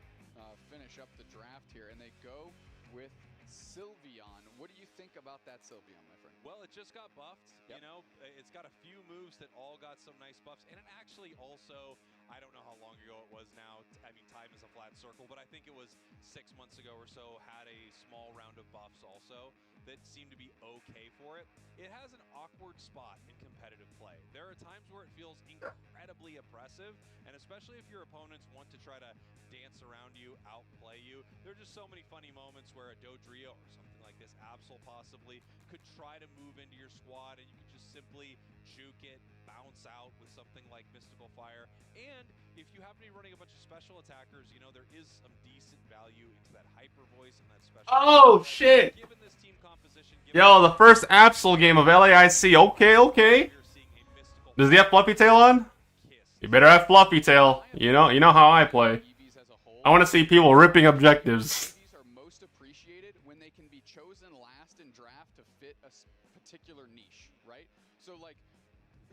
finish up the draft here, and they go with Sylveon. What do you think about that Sylveon, my friend? Well, it just got buffed. You know, it's got a few moves that all got some nice buffs, and it actually also, I don't know how long ago it was now. I mean, time is a flat circle, but I think it was 6 months ago or so, had a small round of buffs also that seemed to be okay for it. It has an awkward spot in competitive play. There are times where it feels incredibly oppressive, and especially if your opponents want to try to dance around you, outplay you. There are just so many funny moments where a Dodrio or something like this, Absol possibly, could try to move into your squad, and you could just simply juke it, bounce out with something like Mystical Fire. And if you happen to be running a bunch of special attackers, you know, there is some decent value into that Hyper Voice and that special. Oh shit! Given this team composition, Yo, the first Absol game of LAIC. Okay, okay. Does he have Fluffy Tail on? Kiss You better have Fluffy Tail. You know how I play. I want to see people ripping objectives. These are most appreciated when they can be chosen last in draft to fit a particular niche, right? So like,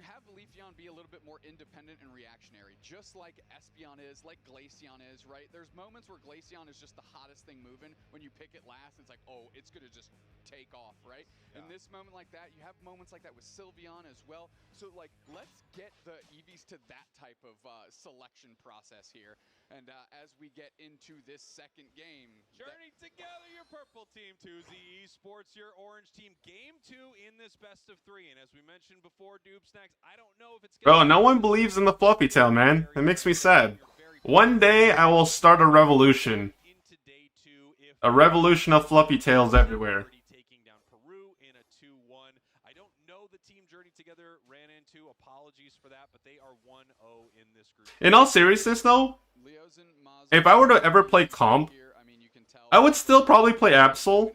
have Leafeon be a little bit more independent and reactionary, just like Espeon is, like Glaceon is, right? There's moments where Glaceon is just the hottest thing moving. When you pick it last, it's like, oh, it's gonna just take off, right? Yeah. In this moment like that, you have moments like that with Sylveon as well. So like, let's get the EVs to that type of selection process here. And as we get into this second game, journey together, your purple team, 2Z Esports, your orange team, game 2 in this best of 3. And as we mentioned before, Doob Snacks, I don't know if it's bro, no one believes in the Fluffy Tail, man. It makes me sad. One day I will start a revolution. A revolution of Fluffy Tails everywhere. Taking down Peru in a 2-1. I don't know the team Journey Together ran into. Apologies for that, but they are 1-0 in this group. In all seriousness, though, if I were to ever play comp, I would still probably play Absol.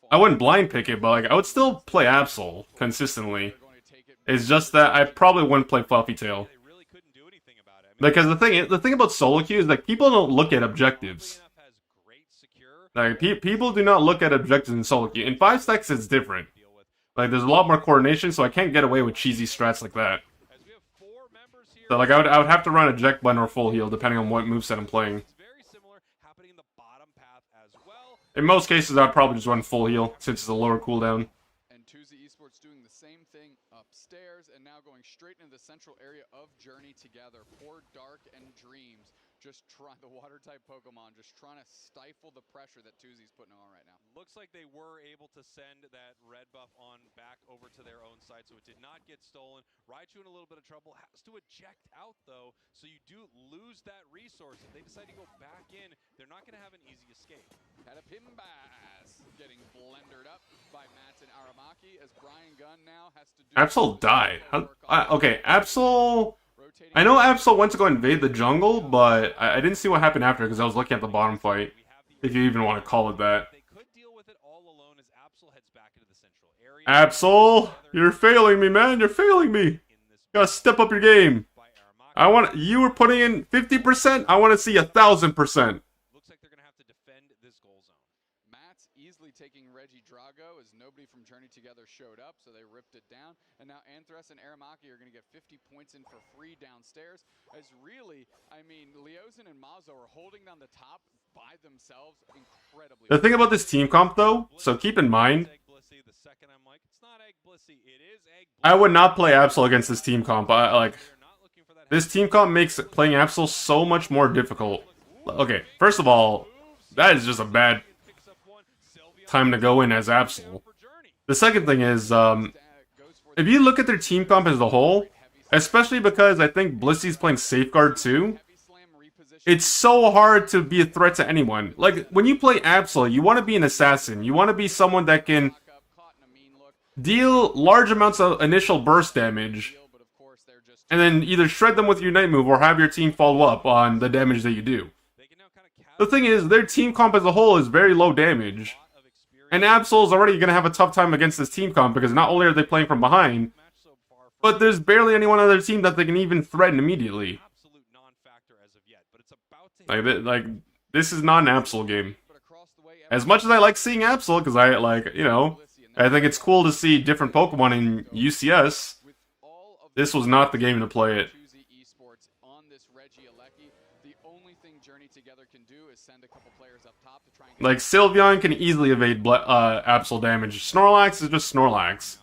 I wouldn't blind pick it, but like I would still play Absol consistently. It's just that I probably wouldn't play Fluffy Tail. Because the thing about solo queue is like people don't look at objectives. Like people do not look at objectives in solo queue. In 5 stacks, it's different. Like there's a lot more coordination, so I can't get away with cheesy strats like that. So like I would have to run a Eject Blend or full heal depending on what moveset I'm playing. In most cases, I'd probably just run full heal since it's a lower cooldown. And 2Z Esports doing the same thing upstairs and now going straight into the central area of Journey Together. Poor Dark and Dreams just trying the water type Pokemon, just trying to stifle the pressure that 2Z's putting on right now. Looks like they were able to send that red buff on back over to their own side, so it did not get stolen. Raichu in a little bit of trouble, has to eject out though, so you do lose that resource. If they decide to go back in, they're not going to have an easy escape. Had a Pimbass getting blendered up by Mats and Aramaki as Brian Gunn now has to do... Absol died. Okay, Absol... I know Absol went to go invade the jungle, but I didn't see what happened after because I was looking at the bottom fight. If you even want to call it that. Absol, you're failing me, man. You're failing me. You gotta step up your game. You were putting in 50%. I want to see 1,000%. Looks like they're gonna have to defend this goal zone. Matt's easily taking Reggie Drago as nobody from Journey Together showed up, so they ripped it down. And now Anthras and Aramaki are gonna get 50 points in for free downstairs. As really, I mean, Leosin and Mazo are holding down the top by themselves incredibly. The thing about this team comp, though, so keep in mind, I would not play Absol against this team comp. This team comp makes playing Absol so much more difficult. Okay, first of all, that is just a bad time to go in as Absol. The second thing is, if you look at their team comp as a whole, especially because I think Blissy's playing Safeguard too, it's so hard to be a threat to anyone. Like, when you play Absol, you want to be an assassin. You want to be someone that can deal large amounts of initial burst damage, and then either shred them with your Unite move or have your team follow up on the damage that you do. The thing is, their team comp as a whole is very low damage. And Absol is already going to have a tough time against this team comp because not only are they playing from behind, but there's barely anyone on their team that they can even threaten immediately. Like this is not an Absol game. As much as I like seeing Absol, because I think it's cool to see different Pokemon in UCS, this was not the game to play it. Like, Sylveon can easily evade Absol damage. Snorlax is just Snorlax.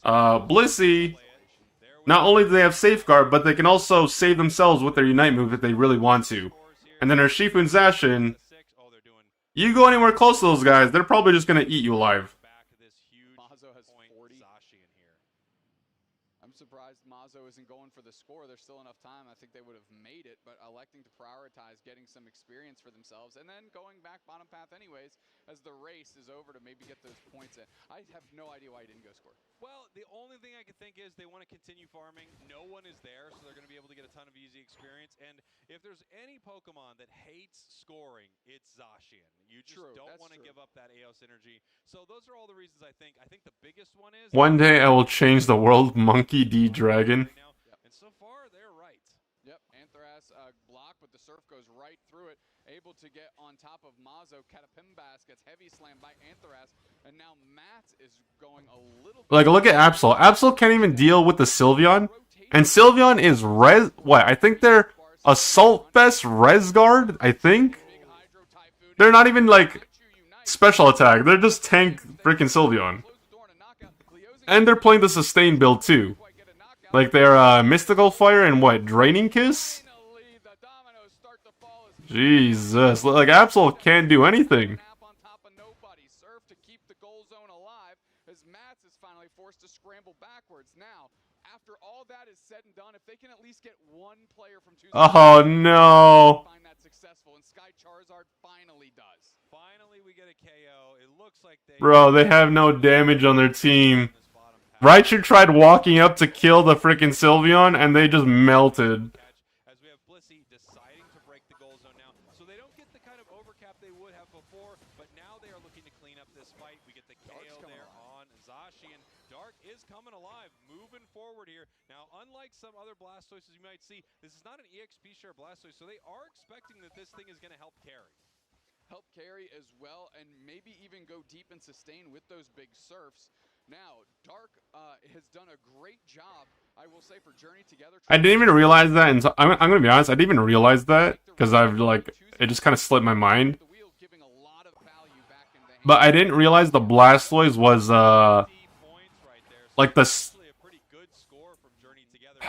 Blissey, not only do they have Safeguard, but they can also save themselves with their Unite move if they really want to. And then Urshifu and Zacian, you go anywhere close to those guys, they're probably just going to eat you alive. Mazo isn't going for the score. There's still enough time. I think they would have made it, but electing to prioritize getting some experience for themselves and then going back bottom path anyways as the race is over to maybe get those points in. I have no idea why he didn't go score. Well, the only thing I can think is they want to continue farming. No one is there, so they're going to be able to get a ton of easy experience. And if there's any Pokemon that hates scoring, it's Zacian. You just don't want to give up that AOS energy. So those are all the reasons I think. I think the biggest one is... One day I will change the world, Monkey D. Dragon. And so far, they're right. Anthras block, but the surf goes right through it. Able to get on top of Mazo. Catapimbas gets heavy slammed by Anthras. And now Matt is going a little bit... Like, look at Absol. Absol can't even deal with the Sylveon. And Sylveon is res... What? I think they're Assault Vest Res Guard, I think? They're not even, like, special attack. They're just tank freaking Sylveon. And they're playing the sustain build, too. Like, they're Mystical Fire and what? Draining Kiss? Jesus. Like, Absol can't do anything. Oh no. Bro, they have no damage on their team. Raichu tried walking up to kill the freaking Sylveon and they just melted. As we have Blissey deciding to break the goal zone now. So they don't get the kind of overcap they would have before, but now they are looking to clean up this fight. We get the KO there on Zashi, and Dark is coming alive, moving forward here. Now, unlike some other Blastoises you might see, this is not an EXP share Blastoise, so they are expecting that this thing is going to help carry. Help carry as well, and maybe even go deep and sustain with those big surfs. Now, Dark has done a great job, I will say, for Journey Together. I didn't even realize that, and I'm gonna be honest, I didn't even realize that, because I've, like, it just kind of slipped my mind. But I didn't realize the Blastoise was, like,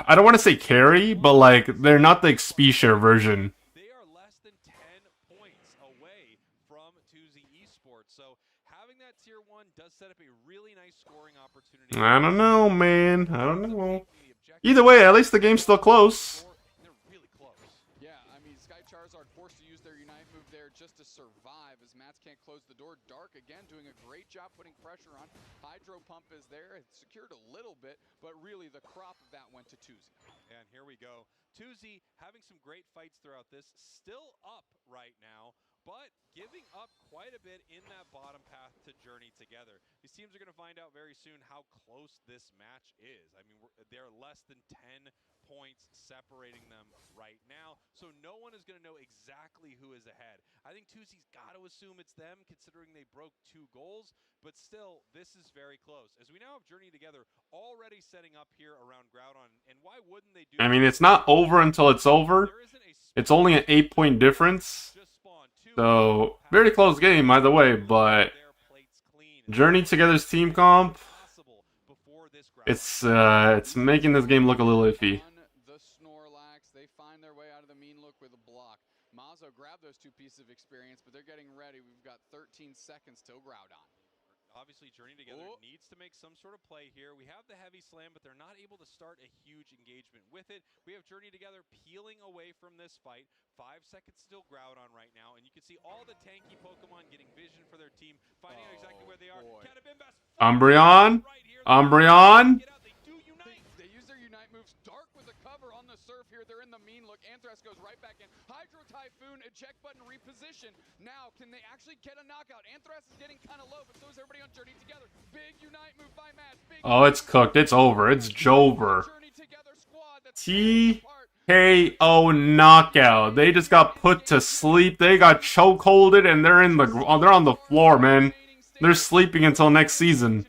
I don't want to say carry, but, like, they're not the XP share version. They are less than 10 points away from 2Z Esports, so having that tier 1 does set up a really nice scoring opportunity. I don't know, man. I don't know. Either way, at least the game's still close. They're really close. Yeah, I mean, Sky Charizard forced to use their Unite move there just to survive as Mats can't close the door. Dark, again, doing a great job putting pressure on. Hydro Pump is there. It secured a little bit, but really the crop of that went to 2Z. And here we go. 2Z having some great fights throughout this. Still up right now, but giving up quite a bit in that bottom path to Journey Together. These teams are going to find out very soon how close this match is. I mean, they're less than 10 points separating them right now, so no one is going to know exactly who is ahead. I think 2Z's got to assume it's them, considering they broke 2 goals, but still, this is very close. As we now have Journey Together already setting up here around Groudon, and why wouldn't they do I mean, it's not over until it's over. It's only an 8-point difference. So, very close game, either way, but Journey Together's team comp, it's making this game look a little iffy. The Snorlax, they find their way out of the mean look with a block. Mazo grabbed those 2 pieces of experience, but they're getting ready. We've got 13 seconds till Groudon. Obviously, Journey Together needs to make some sort of play here. We have the heavy slam, but they're not able to start a huge engagement with it. We have Journey Together peeling away from this fight. 5 seconds still Groudon right now, and you can see all the tanky Pokemon getting vision for their team, finding out exactly where they are. Umbreon? Umbreon? They use their Unite moves. Dark with a cover on the surf here. They're in the mean look. Anthras goes right back in. Hydro Typhoon, eject button, reposition. Now, can they actually get a knockout? Anthras is getting kind of low, but so is everybody on Journey Together. Big Unite move by Matt. Oh, it's cooked. It's over. It's Jover. TKO knockout. They just got put to sleep. They got chokeholded, and they're on the floor, man. They're sleeping until next season.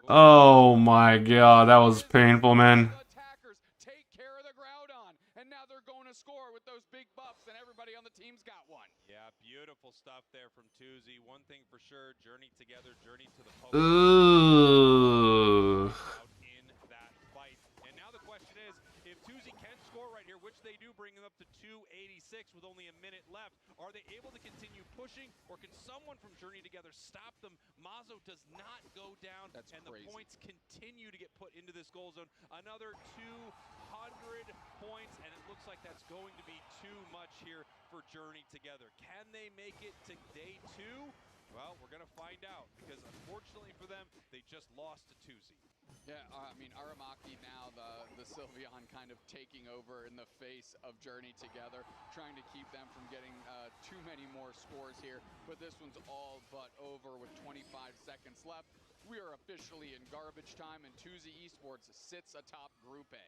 Oh my god, that was painful, man. Take care of the Groudon, and now they're going to score with those big buffs, and everybody on the team's got one. Yeah, beautiful stuff there from 2Z. One thing for sure, Journey Together, Journey to the Pokemon. In that fight. And now the question is, if 2Z can score right here, which they do, bring them up to 286 with only a minute left, are they able to continue pushing, or can someone from Journey Together stop them? Mazo does not go down, and the points continue to get put into this goal zone. Another 200 points, and it looks like that's going to be too much here for Journey Together. Can they make it to day 2? Well, we're going to find out, because unfortunately for them, they just lost to 2Z. Yeah, I mean, Aramaki now, the Sylveon kind of taking over in the face of Journey Together, trying to keep them from getting too many more scores here. But this one's all but over with 25 seconds left. We are officially in garbage time, and 2Z Esports sits atop Group A.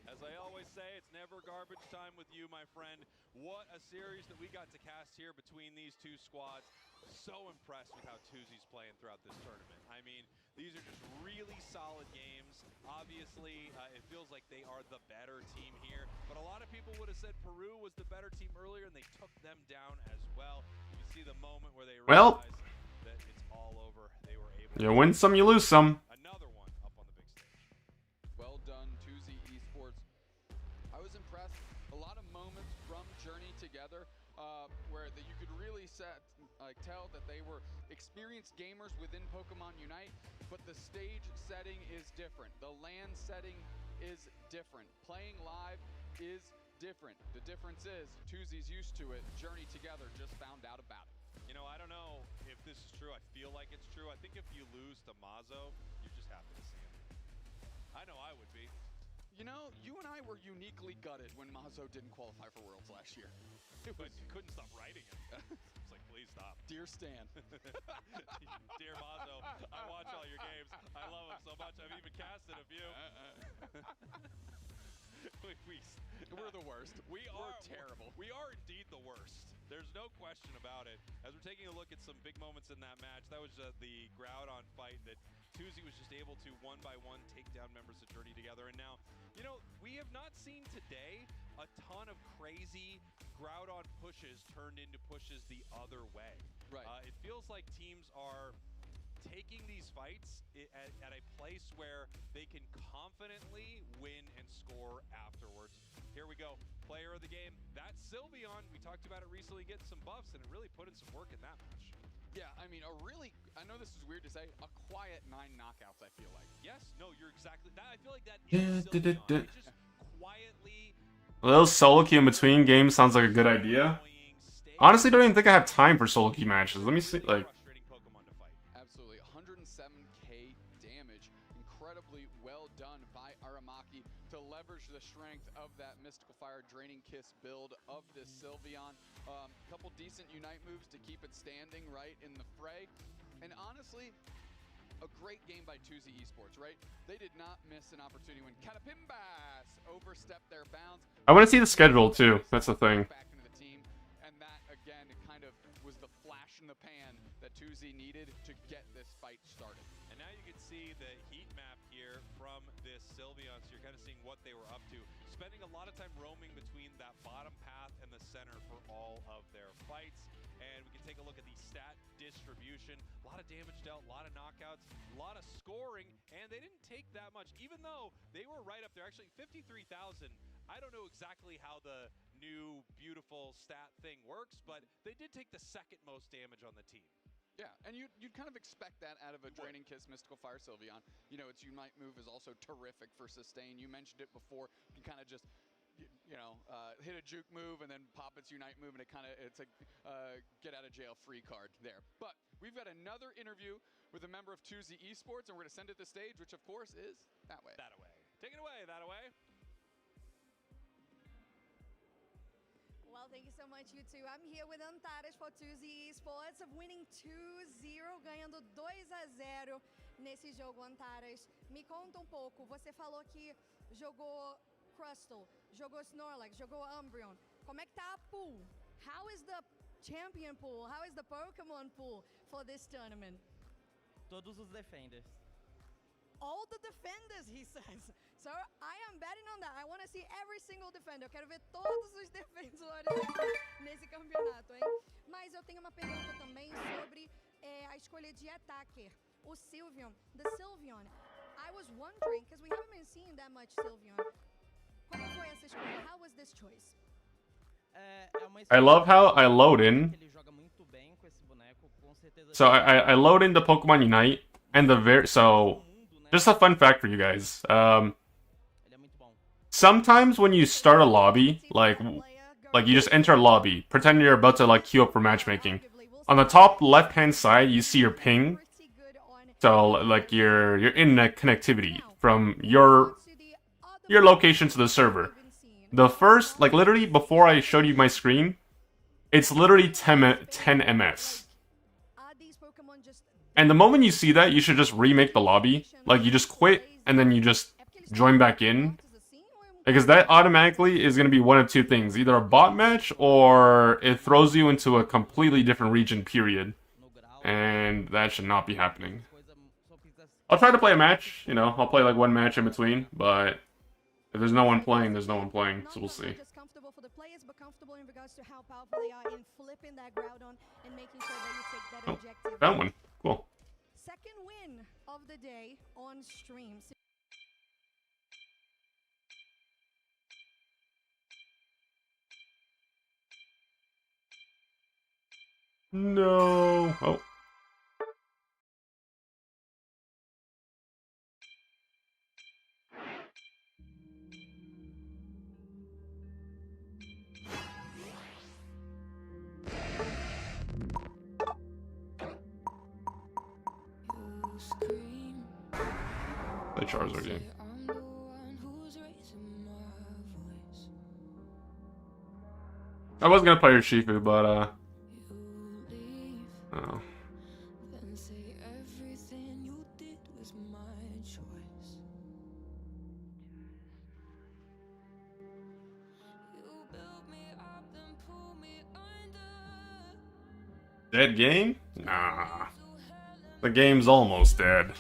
As I always say, it's never garbage time with you, my friend. What a series that we got to cast here between these two squads. So impressed with how Tuzi's playing throughout this tournament. I mean, these are just really solid games. Obviously, it feels like they are the better team here, but a lot of people would have said Peru was the better team earlier, and they took them down as well. You see the moment where they realized that it's all over. They were able you win some, you lose some. Another one up on the big stage. Well done, Tuzi Esports. I was impressed. A lot of moments from Journey together where you could really tell that they were experienced gamers within Pokemon Unite, but the stage setting is different. The LAN setting is different. Playing live is different. The difference is Tuzi's used to it. Journey together just found out about it. You know, I don't know if this is true. I feel like it's true. I think if you lose to Mazo, you're just happy to see him. I know I would be. You know, you and I were uniquely gutted when Mazo didn't qualify for Worlds last year. But you couldn't stop writing it. It's like, please stop. Dear Stan. Dear Mazo, I watch all your games. I love him so much. I've even casted a few. We're the worst. We're terrible. We are indeed the worst. There's no question about it. As we're taking a look at some big moments in that match, that was the Groudon fight that Tuzi was just able to one by one take down members of Journey together. And now, you know, we have not seen today a ton of crazy Groudon pushes turned into pushes the other way. Right. It feels like teams are taking these fights at a place where they can confidently win and score afterwards. Here we go. Player of the game. That's Sylveon. We talked about it recently getting some buffs, and it really put in some work in that match. Yeah, I mean, I know this is weird to say, a quiet 9 knockouts, I feel like. Yes, no, you're exactly that. I feel like that is Sylveon. It just quietly... A little solo queue in between games sounds like a good idea. Honestly, don't even think I have time for solo queue matches. Let me see, like... Absolutely, 107k damage. Incredibly well done by Aramaki to leverage the strength of that Mystical Fire Draining Kiss build of this Sylveon. Couple decent Unite moves to keep it standing right in the fray. And honestly, a great game by Tuzi Esports, right? They did not miss an opportunity when Catapimbas overstepped their bounds. I want to see the schedule too. That's the thing. Back into the team, and that again, it kind of was the flash in the pan that Tuzi needed to get this fight started. And now you can see the heat map here from this Sylveon, so you're kind of seeing what they were up to. Spending a lot of time roaming between that bottom path and the center for all of their fights. And we can take a look at the stat distribution. A lot of damage dealt, a lot of knockouts, a lot of scoring, and they didn't take that much, even though they were right up there. Actually, 53,000. I don't know exactly how the new beautiful stat thing works, but they did take the second most damage on the team. Yeah, and you'd kind of expect that out of a Draining Kiss Mystical Fire Sylveon. You know, its Unite move is also terrific for sustain. You mentioned it before. You can kind of just, you know, hit a juke move and then pop its Unite move, and it's a get out of jail free card there. But we've got another interview with a member of Tuzi Esports, and we're going to send it to stage, which of course is that way. That away. Take it away, that away. Well, thank you so much, you two. I'm here with Antares for Tuzi Esports, winning 2-0, ganhando 2-0 nesse jogo, Antares. Me conta um pouco, você falou que jogou Crustle, jogou Snorlax, jogou Umbreon. Como é que tá a pool? How is the champion pool? How is the Pokemon pool for this tournament? Todos os defenders. All the defenders, he says. So I am betting on that. I want to see every single defender. Eu quero ver todos os defensores nesse campeonato, hein? Mas eu tenho uma pergunta também sobre a escolha de attacker. O Sylveon, the Sylveon. I was wondering, because we haven't been seeing that much Sylveon. Como foi essa escolha? How was this choice? I love how I load in. So I load into Pokemon Unite, and just a fun fact for you guys. Sometimes when you start a lobby, like you just enter a lobby, pretend you're about to like queue up for matchmaking. On the top left-hand side, you see your ping. So like your internet connectivity from your location to the server. The first, like literally before I showed you my screen, it's literally 10 ms. And the moment you see that, you should just remake the lobby. Like you just quit and then you just join back in. Because that automatically is going to be one of two things. Either a bot match, or it throws you into a completely different region, period. And that should not be happening. I'll try to play a match, you know, I'll play like one match in between, but if there's no one playing, there's no one playing, so we'll see. Just comfortable for the players, but comfortable in regards to how powerful they are in flipping that Groudon and making sure that you take that objective. Found one. Cool. Second win of the day on stream. No. Oh. The Charizard game. I was gonna play Urshifu, but oh. Dead game? Nah. The game's almost dead.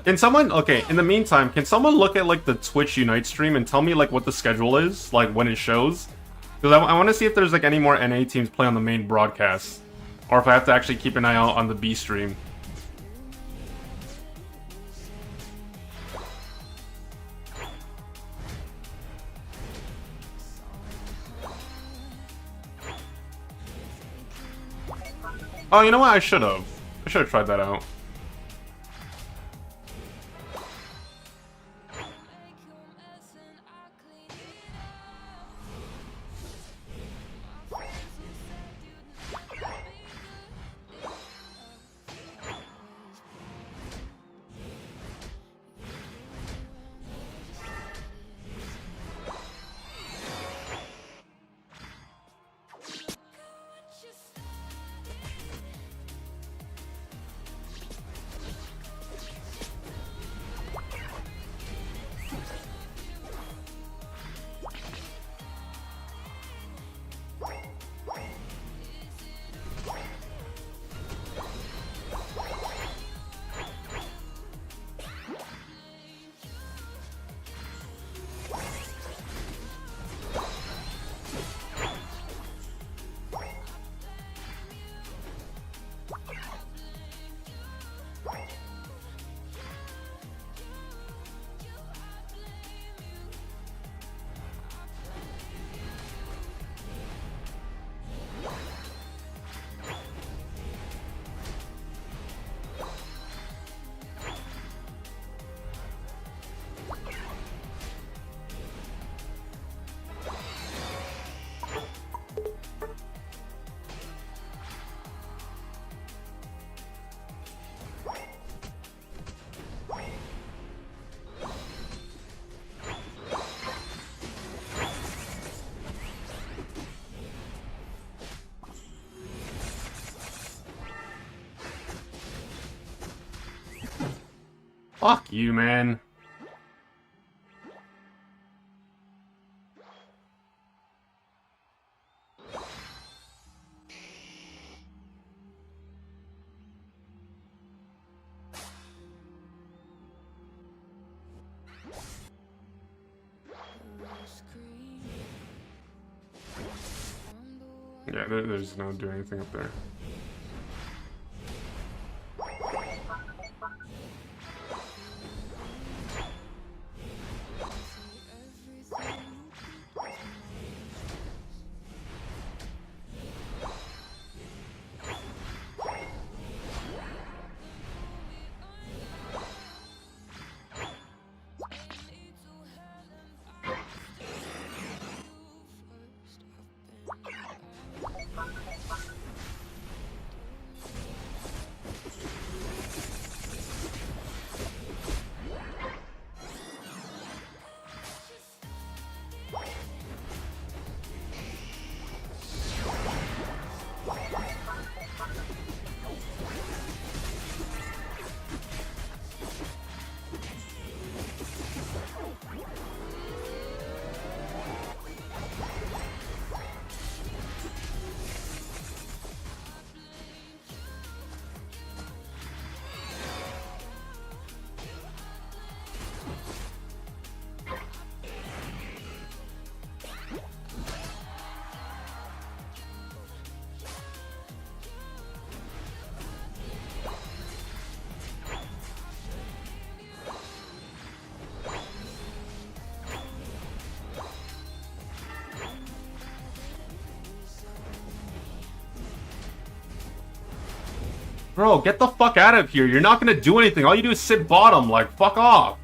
Can someone, okay, in the meantime, can someone look at, like, the Twitch Unite stream and tell me, like, what the schedule is? Like, when it shows? Because I want to see if there's, like, any more NA teams play on the main broadcast. Or if I have to actually keep an eye out on the B stream. Oh, you know what? I should have tried that out. Fuck you, man. Yeah, there's no doing anything up there. bro, get the fuck out of here. You're not gonna do anything. All you do is sit bottom. Like, fuck off.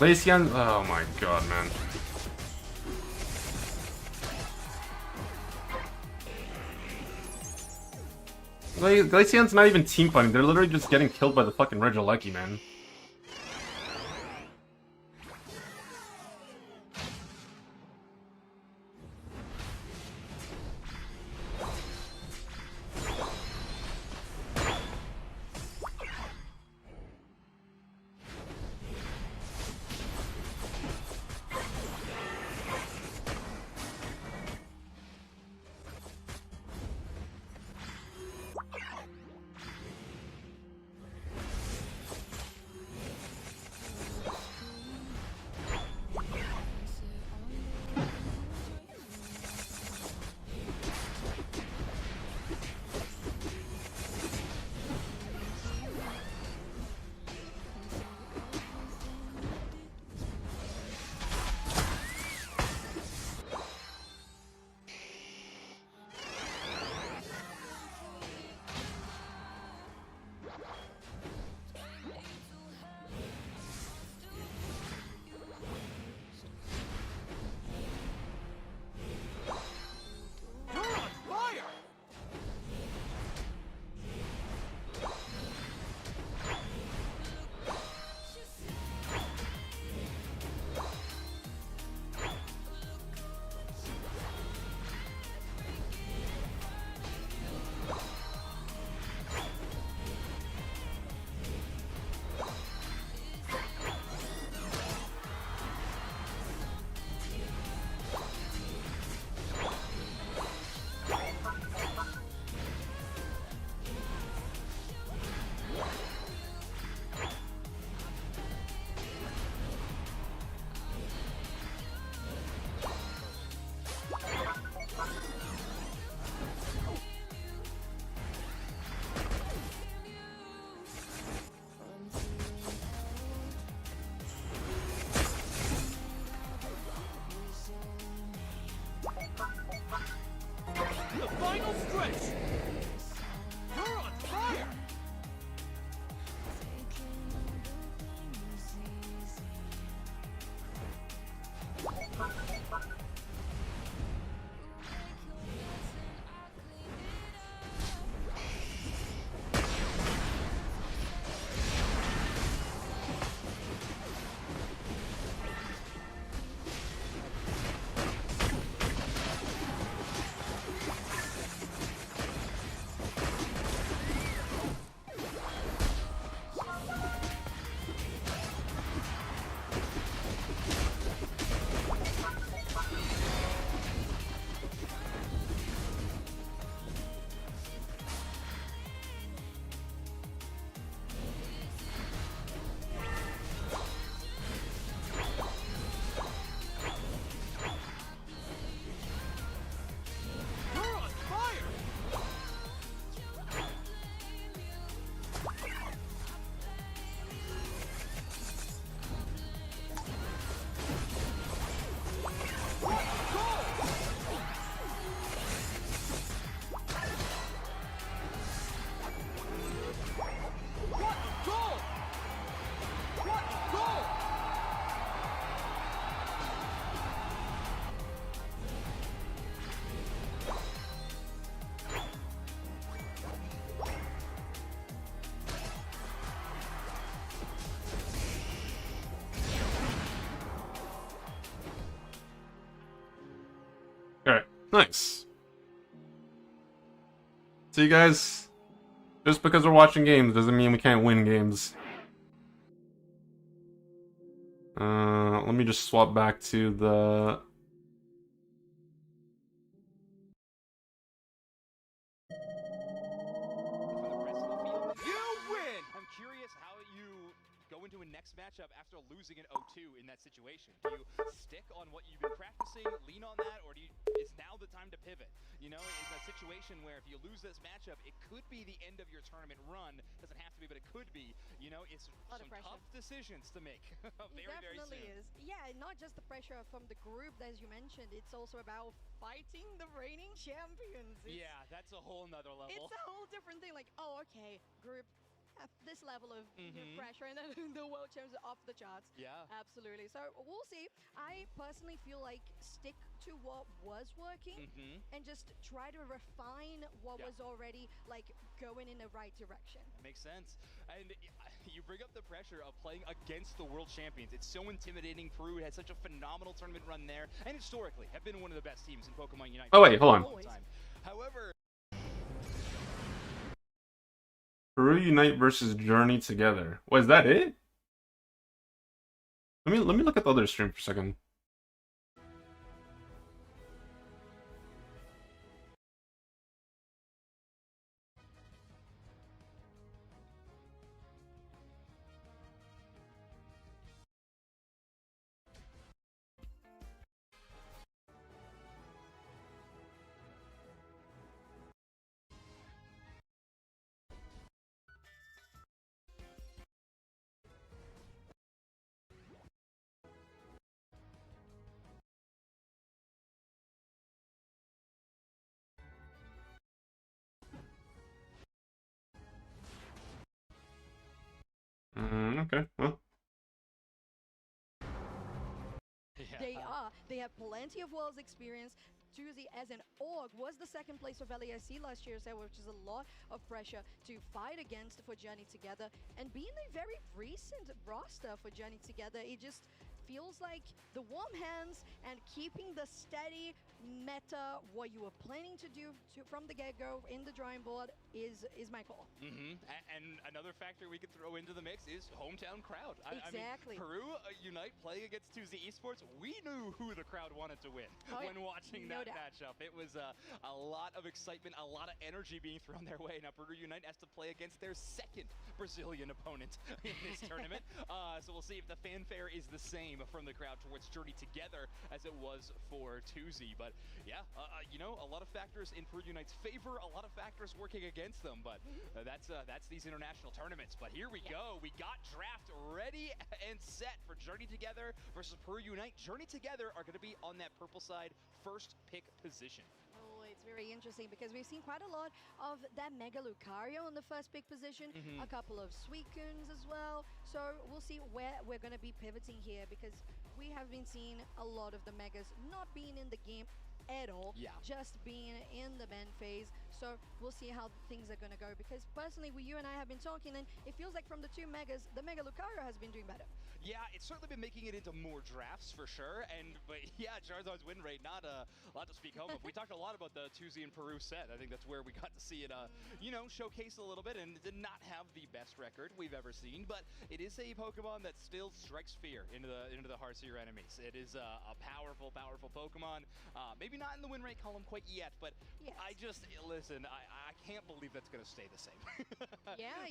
Glacian, oh my god, man. Glacian's not even team fighting, they're literally just getting killed by the fucking LAIC, man. Nice. See, guys, just because we're watching games doesn't mean we can't win games. Let me just swap back to the... Into a next matchup after losing an 0-2 in that situation? Do you stick on what you've been practicing, lean on that, or is now the time to pivot? You know, it's a situation where if you lose this matchup, it could be the end of your tournament run. Doesn't have to be, but it could be. You know, it's some tough decisions to make. very definitely soon. is. Yeah, not just the pressure from the group, as you mentioned. It's also about fighting the reigning champions. Yeah, that's a whole nother level. It's a whole different thing. Like, oh, okay, group. This level of pressure, and then the world champs are off the charts. Yeah, absolutely. So we'll see. I personally feel like stick to what was working and just try to refine what was already like going in the right direction. That makes sense. And you bring up the pressure of playing against the world champions. It's so intimidating. Peru had such a phenomenal tournament run there, and historically have been one of the best teams in Pokemon Unite. Oh wait, hold on. However, Peru Unite versus Journey together. Was that it? Let me look at the other stream for a second. Okay, well. They have plenty of Worlds experience. Tuesday as an org was the second place of LAIC last year, so which is a lot of pressure to fight against for Journey Together. And being a very recent roster for Journey Together, it just feels like the warm hands and keeping the steady meta, what you were planning to do from the get-go in the drawing board is my call. And another factor we could throw into the mix is hometown crowd. Exactly. I mean, Peru Unite playing against Tuesday Esports, we knew who the crowd wanted to win when watching that matchup. It was a lot of excitement, a lot of energy being thrown their way. Now Peru Unite has to play against their second Brazilian opponent in this tournament. So we'll see if the fanfare is the same from the crowd towards Journey Together as it was for Tuesday. But yeah, you know, a lot of factors in Peru Unite's favor, a lot of factors working against them. But that's these international tournaments. But here we go. We got draft ready and set for Journey Together versus Peru Unite. Journey Together are going to be on that purple side, first pick position. It's very interesting because we've seen quite a lot of that Mega Lucario in the first pick position, a couple of Suicunes as well. So we'll see where we're going to be pivoting here because we have been seeing a lot of the Megas not being in the game at all, just being in the ban phase. So we'll see how things are going to go because personally, you and I have been talking and it feels like from the two Megas, the Mega Lucario has been doing better. Yeah, it's certainly been making it into more drafts for sure. But yeah, Charizard's win rate, not a lot to speak of. But we talked a lot about the Tuesday and Peru set. I think that's where we got to see it, you know, showcase a little bit, and it did not have the best record we've ever seen. But it is a Pokemon that still strikes fear into the hearts of your enemies. It is a powerful Pokemon. Maybe not in the win rate column quite yet, but I just listen. I can't believe that's going to stay the same.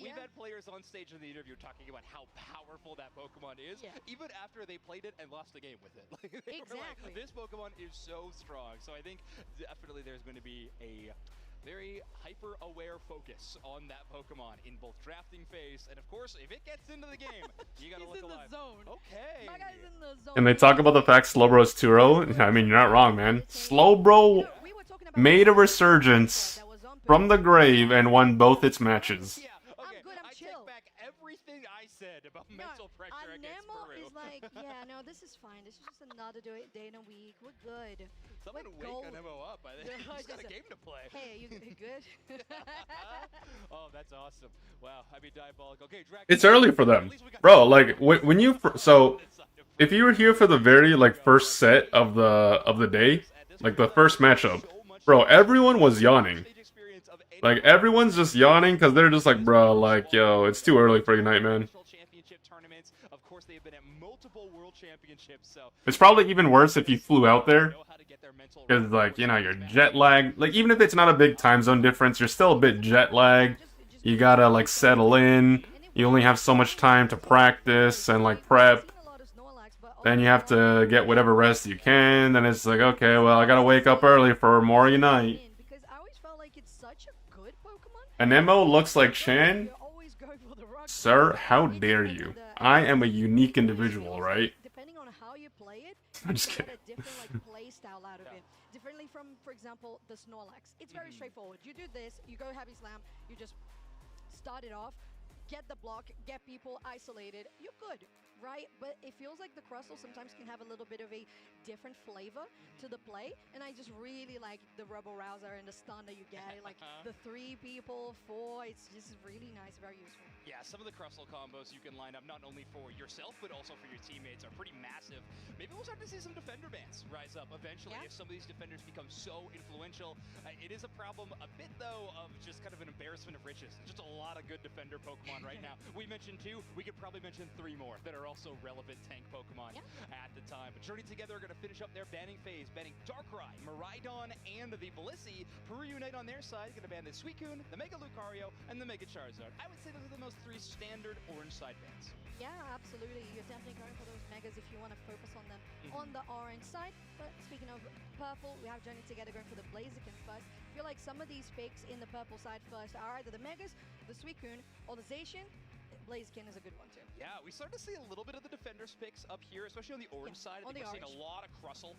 We've had players on stage in the interview talking about how powerful that Pokemon is, even after they played it and lost a game with it. Exactly. Like, this Pokemon is so strong. So I think definitely there's going to be a very hyper-aware focus on that Pokemon in both drafting phase, and of course, if it gets into the game, you gotta look alive. He's in the zone. Okay. My guy's in the zone. And they talk about the fact Slowbro is 2-0. I mean, you're not wrong, man. Slowbro made a resurgence from the grave and won both its matches. Okay, I take back everything I said about mental pressure against Peru. Is like, no, this is fine. This is just another day in a week. We're good. Someone wake Anemo up. I think he's got a game to play. Hey, you good? Oh, that's awesome. Wow, I mean, diabolical. Okay, it's early for them. Bro, like, when you... So, if you were here for the very, like, first set of the day, like the first matchup, bro, everyone was yawning. Like, everyone's just yawning because they're just like, bro, like, yo, it's too early for Ignite, man. It's probably even worse if you flew out there. Because, like, you know, you're jet lagged. Like, even if it's not a big time zone difference, you're still a bit jet lagged. You gotta, like, settle in. You only have so much time to practice and, like, prep. Then you have to get whatever rest you can. Then it's like, okay, well, I gotta wake up early for more Unite. An MO looks like Chan? Sir, how dare you? I am a unique individual, right? I'm just kidding. Differently from, for example, the Snorlax. It's very straightforward. You do this, you go heavy slam, you just start it off, get the block, get people isolated, you're good, right? But it feels like the Crustle sometimes can have a little bit of a different flavor to the play, and I just really like the Rebel Rouser and the stun that you get, like the 3 people, 4, it's just really nice, very useful. Yeah, some of the Crustle combos you can line up not only for yourself, but also for your teammates are pretty massive. Maybe we'll start to see some defender bans rise up eventually if some of these defenders become so influential. It is a problem a bit, though, of just kind of an embarrassment of riches. Just a lot of good defender Pokemon right now. We mentioned 2. We could probably mention 3 more that are also relevant tank Pokemon at the time. But Journey Together are going to finish up their banning phase, banning Darkrai, Miraidon, and the Blissey. Peru Unite on their side going to ban the Suicune, the Mega Lucario, and the Mega Charizard. I would say those are the most 3 standard orange side bans. Yeah, absolutely. You're definitely going for those Megas if you want to focus on them on the orange side. But speaking of purple, we have Journey Together going for the Blaziken first. I feel like some of these picks in the purple side first are either the Megas, the Suicune, or the Zacian. Blaziken is a good one too. Yeah, we started to see a little bit of the defenders picks up here, especially on the orange side. I think we're seeing a lot of Crustle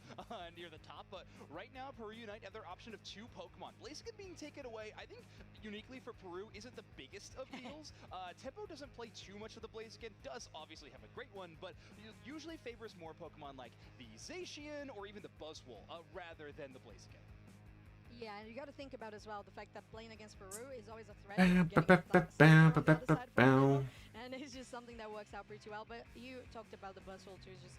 near the top, but right now Peru Unite have their option of 2 Pokemon. Blaziken being taken away, I think uniquely for Peru, isn't the biggest of deals. Tempo doesn't play too much of the Blaziken, does obviously have a great one, but usually favors more Pokemon like the Zacian or even the Buzzwole rather than the Blaziken. Yeah, and you got to think about as well the fact that playing against Peru is always a threat. And it's just something that works out pretty well. But you talked about the Buzzwole too, is just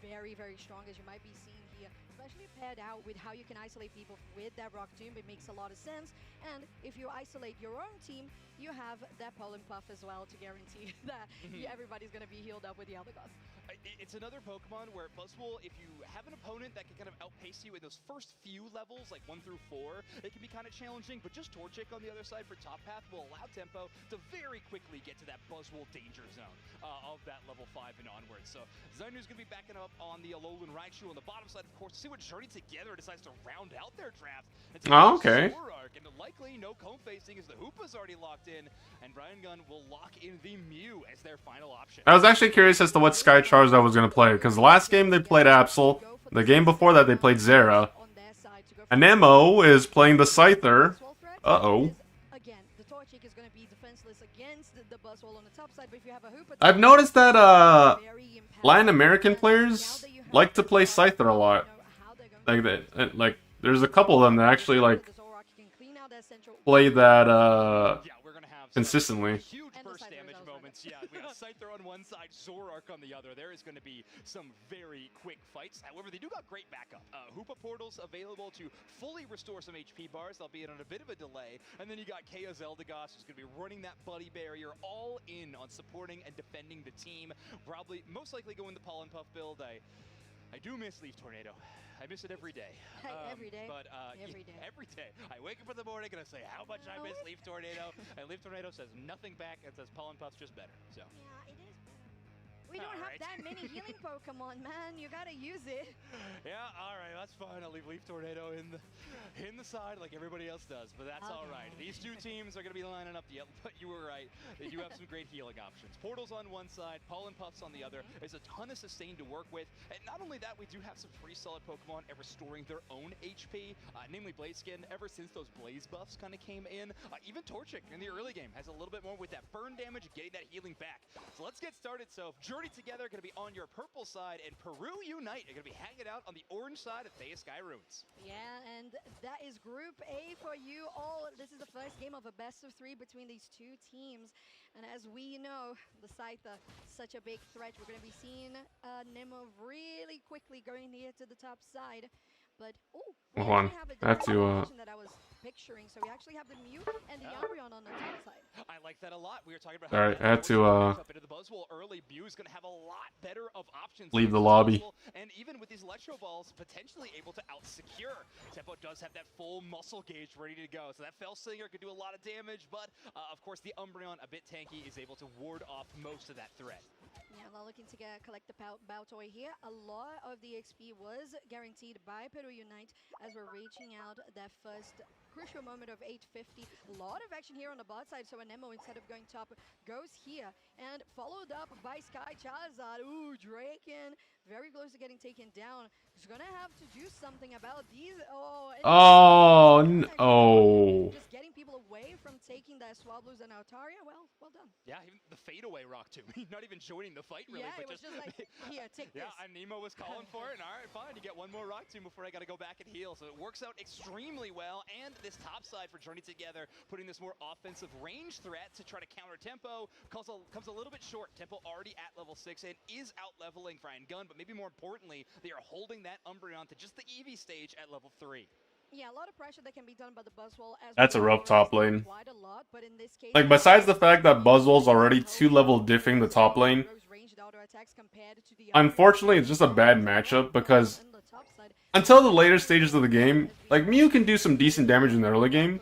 very, very strong, as you might be seeing here, especially paired out with how you can isolate people with that Rock Tomb. It makes a lot of sense. And if you isolate your own team, you have that Pollen Puff as well to guarantee that everybody's going to be healed up with the Eldegoss. It's another Pokemon where Buzzwole, if you have an opponent that can kind of outpace you in those first few levels, like 1 through 4, it can be kind of challenging, but just Torchic on the other side for top path will allow Tempo to very quickly get to that Buzzwole danger zone of that level 5 and onwards. So Zainu's going to be backing up on the Alolan Raichu on the bottom side, of course, to see what Journey Together decides to round out their draft. Oh, okay. And likely no cone facing as the Hoopa's already locked in, and Brian Gunn will lock in the Mew as their final option. I was actually curious as to what Sky Charizard was going to play, because the last game they played Absol, the game before that they played Zera, and Nemo is playing the Scyther. Uh-oh. I've noticed that Latin American players like to play Scyther a lot. Like there's a couple of them that actually like play that consistently. Burst damage moments. Yeah, we got Scyther on one side, Zoroark on the other. There is going to be some very quick fights. However, they do got great backup. Hoopa portals available to fully restore some HP bars, albeit on a bit of a delay. And then you got Chaos Eldegoss, who's going to be running that buddy barrier, all in on supporting and defending the team. Probably, most likely going the Pollen Puff build. I do miss Leaf Tornado. I miss it every day. Every day. But every day. Every day. I wake up in the morning and I say how much I miss Leaf Tornado, and Leaf Tornado says nothing back and says Pollen Puff's just better. So. Yeah, it is better. We don't have that many healing Pokemon, man. You gotta use it. Yeah, all right, that's fine. I'll leave Leaf Tornado in the side like everybody else does, but that's all right. These 2 teams are going to be lining up. Yep, but you were right. They do have some great healing options. Portals on one side, Pollen Puffs on the other. There's a ton of sustain to work with. And not only that, we do have some pretty solid Pokemon at restoring their own HP, namely Blaziken, ever since those Blaze buffs kind of came in. Even Torchic in the early game has a little bit more with that burn damage, getting that healing back. So let's get started. So Journey Together going to be on your purple side, and Peru Unite are going to be hanging out on the orange side of Thea Sky Ruins. Yeah, and that is Group A for you all. This is the first game of a best-of-3 between these 2 teams. And as we know, the Scyther, such a big threat. We're going to be seeing Nemo really quickly going here to the top side. But Hold on. I have to that I was picturing. So we actually have the Mew and the Umbreon on the top side. I like that a lot. We were talking about Alright, I had to into the Buzzwole early. Mew's going to have a lot better of options. leave the lobby. And even with these Electro Balls, potentially able to out-secure. Tempo does have that full muscle gauge ready to go. So that Fell Singer could do a lot of damage, but of course the Umbreon, a bit tanky, is able to ward off most of that threat. Yeah, not looking to collect the bow toy here. A lot of the XP was guaranteed by Peru Unite as we're reaching out that first crucial moment of 850. A lot of action here on the bot side, so Anemo, instead of going top, goes here and followed up by Sky Charizard. Ooh, Draken, very close to getting taken down. He's gonna have to do something about these. Oh, no. Just getting people away from taking that Swablues and Altaria. Well done. Yeah, even the fadeaway rock too. Not even joining the fight really. Yeah, but it was just like, here, take this. Yeah, and Nemo was calling for it. And all right, fine, you get one more rock tomb before I got to go back and heal. So it works out extremely well. And this top side for Journey Together, putting this more offensive range threat to try to counter Tempo, comes a little bit short. Tempo already at level 6 and is out leveling Frying Gun, but maybe more importantly, they are holding that Umbreon to just the EV stage at level 3. Yeah, a lot of pressure that can be done by the Buzzwole. That's a rough top lane. Quite a lot, but in this case, Like, besides the fact that Buzzwole's already 2-level diffing the top lane, unfortunately, it's just a bad matchup because until the later stages of the game, like, Mew can do some decent damage in the early game.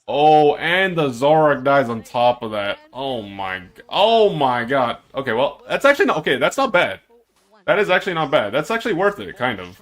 Oh, and the Zoroark dies on top of that. Oh my god. Okay, well, that's actually not, okay, that's not bad. That is actually not bad. That's actually worth it, kind of.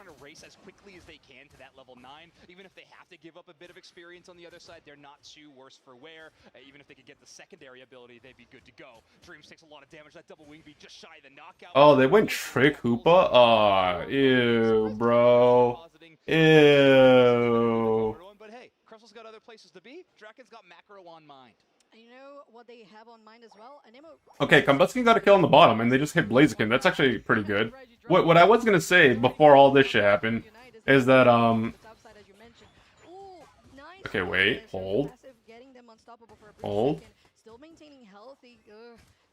Even if they have to give up a bit of experience on the other side, they're not too worse for wear. Even if they could get the secondary ability, they'd be good to go. Dreams takes a lot of damage. That double wing beat just shy of the knockout. Oh, they went Trick Hoopa? Aw, ew, bro. Ew. But hey, Crystal's got other places to be. Draken's got Macro on mind. You know what they have on mind as well? Okay, Kumbuskin got a kill on the bottom, and they just hit Blaziken. That's actually pretty good. What I was gonna say before all this shit happened is that, okay, wait, hold. Hold. Still maintaining healthy.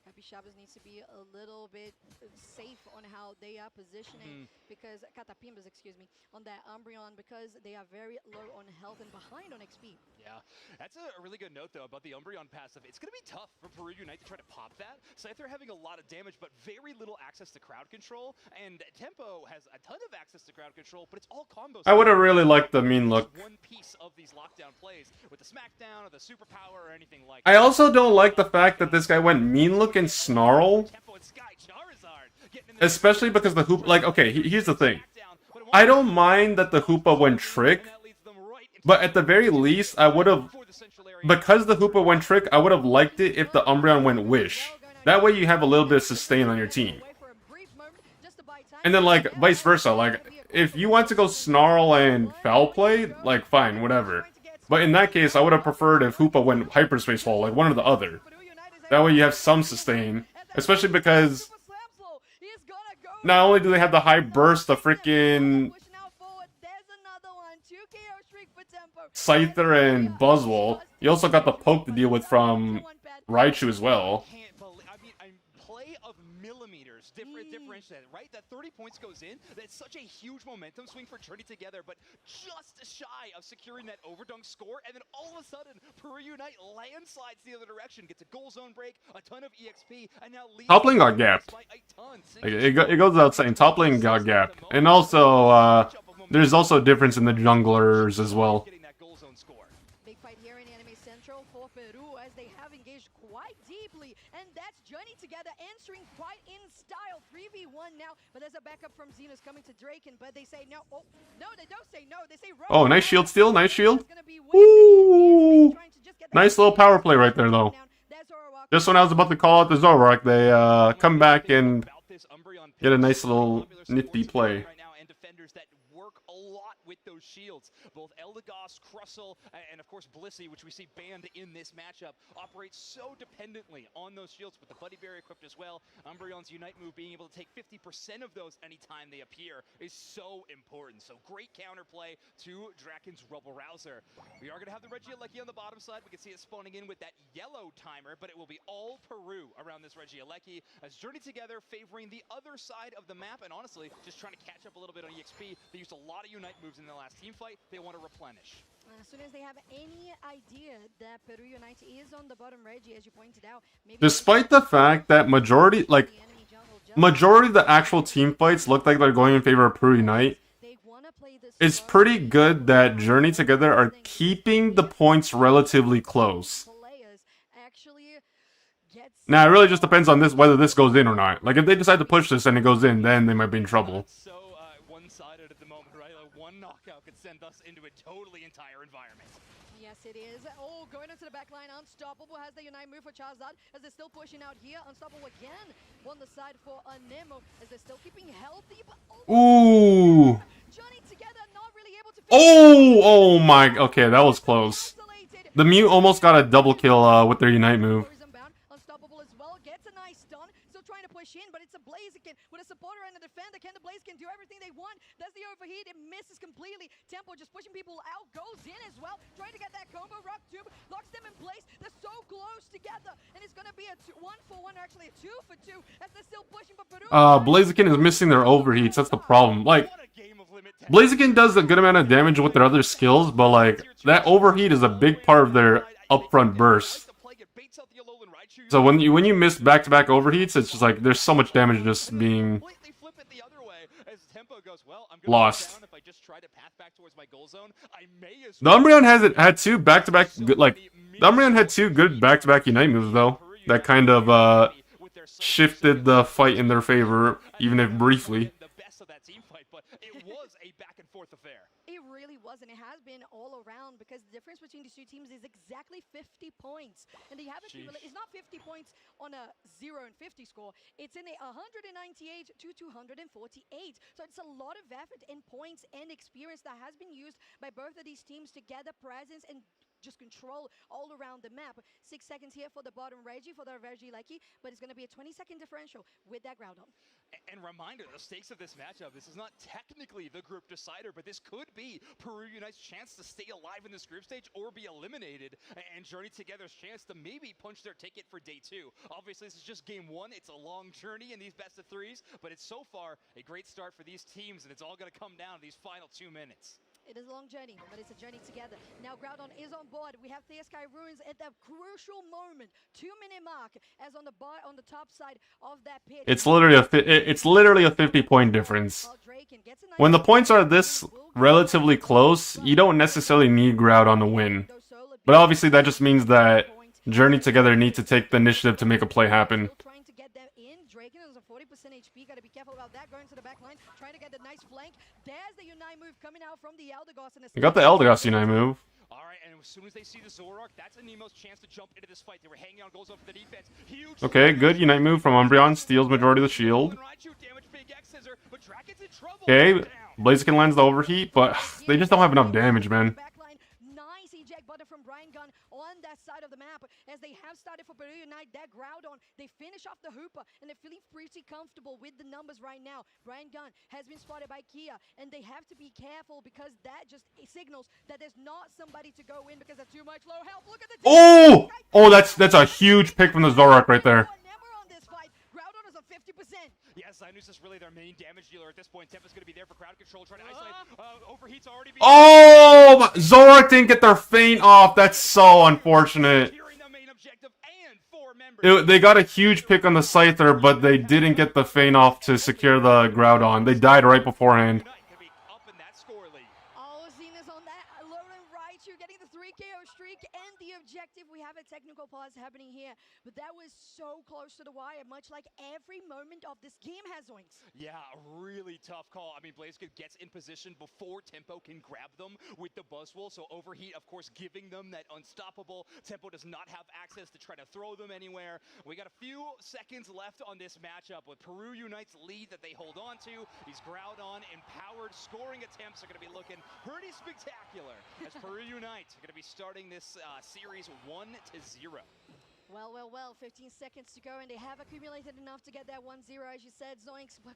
Happy Shabbos needs to be a little bit safe on how they are positioning because Catapimbas, excuse me, on that Umbreon because they are very low on health and behind on XP. Yeah, that's a really good note though about the Umbreon passive. It's going to be tough for Peru Unite to try to pop that. Scyther having a lot of damage but very little access to crowd control, and Tempo has a ton of access to crowd control, but it's all combos. I would have really liked the mean look. One piece of these lockdown plays with the smackdown or the superpower or anything like I also don't like the fact that this guy went mean look and snarl. Especially because the Hoopa, like, okay, here's the thing. I don't mind that the Hoopa went Trick, but at the very least, I would have, because the Hoopa went Trick, I would have liked it if the Umbreon went Wish. That way you have a little bit of sustain on your team. And then, like, vice versa, like, if you want to go Snarl and Foul Play, like, fine, whatever. But in that case, I would have preferred if Hoopa went Hyperspace Hole, like one or the other. That way you have some sustain, especially because not only do they have the high burst, the freaking Scyther and Buzzwole, you also got the poke to deal with from Raichu as well. Play of millimeters differentiated, right? That 30 points goes in. That's such a huge momentum swing for Journey Together, but just shy of securing that overdunk score. And then all of a sudden, Peru Unite landslides the other direction, gets a goal zone break, a ton of EXP, and now top lane got gapped. It goes without saying, top lane got gapped. And also, there's also a difference in the junglers as well. Big fight here in Anime Central for Peru as they have engaged quite deeply, and that's Journey Together answering quite in style. 3v1 now, but there's a backup from Xenos coming to Draken, but they say no. Oh, no, they don't say no. They say run. Oh, nice shield steal, nice shield. Ooh, nice little power play right there, though. Just when I was about to call out the Zoroark, they come back and get a nice little nifty play. With those shields, both Eldegoss, Krusell, and of course Blissey, which we see banned in this matchup, operate so dependently on those shields, with the Buddy Berry equipped as well. Umbreon's Unite move being able to take 50% of those anytime they appear is so important. So great counterplay to Draken's Rubble Rouser. We are going to have the Regieleki on the bottom side. We can see it spawning in with that yellow timer, but it will be all Peru around this Regieleki as Journey Together favoring the other side of the map, and honestly, just trying to catch up a little bit on EXP. They used a lot of Unite moves in the last team fight. They want to replenish. As soon as they have any idea that Peru Unite is on the bottom Regi, as you pointed out, maybe despite the fact that majority of the actual team fights look like they're going in favor of Peru Unite, it's pretty good that Journey Together are keeping the points relatively close. Now, it really just depends on whether this goes in or not. Like, if they decide to push this and it goes in, then they might be in trouble. So one-sided at the moment, right? Like one knockout could send us into a totally entire environment. Yes, it is. Oh, going into the back line. Unstoppable has the Unite move for Charizard as they're still pushing out here. Unstoppable again on the side for Nemo as they're still keeping healthy. But Ooh. Journey Together not really able to. Oh my. Okay, that was close. The Mute almost got a double kill with their Unite move. Unstoppable as well, gets a nice stun, still trying to push in, but it's a Blaziken with a supporter and a defender. Can the Blaziken do everything they want? Does the overheat? It misses completely. Tempo just pushing people out, goes in as well, trying to get that combo. Rock Tube locks them in place. They're so close together, and it's gonna be a 1-for-1, actually a 2-for-2, as they're still pushing for Peru. Blaziken is missing their overheats. That's the problem. Like, Blaziken does a good amount of damage with their other skills, but like that overheat is a big part of their upfront burst. So when you miss back-to-back overheats, it's just like there's so much damage just being lost. The Umbreon had two back-to-back good, like the Umbreon had two good back-to-back Unite moves though that kind of shifted the fight in their favor, even if briefly. It really was, and it has been all around, because the difference between these two teams is exactly 50 points. And they have accumulated, it's not 50 points on a 0 and 50 score, it's in a 198 to 248. So it's a lot of effort and points and experience that has been used by both of these teams to gather presence and just control all around the map. 6 seconds here for the bottom Regi, for the Regieleki, but it's going to be a 20-second differential with that Groudon. And reminder, the stakes of this matchup, this is not technically the group decider, but this could be Peru Unite's chance to stay alive in this group stage or be eliminated, and Journey Together's chance to maybe punch their ticket for day 2. Obviously, this is just game 1. It's a long journey in these best of 3s, but it's so far a great start for these teams, and it's all going to come down to these final 2 minutes. It is a long journey, but it's a journey together. Now Groudon is on board. We have Theosky Ruins at the crucial moment, 2-minute mark, as on the top side of that pitch. It's literally a 50-point difference. When the points are this relatively close, you don't necessarily need Groudon to win. But obviously that just means that Journey Together need to take the initiative to make a play happen. Draken is a 40% HP. Gotta be careful about that. Going to the back line, trying to get the nice flank. There's the Unite move coming out from the Eldegoss. You got the Eldegoss Unite move. Alright, and as soon as they see the Zoroark, that's Nemo's chance to jump into this fight. They were hanging on goals for the defense. Huge. Okay, good Unite move from Umbreon. Steals majority of the shield. Okay, Blaziken lands the overheat, but they just don't have enough damage, man. Nice eject button from Brian Gunn on that side of the map as they have started for Peru Unite. That Groudon, they finish off the Hooper, and they're feeling pretty comfortable with the numbers right now. Brian Gunn has been spotted by Kia, and they have to be careful because that just signals that there's not somebody to go in because they're too much low health. Look at the Oh, that's a huge pick from the Zoroark right there. Groudon is on 50%. Yes, Sinus is really their main damage dealer at this point. Tempa's going to be there for crowd control, trying to isolate. Overheat's already being... Oh, Zoroark didn't get their feint off. That's so unfortunate. They got a huge pick on the Scyther, but they didn't get the feint off to secure the Groudon. They died right beforehand. Oh, Zena's on that low and right. You're getting the 3 KO streak and the objective. We have a technical pause happening here, but that was so close to the wire, much like every moment of this game has, Zoinks. Yeah, really tough call. I mean, Blaziken gets in position before Tempo can grab them with the Buzzwole, so Overheat, of course, giving them that unstoppable. Tempo does not have access to try to throw them anywhere. We got a few seconds left on this matchup with Peru Unite's lead that they hold on to. These Groudon empowered scoring attempts are going to be looking pretty spectacular as Peru Unite are going to be starting this series 1-0. Well, 15 seconds to go, and they have accumulated enough to get that 1-0, as you said, Zoinks, but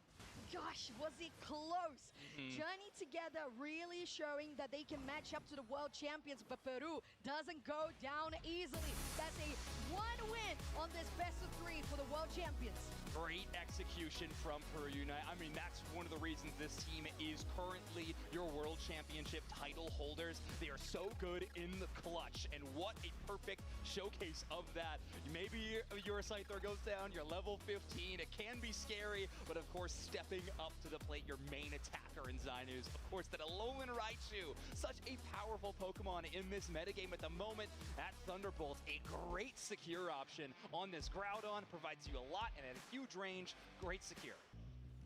gosh, was it close. Journey Together really showing that they can match up to the world champions, but Peru doesn't go down easily. That's a 1 win on this best of 3 for the world champions. Great execution from Peru Unite. I mean, that's one of the reasons this team is currently your World Championship title holders. They are so good in the clutch, and what a perfect showcase of that. Maybe your Scyther goes down, you're level 15, it can be scary, but of course, stepping up to the plate, your main attacker in Zainus. Of course, that Alolan Raichu, such a powerful Pokemon in this metagame at the moment. That Thunderbolt, a great secure option on this Groudon, provides you a lot and at a huge range, great secure.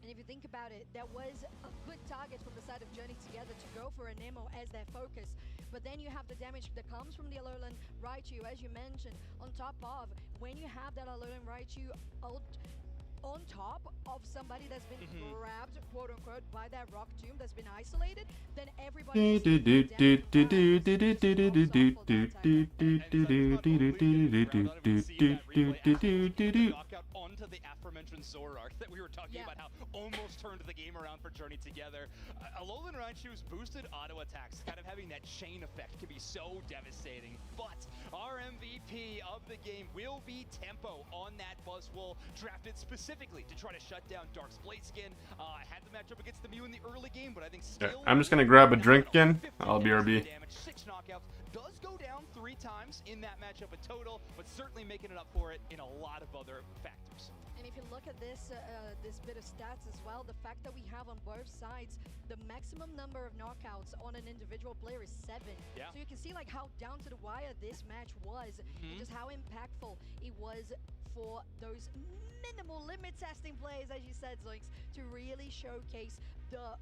And if you think about it, that was a good target from the side of Journey Together to go for an Nemo as their focus. But then you have the damage that comes from the Alolan Raichu, as you mentioned, on top of when you have that Alolan Raichu on top of somebody that's been grabbed, quote unquote, by that rock tomb that's been isolated, then everybody onto the aforementioned Zoroark that we were talking about, how almost turned the game around for Journey Together. Alolan Raichu's boosted auto attacks, kind of having that chain effect, can be so devastating. But our MVP of the game will be Tempo on that Buzzwole, drafted specifically to try to shut down Dark's Blaziken. Had the matchup against the Mew in the early game, but I think still... I'm just gonna grab a drink again. I'll BRB. 6 knockouts, does go down 3 times in that matchup in total, but certainly making it up for it in a lot of other factors. And if you look at this this bit of stats as well, the fact that we have on both sides the maximum number of knockouts on an individual player is 7. Yeah. So you can see like how down to the wire this match was, and just how impactful it was for those minimal limit testing plays, as you said, Zoinks, to really showcase the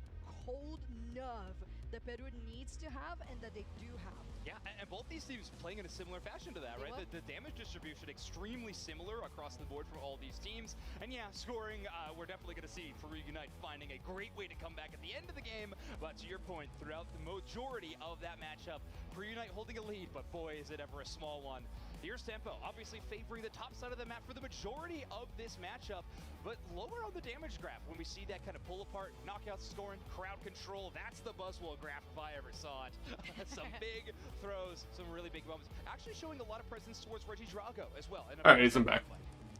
cold nerve that Peru needs to have and that they do have. Yeah, and both these teams playing in a similar fashion to that, right? The damage distribution extremely similar across the board for all these teams. And yeah, scoring, we're definitely going to see Peru Unite finding a great way to come back at the end of the game. But to your point, throughout the majority of that matchup, Peru Unite holding a lead, but boy, is it ever a small one. Here's Tempo, obviously favoring the top side of the map for the majority of this matchup, but lower on the damage graph when we see that kind of pull apart, knockouts scoring, crowd control. That's the Buzzwole graph if I ever saw it. Some big throws, some really big moments. Actually showing a lot of presence towards Reggie Drago as well. All right, I'm back.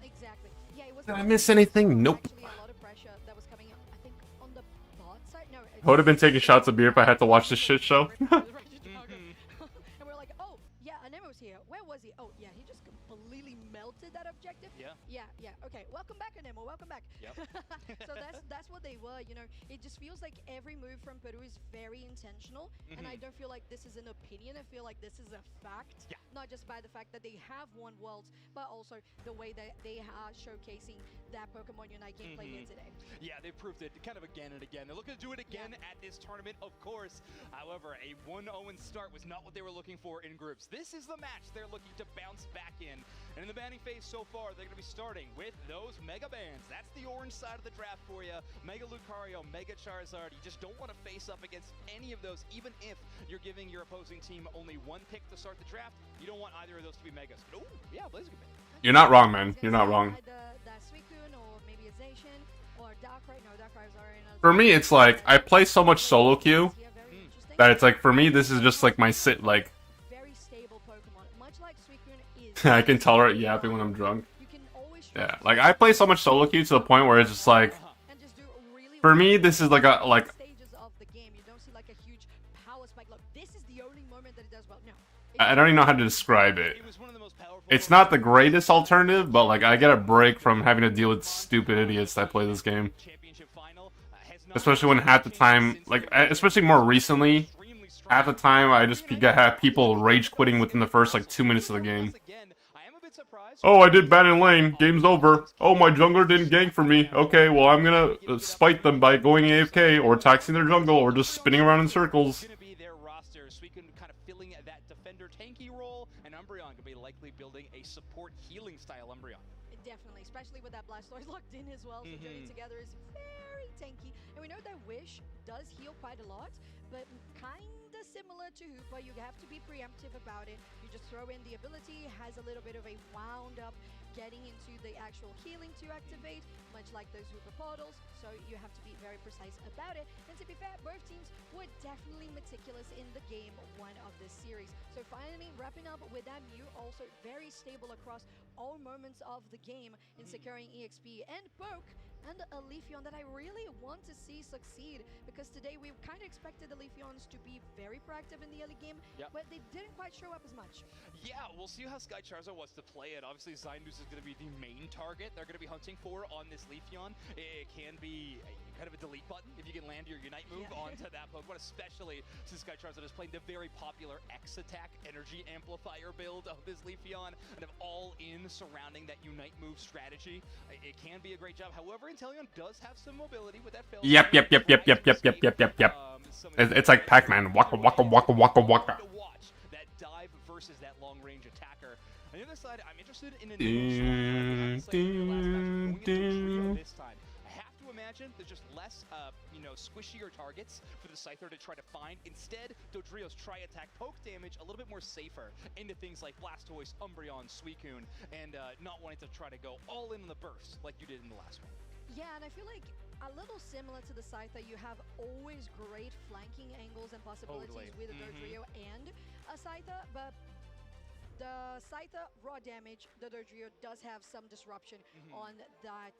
Exactly. Yeah, it was. Did I miss anything? Nope. Actually, a lot of pressure that was coming, I think, on the bot side. No, I would have been taking shots of beer if I had to watch this shit show. And we're like, oh, yeah, Anemo's here. Where was he? Oh, yeah, he just completely melted that objective. Yeah. Okay, welcome back, Anemo. Welcome back. Yep. So that's what they were. You know, it just feels like every move from Peru is very intentional, and I don't feel like this is an opinion. I feel like this is a fact. Yeah. Not just by the fact that they have won Worlds, but also the way that they are showcasing that Pokemon Unite gameplay here today. Yeah, they proved it kind of again and again. They're looking to do it again at this tournament, of course. However, a 1-0 start was not what they were looking for in groups. This is the match they're looking to bounce back in. And in the banning phase so far, they're going to be starting with those Mega Bans. That's the orange side of the draft for you. Mega Lucario, Mega Charizard. You just don't want to face up against any of those, even if you're giving your opposing team only 1 pick to start the draft. You don't want either of those to be Megas. But, oh, yeah, Blaziken. You're not wrong, man. You're not wrong. For me, it's like, I play so much solo queue that it's like, for me, this is just like my sit, like... I can tolerate yapping when I'm drunk. Yeah, like, I play so much solo queue to the point where it's just like... For me, this is like a, I don't even know how to describe it. It's not the greatest alternative, but like I get a break from having to deal with stupid idiots that play this game. Especially when half the time, like especially more recently, half the time I just have people rage quitting within the first like 2 minutes of the game. Oh, I did bad in lane. Game's over. Oh, my jungler didn't gank for me. Okay, well, I'm gonna spite them by going AFK or taxing their jungle or just spinning around in circles. Filling that defender tanky role, and Umbreon could be likely building a support healing style Umbreon. Definitely, especially with that Blastoise locked in as well. So Journey Together is very tanky, and we know that Wish does heal quite a lot, but kinda similar to Hoopa, you have to be preemptive about it. You just throw in the ability, has a little bit of a wound up getting into the actual healing to activate, much like those Hoopa portals, so you have to be very precise about it. And to be fair, both teams were definitely meticulous in the game one of this series. So finally wrapping up with that Mew, also very stable across all moments of the game in securing EXP and Poke, and a Leafeon that I really want to see succeed, because today we kind of expected the Leafeons to be very proactive in the early game, but they didn't quite show up as much. Yeah, we'll see how Sky Charizard wants to play it. Obviously, Zyndus is going to be the main target they're going to be hunting for on this Leafeon. It can be kind of a delete button if you can land your Unite move onto that Pokemon, especially since Sky Charizard is playing the very popular X-Attack Energy Amplifier build of this Leafeon, and of all-in surrounding that Unite move strategy. It can be a great job. However, Inteleon does have some mobility with that fail. Yep. It's like Pac-Man. Waka waka waka waka waka. That dive versus that long-range attacker. On the other side, I'm interested in an this time. I have to imagine there's just less, squishier targets for the Scyther to try to find. Instead, Dodrio's tri-attack poke damage a little bit more safer into things like Blastoise, Umbreon, Suicune, and not wanting to try to go all in on the burst like you did in the last one. Yeah, and I feel like a little similar to the Scyther, you have always great flanking angles and possibilities with a Dodrio and a Scyther, but the Scyther raw damage, the Dodrio does have some disruption on that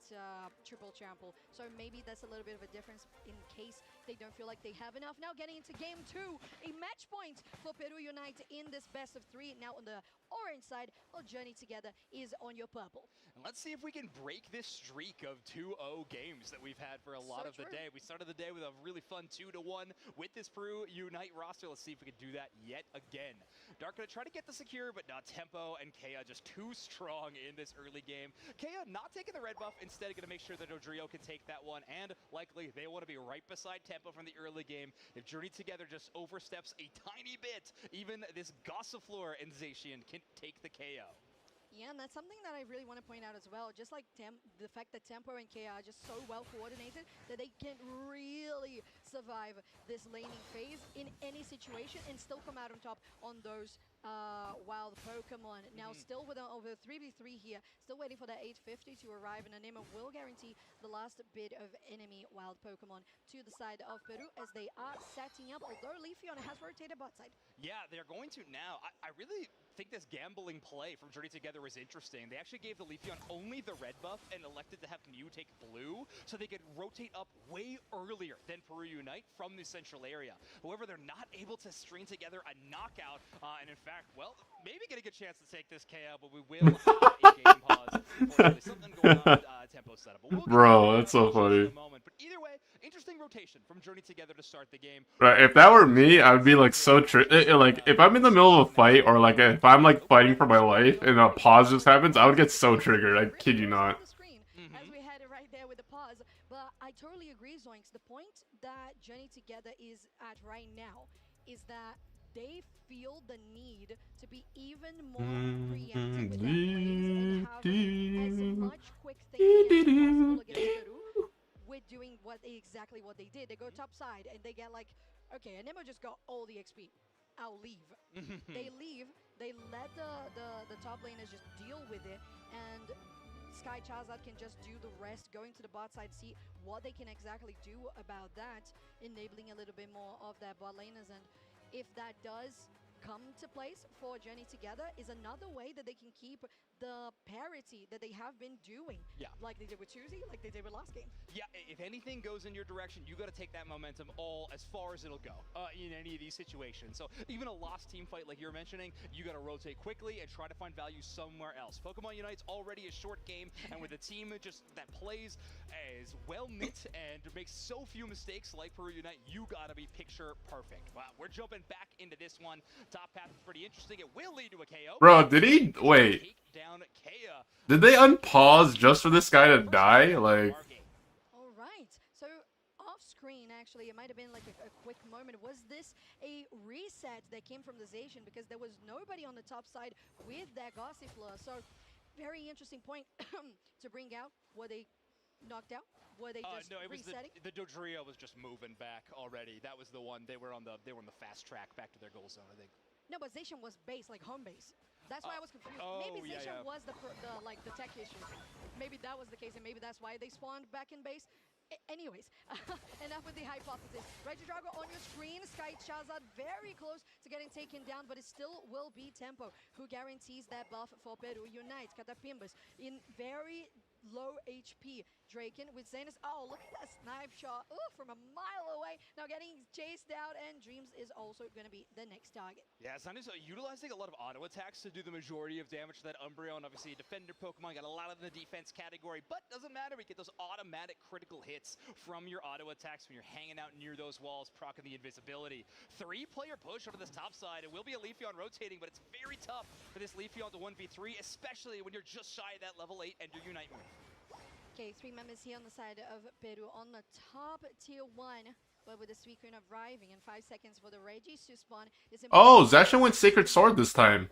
triple trample. So maybe that's a little bit of a difference in case they don't feel like they have enough. Now getting into game 2, a match point for Peru Unite in this best of 3. Now on the orange side, our Journey Together is on your purple. And let's see if we can break this streak of 2-0 games that we've had for a lot of the day. We started the day with a really fun 2-1 with this Peru Unite roster. Let's see if we can do that yet again. Dark gonna try to get the secure, but not Tempo and Kea just too strong in this early game. Kea not taking the red buff, instead gonna make sure that Dodrio can take that one, and likely they want to be right beside Tempo from the early game. If Journey Together just oversteps a tiny bit, even this Gossifleur and Zacian can take the KO. Yeah, and that's something that I really want to point out as well. Just like the fact that Tempo and Kea are just so well coordinated that they can really survive this laning phase in any situation and still come out on top on those wild Pokemon. Now still with over 3v3 here, still waiting for that 850 to arrive, and Anima will guarantee the last bit of enemy wild Pokemon to the side of Peru as they are setting up, although Leafeon has rotated bot side. Yeah, they're going to now. I really think this gambling play from Journey Together was interesting. They actually gave the Leafeon only the red buff and elected to have Mew take blue so they could rotate up way earlier than Peru Unite from the central area. However, they're not able to string together a knockout, and in fact, well, maybe get a good chance to take this KO, but we will have a game pause. Unfortunately, something going on Tempo setup. Bro, that's so funny. But either way, interesting rotation from Journey Together to start the game. Right, if that were me, I would be like so like if I'm in the middle of a fight or like if I'm like fighting for my life and a pause just happens, I would get so triggered. I kid you not. As we had it right there with the pause, but I totally agree, Zoinks. The point that Journey Together is at right now is that they feel the need to be even more preemptive with their plays and have as much quick thinking as possible against Peru with doing exactly what they did. They go top side and they get like, okay, Anemo just got all the XP. I'll leave. They leave. They let the top laners just deal with it, and Sky Charizard can just do the rest, going to the bot side, see what they can exactly do about that, enabling a little bit more of their bot laners. And if that does come to place for Journey together is another way that they can keep the parity that they have been doing. Yeah. Like they did with Tuesday, like they did with last game. Yeah, if anything goes in your direction, you got to take that momentum all as far as it'll go in any of these situations. So even a lost team fight like you're mentioning, you got to rotate quickly and try to find value somewhere else. Pokemon Unite's already a short game, and with a team that plays as well knit and makes so few mistakes like Peru Unite, you got to be picture perfect. Wow, we're jumping back into this one. Top path is pretty interesting. It will lead to a KO. Bro, did he? Wait. Take down Kea. Did they unpause just for this guy to die? Like. All right. So off screen, actually, it might have been like a quick moment. Was this a reset that came from the Zacian because there was nobody on the top side with that Gossifleur? So very interesting point to bring out. Were they knocked out? Were they just no, it was resetting? the Dodrio was just moving back already. That was the one. They were on the fast track back to their goal zone, I think. No, but Zacian was base, like home base. That's why I was confused. Oh, Maybe yeah, Zacian yeah. was the tech issue. Maybe that was the case, and maybe that's why they spawned back in base. Anyways, enough with the hypothesis. Regidrago on your screen. Sky Charizard very close to getting taken down, but it still will be Tempo who guarantees that buff for Peru Unite. Catapimbas in very low HP. Draken with Zanus. Oh, look at that snipe shot. Ooh, from a mile away. Now getting chased out, and Dreams is also going to be the next target. Yeah, Zanus utilizing a lot of auto attacks to do the majority of damage to that Umbreon. Obviously, a defender Pokemon, got a lot of the defense category, but doesn't matter. We get those automatic critical hits from your auto attacks when you're hanging out near those walls, proccing the invisibility. 3-player push over this top side. It will be a Leafeon rotating, but it's very tough for this Leafeon to 1v3, especially when you're just shy of that level 8 and your Unite move. Okay, 3 members here on the side of Peru on the top tier 1, but with the Sweet Queen arriving in 5 seconds for the Regis to spawn. Oh, Zacian went Sacred Sword this time.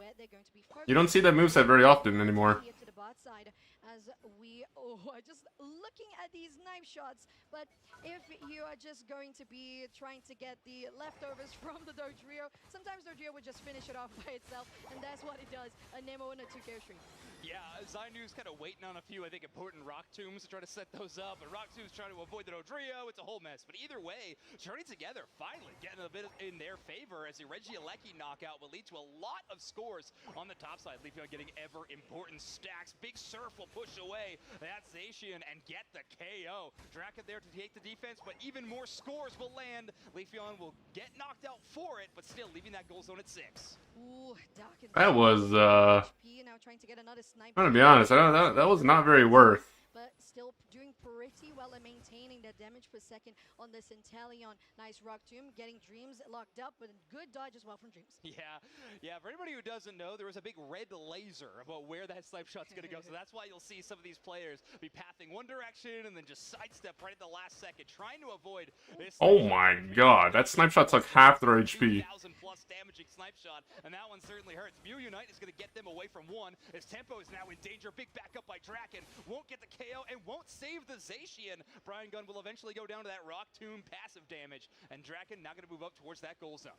You don't see that moveset very often anymore. Here to the bot side as we are just looking at these knife shots, but if you are just going to be trying to get the leftovers from the Dodrio, sometimes Dodrio would just finish it off by itself, and that's what it does. A Nemo and a 2-KO stream. Yeah, Zainu's kind of waiting on a few, I think, important Rock Tombs to try to set those up, but Rock Tombs trying to avoid the Dodrio. It's a whole mess, but either way, Journey together finally getting a bit in their favor as the Regieleki knockout will lead to a lot of scores on the top side. Leafeon getting ever important stacks. Big Surf will push away that Zacian and get the KO. Draken there to take the defense, but even more scores will land. Leafeon will get knocked out for it, but still leaving that goal zone at 6. Ooh, That was, now trying to get another sniper. I'm gonna be honest, that was not very worth. But still doing pretty well and maintaining that damage per second on the Centellion. Nice Rock Tomb, getting Dreams locked up, but a good dodge as well from Dreams. Yeah, for anybody who doesn't know, there was a big red laser about where that snipe shot's gonna go, so that's why you'll see some of these players be pathing one direction and then just sidestep right at the last second, trying to avoid this. Oh my god, that snipe shot took half their HP. 2,000 plus damaging snipe shot, and that one certainly hurts. Mew Unite is gonna get them away from one, as Tempo is now in danger. Big backup by Draken, won't get the KO and won't save the Zacian. Brian Gunn will eventually go down to that Rock Tomb passive damage, and Draken now gonna move up towards that goal zone.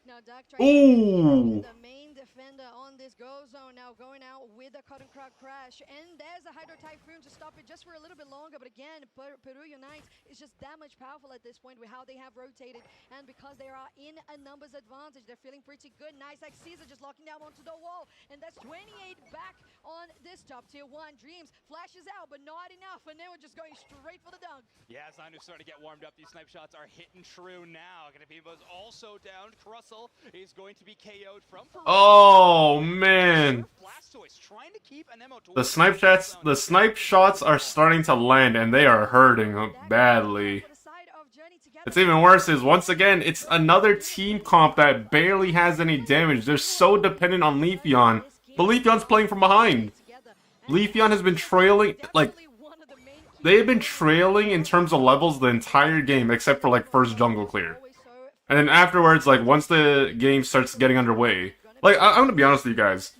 Now Doug trying to be the main defender on this go zone, now going out with a Cotton Crowd Crash, and there's a Hydro Typhoon to stop it just for a little bit longer, but again, Peru Unite is just that much powerful at this point with how they have rotated, and because they are in a numbers advantage, they're feeling pretty good. Nice like Caesar just locking down onto the wall, and that's 28 back on this top tier 1. Dreams flashes out, but not enough, and then we're just going straight for the dunk. Yeah, Zainu's starting to get warmed up. These snipe shots are hitting true now. Gonna be also down. Russell is going to be KO'd from Peru. Oh man. The snipe shots are starting to land and they are hurting badly. What's even worse is, once again, it's another team comp that barely has any damage. They're so dependent on Leafeon. But Leafeon's playing from behind. Leafeon has been trailing, like, they've been trailing in terms of levels the entire game, except for, like, first jungle clear. And then afterwards, like, once the game starts getting underway, like, I'm gonna be honest with you guys.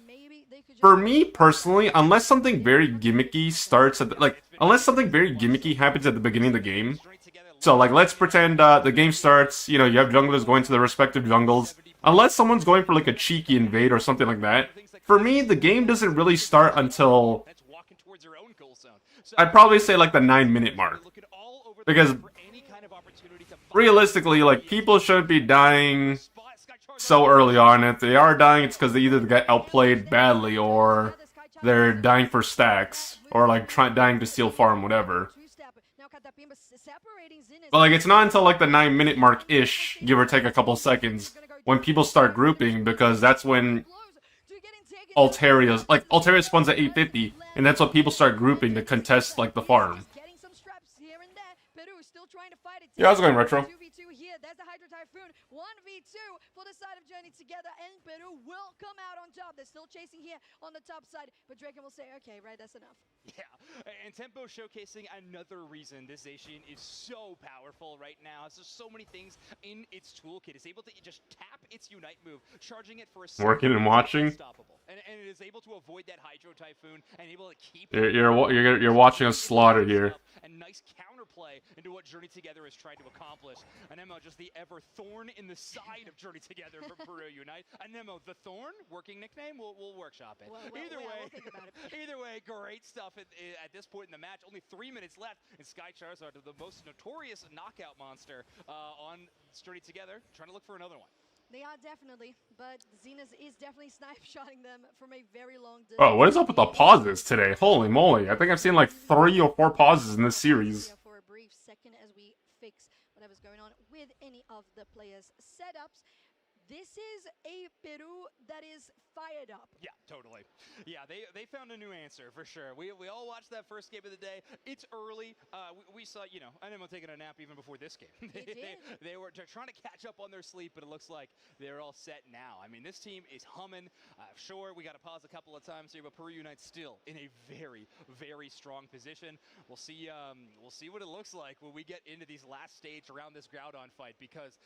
For me, personally, unless something very gimmicky starts at, unless something very gimmicky happens at the beginning of the game. So, like, let's pretend the game starts, you know, you have junglers going to their respective jungles. Unless someone's going for, like, a cheeky invade or something like that. For me, the game doesn't really start until, I'd probably say, like, the 9-minute mark. Because realistically, like, people shouldn't be dying so early on. If they are dying, it's because they either get outplayed badly or they're dying for stacks or like dying to steal farm, whatever. But like it's not until like the 9-minute mark ish, give or take a couple seconds, when people start grouping, because that's when Altaria spawns at 850, and that's when people start grouping to contest like the farm. Yeah, how's it going, Retro? 2v2 here. There's the Hydro Typhoon. 1v2 for the side of Journey Together, and Peru will come out on top. They're still chasing here on the top side, but Draken will say, okay, right, that's enough. Yeah, and Tempo showcasing another reason this Zacian is so powerful right now. There's so many things in its toolkit. It's able to just tap its Unite move, charging it for a working and watching. And it is able to avoid that Hydro Typhoon and able to keep you're watching a slaughter here. And nice counterplay into what Journey Together is trying to accomplish. Anemo, just the ever thorn in the side of Journey Together for Peru Unite. Anemo, the Thorn, working nickname. We'll workshop it. Either way, great stuff at this point in the match. Only 3 minutes left, and Sky Charizard, the most notorious knockout monster on Journey Together, trying to look for another one. They are definitely, but Zenith is definitely snipe-shotting them from a very long distance. Oh, what is up with the pauses today? Holy moly. I think I've seen like 3 or 4 pauses in this series. For a brief second as we fix whatever's going on with any of the players' setups. This is a Peru that is fired up. Yeah, totally. Yeah, they found a new answer for sure. We all watched that first game of the day. It's early. We saw, you know, Anemo taking a nap even before this game. They were trying to catch up on their sleep, but it looks like they're all set now. I mean, this team is humming. Sure, we got to pause a couple of times here, but Peru Unite's still in a very, very strong position. We'll see what it looks like when we get into these last stage around this Groudon fight, because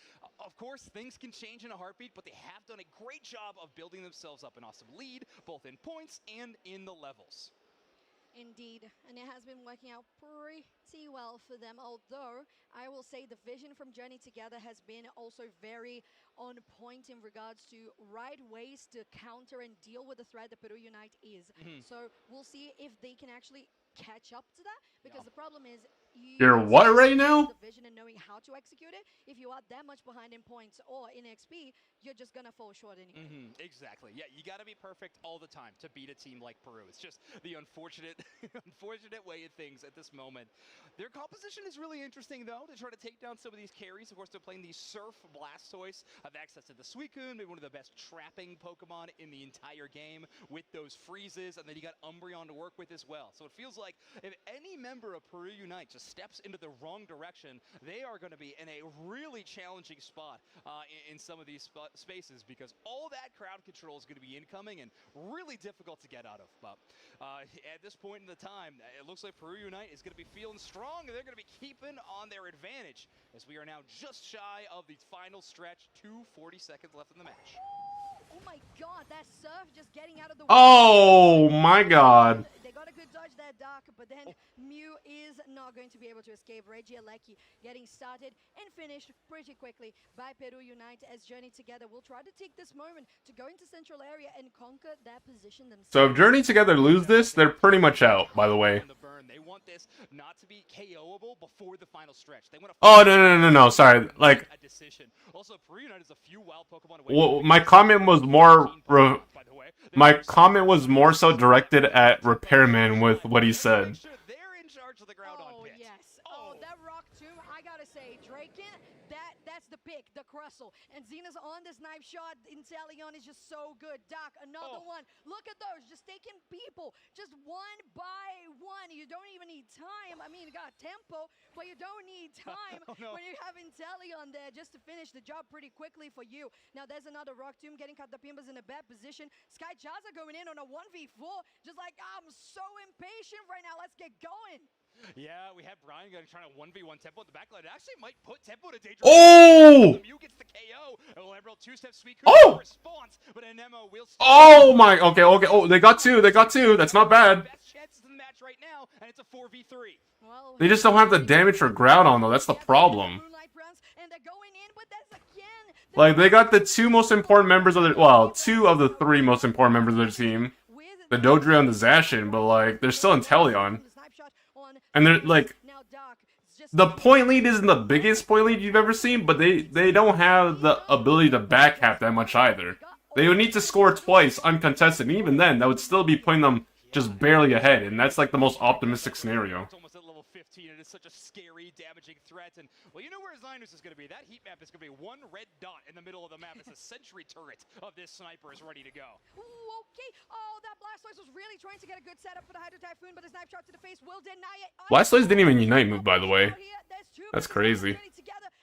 of course things can change in a heartbeat, but they have done a great job of building themselves up an awesome lead, both in points and in the levels. Indeed, and it has been working out pretty well for them, although I will say the vision from Journey Together has been also very on point in regards to right ways to counter and deal with the threat that Peru Unite is. So we'll see if they can actually catch up to that, because the problem is you're what right now? The vision and knowing how to execute it. If you are that much behind in points or in XP, you're just gonna fall short anyway. Exactly. Yeah, you got to be perfect all the time to beat a team like Peru. It's just the unfortunate way of things at this moment. Their composition is really interesting though, to try to take down some of these carries. Of course, they're playing these Surf Blastoise, have access to the Suicune, maybe one of the best trapping Pokemon in the entire game with those freezes, and then you got Umbreon to work with as well. So it feels like if any member of Peru Unite just steps into the wrong direction, they are going to be in a really challenging spot in some of these spaces, because all that crowd control is going to be incoming and really difficult to get out of. But at this point in the time, it looks like Peru Unite is going to be feeling strong, and they're going to be keeping on their advantage, as we are now just shy of the final stretch. 40 seconds left in the match. Oh my god, that Surf just getting out of the way. Oh my god. They got a good dodge there, Dark, but then Mew is not going to be able to escape. LAIC getting started and finished pretty quickly by Peru Unite, as Journey Together will try to take this moment to go into central area and conquer that position themselves. So if Journey Together lose this, they're pretty much out, by the way. They want this not to be KOable before the final stretch. They want to no, sorry. Like, a decision. Also, Peru Unite is a few wild Pokemon away. well, my comment was more so directed at Repairman with what he said. They're in charge of the Groudon pit. Yes. Oh, that Rock Tomb, I gotta say, Draken, that's the pick, the Crustle. And Xena's on this knife shot. Inteleon is just so good. Doc, another one. Look at those, just taking people, just one by one. You don't even need time. I mean, you got tempo, but you don't need time when you have Inteleon there just to finish the job pretty quickly for you. Now, there's another Rock Tomb getting Catapimbas in a bad position. Sky Chaza going in on a 1v4, just like, I'm so impatient right now. Let's get going. Yeah, we have Brian trying to 1v1 Tempo at the backline. It actually might put Tempo to danger. Oh! Mew gets the KO. Emerald two-step sweet response, but Anemo will oh my, okay. Oh, they got two. That's not bad. Best chances in the match right now, and it's a 4v3. Well, they just don't have the damage for Groudon though. That's the problem. Like, they got the two most important members of their, well, 2 of the 3 most important members of their team. The Dodrio and the Zacian, but like, they're still Inteleon. And they're like, the point lead isn't the biggest point lead you've ever seen, but they don't have the ability to backhap that much either. They would need to score twice uncontested, and even then, that would still be putting them just barely ahead, and that's like the most optimistic scenario. It's almost at level 15. It is such a scary, damaging threat. And, well, you know where Zinus is going to be. That heat map is going to be one red dot in the middle of the map. It's a sentry turret of this sniper is ready to go. Ooh, okay. Oh, that Blastoise was really trying to get a good setup for the Hydro Typhoon, but a snipe shot to the face will deny it. Blastoise didn't even Unite move, by the way. That's crazy.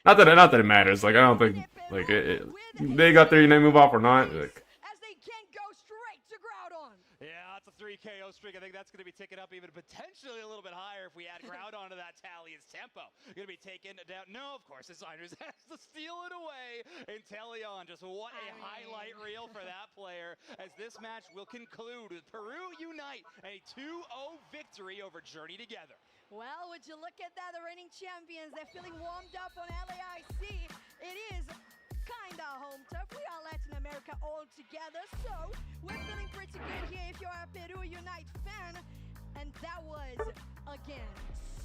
Not that it matters. Like, I don't think, like, they got their Unite move off or not. Like, as they can go straight to Groudon. Yeah, it's a 3 KO streak. I think that's going to be ticking up even potentially a little bit higher if we add Groudon to that tally. It's tempo going to be taken down. No, of course, Designers has to steal it away. Inteleon, just what a highlight reel for that player, as this match will conclude with Peru Unite, a 2-0 victory over Journey Together. Well, would you look at that, the reigning champions, they're feeling warmed up on LAIC. It is kinda home turf. We are Latin America all together, so we're feeling pretty good here if you're a Peru Unite fan. And that was, again,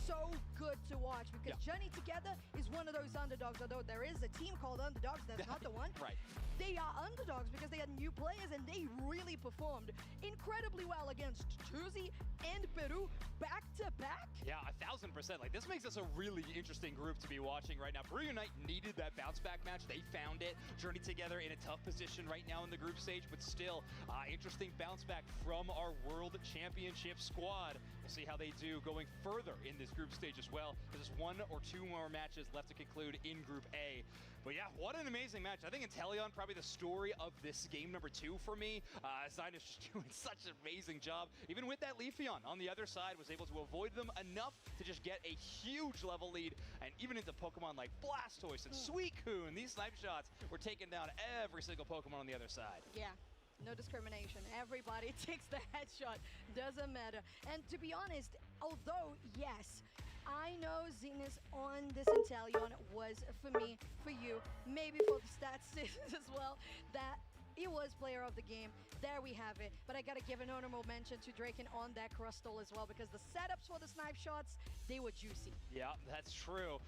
so good to watch, because Journey Together is one of those underdogs, although there is a team called Underdogs, that's not the one. Right. They are underdogs because they had new players and they really performed incredibly well against Tuzi and Peru back to back. Yeah, 1000%. Like, this makes us a really interesting group to be watching right now. Peru Unite needed that bounce back match. They found it. Journey Together in a tough position right now in the group stage, but still interesting bounce back from our World Championship squad. We'll see how they do going further in this group stage as well. There's one or two more matches left to conclude in Group A. But yeah, what an amazing match. I think Inteleon, probably the story of this game number 2 for me. Zinus just doing such an amazing job. Even with that Leafeon on the other side, was able to avoid them enough to just get a huge level lead. And even into Pokemon like Blastoise and Suicune, these snipe shots were taking down every single Pokemon on the other side. Yeah. No discrimination. Everybody takes the headshot. Doesn't matter. And to be honest, although, yes, I know Zinus on this Inteleon was, for me, for you, maybe for the stats as well, that he was player of the game. There we have it. But I gotta give an honorable mention to Draken on that Crustle as well, because the setups for the snipe shots, they were juicy. Yeah, that's true.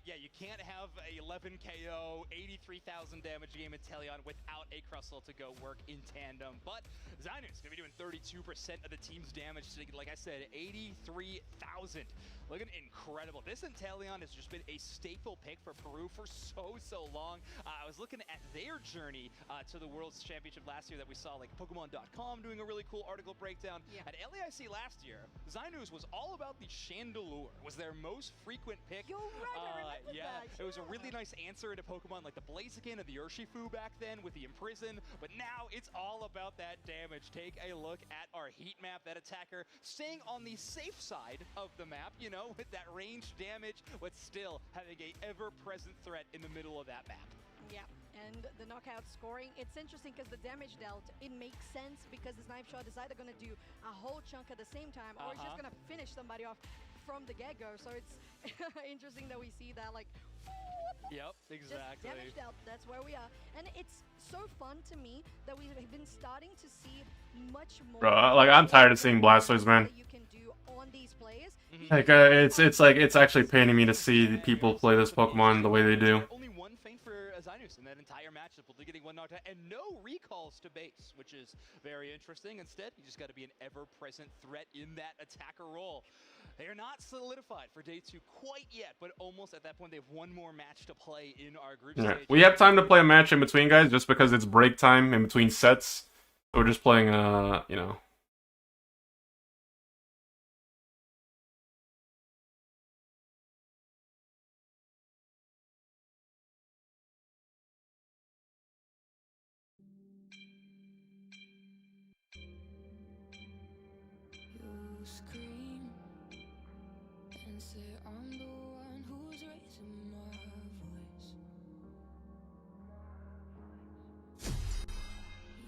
Yeah, you can't have a 11 KO, 83,000 damage game Inteleon without a Crustle to go work in tandem. But Zinus gonna be doing 32% of the team's damage, like I said, 83,000. Looking incredible. This Inteleon has just been a staple pick for Peru for so long. I was looking at their journey to the World's Championship last year that we saw, like Pokemon.com doing a really cool article breakdown. At LAIC last year, Zinus was all about the Chandelure, was their most frequent pick. You're right, I remember that. It was a really nice answer to Pokemon like the Blaziken and the Urshifu back then with the Imprison, but now it's all about that damage. Take a look at our heat map, that attacker staying on the safe side of the map, you know, with that range damage, but still having a ever-present threat in the middle of that map. Yeah, and the knockout scoring, it's interesting because the damage dealt, it makes sense because the snipe shot is either going to do a whole chunk at the same time or it's just going to finish somebody off from the get-go. So it's interesting that we see that, like, yep, exactly. Just damage dealt, that's where we are. And it's so fun to me that we've been starting to see much more. Bro, like, I'm tired of seeing Blastoise, man. You can do on these plays. Like, it's like, it's actually paining me to see people play this Pokemon the way they do. Only one feint for Zinus in that entire matchup, getting one knocked out, and no recalls to base, which is very interesting. Instead, you just got to be an ever-present threat in that attacker role. They are not solidified for day 2 quite yet, but almost at that point, they have one more match to play in our group stage. We have time to play a match in between, guys, just because it's break time in between sets. So we're just playing, you know. Scream and say I'm the one who's raising my voice.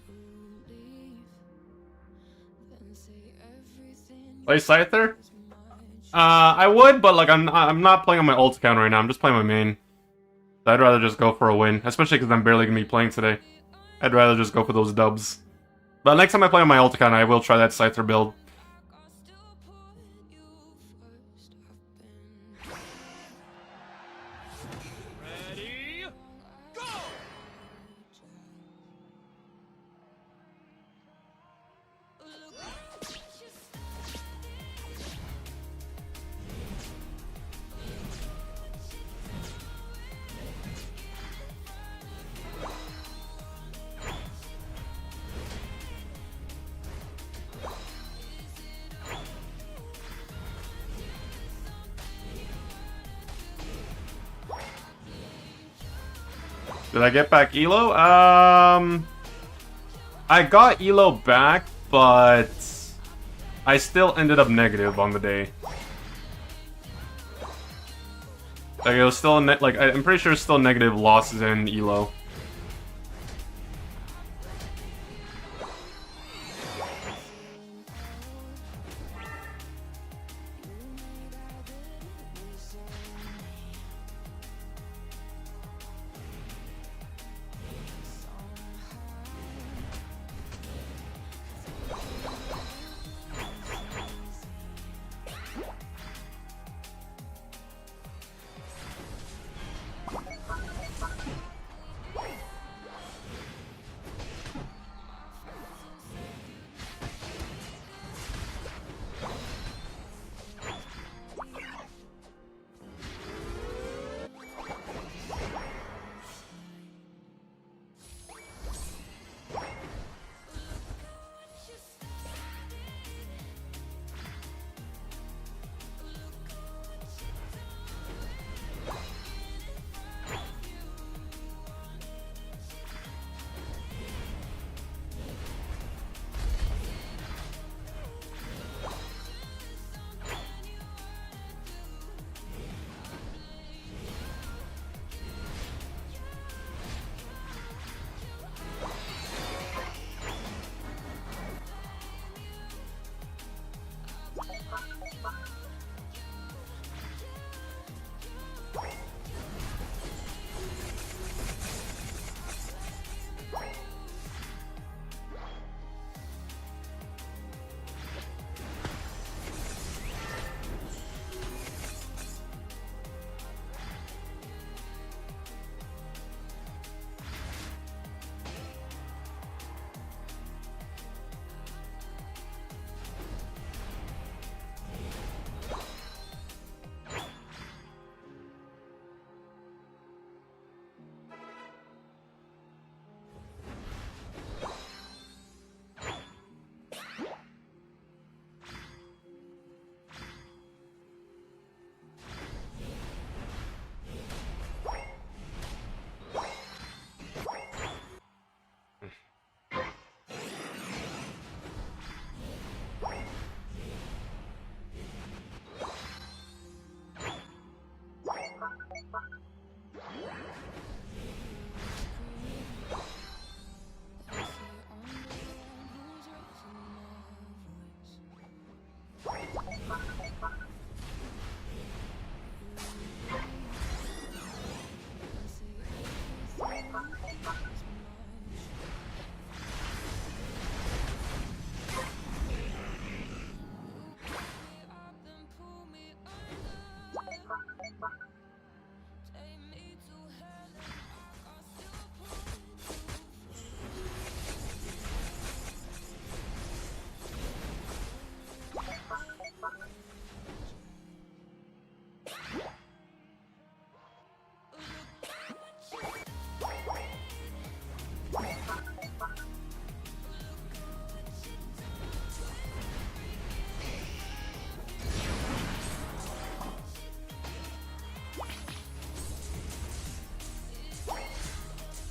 You leave, then say everything. Play Scyther? I would, but like I'm not playing on my ult account right now. I'm just playing my main. I'd rather just go for a win, especially because I'm barely gonna be playing today. I'd rather just go for those dubs. But next time I play on my ult account, I will try that Scyther build. Did I get back Elo? I got Elo back, but I still ended up negative on the day. Like it was still I'm pretty sure it's still negative losses in Elo.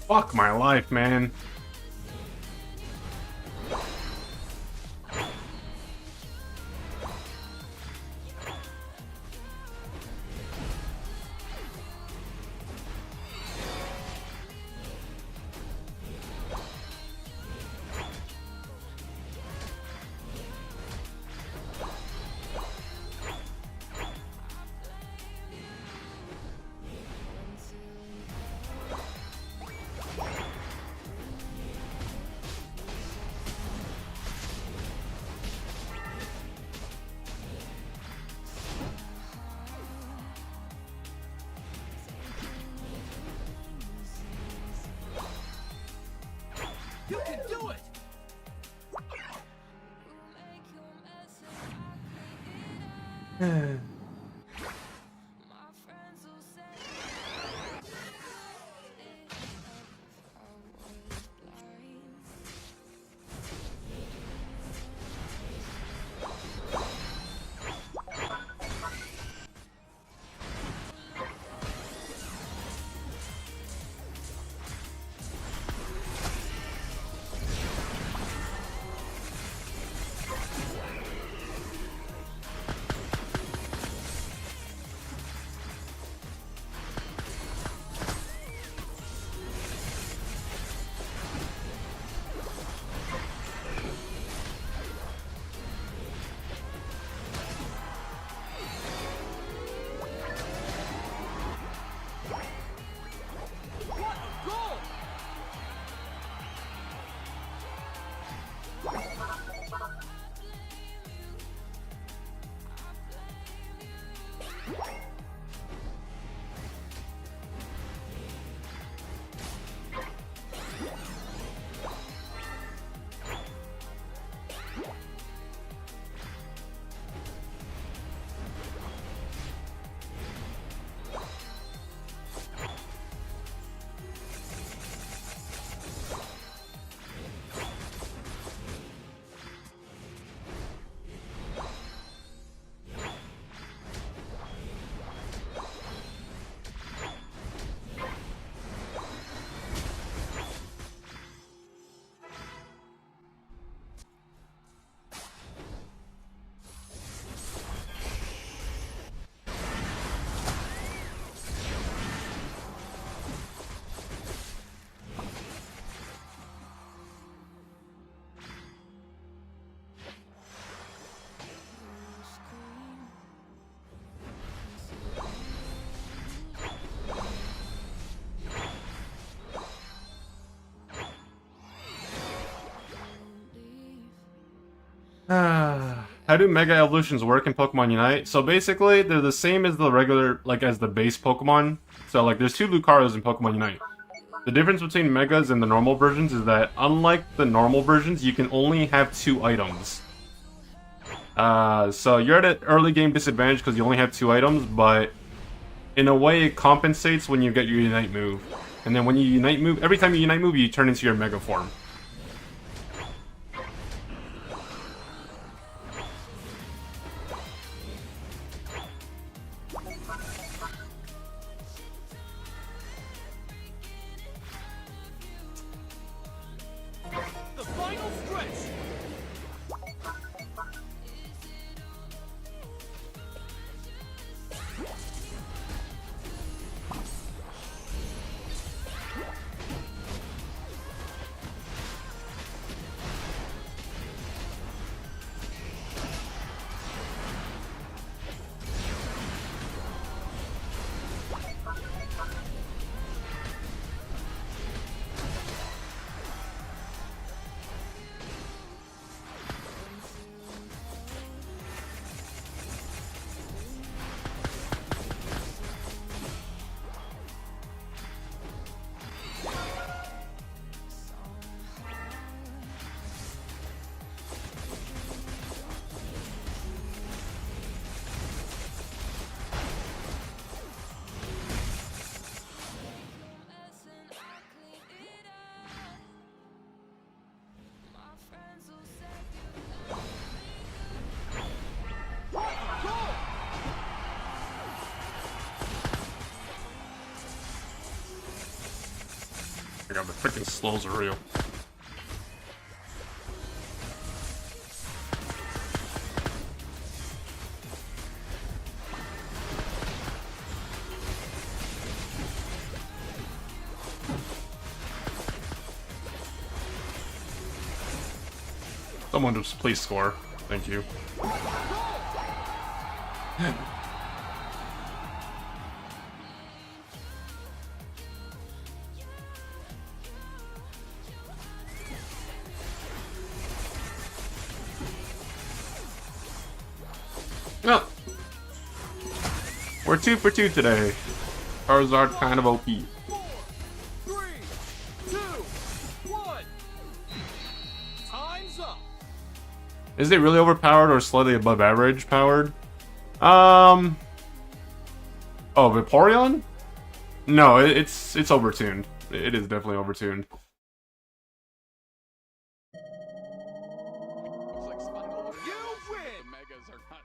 Fuck my life, man. You can do it! How do Mega Evolutions work in Pokemon Unite? So basically, they're the same as the regular, like as the base Pokemon. So like, there's 2 Lucarios in Pokemon Unite. The difference between Megas and the normal versions is that, unlike the normal versions, you can only have 2 items. So you're at an early game disadvantage because you only have 2 items, but in a way it compensates when you get your Unite move. And then when you Unite move, every time you Unite move, you turn into your Mega form. The final stretch. God, the freaking slows are real. Someone just please score. Thank you. No. We're 2 for 2 today. Charizard kind of OP. 4, 3, 2, 1. Time's up. Is it really overpowered or slightly above average powered? Oh, Vaporeon? No, it's overtuned. It is definitely overtuned.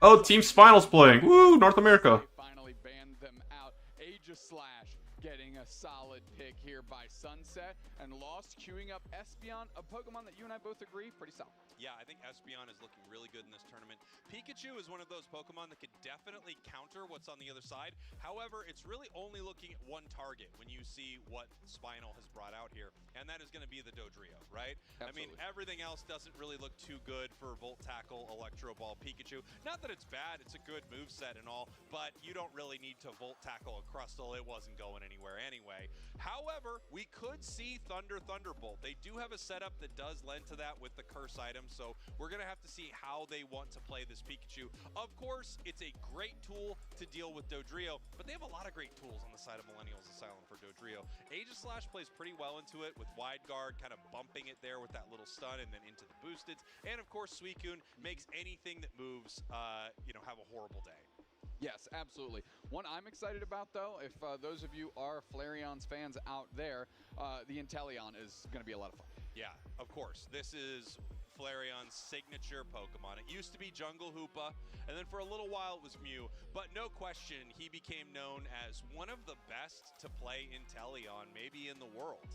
Oh, Team Spinal's playing. Woo, North America. Finally banned them out. Aegislash getting a solid pick here by Sunset, and Lost queuing up Espeon, a Pokemon that you and I both agree pretty solid. Yeah, I think Espeon is looking really good in this tournament. Pikachu is one of those Pokemon that could definitely counter what's on the other side. However, it's really only looking at one target when you see what Spinal has brought out here, and that is going to be the Dodrio, right? Absolutely. I mean, everything else doesn't really look too good for Volt Tackle, Electro Ball, Pikachu. Not that it's bad, it's a good moveset and all, but you don't really need to Volt Tackle a Crustle. It wasn't going anywhere anyway. However, we could see Thunderbolt. They do have a setup that does lend to that with the curse item, so we're going to have to see how they want to play this Pikachu. Of course, it's a great tool to deal with Dodrio, but they have a lot of great tools on the side of Millennials Asylum for Dodrio. Aegislash plays pretty well into it with Wide Guard, kind of bumping it there with that little stun and then into the boosted. And of course, Suicune makes anything that moves, have a horrible day. Yes, absolutely. One I'm excited about, though, if those of you are Flareon's fans out there, the Inteleon is going to be a lot of fun. Yeah, of course. This is Flareon's signature Pokemon. It used to be Jungle Hoopa, and then for a little while it was Mew, but no question, he became known as one of the best to play Inteleon, maybe in the world.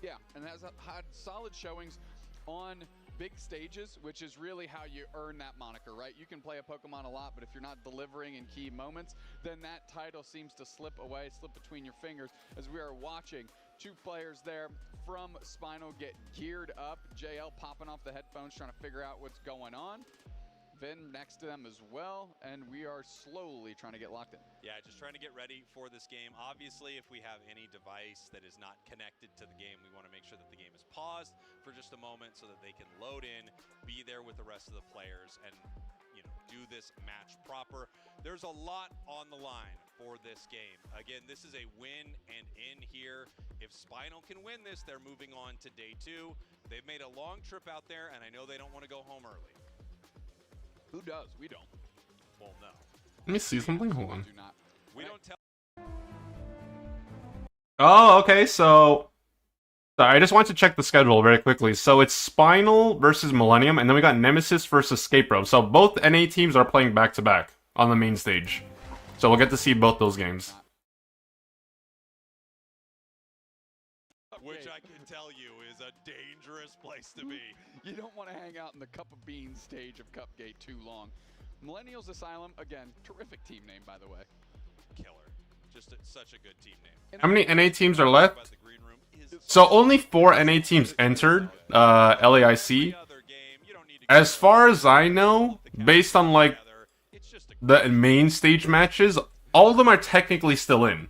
Yeah, and has had solid showings on big stages, which is really how you earn that moniker, right? You can play a Pokemon a lot, but if you're not delivering in key moments, then that title seems to slip away, slip between your fingers, as we are watching 2 players there from Spinal get geared up. JL popping off the headphones, trying to figure out what's going on. Vin next to them as well, and we are slowly trying to get locked in. Yeah, just trying to get ready for this game. Obviously, if we have any device that is not connected to the game, we want to make sure that the game is paused for for just a moment so that they can load in, be there with the rest of the players, and do this match proper. There's a lot on the line for this game. Again, this is a win and in here. If Spinal can win this, they're moving on to day 2. They've made a long trip out there, and I know they don't want to go home early. Who does? We don't. Well, no. Let me see something. Hold on. We don't tell. Oh, okay. So I just want to check the schedule very quickly. So it's Spinal versus Millennium, and then we got Nemesis versus Escape Rope. So both NA teams are playing back-to-back on the main stage. So we'll get to see both those games. Which I can tell you is a dangerous place to be. You don't want to hang out in the Cup of Beans stage of Cupgate too long. Millennials Asylum, again, terrific team name, by the way. Killer. Just such a good team name. How many NA teams are left? So only 4 NA teams entered LAIC. As far as I know, based on like the main stage matches, all of them are technically still in.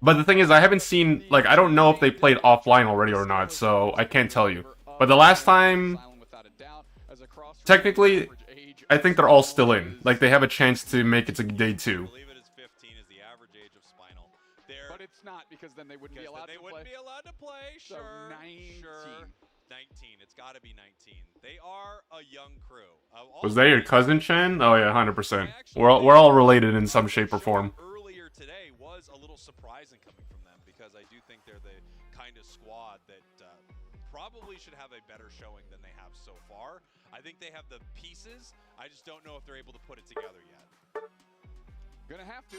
But the thing is, I haven't seen, like, I don't know if they played offline already or not, so I can't tell you. But the last time, technically, I think they're all still in. Like, they have a chance to make it to day 2. But it's not, because then they wouldn't be allowed to play. They wouldn't be allowed to play, So 19. Sure. 19. It's got to be 19. They are a young crew. Was that your cousin, Chen? Oh yeah, 100%. We're all related in some shape or form. Earlier today was a little surprising coming from them, because I do think they're the kind of squad that probably should have a better showing than they have so far. I think they have the pieces. I just don't know if they're able to put it together yet. Gonna have to.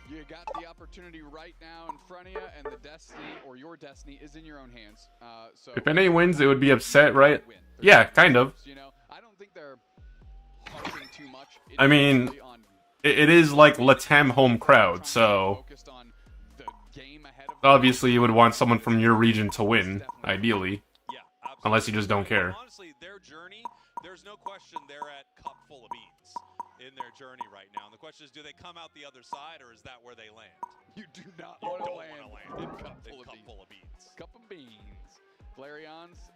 You got the opportunity right now in front of you, and the destiny, or your destiny, is in your own hands. So if NA wins, it would be upset, right? Yeah, kind of. You know, I don't think they're harping too much. I mean, it is like Latam home crowd, so obviously you would want someone from your region to win, ideally. Yeah, unless you just don't care. Honestly, their journey, there's no question they're at cup full of beans in their journey right now. And the question is, do they come out the other side, or is that where they land? You do not You want don't to want to land in in cup full of beans. Cup of beans. Flareon's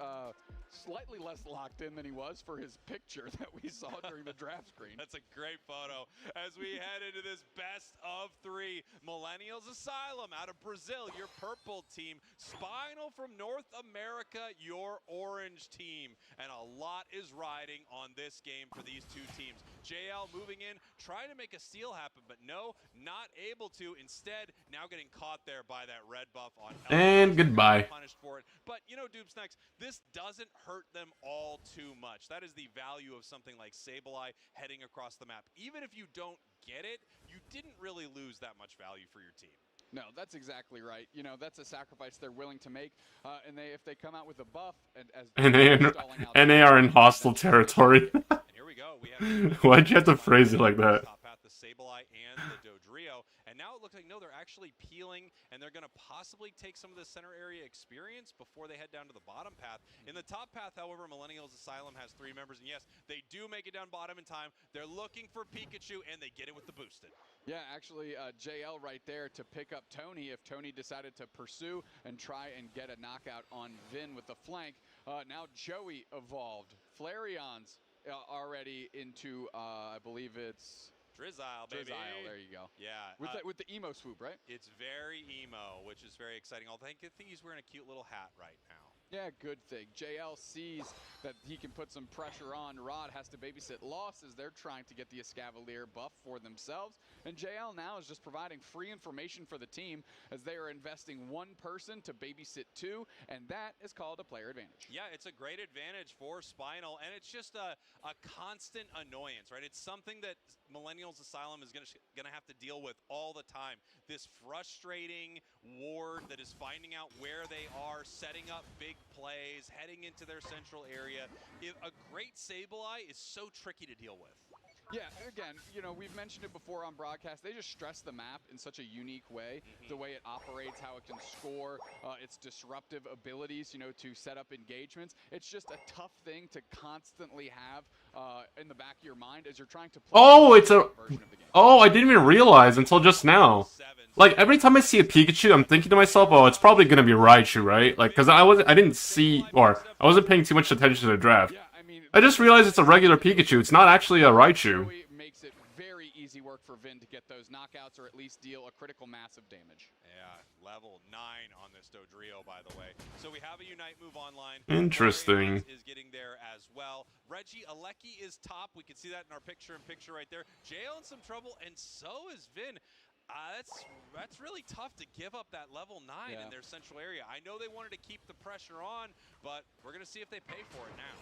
slightly less locked in than he was for his picture that we saw during the draft screen. That's a great photo as we head into this best of 3. Millennials Asylum out of Brazil, your purple team. Spinal from North America, your orange team. And a lot is riding on this game for these two teams. JL moving in, trying to make a steal happen, but no, not able to. Instead, now getting caught there by that red buff on and goodbye. Punished for it. But you know, Doobsnacks, this doesn't hurt them all too much. That is the value of something like Sableye heading across the map. Even if you don't get it, you didn't really lose that much value for your team. No, that's exactly right. You know, that's a sacrifice they're willing to make. And if they come out with a buff, and NA are in hostile territory. And here we go. We have Why'd you have to phrase it like that? Top path, the Sableye and the Dodrio. And now it looks like, no, they're actually peeling, and they're going to possibly take some of the center area experience before they head down to the bottom path. In the top path, however, Millennials Asylum has 3 members, and yes, they do make it down bottom in time. They're looking for Pikachu, and they get it with the boosted. Yeah, actually, JL right there to pick up Tony if Tony decided to pursue and try and get a knockout on Vin with the flank. Now Joey evolved. Flareon's already into, I believe it's... Drizzile, baby. Drizzile, there you go. Yeah. With the emo swoop, right? It's very emo, which is very exciting. Although I think he's wearing a cute little hat right now. Yeah, good thing. JL sees that he can put some pressure on. Rod has to babysit losses. They're trying to get the Escavalier buff for themselves. And JL now is just providing free information for the team as they are investing 1 person to babysit 2, and that is called a player advantage. Yeah, it's a great advantage for Spinal, and it's just a constant annoyance, right? It's something that Millennials Asylum is going to have to deal with all the time. This frustrating ward that is finding out where they are, setting up big plays, heading into their central area. A great Sableye is so tricky to deal with. Yeah, again, you know, we've mentioned it before on broadcast. They just stress the map in such a unique way, the way it operates, how it can score, its disruptive abilities, you know, to set up engagements. It's just a tough thing to constantly have in the back of your mind as you're trying to play Oh, it's a... Oh, I didn't even realize until just now. like every time I see a Pikachu, I'm thinking to myself, oh, it's probably gonna be Raichu, right? Like, cause I wasn't paying too much attention to the draft. I just realized it's a regular Pikachu. It's not actually a Raichu. Makes it very easy work for Vin to get those knockouts or at least deal a critical mass of damage. Yeah, level 9 on this Dodrio, by the way. So we have a Unite move online. Interesting. Is getting there as well. Reggie Alecki is top. We can see that in our picture-in-picture right there. JL in some trouble, and so is Vin. That's really tough to give up that level 9 in their central area. I know they wanted to keep the pressure on, but we're going to see if they pay for it now.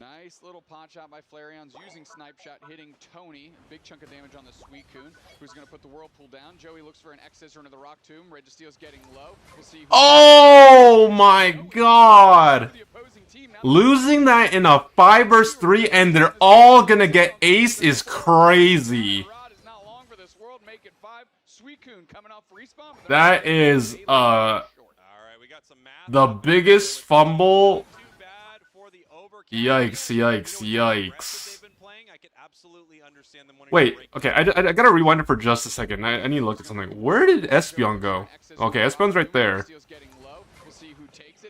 Nice little pot shot by Flareon's using Snipe Shot, hitting Tony. Big chunk of damage on the Suicune, who's going to put the Whirlpool down. Joey looks for an X-Scissor into the Rock Tomb. Registeel's getting low. We'll see. Oh my god! Losing that in a 5 vs 3 and they're all gonna get aced is crazy. That is, the biggest fumble. Yikes, yikes, yikes. Wait, okay, I gotta rewind it for just a second. I need to look at something. Where did Espeon go? Okay, Espeon's right there.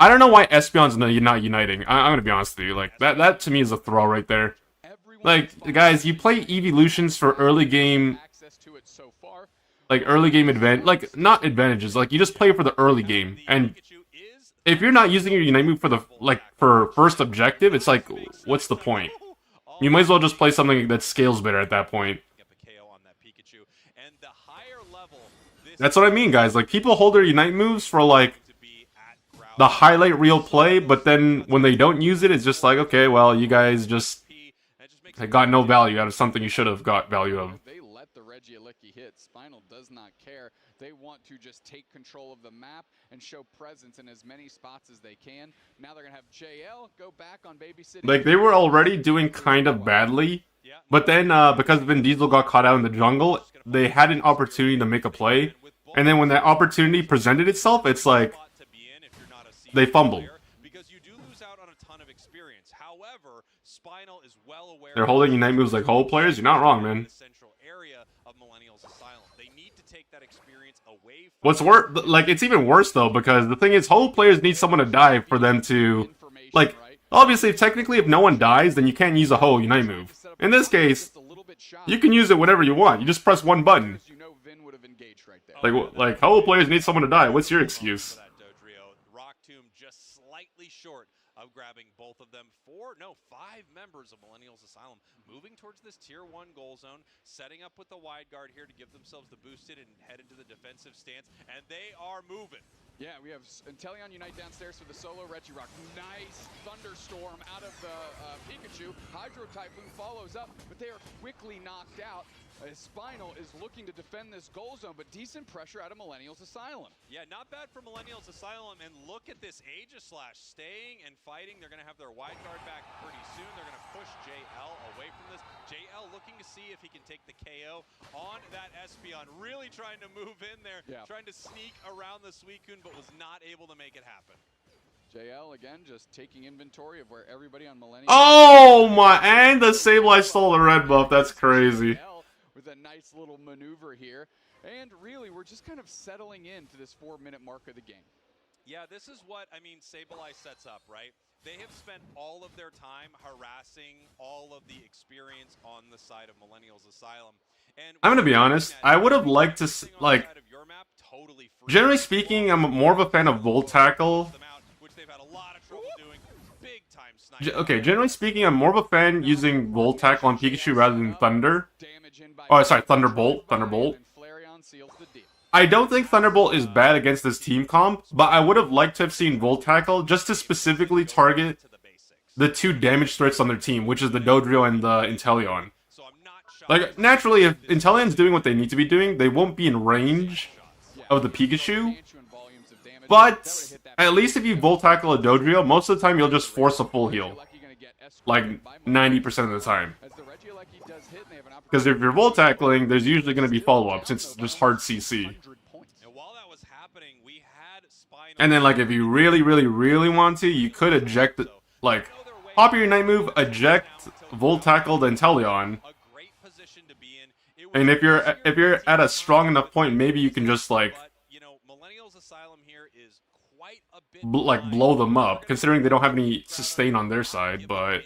I don't know why Espeon's not uniting. I'm gonna be honest with you. Like, that to me is a throw right there. Like, guys, you play evolutions for early game... Like, early game like, not advantages. Like, you just play for the early game. And if you're not using your Unite move for the, for first objective, it's like, what's the point? You might as well just play something that scales better at that point. That's what I mean, guys. Like, people hold their Unite moves for, like, the highlight reel play, but then when they don't use it, it's just like, okay, well, you guys just got no value out of something you should have got value of. They let the Reggie Alecki hit. Spinal does not care. They want to just take control of the map and show presence in as many spots as they can. Now they're going to have JL go back on babysitting. Like, they were already doing kind of badly, but then because Vin Diesel got caught out in the jungle, they had an opportunity to make a play. And then when that opportunity presented itself, it's like, they fumbled. They're holding Unite moves like whole players? You're not wrong, man. What's worse, like, it's even worse, though, because the thing is, whole players need someone to die for them to... Like, obviously, technically, if no one dies, then you can't use a whole Unite move. In this case, you can use it whenever you want. You just press one button. Like whole players need someone to die. What's your excuse? Short of grabbing both of them. 5 members of Millennials Asylum moving towards this tier 1 goal zone, setting up with the wide guard here to give themselves the boosted and head into the defensive stance, and they are moving. Yeah, we have Inteleon Unite downstairs for the solo Regirock. Nice Thunderstorm out of the Pikachu. Hydro Typhoon follows up, but they are quickly knocked out. Spinal is looking to defend this goal zone, but decent pressure out of Millennials Asylum. Yeah, not bad for Millennials Asylum, and look at this Aegislash staying and fighting. They're going to have their wide guard back pretty soon. They're going to push JL away from this. JL looking to see if he can take the KO on that Espeon. Really trying to move in there, trying to sneak around the Suicune, but was not able to make it happen. JL again just taking inventory of where everybody on Millennials... Oh my, and the Sableye stole the red buff. That's crazy. With a nice little maneuver here. And really, we're just kind of settling into this 4-minute mark of the game. Yeah, this is what, I mean, Sableye sets up, right? They have spent all of their time harassing all of the experience on the side of Millennials Asylum. And I'm gonna be honest, I would have liked to, like, generally speaking, I'm more of a fan of Volt Tackle. Okay, generally speaking, I'm more of a fan using Volt Tackle on Pikachu rather than Thunder. Oh, sorry, Thunderbolt. I don't think Thunderbolt is bad against this team comp, but I would have liked to have seen Volt Tackle just to specifically target the 2 damage threats on their team, which is the Dodrio and the Inteleon. Like, naturally, if Inteleon's doing what they need to be doing, they won't be in range of the Pikachu. But, at least if you Volt Tackle a Dodrio, most of the time you'll just force a full heal. Like, 90% of the time. Because if you're Volt Tackling, there's usually going to be follow-up, since it's just hard CC. And then, like, if you really, really, really want to, you could eject, like, pop your Unite move, eject, Volt Tackle the Inteleon. And if you're at a strong enough point, maybe you can just like blow them up, considering they don't have any sustain on their side. But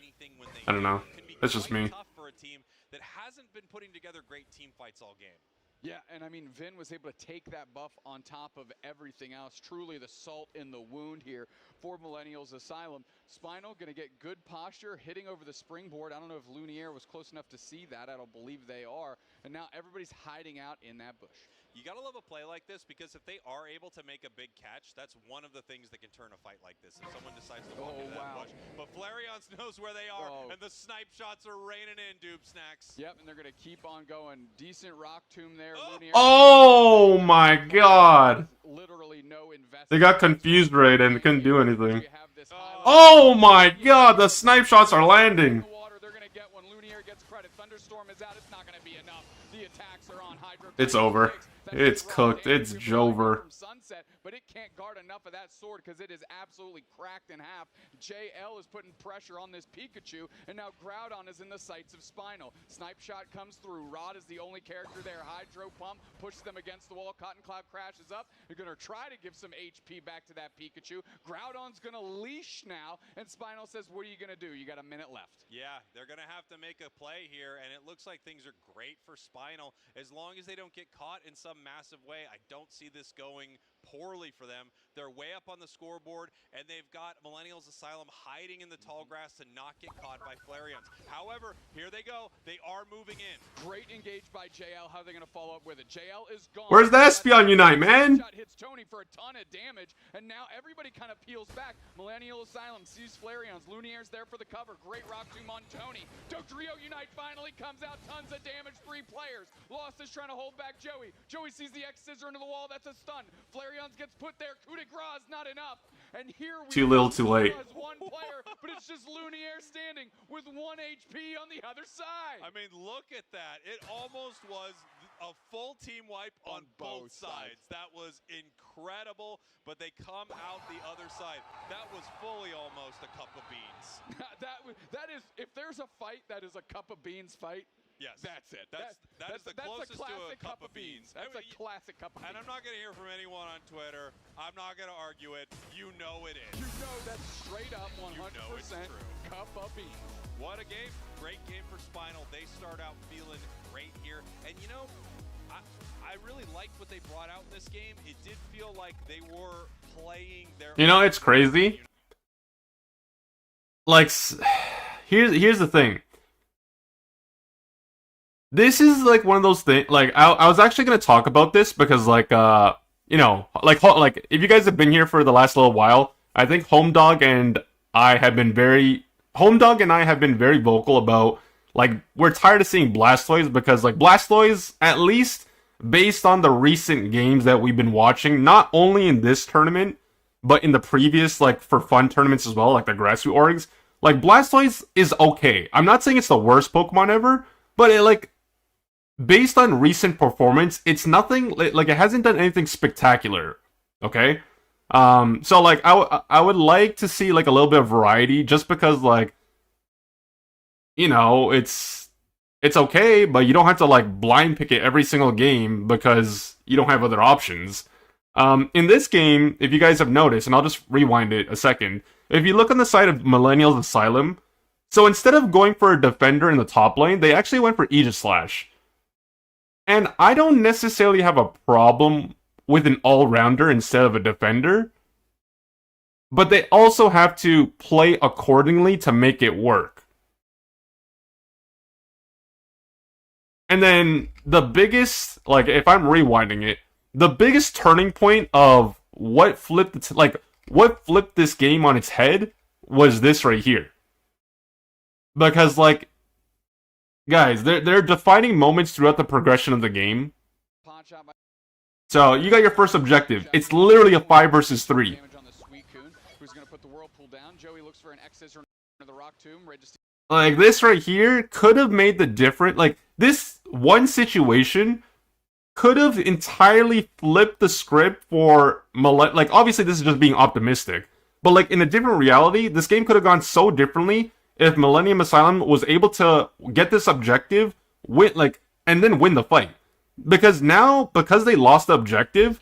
I don't know. That's just me. That hasn't been putting together great team fights all game. Yeah, and I mean, Vin was able to take that buff on top of everything else. Truly the salt in the wound here for Millennials Asylum. Spinal going to get good posture, hitting over the springboard. I don't know if Lunier was close enough to see that. I don't believe they are. And now everybody's hiding out in that bush. You gotta love a play like this, because if they are able to make a big catch, that's one of the things that can turn a fight like this. If someone decides to walk into that bush. But Flareons knows where they are, and the snipe shots are raining in, Doob Snacks. Yep, and they're gonna keep on going. Decent rock tomb there. Oh my god! Literally no investment. They got confused right and couldn't do anything. Oh my god! The snipe shots are landing. They're gonna get one. Lunier gets credit. Thunderstorm is out. It's not gonna be enough. The attacks are on. Hydro. It's over. It's cooked. It's Jover. Sunset, but it can't guard enough of that sword because it is absolutely cracked in half. JL is putting pressure on this Pikachu, and now Groudon is in the sights of Spinal. Snipe shot comes through. Rod is the only character there. Hydro Pump pushes them against the wall. Cotton Cloud crashes up. They're going to try to give some HP back to that Pikachu. Groudon's going to leash now, and Spinal says, what are you going to do? You got a minute left. Yeah, they're going to have to make a play here, and it looks like things are great for Spinal. As long as they don't get caught in some massive way, I don't see this going poorly for them. They're way up on the scoreboard, and they've got Millennials Asylum hiding in the tall grass to not get caught by Flareons. However, here they go. They are moving in. Great engage by JL. How are they going to follow up with it? JL is gone. Where's the Espeon Unite, man? Shot hits Tony for a ton of damage, and now everybody kind of peels back. Millennial Asylum sees Flareons. Lunier's there for the cover. Great rock tomb on Tony. Dodrio Unite finally comes out. Tons of damage. 3 players. Lost is trying to hold back Joey. Joey sees the X-Scissor into the wall. That's a stun. Flareons gets put there. Coup de grace is not enough. And here we too little, too late. One player, but it's just Lunier standing with 1 HP on the other side. I mean, look at that. It almost was a full team wipe on both sides. That was incredible, but they come out the other side. That was fully almost a cup of beans. that is, if there's a fight that is a cup of beans fight, yes, that's it. That's the closest to a cup of beans. That's a classic cup of beans. And I'm not going to hear from anyone on Twitter. I'm not going to argue it. You know it is. You know that's straight up 100% cup of beans. What a game. Great game for Spinal. They start out feeling great here. And you know, I really liked what they brought out in this game. It did feel like they were playing their... You know, it's crazy. Like, here's the thing. This is like one of those things. Like, I was actually gonna talk about this because, like, you know, like if you guys have been here for the last little while, I think Homedog and I have been very vocal about, like, we're tired of seeing Blastoise, because, like, Blastoise, at least based on the recent games that we've been watching, not only in this tournament but in the previous, like, for fun tournaments as well, like the grassroots orgs, like, Blastoise is okay. I'm not saying it's the worst Pokemon ever, but it, like, based on recent performance, it's nothing, like, it hasn't done anything spectacular, okay? So, like, I would like to see, like, a little bit of variety, just because, like, you know, it's okay, but you don't have to, like, blind pick it every single game because you don't have other options. In this game, if you guys have noticed, and I'll just rewind it a second, if you look on the side of Millennials Asylum, so instead of going for a defender in the top lane, they actually went for Aegislash. And I don't necessarily have a problem with an all-rounder instead of a defender, but they also have to play accordingly to make it work. And then the biggest, like, if I'm rewinding it, the biggest turning point of what flipped this game on its head was this right here. Because, like, guys, there are defining moments throughout the progression of the game. So, you got your first objective. It's literally a 5 versus 3. Like, this right here could have made the difference. Like, this one situation could have entirely flipped the script for like, obviously this is just being optimistic, but, like, in a different reality, this game could have gone so differently if Millennium Asylum was able to get this objective with, like, and then win the fight. Because now, because they lost the objective,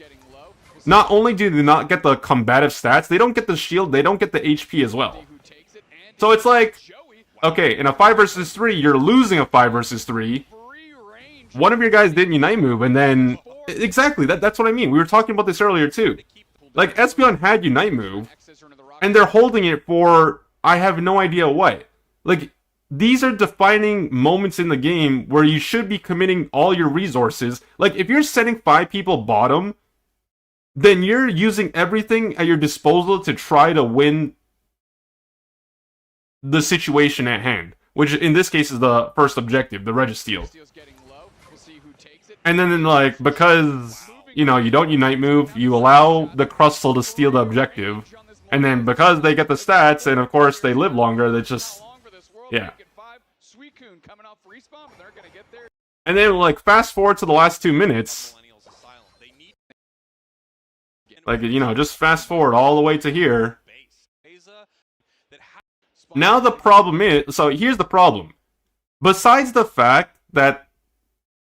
not only do they not get the combative stats, they don't get the shield, they don't get the HP as well. So it's like, okay, in a 5 versus 3, you're losing a 5 versus 3. One of your guys didn't Unite move, and then... Exactly, that's what I mean. We were talking about this earlier, too. Like, Espeon had Unite move, and they're holding it for I have no idea what. Like, these are defining moments in the game where you should be committing all your resources. Like, if you're setting 5 people bottom, then you're using everything at your disposal to try to win the situation at hand. Which, in this case, is the first objective, the Registeel. And then, like, because, you know, you don't Unite move, you allow the Crustle to steal the objective. And then, because they get the stats, and of course they live longer, they just... Yeah. And then, like, fast forward to the last 2 minutes. Like, you know, just fast forward all the way to here. Now the problem is... So, here's the problem. Besides the fact that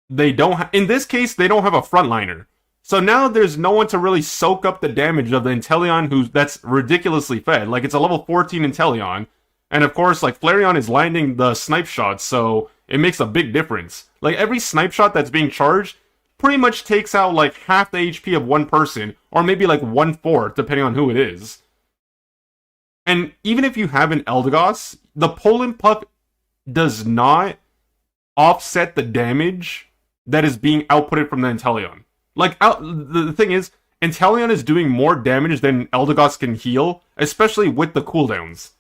they don't... In this case, they don't have a frontliner. So now there's no one to really soak up the damage of the Inteleon that's ridiculously fed. Like, it's a level 14 Inteleon. And of course, like, Flareon is landing the snipe shots, so it makes a big difference. Like, every snipe shot that's being charged pretty much takes out, like, half the HP of one person, or maybe, like, 1/4, depending on who it is. And even if you have an Eldegoss, the Poland Puff does not offset the damage that is being outputted from the Inteleon. Like, the thing is, Inteleon is doing more damage than Eldegoss can heal, especially with the cooldowns.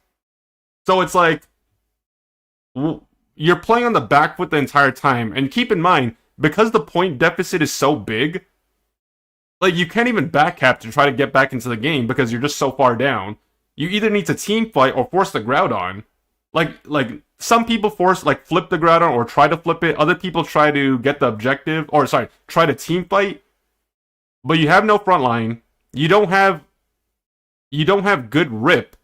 So it's like, you're playing on the back foot the entire time, and keep in mind, because the point deficit is so big, like, you can't even backcap to try to get back into the game because you're just so far down. You either need to team fight or force the Groudon. Like some people force, like, flip the Groudon or try to flip it. Other people try to get the objective, or sorry, try to team fight. But you have no front line. You don't have good rip.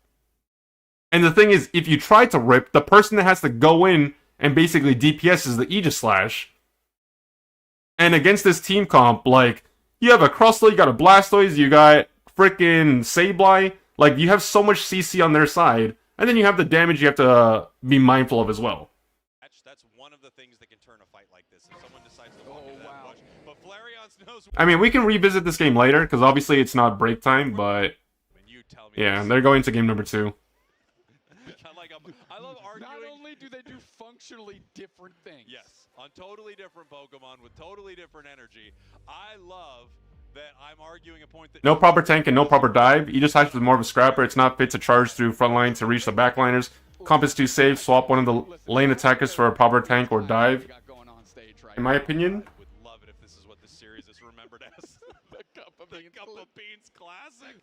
And the thing is, if you try to rip, the person that has to go in and basically DPS is the Aegislash. And against this team comp, like, you have a Crustle, you got a Blastoise, you got frickin' Sableye. Like, you have so much CC on their side. And then you have the damage you have to be mindful of as well. That's one of the things that can turn a fight like this. If someone decides to walk into that bush. But Flareon's knows... I mean, we can revisit this game later, because obviously it's not break time, but... Yeah, they're going to game number 2. I love arguing. Not only do they do functionally different things. Yes, on totally different Pokemon with totally different energy. I love that I'm arguing a point that... No proper tank and no proper dive. Aegislash is more of a scrapper. It's not fit to charge through front line to reach the backliners. Comp is too safe. Swap one of the lane attackers for a proper tank or dive. In my opinion... I would love it if this is what this series is remembered as. The Cup of Beans Classic.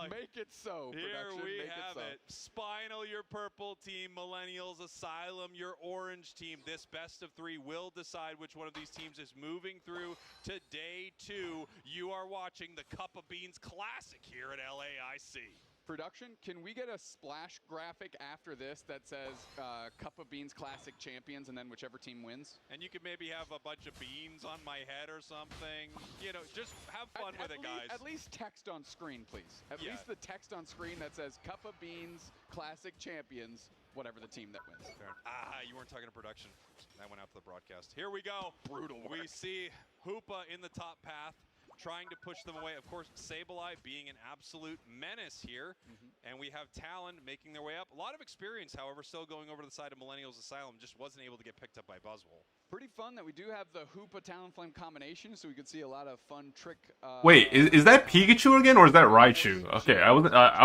Make it so. Here we have it. Spinal, your purple team. Millennials, Asylum, your orange team. This best of 3 will decide which one of these teams is moving through to day 2. You are watching the Cup of Beans Classic here at LAIC. Production, can we get a splash graphic after this that says Cup of Beans Classic Champions and then whichever team wins? And you could maybe have a bunch of beans on my head or something. You know, just have fun with it, guys. At least text on screen, please. At least the text on screen that says Cup of Beans Classic Champions, whatever the team that wins. You weren't talking to production. That went out to the broadcast. Here we go. Brutal work. We see Hoopa in the top path, trying to push them away. Of course, Sableye being an absolute menace here. And we have Talon making their way up. A lot of experience, however, still going over to the side of Millennials Asylum. Just wasn't able to get picked up by Buzzwole. Pretty fun that we do have the Hoopa Talonflame combination, so we could see a lot of fun trick... Wait, is that Pikachu again, or is that Raichu? Okay, I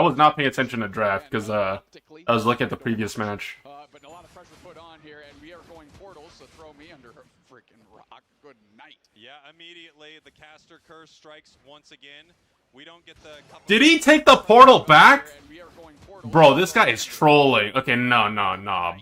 was not paying attention to draft, because I was looking at the previous match. But a lot of pressure put on here, and we are going portals, so throw me under her freaking rock. Good night. Yeah, immediately the caster curse strikes once again. We don't get the... Did he take the portal back? Bro, this guy is trolling. Okay, no,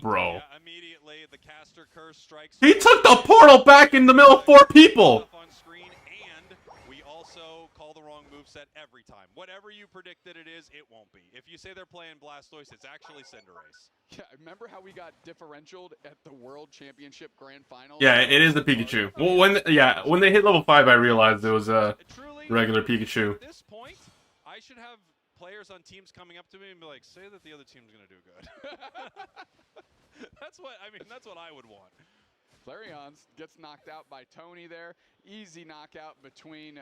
bro. Yeah, immediately the caster curse strikes... He took the portal back in the middle of 4 people! On screen, and we also call the wrong move set every time. Whatever you predict that it is, it won't be. If you say they're playing Blastoise, it's actually Cinderace. Yeah, remember how we got differentialed at the World Championship Grand Finals? Yeah, it is the Pikachu. Well, when they hit level 5, I realized it was a regular Pikachu. At this point, I should have players on teams coming up to me and be like, say that the other team's going to do good. That's what I would want. Flareon gets knocked out by Tony there. Easy knockout between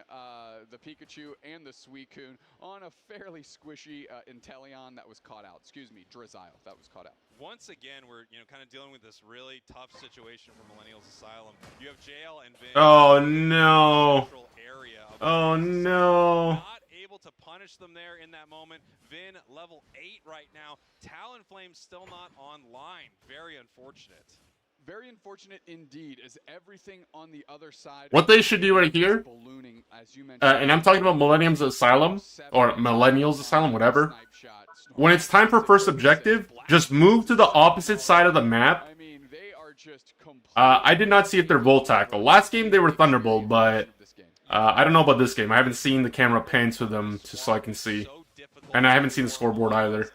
the Pikachu and the Suicune on a fairly squishy Inteleon that was caught out. Excuse me, Drizzile that was caught out. Once again, we're kind of dealing with this really tough situation for Millennials Asylum. You have JL and Vin. Oh no! Oh no! Not able to punish them there in that moment. Vin level 8 right now. Talonflame still not online. Very unfortunate. Very unfortunate indeed, as everything on the other side. What they should do right here, and I'm talking about Millennium's Asylum, or Millennials Asylum, whatever. When it's time for first objective, just move to the opposite side of the map. I did not see if they're Volt Tackle. Last game they were Thunderbolt, but I don't know about this game. I haven't seen the camera pan to them so I can see. And I haven't seen the scoreboard either.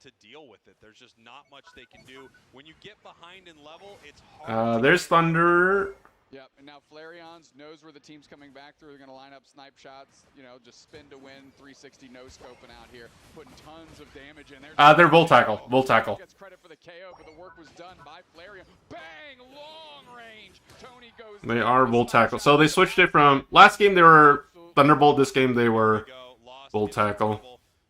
To deal with it. There's just not much they can do. When you get behind in level, it's hard. There's Thunder. Yep, and now Flareon knows where the team's coming back through. They're going to line up snipe shots, just spin to win, 360 no-scoping out here, putting tons of damage in there. They're Volt Tackle. Volt Tackle. Gets credit for the KO, but the work was done by Flareon. Bang! Long range. Tony goes. They are Volt Tackle. So they switched it from last game they were Thunderbolt. This game they were Volt Tackle.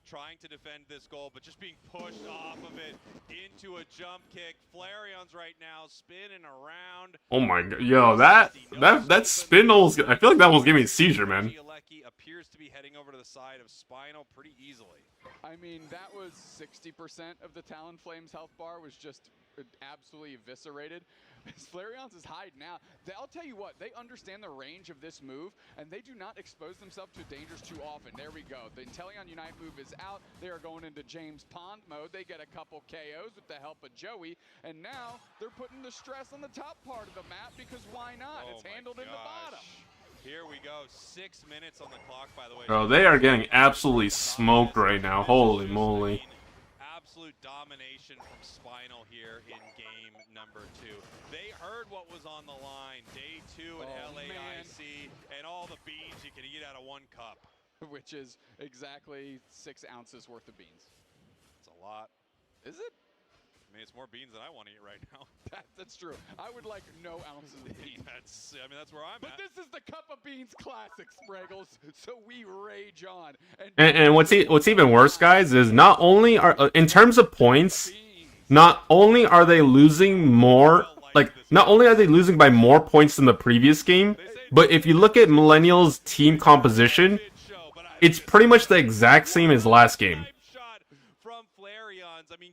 Trying to defend this goal, but just being pushed off of it into a jump kick. Flareon's right now spinning around. Oh my god, yo, that spin almost, I feel like that almost gave me a seizure, man. LAIC appears to be heading over to the side of Spinal pretty easily. I mean, that was 60% of the Talonflame's health bar was just absolutely eviscerated. Flareon's is hiding out. I'll tell you what, they understand the range of this move, and they do not expose themselves to dangers too often. There we go. The Inteleon Unite move is out. They are going into James Pond mode. They get a couple KOs with the help of Joey, and now they're putting the stress on the top part of the map because why not? It's handled in the bottom. Here we go. 6 minutes on the clock, by the way. Bro, they are getting absolutely smoked right now. Holy moly. Absolute domination from Spinal here in game number 2. They heard what was on the line. Day 2 at LAIC, and all the beans you can eat out of one cup. Which is exactly 6 ounces worth of beans. It's a lot. Is it? I mean, it's more beans than I want to eat right now. That's true. I would like no ounces of beans. That's where I'm at. But this is the Cup of Beans Classic, Spraggles, so we rage on. And what's even worse, guys, is not only are, in terms of points, not only are they losing more, not only are they losing by more points than the previous game, but if you look at Millennials' team composition, it's pretty much the exact same as last game.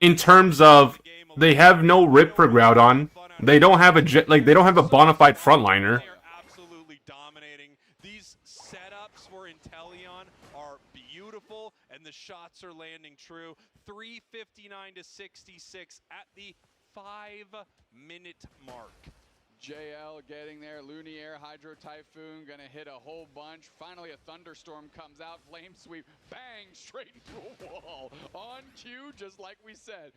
In terms of, they have no Rip for Groudon, they don't have they don't have a bona fide frontliner. They are absolutely dominating. These setups for Inteleon are beautiful, and the shots are landing true. 3:59 to 66 at the 5-minute mark. JL getting there, Lumiere, Hydro Typhoon, gonna hit a whole bunch. Finally a Thunderstorm comes out, Flame Sweep, bang, straight into a wall. On cue, just like we said.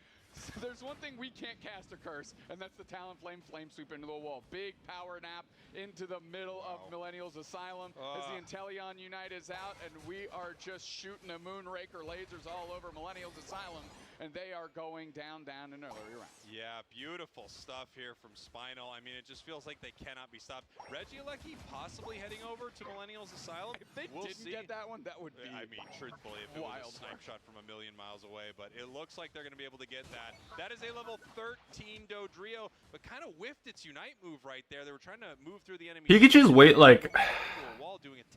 There's one thing we can't cast a curse, and that's the Talonflame Flame Sweep into the wall. Big power nap into the middle of Millennials Asylum as the Inteleon Unite is out, and we are just shooting a Moonraker lasers all over Millennials Asylum, and they are going down in early rounds. Yeah, beautiful stuff here from Spinal. I mean, it just feels like they cannot be stopped. LAIC possibly heading over to Millennials Asylum. If they didn't get that one, that would be I mean, truthfully, if it was a snipe shot from a million miles away, but it looks like they're going to be able to get that. That is a level 13 Dodrio, but kind of whiffed its Unite move right there. They were trying to move through the enemy. Pikachu's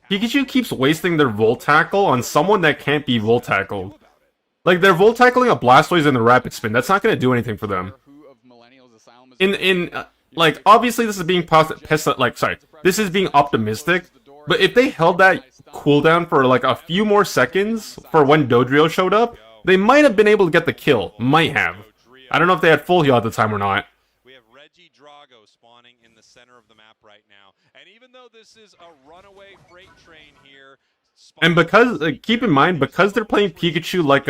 Pikachu keeps wasting their Volt Tackle on someone that can't be Volt Tackled. Like, they're Volt Tackling a Blastoise in the Rapid Spin. That's not going to do anything for them. Like, obviously this is being this is being optimistic, but if they held that cooldown for like a few more seconds for when Dodrio showed up, they might have been able to get the kill. Might have. I don't know if they had full heal at the time or not. We have Reggie Drago spawning in the center of the map right now. And even though this is a runaway freight train here, And because, keep in mind, because they're playing Pikachu like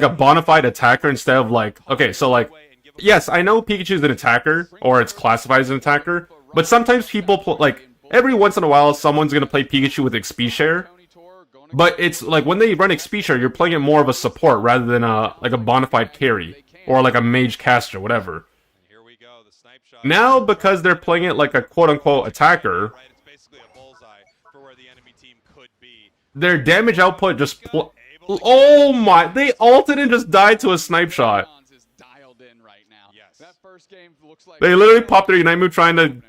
a bona fide attacker instead of like, okay, so like, yes, I know Pikachu's an attacker, or it's classified as an attacker, but sometimes people, like, every once in a while, someone's gonna play Pikachu with XP share, but it's like, when they run XP share, you're playing it more of a support rather than like a bona fide carry, or like a mage caster, whatever. Now, because they're playing it like a quote-unquote attacker, their damage output just oh my, they ulted and just died to a snipe shot. They literally popped their Unite move trying to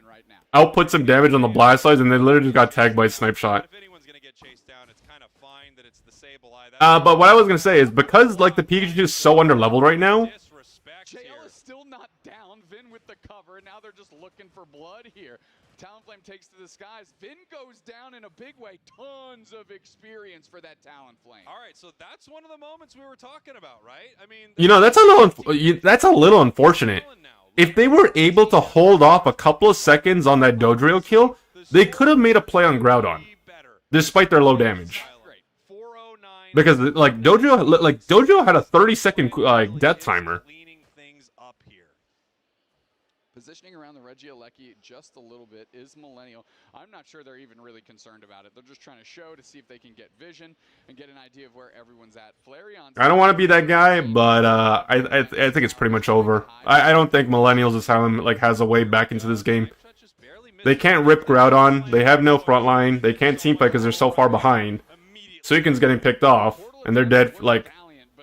output some damage on the Blastoise, and they literally just got tagged by a snipe shot. But what I was gonna say is, because like the Pikachu is so underleveled right now, JL is still not down. Vin with the cover, and now they're just looking for blood here. Talonflame takes to the skies. Vin goes down in a big way. Tons of experience for that Talonflame. All right, so that's one of the moments we were talking about, right? I mean, you know, that's a little unfortunate. If they were able to hold off a couple of seconds on that Dodrio kill, they could have made a play on Groudon, despite their low damage. Because like Dodrio had a 30-second death timer. Positioning around the Regieleki just a little bit is Millennial. I'm not sure they're even really concerned about it. They're just trying to show to see if they can get vision and get an idea of where everyone's at. Flareon. I don't want to be that guy, but I think it's pretty much over. I don't think Millennials Asylum like has a way back into this game. They can't rip Groudon. They have no front line. They can't teamfight because they're so far behind. Suicon's getting picked off, and they're dead. Like,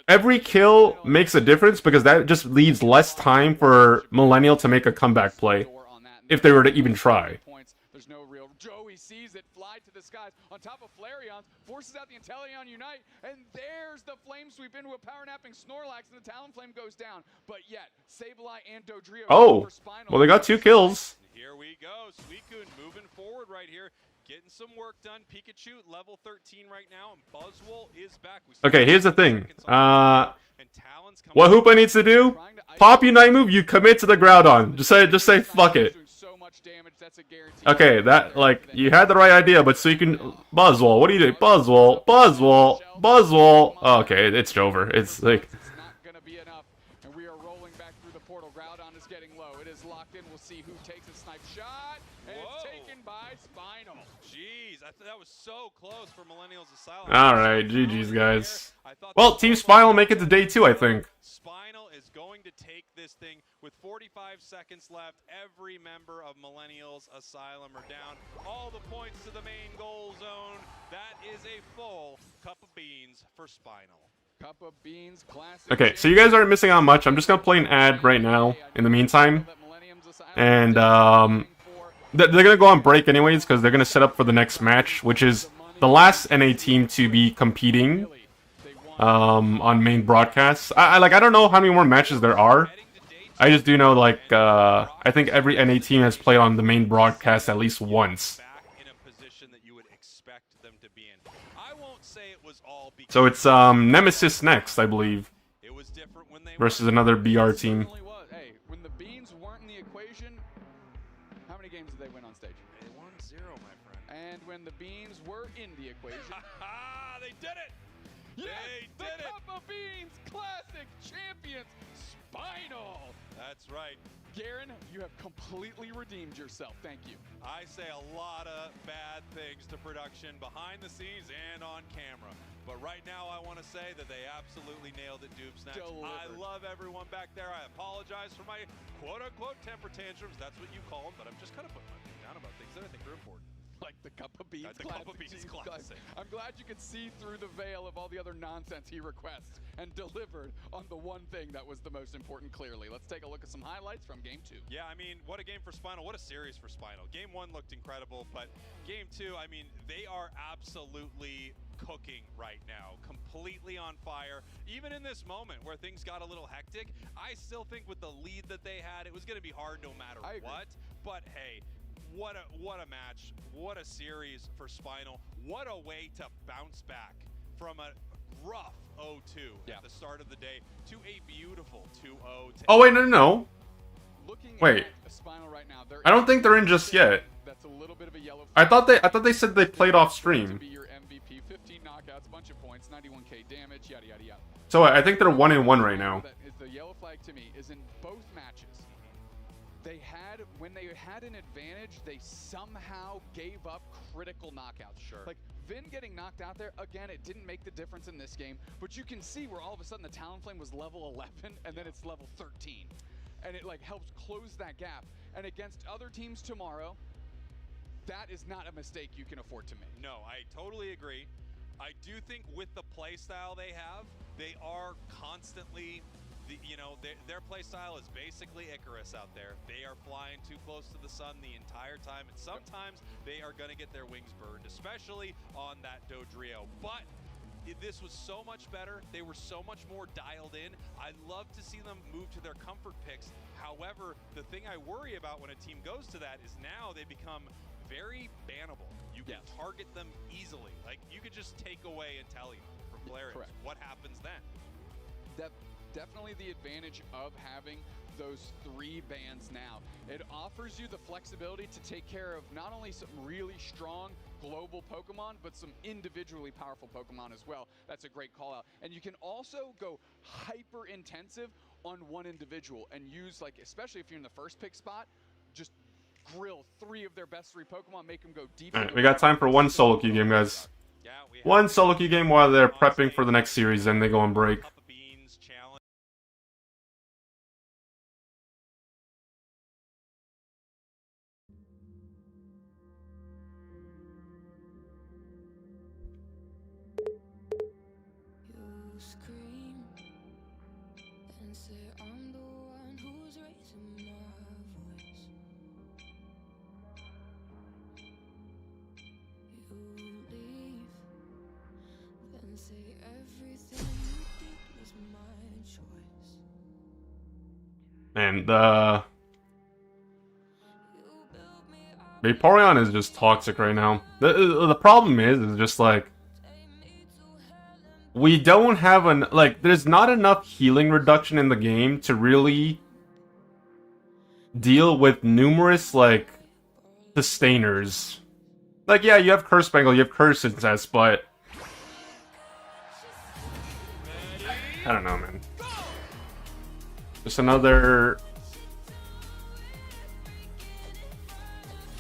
every kill makes a difference because that just leaves less time for Millennial to make a comeback play, if they were to even try. There's no real. Joey sees it fly to the skies on top of Flareon, forces out the Inteleon Unite, and there's the flame sweep into a power napping Snorlax, and the Talonflame goes down. But yet, Sableye and Dodrio. Oh, well, they got 2 kills. Here we go. Suicune moving forward right here. Getting some work done. Pikachu level 13 right now, and Buzzwole is back. Okay, here's the thing. What Hoopa needs to do? Pop Unite move, you commit to the Groudon. Just say fuck it. Okay, that, like, you had the right idea, but so you can... Buzzwole, what do you do? Buzzwole, Buzzwole, Buzzwole. Oh, okay, it's over. It's like... And we are rolling back through the portal. Groudon is getting low. It is locked in. We'll see who takes a snipe shot. And it's taken by Spinal. Jeez, that was so close for Millennials Asylum. Alright, GG's, guys. Well, Team Spinal make it to day 2, I think. Spinal is going to take this thing with 45 seconds left. Every member of Millennials Asylum are down. All the points to the main goal zone. That is a full cup of beans for Spinal. Cup of beans, classic. Okay, so you guys aren't missing out much. I'm just gonna play an ad right now in the meantime. And, they're gonna go on break anyways, because they're gonna set up for the next match, which is the last NA team to be competing on main broadcasts. I don't know how many more matches there are. I just do know, like, I think every NA team has played on the main broadcast at least once. So it's Nemesis next, I believe, versus another BR team. Hey, when the beans weren't in the equation, how many games did they win on stage? They won 0, my friend. And when the beans were in the equation, they did it! Yes, the Cup of Beans Classic Champions Spinal. That's right. Garen, you have completely redeemed yourself. Thank you. I say a lot of bad things to production behind the scenes and on camera. But right now, I want to say that they absolutely nailed it, Dupes Next. I love everyone back there. I apologize for my quote-unquote temper tantrums. That's what you call them, but I'm just kind of putting my thing down about things that I think are important. Like the Cup of Beans the Cup of Beans Classic. I'm glad you could see through the veil of all the other nonsense he requests and delivered on the one thing that was the most important clearly. Let's take a look at some highlights from Game 2. Yeah, I mean, what a game for Spinal. What a series for Spinal. Game 1 looked incredible, but Game 2, I mean, they are absolutely cooking right now. Completely on fire. Even in this moment where things got a little hectic, I still think with the lead that they had, it was going to be hard no matter what. But hey, what a match. What a series for Spinal. What a way to bounce back from a rough 0-2 at the start of the day to a beautiful 2-0. Oh, wait, no. Wait. Spinal right now, I don't think they're in just yet. That's a little bit of a yellow I thought they said they played off stream. Be your MVP, 15 knockouts, bunch of points, 91k damage, yada yada yada. So I think they're 1-1 right now. That is the yellow flag to me is in both matches. When they had an advantage, they somehow gave up critical knockouts. Sure. Like Vin getting knocked out there, again, it didn't make the difference in this game, but you can see where all of a sudden the Talonflame was level 11 and then it's level 13. And it like helps close that gap. And against other teams tomorrow, that is not a mistake you can afford to make. No, I totally agree. I do think with the play style they have, they are constantly, their play style is basically Icarus out there. They are flying too close to the sun the entire time, and sometimes they are going to get their wings burned, especially on that Dodrio. But this was so much better. They were so much more dialed in. I love to see them move to their comfort picks. However, the thing I worry about when a team goes to that is now they become very bannable. You can target them easily. Like, you could just take away Intellion from Galarian. Correct. What happens then? Definitely the advantage of having those 3 bans now. It offers you the flexibility to take care of not only some really strong global Pokemon, but some individually powerful Pokemon as well. That's a great call out. And you can also go hyper intensive on one individual and use, like, especially if you're in the first pick spot, just grill 3 of their best 3 Pokemon, make them go deep. Alright, we got time for one solo queue game, guys. One solo queue game while they're prepping for the next series, then they go on break. Scream and say I'm the one who's raising my voice. You leave, then say everything you did was my choice. And Vaporeon is just toxic right now. The problem is just like, we don't have there's not enough healing reduction in the game to really deal with numerous, like, sustainers. Like, yeah, you have Curse Spangle, you have Curse Incest, but I don't know, man. Just another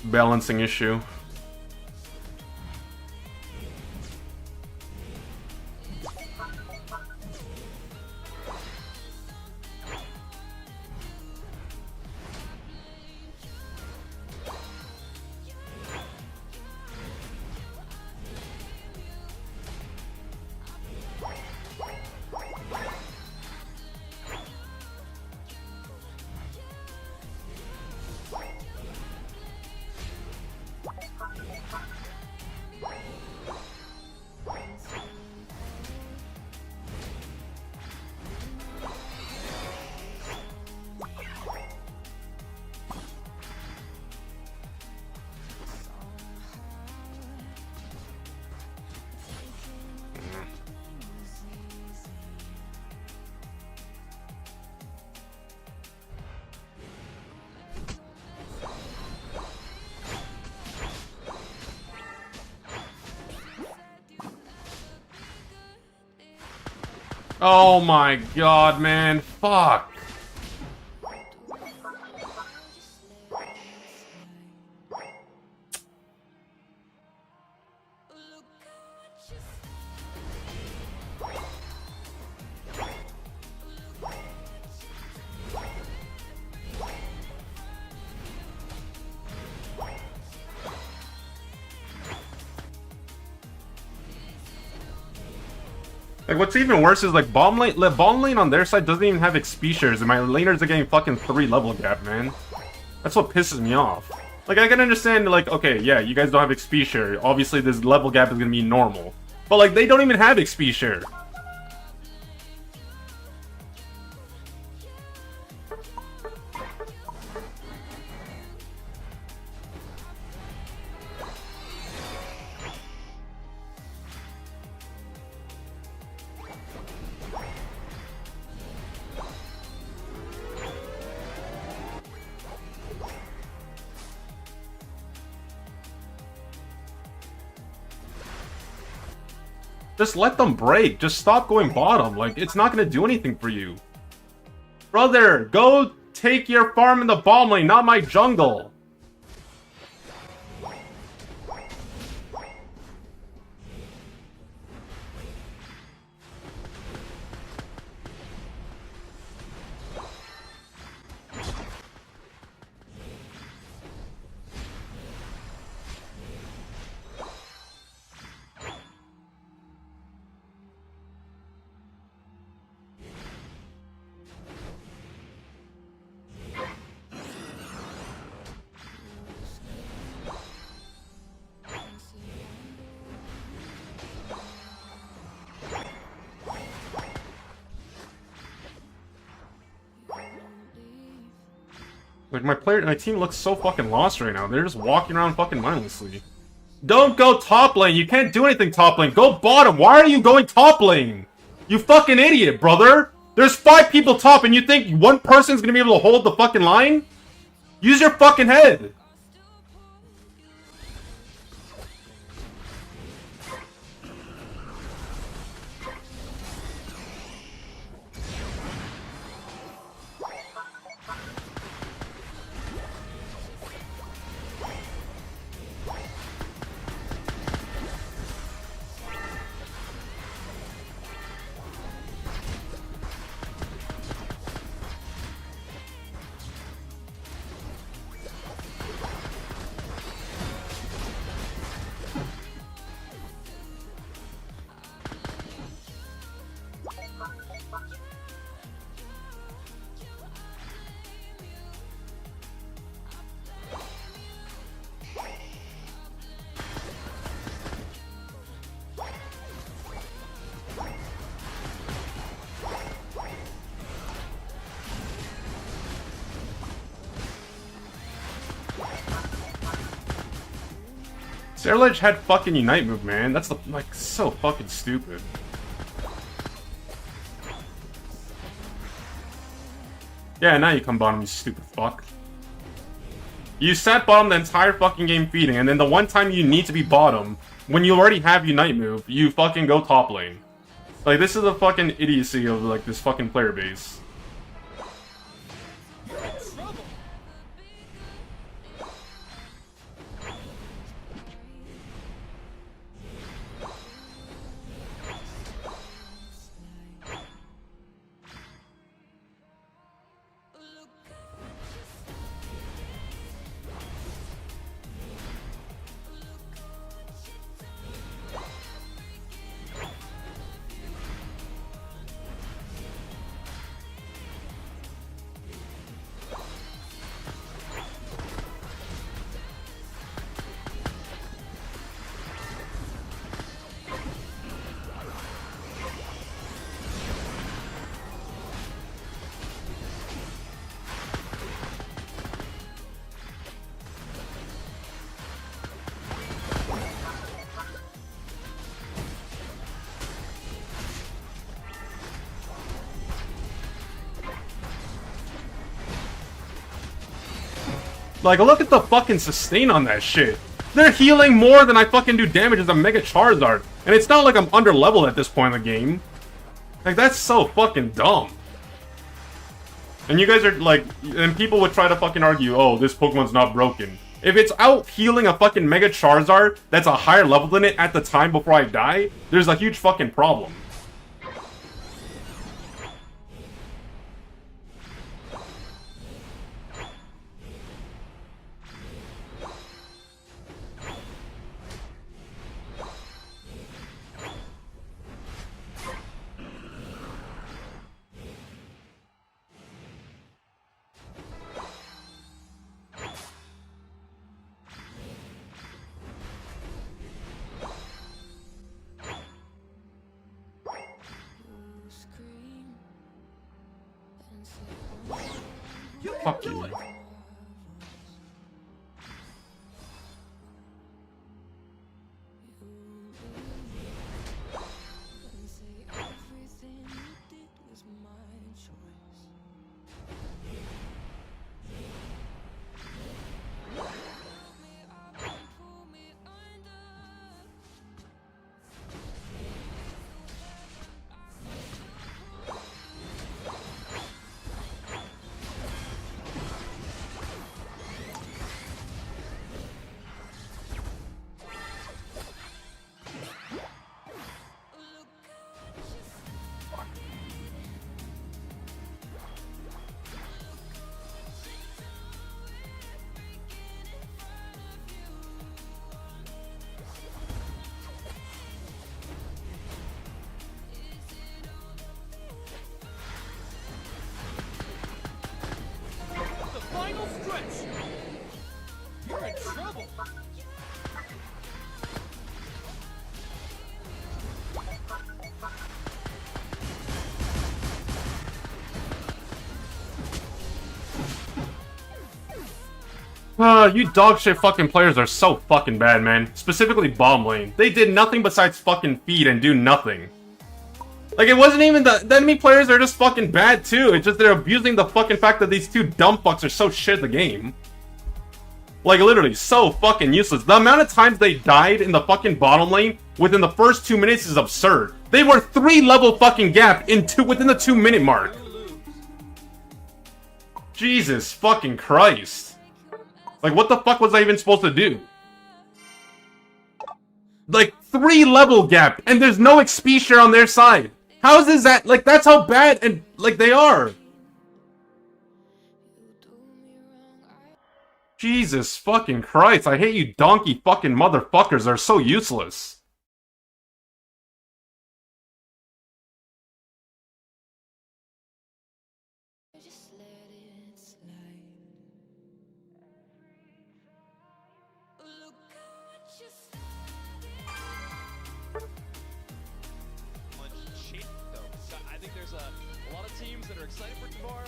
balancing issue. Oh my god, man. Fuck. Like, what's even worse is, like, bottom lane on their side doesn't even have XP shares, and my laners are getting fucking 3 level gap, man. That's what pisses me off. Like, I can understand, like, okay, yeah, you guys don't have XP share. Obviously, this level gap is gonna be normal. But, like, they don't even have XP share. Just let them break. Just stop going bottom. Like, it's not gonna do anything for you. Brother, go take your farm in the bottom lane, not my jungle. Like, my team looks so fucking lost right now. They're just walking around fucking mindlessly. Don't go top lane. You can't do anything top lane. Go bottom. Why are you going top lane? You fucking idiot, brother. There's 5 people top and you think one person's gonna be able to hold the fucking line? Use your fucking head. Sarah had fucking Unite move, man. That's like so fucking stupid. Yeah, now you come bottom, you stupid fuck. You sat bottom the entire fucking game feeding, and then the one time you need to be bottom, when you already have Unite move, you fucking go top lane. Like, this is the fucking idiocy of, like, this fucking player base. Like, look at the fucking sustain on that shit. They're healing more than I fucking do damage as a Mega Charizard. And it's not like I'm under leveled at this point in the game. Like, that's so fucking dumb. And you guys are like, and people would try to fucking argue, oh, this Pokemon's not broken. If it's out healing a fucking Mega Charizard that's a higher level than it at the time before I die, there's a huge fucking problem. Fuck you. You dog shit fucking players are so fucking bad, man. Specifically bottom lane. They did nothing besides fucking feed and do nothing. Like, it wasn't even the enemy players are just fucking bad too. It's just they're abusing the fucking fact that these two dumb fucks are so shit at the game. Like, literally, so fucking useless. The amount of times they died in the fucking bottom lane within the first 2 minutes is absurd. They were 3-level fucking gap within the 2-minute mark. Jesus fucking Christ. Like, what the fuck was I even supposed to do? Like, 3-level gap, and there's no XP share on their side. How is that? Like, that's how bad and, like, they are. Jesus fucking Christ, I hate you donkey fucking motherfuckers, are so useless. I think there's a lot of teams that are excited for tomorrow.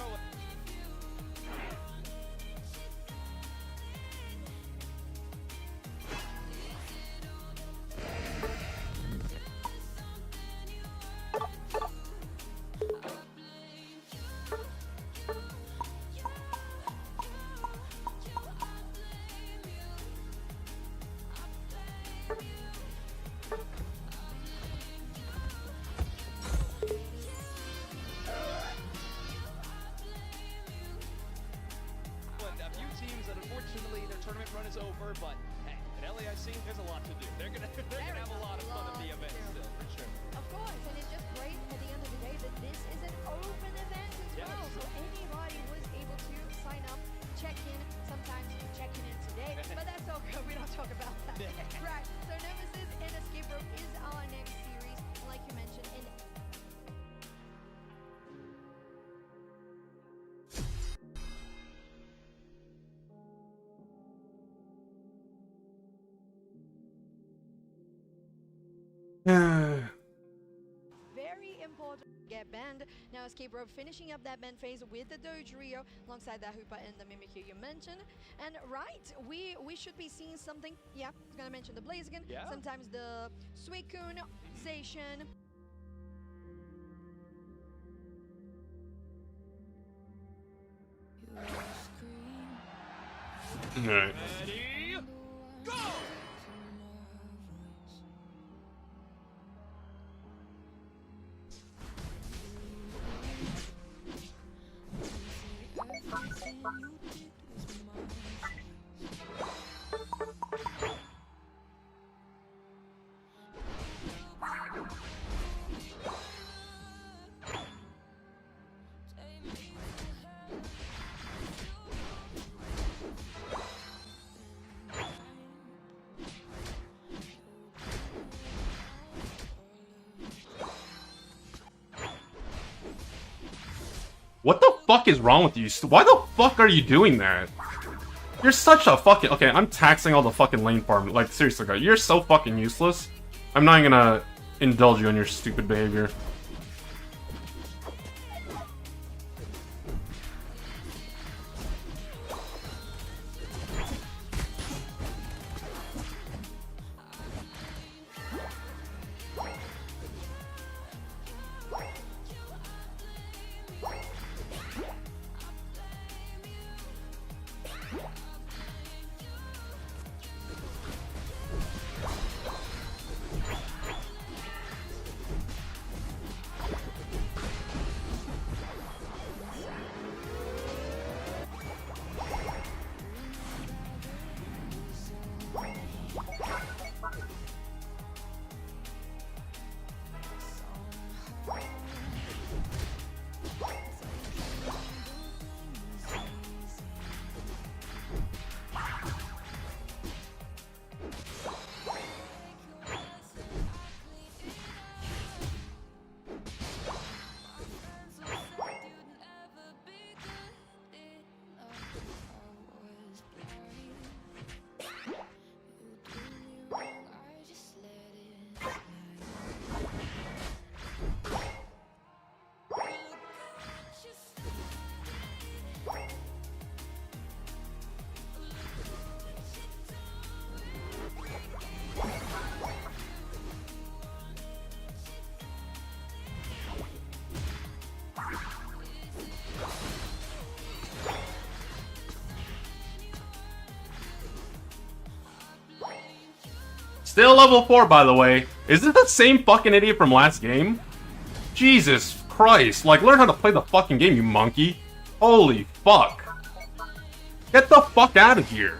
Unfortunately, their tournament run is over, but hey, at LAIC, there's a lot to do. They're gonna have a lot of fun at the event still, for sure. Of course, and it's just great at the end of the day that this is an open event as well. So anybody was able to sign up, check in. Sometimes checking in today, but that's all good. We don't talk about that. Right. So Nemesis and Escape Rope is our next series, like you mentioned. And very important to get banned. Now Escape Rope finishing up that ban phase with the Doge Rio alongside that Hoopa and the Mimikyu you mentioned. And right, we should be seeing something. Yeah, I was gonna mention the Blaziken, sometimes the Suicune, Zacian. Alright. Ready, go! What the fuck is wrong with you? Why the fuck are you doing that? You're such a fucking... Okay, I'm taxing all the fucking lane farm. Like, seriously, guys, you're so fucking useless. I'm not even gonna indulge you in your stupid behavior. Still level 4, by the way. Is it the same fucking idiot from last game? Jesus Christ. Like, learn how to play the fucking game, you monkey. Holy fuck. Get the fuck out of here.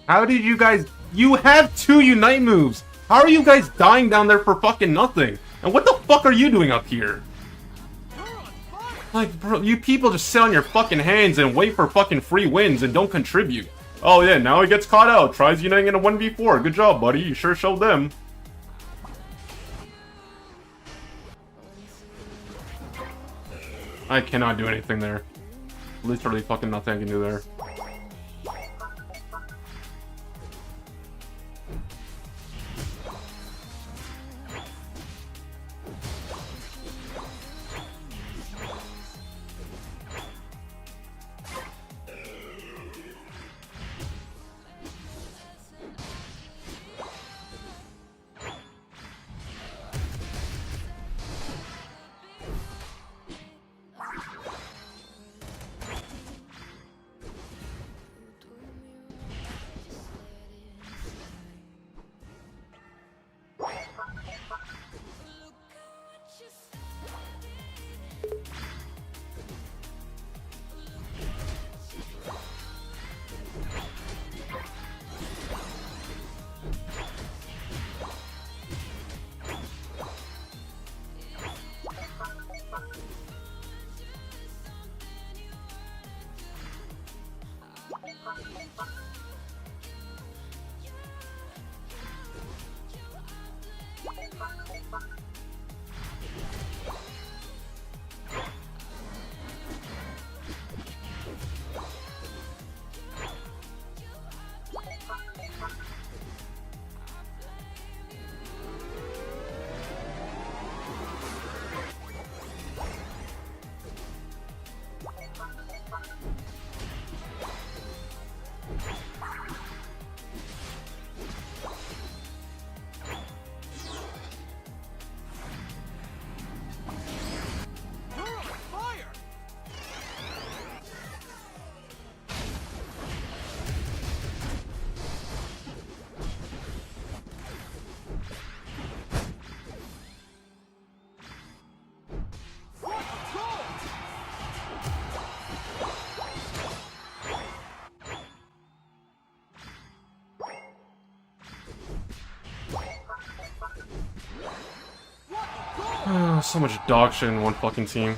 How did you guys... You have 2 Unite moves! How are you guys dying down there for fucking nothing? And what the fuck are you doing up here? Like, bro, you people just sit on your fucking hands and wait for fucking free wins and don't contribute. Oh yeah, now he gets caught out. Tries uniting in a 1v4. Good job, buddy. You sure showed them. I cannot do anything there. Literally fucking nothing I can do there. So much dog shit in one fucking team.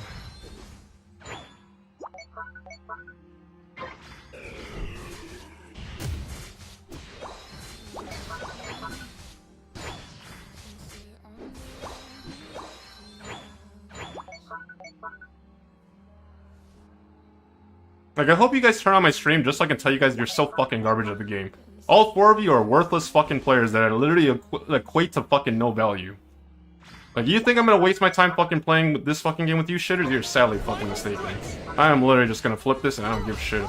Like, I hope you guys turn on my stream just so I can tell you guys you're so fucking garbage at the game. All 4 of you are worthless fucking players that are literally equate to fucking no value. Like, you think I'm gonna waste my time fucking playing with this fucking game with you shitters? You're sadly fucking mistaken. I am literally just gonna flip this and I don't give a shit.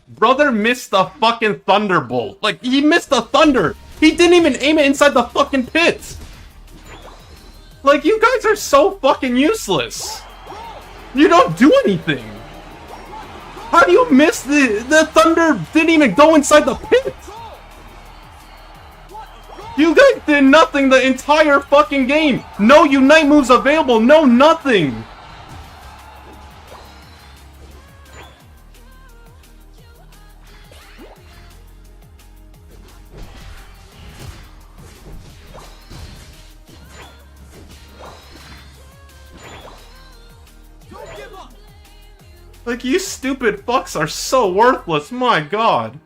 Brother missed the fucking thunderbolt. Like, he missed the thunder. He didn't even aim it inside the fucking pit. Like, you guys are so fucking useless. You don't do anything. How do you miss the thunder didn't even go inside the pit? You guys did nothing the entire fucking game. No unite moves available. No nothing. Like, you stupid fucks are so worthless, my god.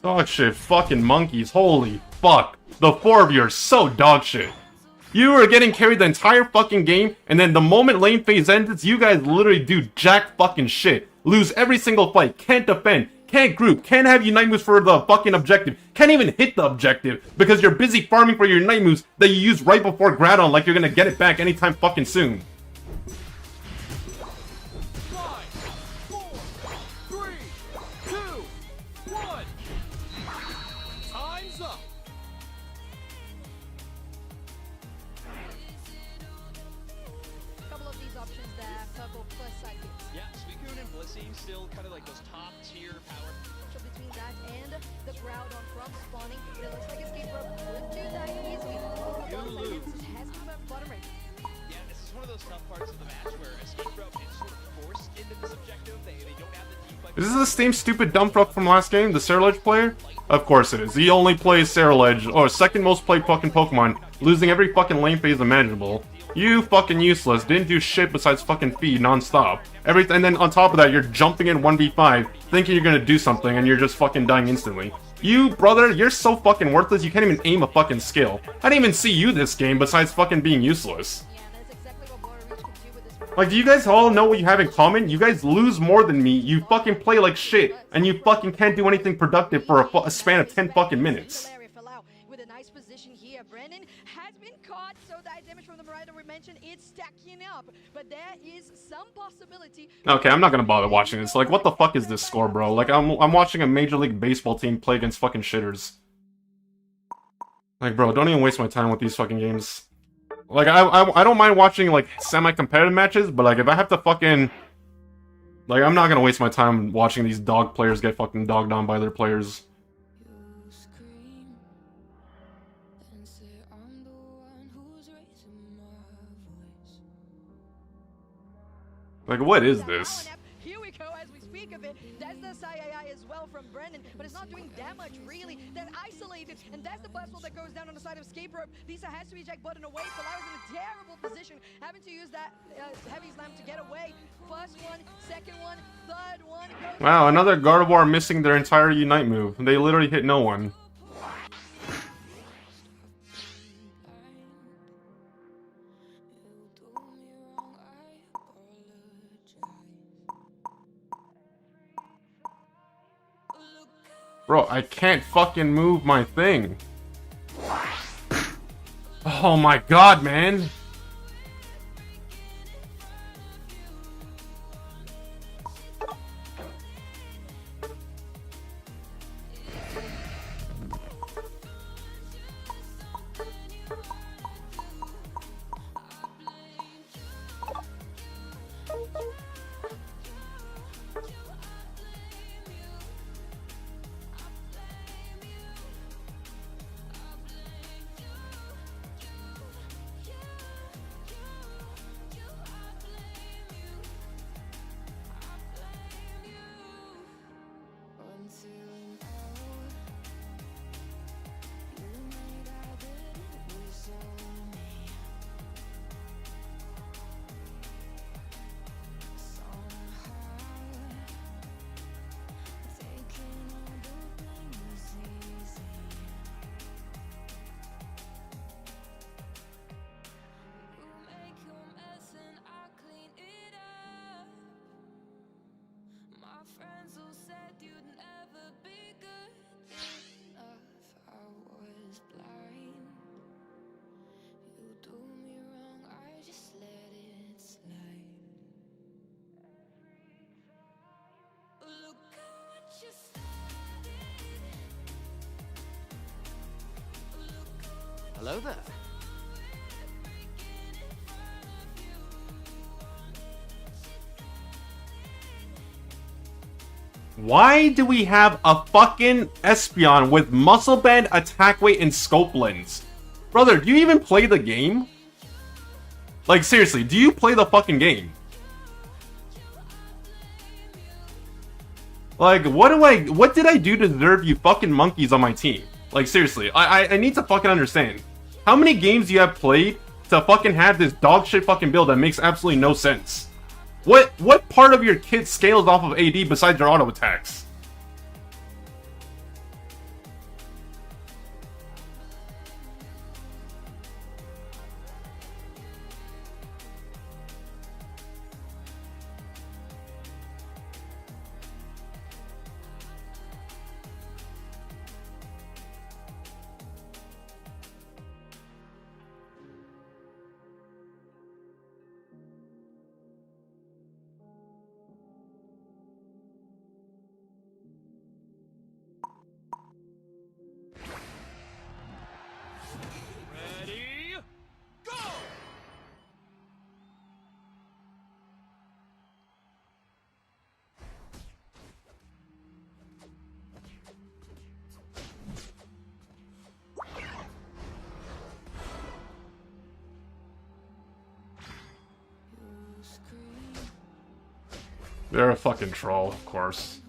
Dog shit, fucking monkeys, holy fuck. The 4 of you are so dog shit. You were getting carried the entire fucking game, and then the moment lane phase ends, you guys literally do jack fucking shit. Lose every single fight, can't defend, can't group, can't have unite moves for the fucking objective, can't even hit the objective, because you're busy farming for your unite moves that you used right before Gradon like you're gonna get it back anytime fucking soon. Is this the same stupid dumb fuck from last game, the Cerulege player? Of course it is. He only plays Cerulege, or second most played fucking Pokemon, losing every fucking lane phase imaginable. You fucking useless, didn't do shit besides fucking feed non-stop. And then on top of that, you're jumping in 1v5, thinking you're gonna do something, and you're just fucking dying instantly. You, brother, you're so fucking worthless, you can't even aim a fucking skill. I didn't even see you this game besides fucking being useless. Like, do you guys all know what you have in common? You guys lose more than me, you fucking play like shit, and you fucking can't do anything productive for a span of 10 fucking minutes. With a nice position here, Brennan has been caught, so that damage from the Marauder we mentioned, it's stacking up, but there is some possibility. Okay, I'm not gonna bother watching this. Like, what the fuck is this score, bro? Like, I'm watching a Major League Baseball team play against fucking shitters. Like, bro, don't even waste my time with these fucking games. Like, I don't mind watching, like, semi-competitive matches, but, like, if I have to fucking... Like, I'm not gonna waste my time watching these dog players get fucking dogged on by their players. Like, what is this? Here we go as we speak of it. That's the Sai as well from Brennan, but it's not doing that much really. They're isolated, and that's the buzzwell that goes down on the side of escape rope. Lisa has to eject button away. Fallow is in a terrible position, having to use that heavy slam to get away. First one, second one, third one. Wow, another Gardevoir missing their entire unite move. They literally hit no one. Bro, I can't fucking move my thing. Oh my god, man. Hello there. Why do we have a fucking Espeon with muscle band, attack weight, and scope lens? Brother, do you even play the game? Like, seriously, do you play the fucking game? Like, what did I do to deserve you fucking monkeys on my team? Like, seriously, I need to fucking understand. How many games do you have played to fucking have this dog shit fucking build that makes absolutely no sense? What part of your kit scales off of AD besides your auto attacks? Ready, go! They're a fucking troll, of course.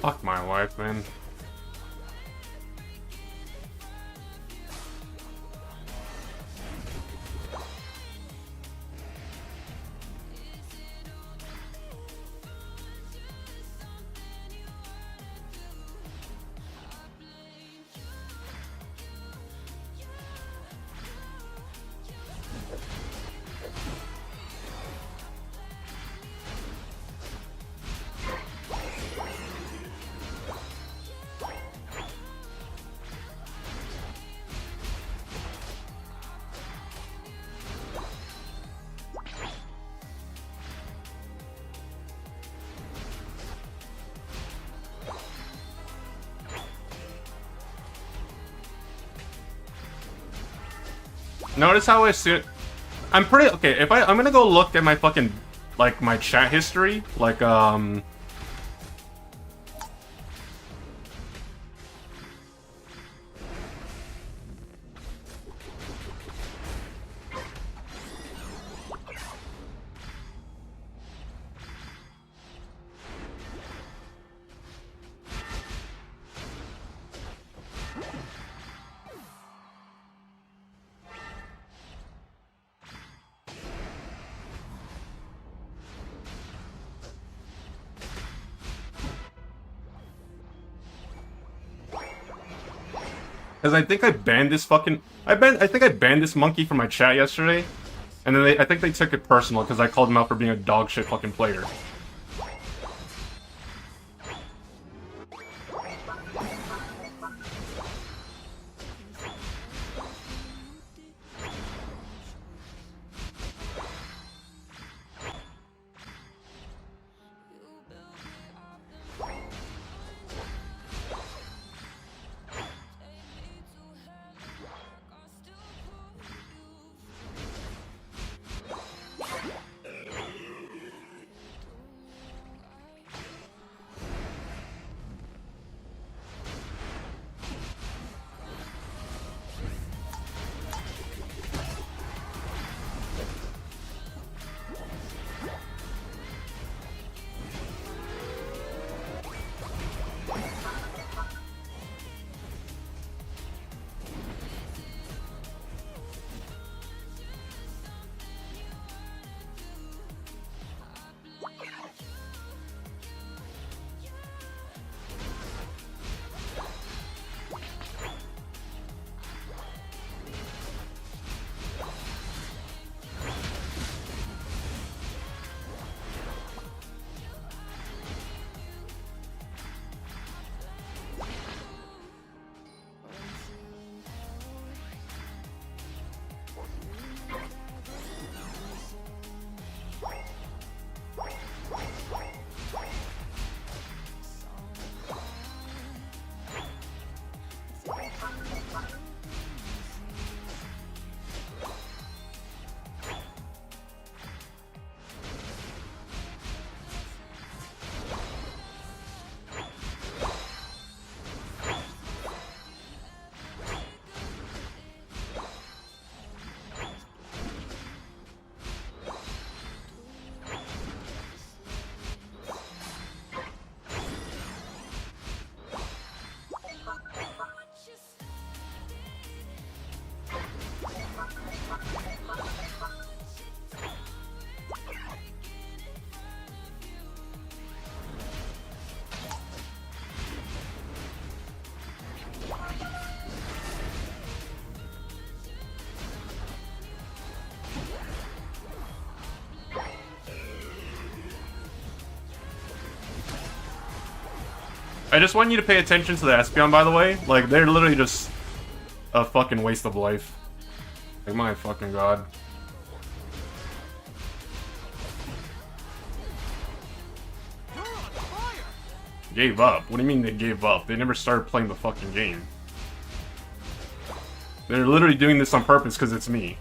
Fuck my life, man. Notice how I see it. I'm pretty okay. If I'm gonna go look at my fucking like my chat history, like Because I think I banned this fucking... I think I banned this monkey from my chat yesterday. And then I think they took it personal because I called him out for being a dog shit fucking player. I just want you to pay attention to the Espeon, by the way. Like, they're literally just a fucking waste of life. Like, my fucking god. Gave up? What do you mean they gave up? They never started playing the fucking game. They're literally doing this on purpose because it's me.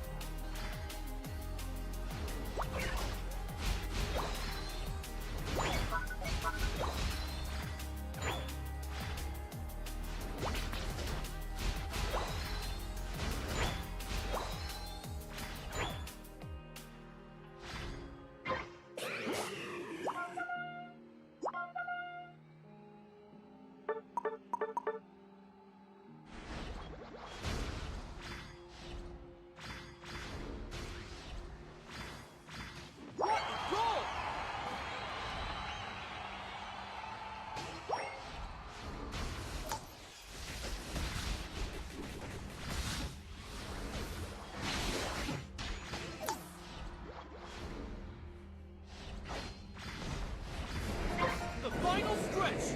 Final stretch!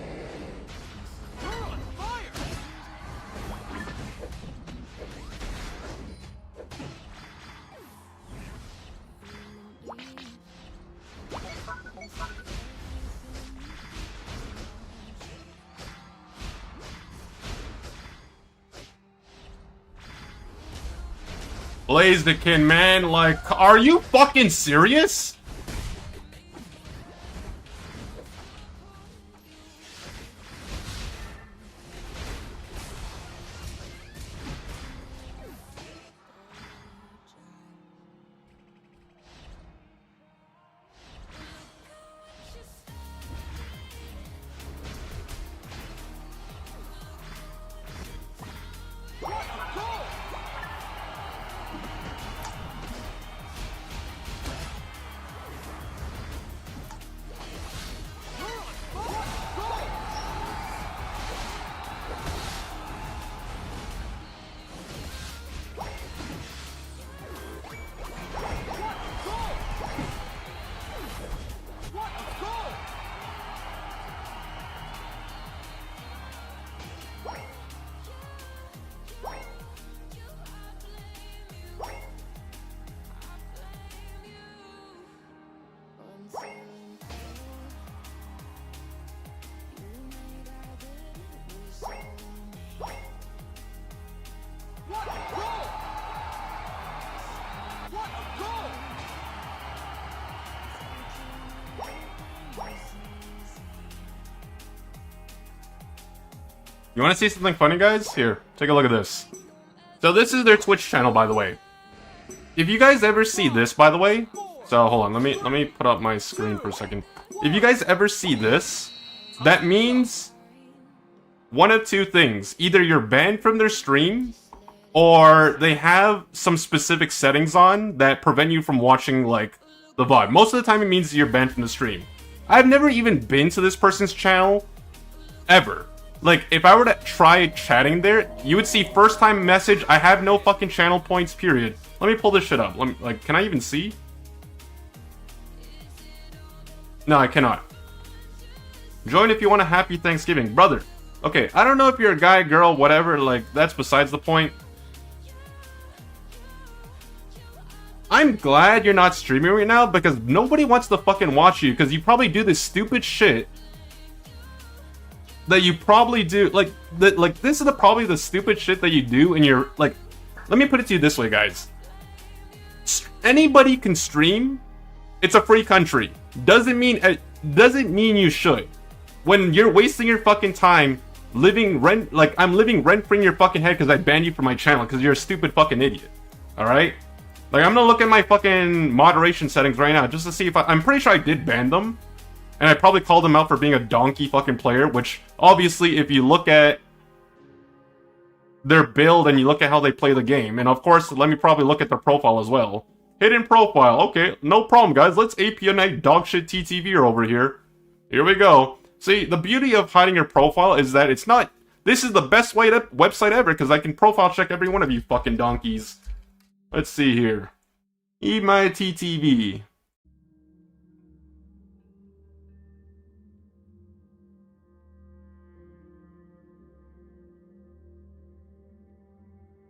You're on fire! Blaziken, man, like, are you fucking serious? You want to see something funny, guys? Here, take a look at this. So this is their Twitch channel, by the way. If you guys ever see this, by the way, so hold on, let me put up my screen for a second. If you guys ever see this, that means one of two things. Either you're banned from their stream, or they have some specific settings on that prevent you from watching, like, the VOD. Most of the time it means you're banned from the stream. I've never even been to this person's channel, ever. Like, if I were to try chatting there, you would see first time message, I have no fucking channel points, period. Let me pull this shit up. Like, can I even see? No, I cannot. Join if you want a happy Thanksgiving. Brother, okay, I don't know if you're a guy, girl, whatever, like, that's besides the point. I'm glad you're not streaming right now because nobody wants to fucking watch you because you probably do this stupid shit that you probably do. Like this is probably the stupid shit that you do and you're like, let me put it to you this way, guys. Anybody can stream. It's a free country. Doesn't mean you should. When you're wasting your fucking time living rent, like I'm living rent free in your fucking head because I banned you from my channel because you're a stupid fucking idiot. All right. Like, I'm gonna look at my fucking moderation settings right now just to see if I'm pretty sure I did ban them. And I probably called them out for being a donkey fucking player, which, obviously, if you look at their build and you look at how they play the game, and of course, let me probably look at their profile as well. Hidden profile, okay, no problem, guys. Let's API dogshit TTV over here. Here we go. See, the beauty of hiding your profile is that it's not... This is the best website ever, because I can profile check every one of you fucking donkeys. Let's see here. Eat my TTV.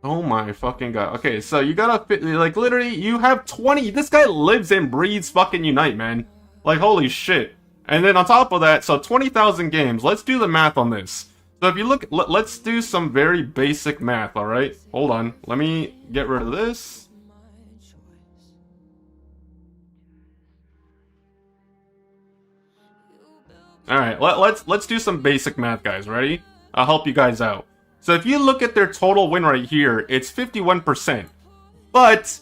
Oh my fucking god. Okay, so you gotta fit, like, literally, you have 20. This guy lives and breathes fucking Unite, man. Like, holy shit. And then on top of that, so 20,000 games. Let's do the math on this. So if you look, let's do some very basic math, alright? Hold on. Let me get rid of this. Alright, let's do some basic math, guys. Ready? I'll help you guys out. So if you look at their total win right here, it's 51%. But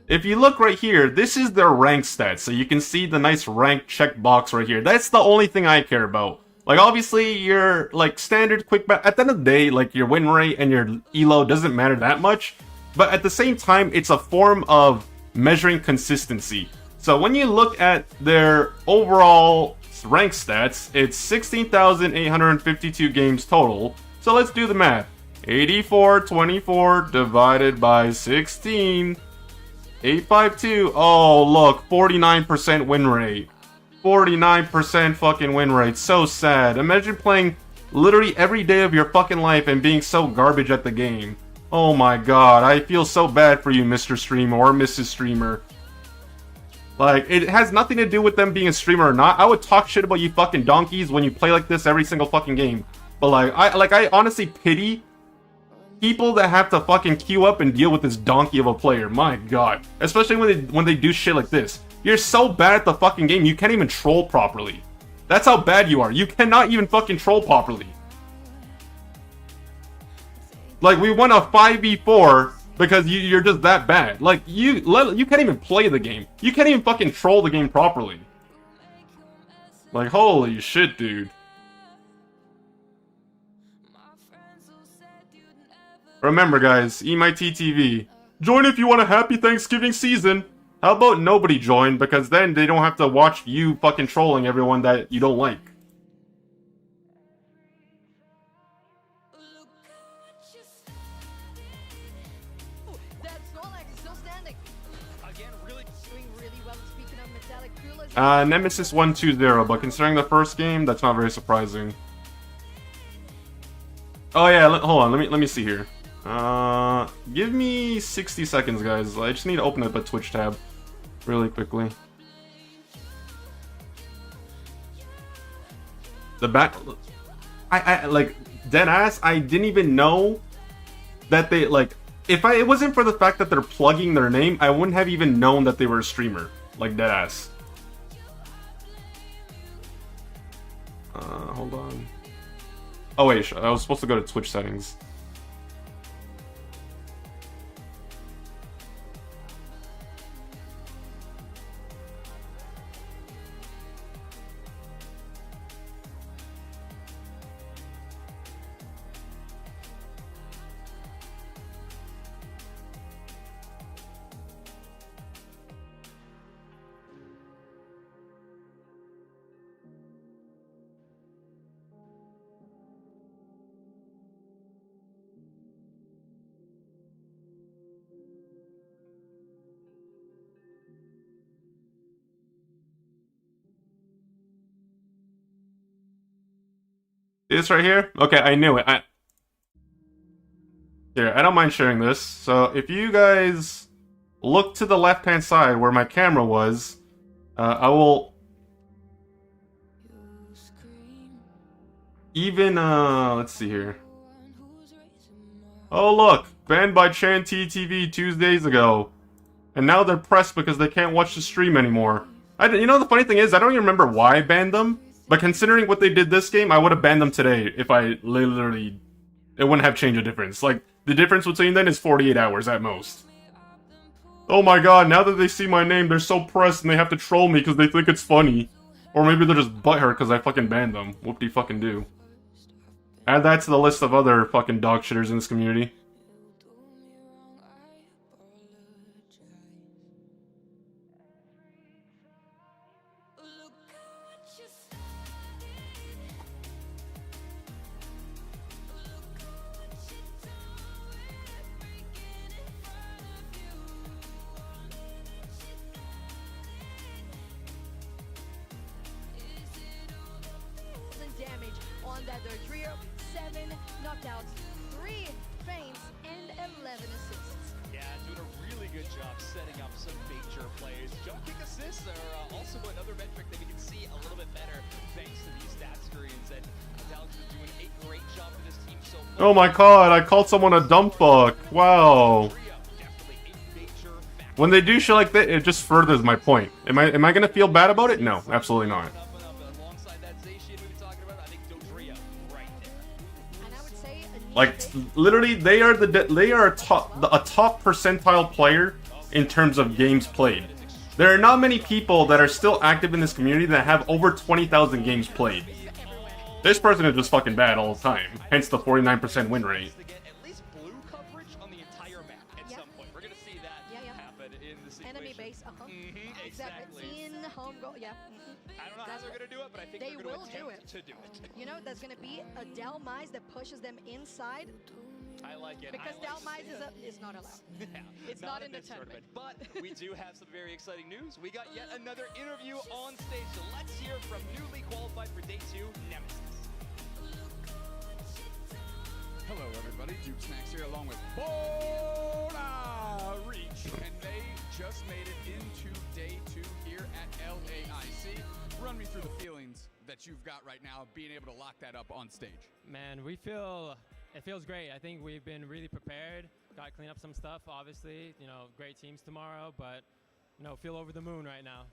if you look right here, this is their rank stats. So you can see the nice rank checkbox right here. That's the only thing I care about. Like, obviously, your, like, standard quick match, at the end of the day, like, your win rate and your elo doesn't matter that much. But at the same time, it's a form of measuring consistency. So when you look at their overall rank stats, it's 16,852 games total. So let's do the math. 8424 divided by 16. 852. Oh, look, 49% win rate. 49% fucking win rate. So sad. Imagine playing literally every day of your fucking life and being so garbage at the game. Oh my god, I feel so bad for you, Mr. Streamer or Mrs. Streamer. Like, it has nothing to do with them being a streamer or not. I would talk shit about you fucking donkeys when you play like this every single fucking game. But I honestly pity people that have to fucking queue up and deal with this donkey of a player. My god. Especially when they do shit like this. You're so bad at the fucking game, you can't even troll properly. That's how bad you are. You cannot even fucking troll properly. Like, we won a 5v4 because you're just that bad. Like, you can't even play the game. You can't even fucking troll the game properly. Like, holy shit, dude. Remember, guys, eat my TTV. Join if you want a happy Thanksgiving season. How about nobody join, because then they don't have to watch you fucking trolling everyone that you don't like. Nemesis 120, but considering the first game, that's not very surprising. Oh yeah, hold on, let me see here. Give me 60 seconds, guys. I just need to open up a Twitch tab really quickly. The back, I like, deadass, I didn't even know that they, like, if it wasn't for the fact that they're plugging their name, I wouldn't have even known that they were a streamer. Like, deadass. Hold on. Oh wait, I was supposed to go to Twitch settings. This right here? Okay, I knew it. Here, I don't mind sharing this. So if you guys look to the left-hand side where my camera was, I will even, let's see here. Oh look, banned by Chan TV 2 days ago. And now they're pressed because they can't watch the stream anymore. You know, the funny thing is, I don't even remember why I banned them. But considering what they did this game, I would have banned them today if I literally... It wouldn't have changed a difference. Like, the difference between them is 48 hours at most. Oh my god, now that they see my name, they're so pressed and they have to troll me because they think it's funny. Or maybe they're just butthurt because I fucking banned them. Whoop-de-fucking-do. Add that to the list of other fucking dog shitters in this community. Damage on that dirt trio, 7 knockouts, 3 feints, and 11 assists. Yeah, doing a really good job setting up some major plays. Jump kick assists are also another metric that we can see a little bit better thanks to these stat screens. And Alex is doing a great job for this team so far. Oh my god, I called someone a dumb fuck. Wow. When they do shit like that, it just furthers my point. Am I gonna feel bad about it? No, absolutely not. Like, literally, they are a top percentile player in terms of games played. There are not many people that are still active in this community that have over 20,000 games played. This person is just fucking bad all the time, hence the 49% win rate. Enemy base, exactly. In home goal, yeah. I don't know how they're gonna do it, but I think they they're gonna will do it. to do it. You know, there's gonna be a Delmise that pushes them inside. I like it. Because Delmise is not allowed. Yeah, it's not in the tournament. But we do have some very exciting news. We got yet another interview on stage. So let's hear from newly qualified for Day 2, Nemesis. Hello everybody, Duke Snacks here along with Bora Reach. And they just made it into Day 2 here at LAIC. Run me through the feelings that you've got right now of being able to lock that up on stage. Man, it feels great. I think we've been really prepared. Got to clean up some stuff, obviously. You know, great teams tomorrow, but, you know, feel over the moon right now.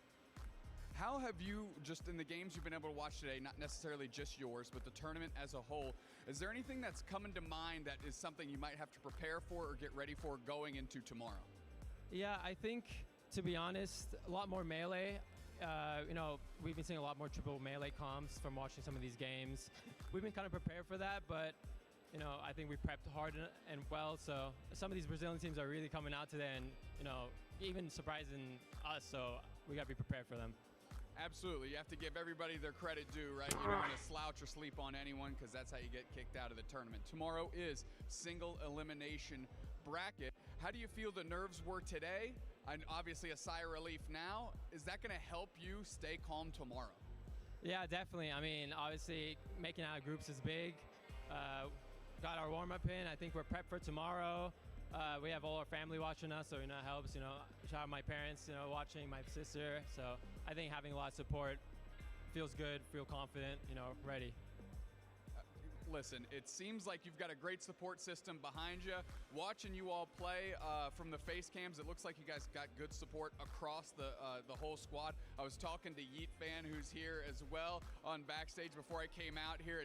How have you, just in the games you've been able to watch today, not necessarily just yours, but the tournament as a whole, is there anything that's coming to mind that is something you might have to prepare for or get ready for going into tomorrow? Yeah, I think, to be honest, a lot more melee. You know, we've been seeing a lot more triple melee comps from watching some of these games. We've been kind of prepared for that, but, you know, I think we prepped hard and well. So some of these Brazilian teams are really coming out today and, you know, even surprising us. So we got to be prepared for them. Absolutely. You have to give everybody their credit due, right? You don't want to slouch or sleep on anyone because that's how you get kicked out of the tournament. Tomorrow is single elimination bracket. How do you feel the nerves were today? And obviously a sigh of relief now. Is that going to help you stay calm tomorrow? Yeah, definitely. I mean, obviously making out of groups is big. Got our warm-up in. I think we're prepped for tomorrow. We have all our family watching us, so, you know, it helps. You know, shout out my parents, you know, watching, my sister. So I think having a lot of support feels good, feel confident, you know, ready. Listen, it seems like you've got a great support system behind you. Watching you all play from the face cams, it looks like you guys got good support across the whole squad. I was talking to Yeet Fan, who's here as well on backstage before I came out here.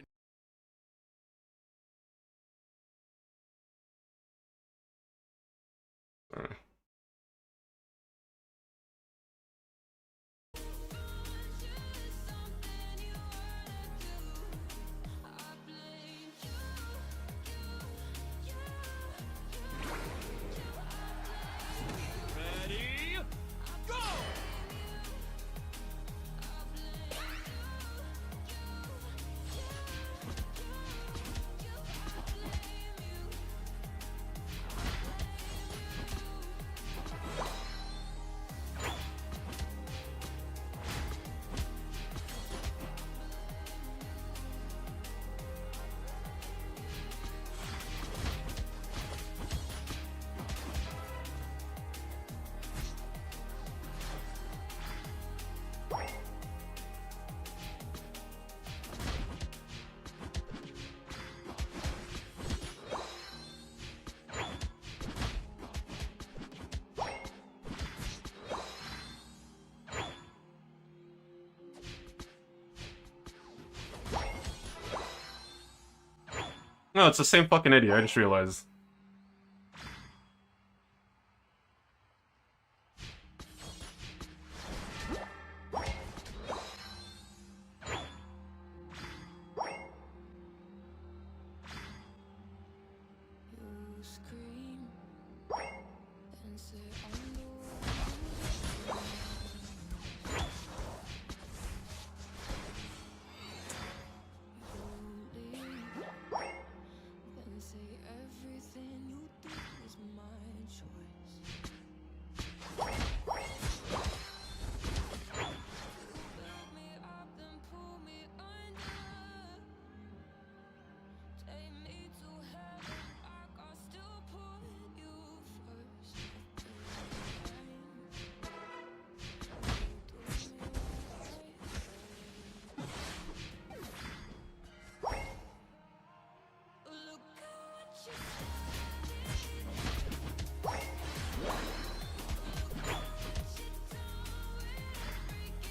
No, it's the same fucking idiot, I just realized.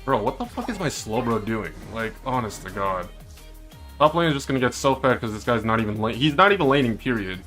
Bro, what the fuck is my slow bro doing? Like, honest to god. Top lane is just gonna get so fed because this guy's not even he's not even laning, period.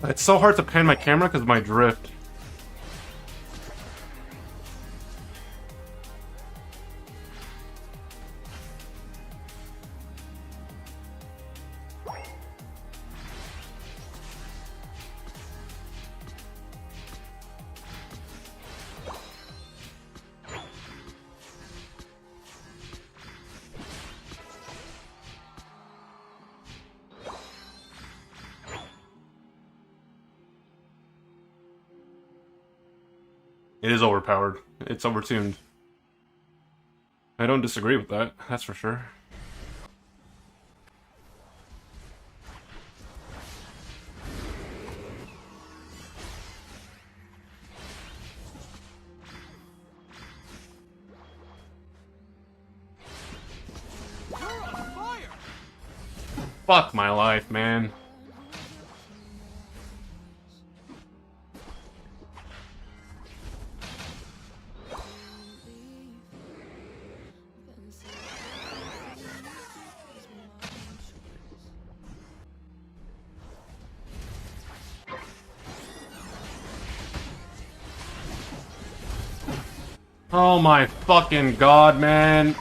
It's so hard to pan my camera because of my drift. It is overpowered. It's overtuned. I don't disagree with that, that's for sure. Fuck my life, man. Oh my fucking god, man.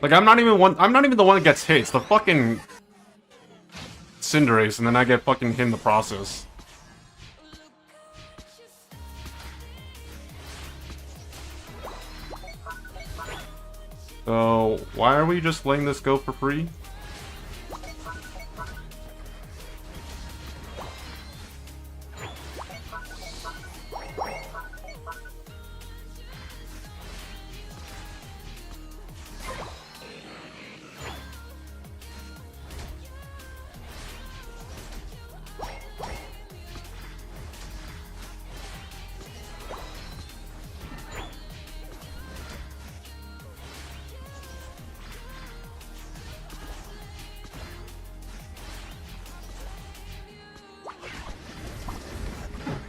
Like I'm not even the one that gets hit. It's the fucking Cinderace, and then I get fucking hit in the process. So, why are we just letting this go for free?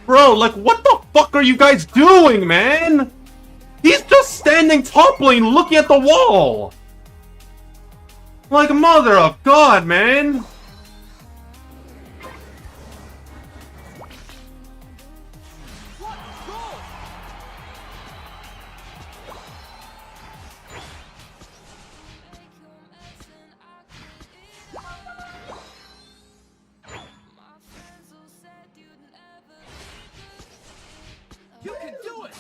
Bro, like, what the fuck are you guys doing, man? He's just standing top lane looking at the wall! Like, mother of God, man! You can do it!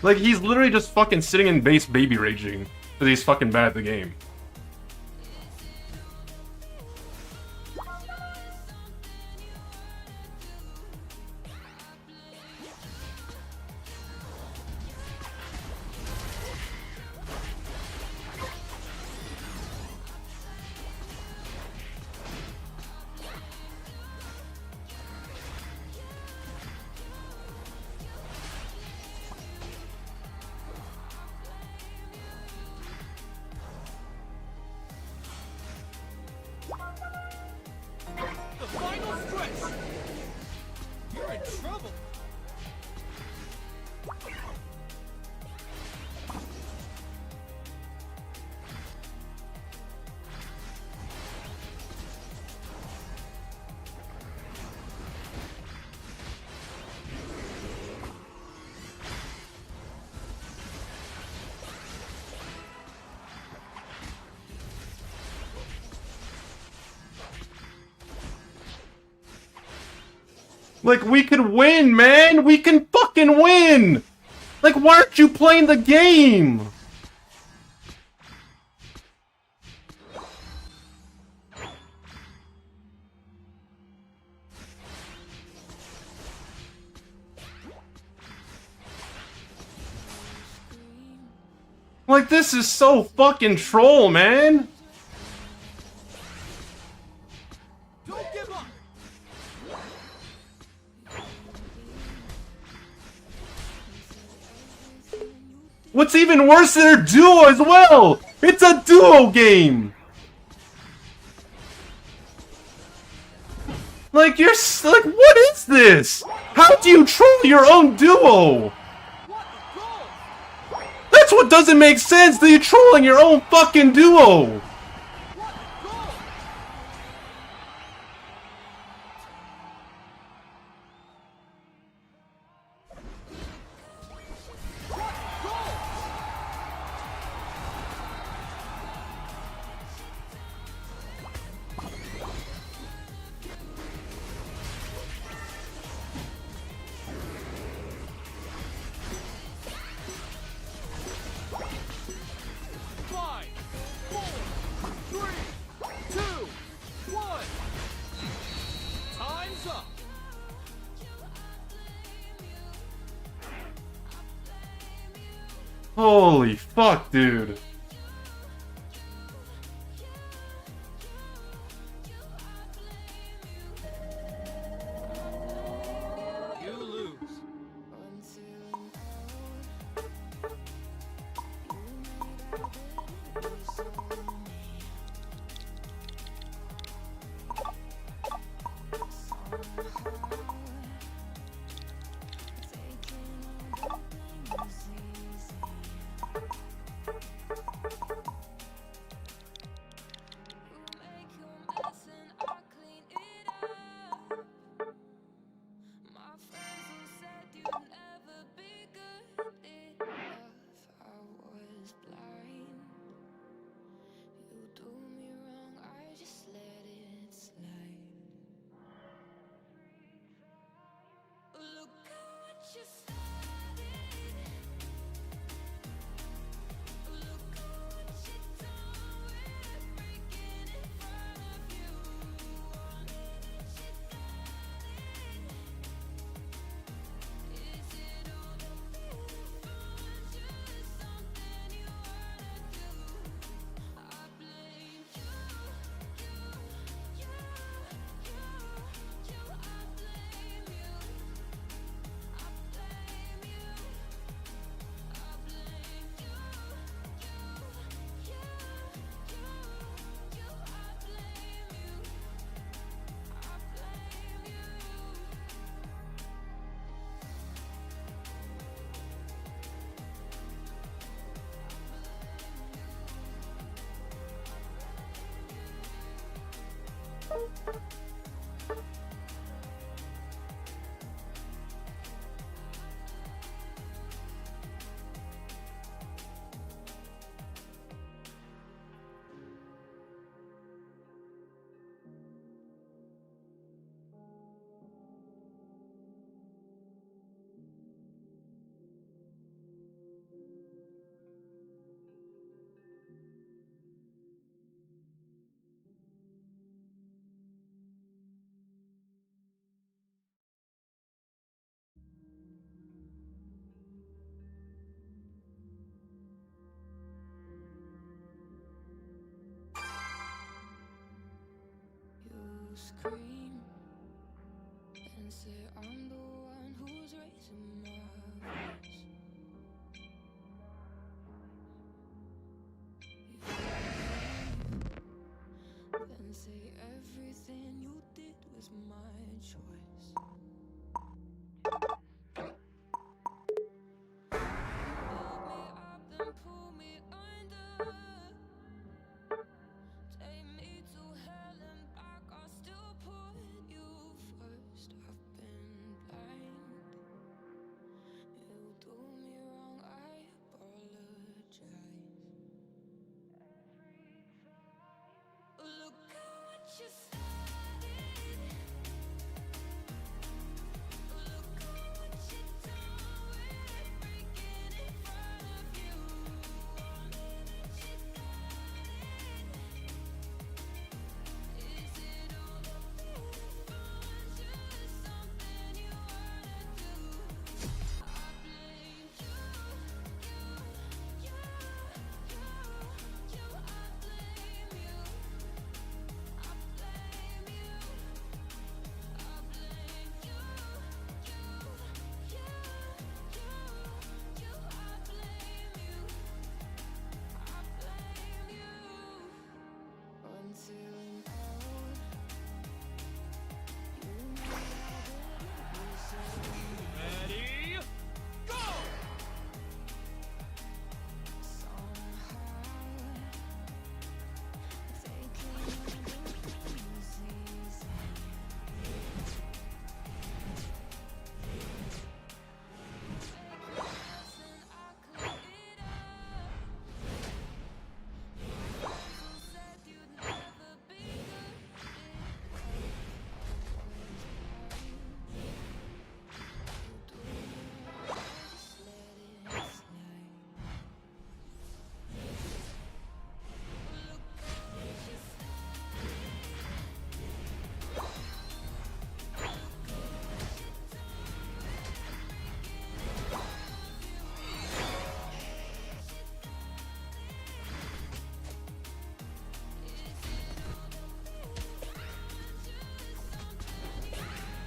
Like, he's literally just fucking sitting in base baby raging because he's fucking bad at the game. The final stretch! You're in trouble! Like, we could win, man! We can fucking win! Like, why aren't you playing the game? Like, this is so fucking troll, man! Don't give up! What's even worse, they're a duo as well! It's a duo game! Like, you're like, what is this? How do you troll your own duo? That's what doesn't make sense, that you're trolling your own fucking duo! Holy fuck, dude. You lose. scream and say I'm the one who's raising my voice. Then say everything you did was my choice. Build me up, then pull me under. Take me to hell and back, I'll still put you first. I've been blind. You do me wrong, I apologize. Look at what you started. Look at what you done. We're breaking in front of you. Only that you got it. Is it all the beautiful? Just something you wanna do? I blame you. I blame you. I blame you. I blame you. I blame you. Until now, you know that it was Ready, go!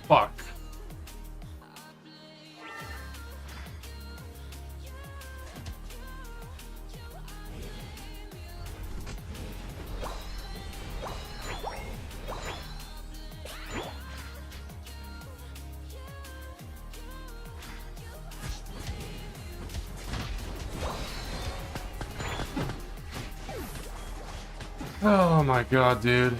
Fuck. Oh my god, dude.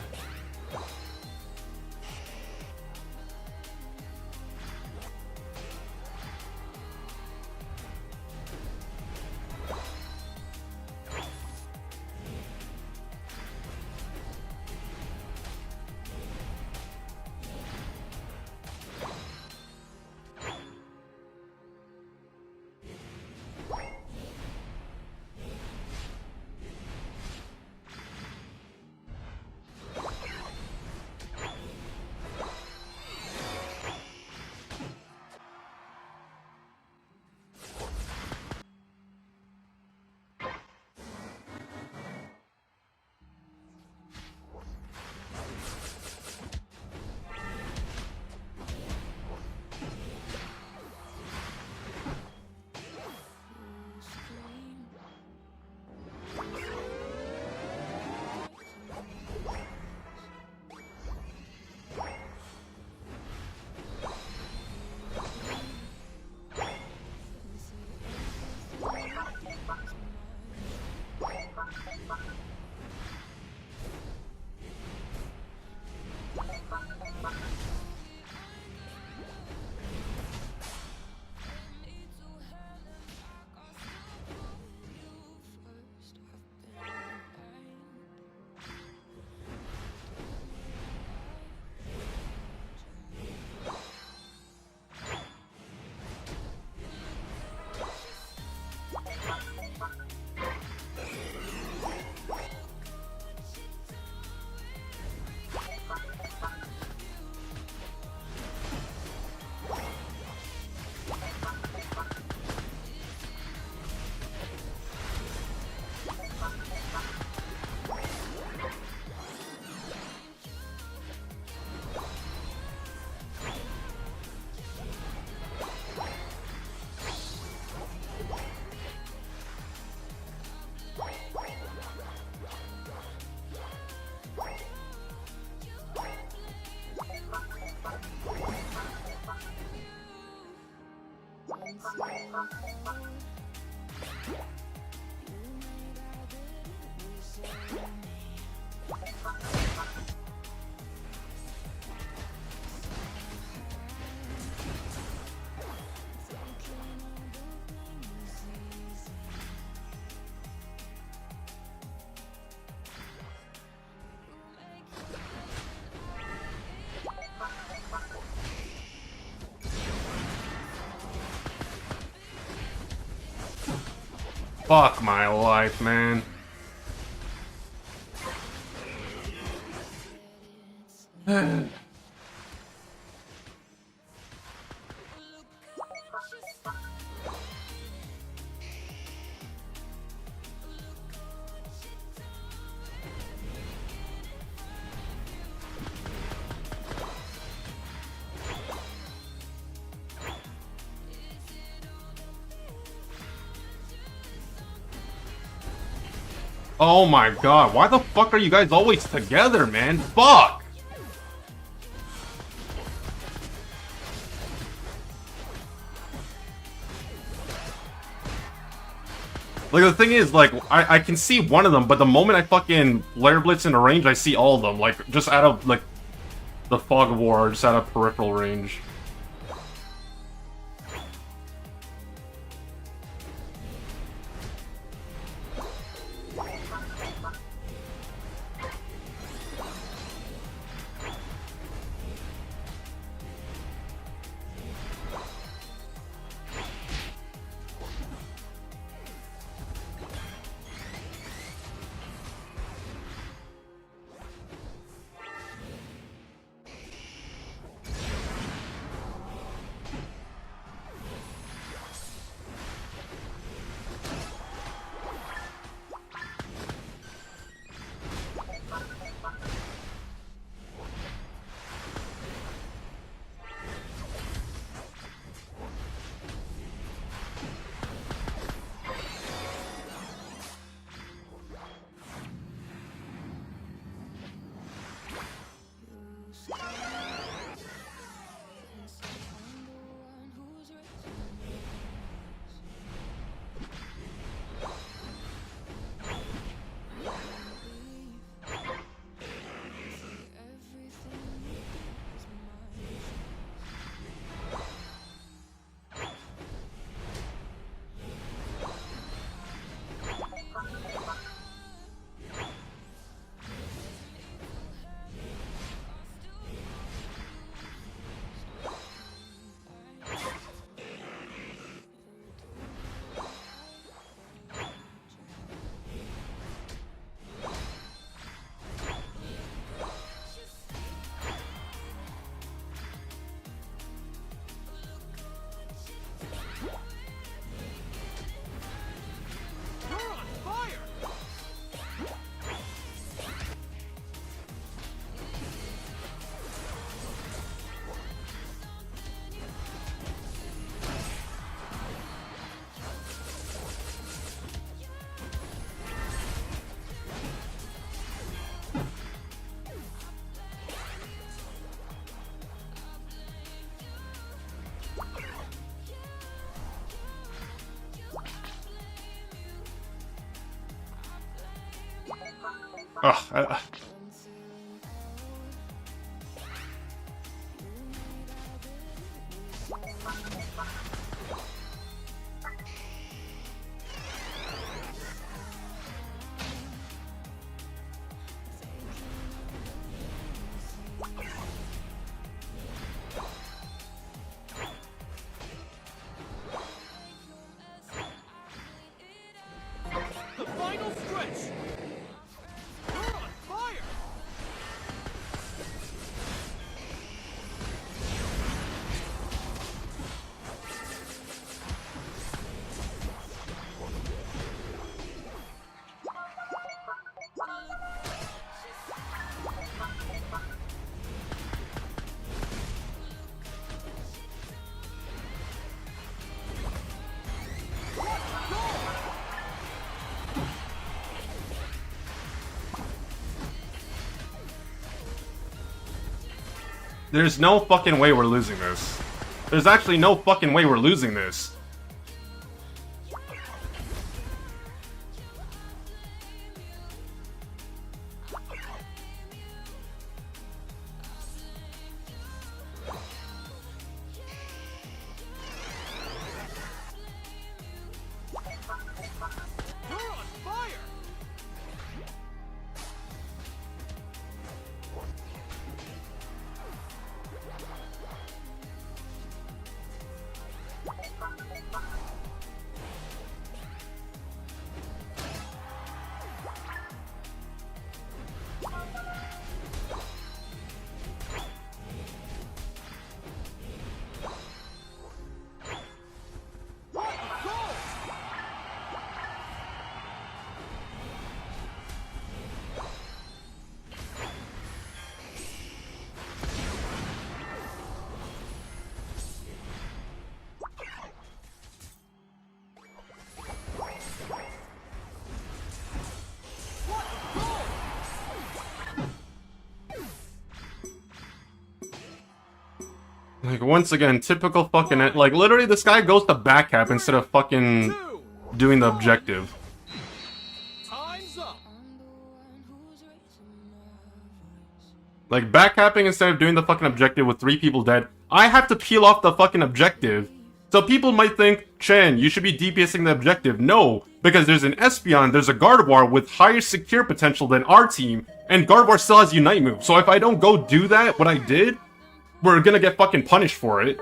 Fuck my life, man. Oh my god, why the fuck are you guys always together, man? Fuck! Like, the thing is, like, I can see one of them, but the moment I fucking Flare Blitz into range, I see all of them. Like, just out of, like, the Fog of War, just out of peripheral range. Ugh, The final stretch! You're on fire! There's no fucking way we're losing this. There's actually no fucking way we're losing this. Like, once again, typical fucking... Like, literally, this guy goes to back cap instead of fucking doing the objective. Time's up. Like, back capping instead of doing the fucking objective with 3 people dead. I have to peel off the fucking objective. So people might think, Chen, you should be DPSing the objective. No, because there's an Espeon, there's a Gardevoir with higher secure potential than our team, and Gardevoir still has Unite move. So if I don't go do that, what I did, we're gonna get fucking punished for it.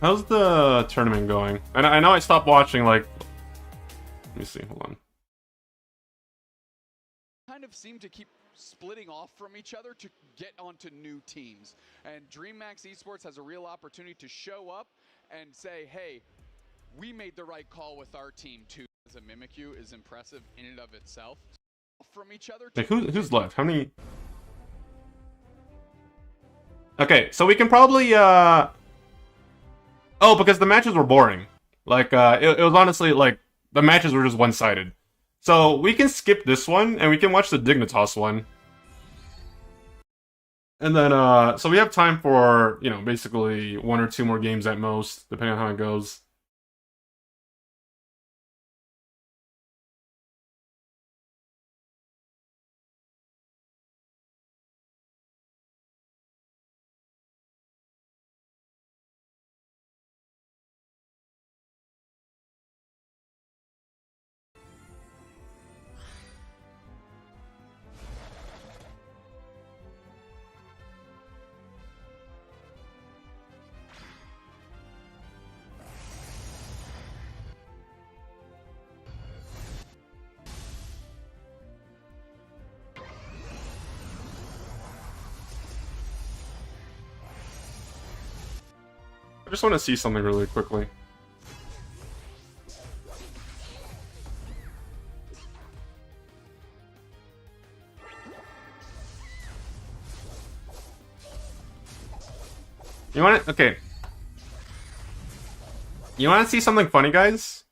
How's the tournament going? And I know I stopped watching, like... Let me see, hold on. Kind of seem to keep splitting off from each other to get onto new teams. And DreamMax Esports has a real opportunity to show up and say, hey, we made the right call with our team too. As a Mimikyu is impressive in and of itself. From each other. Like, who's left? How many... Okay, so we can probably, Oh, because the matches were boring. Like, it was honestly, like, the matches were just one-sided. So, we can skip this one, and we can watch the Dignitas one. And then, so we have time for, you know, basically 1 or 2 more games at most, depending on how it goes. I just want to see something really quickly. You want it? Okay. You want to see something funny, guys?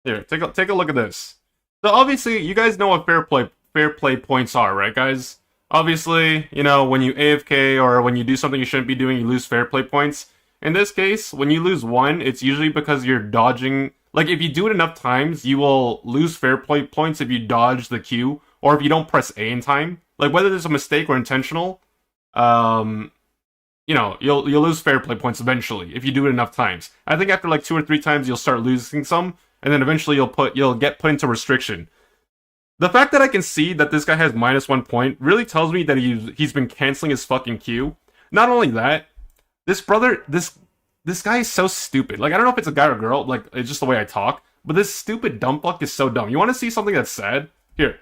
Here, take a look at this. So obviously, you guys know what fair play points are, right, guys? Obviously, you know, when you AFK or when you do something you shouldn't be doing, you lose fair play points. In this case, when you lose 1, it's usually because you're dodging. Like, if you do it enough times, you will lose fair play points if you dodge the Q, or if you don't press A in time. Like, whether it's a mistake or intentional, you know, you'll lose fair play points eventually if you do it enough times. I think after like 2 or 3 times, you'll start losing some, and then eventually you'll get put into restriction. The fact that I can see that this guy has -1 point really tells me that he's been canceling his fucking Q. Not only that, this guy is so stupid. Like, I don't know if it's a guy or girl, like, it's just the way I talk, but this stupid dumb fuck is so dumb. You want to see something that's sad? Here.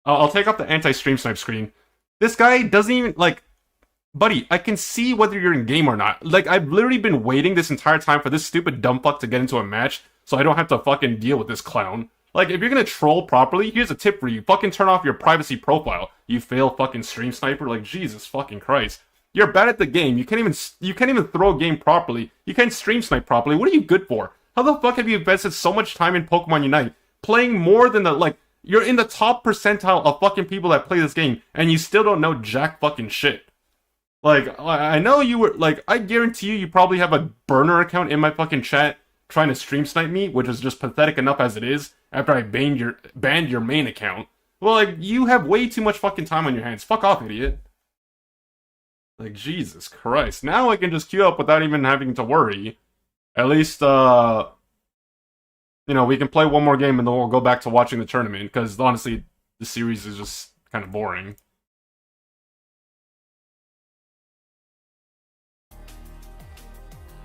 I'll take off the anti-stream snipe screen. This guy doesn't even, like, buddy, I can see whether you're in game or not. Like, I've literally been waiting this entire time for this stupid dumb fuck to get into a match, so I don't have to fucking deal with this clown. Like, if you're gonna troll properly, here's a tip for you. Fucking turn off your privacy profile, you fail fucking stream sniper. Like, Jesus fucking Christ. You're bad at the game. You can't even throw a game properly. You can't stream snipe properly. What are you good for? How the fuck have you invested so much time in Pokemon Unite? Playing more than you're in the top percentile of fucking people that play this game, and you still don't know jack fucking shit. Like, I know you were, like, I guarantee you probably have a burner account in my fucking chat trying to stream snipe me, which is just pathetic enough as it is, after I banned your main account. Well, like, you have way too much fucking time on your hands. Fuck off, idiot. Like, Jesus Christ. Now I can just queue up without even having to worry. At least, you know, we can play one more game and then we'll go back to watching the tournament, because honestly, the series is just kind of boring.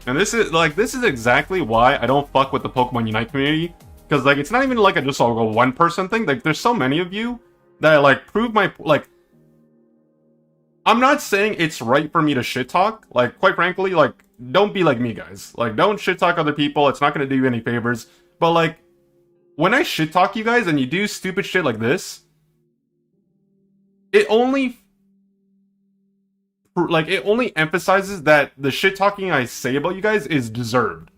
And this is exactly why I don't fuck with the Pokemon Unite community. Because, like, it's not even like just a one-person thing. Like, there's so many of you that, like, prove my, like... I'm not saying it's right for me to shit-talk. Like, quite frankly, like, don't be like me, guys. Like, don't shit-talk other people. It's not gonna do you any favors. But, like, when I shit-talk you guys and you do stupid shit like this, it only emphasizes that the shit-talking I say about you guys is deserved.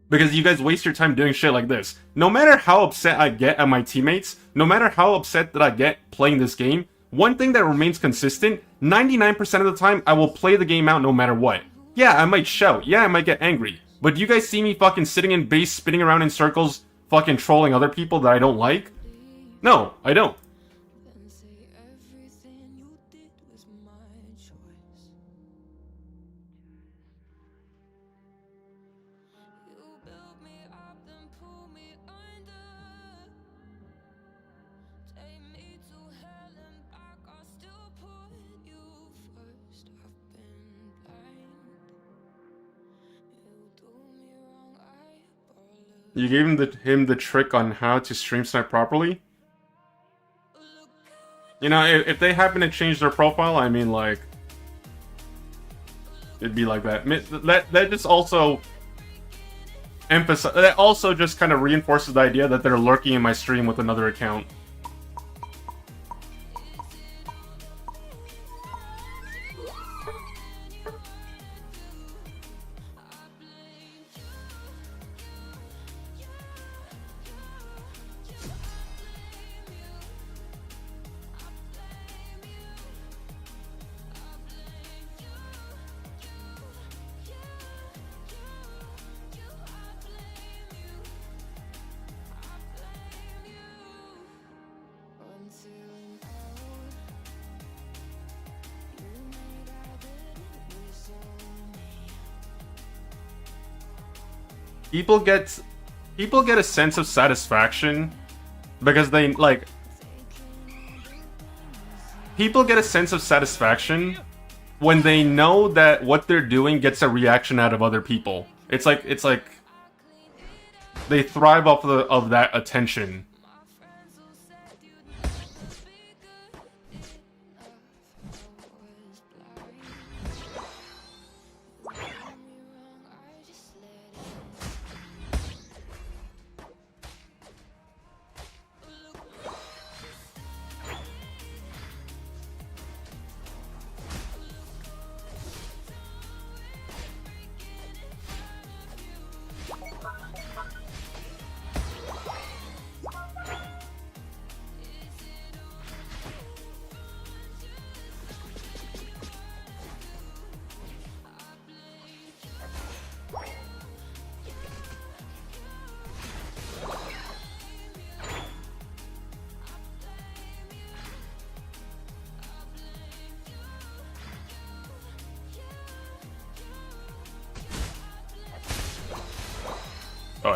Because you guys waste your time doing shit like this. No matter how upset I get at my teammates, no matter how upset that I get playing this game, one thing that remains consistent, 99% of the time, I will play the game out no matter what. Yeah, I might shout. Yeah, I might get angry. But do you guys see me fucking sitting in base, spinning around in circles, fucking trolling other people that I don't like? No, I don't. You gave him the trick on how to stream snipe properly? You know, if they happen to change their profile, I mean, like... It'd be like that. That just also... That also just kind of reinforces the idea that they're lurking in my stream with another account. People get a sense of satisfaction because they, like... People get a sense of satisfaction when they know that what they're doing gets a reaction out of other people. It's like they thrive off of that attention.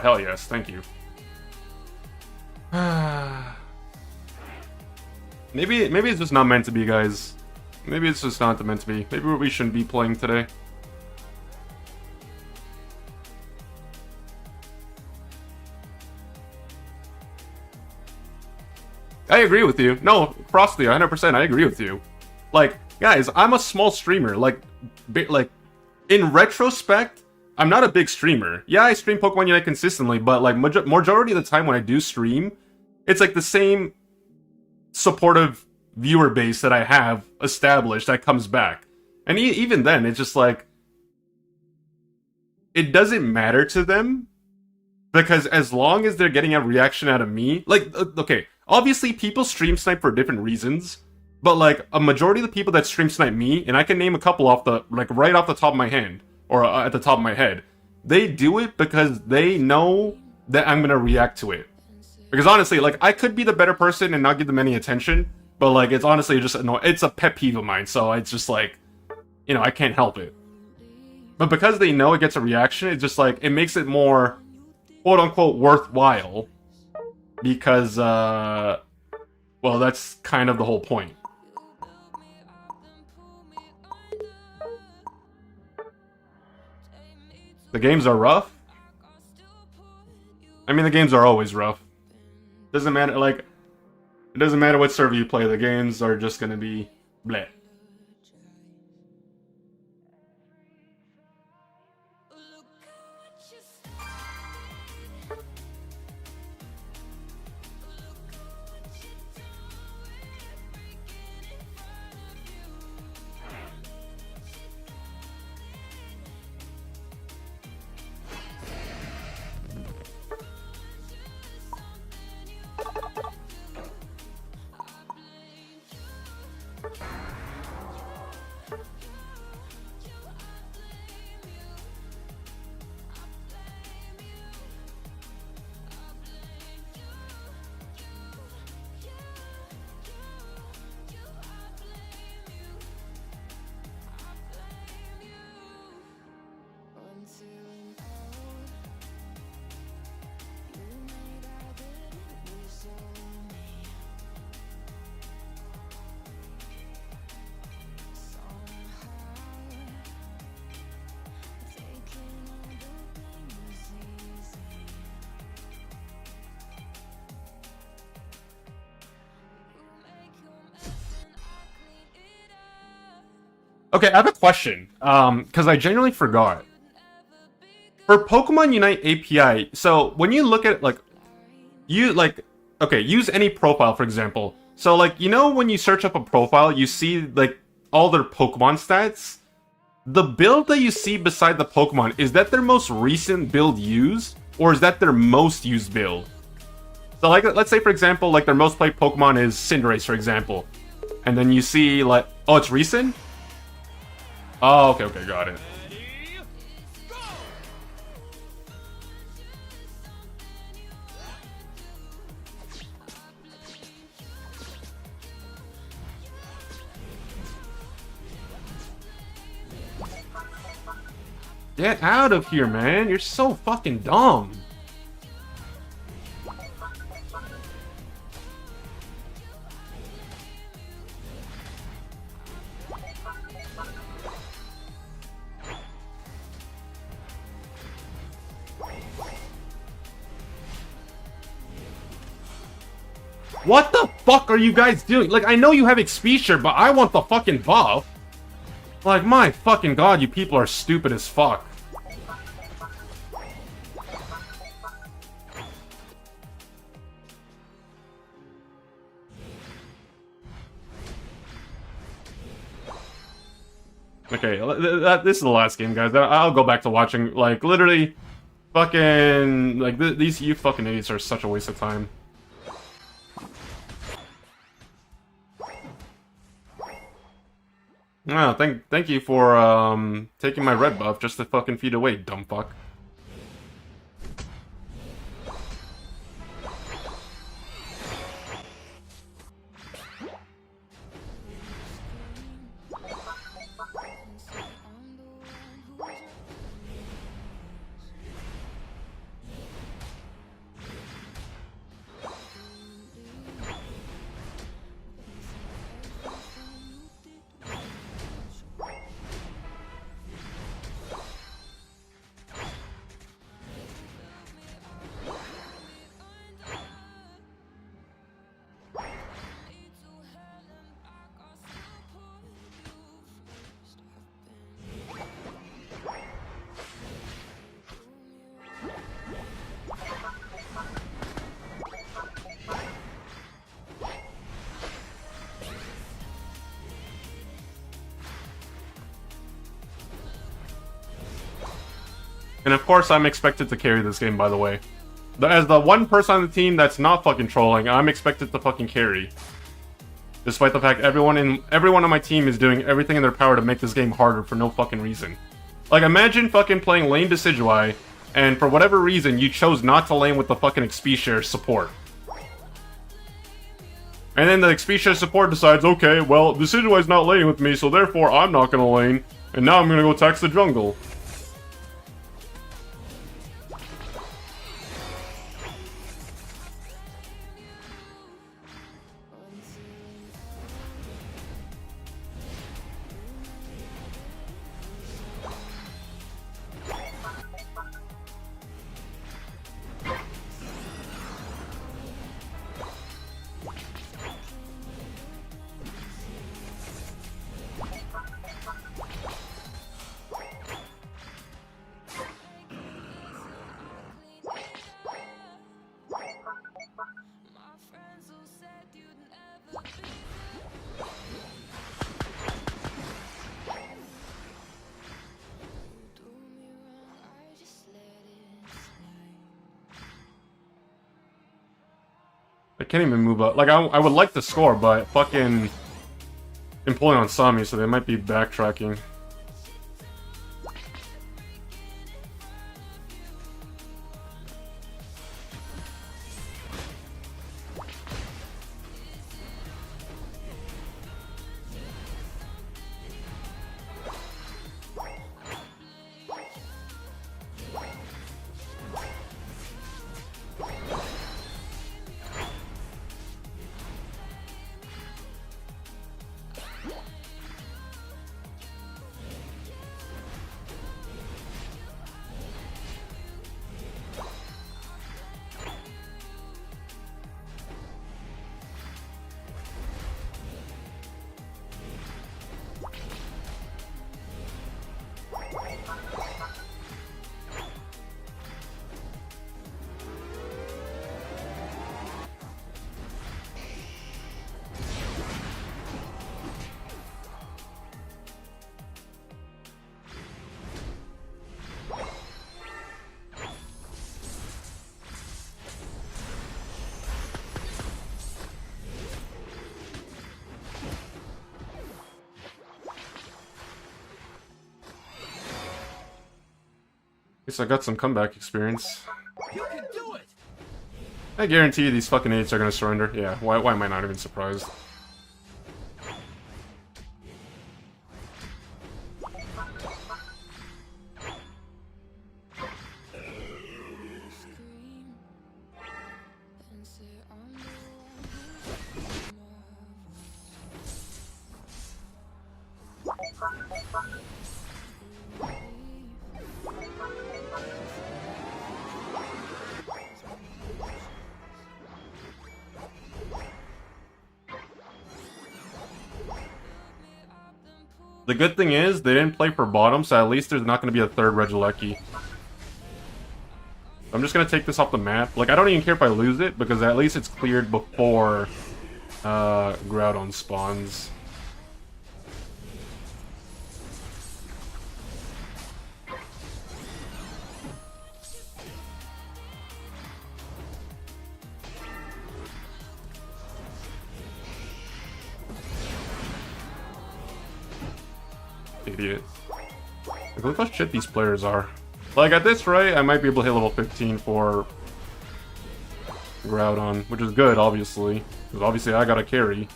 hell yes, thank you. Maybe it's just not meant to be, guys. Maybe it's just not meant to be. Maybe we shouldn't be playing today. I agree with you. No, Frosty, 100%, I agree with you. Like, guys, I'm a small streamer. Like, in retrospect, I'm not a big streamer. Yeah, I stream Pokemon Unite consistently, but like majority of the time when I do stream, it's like the same supportive viewer base that I have established that comes back. And even then, it's just like, it doesn't matter to them, because as long as they're getting a reaction out of me, like, okay, obviously people stream snipe for different reasons, but like a majority of the people that stream snipe me, and I can name a couple off the, like right off the top of my hand, or at the top of my head, they do it because they know that I'm gonna react to it. Because honestly, like, I could be the better person and not give them any attention, but like, it's honestly just it's a pet peeve of mine, so it's just like, you know, I can't help it. But because they know it gets a reaction, it's just like, it makes it more quote-unquote worthwhile, because, well, that's kind of the whole point. The games are rough? I mean, the games are always rough. Doesn't matter, like, it doesn't matter what server you play, the games are just gonna be bleh. Okay, I have a question, because I genuinely forgot. For Pokemon Unite API, so when you look at, like, okay, use any profile, for example. So, like, you know when you search up a profile, you see, like, all their Pokemon stats? The build that you see beside the Pokemon, is that their most recent build used? Or is that their most used build? So, like, let's say, for example, like, their most played Pokemon is Cinderace, for example. And then you see, like, oh, it's recent? Oh, okay, got it. Get out of here, man. You're so fucking dumb. What the fuck are you guys doing? Like, I know you have Expedia, but I want the fucking buff. Like, my fucking god, you people are stupid as fuck. Okay, this is the last game, guys. I'll go back to watching. Like, literally, fucking, like, these you fucking idiots are such a waste of time. No, thank you for taking my red buff just to fucking feed away, dumb fuck. And of course, I'm expected to carry this game, by the way. As the one person on the team that's not fucking trolling, I'm expected to fucking carry. Despite the fact everyone on my team is doing everything in their power to make this game harder for no fucking reason. Like, imagine fucking playing lane Decidueye, and for whatever reason, you chose not to lane with the fucking XP share support. And then the XP share support decides, okay, well, Decidueye's not laning with me, so therefore I'm not gonna lane, and now I'm gonna go tax the jungle. I can't even move up. Like, I would like to score, but fucking Empoleon saw me, so they might be backtracking. At least I got some comeback experience. You can do it. I guarantee you these fucking idiots are gonna surrender. Yeah, why am I not even surprised? The good thing is, they didn't play for bottom, so at least there's not going to be a third Regieleki. I'm just going to take this off the map. Like, I don't even care if I lose it, because at least it's cleared before Groudon spawns. Idiot. Like, look how shit these players are. Like, at this rate, I might be able to hit level 15 for Groudon, which is good, obviously. Because obviously I got a carry.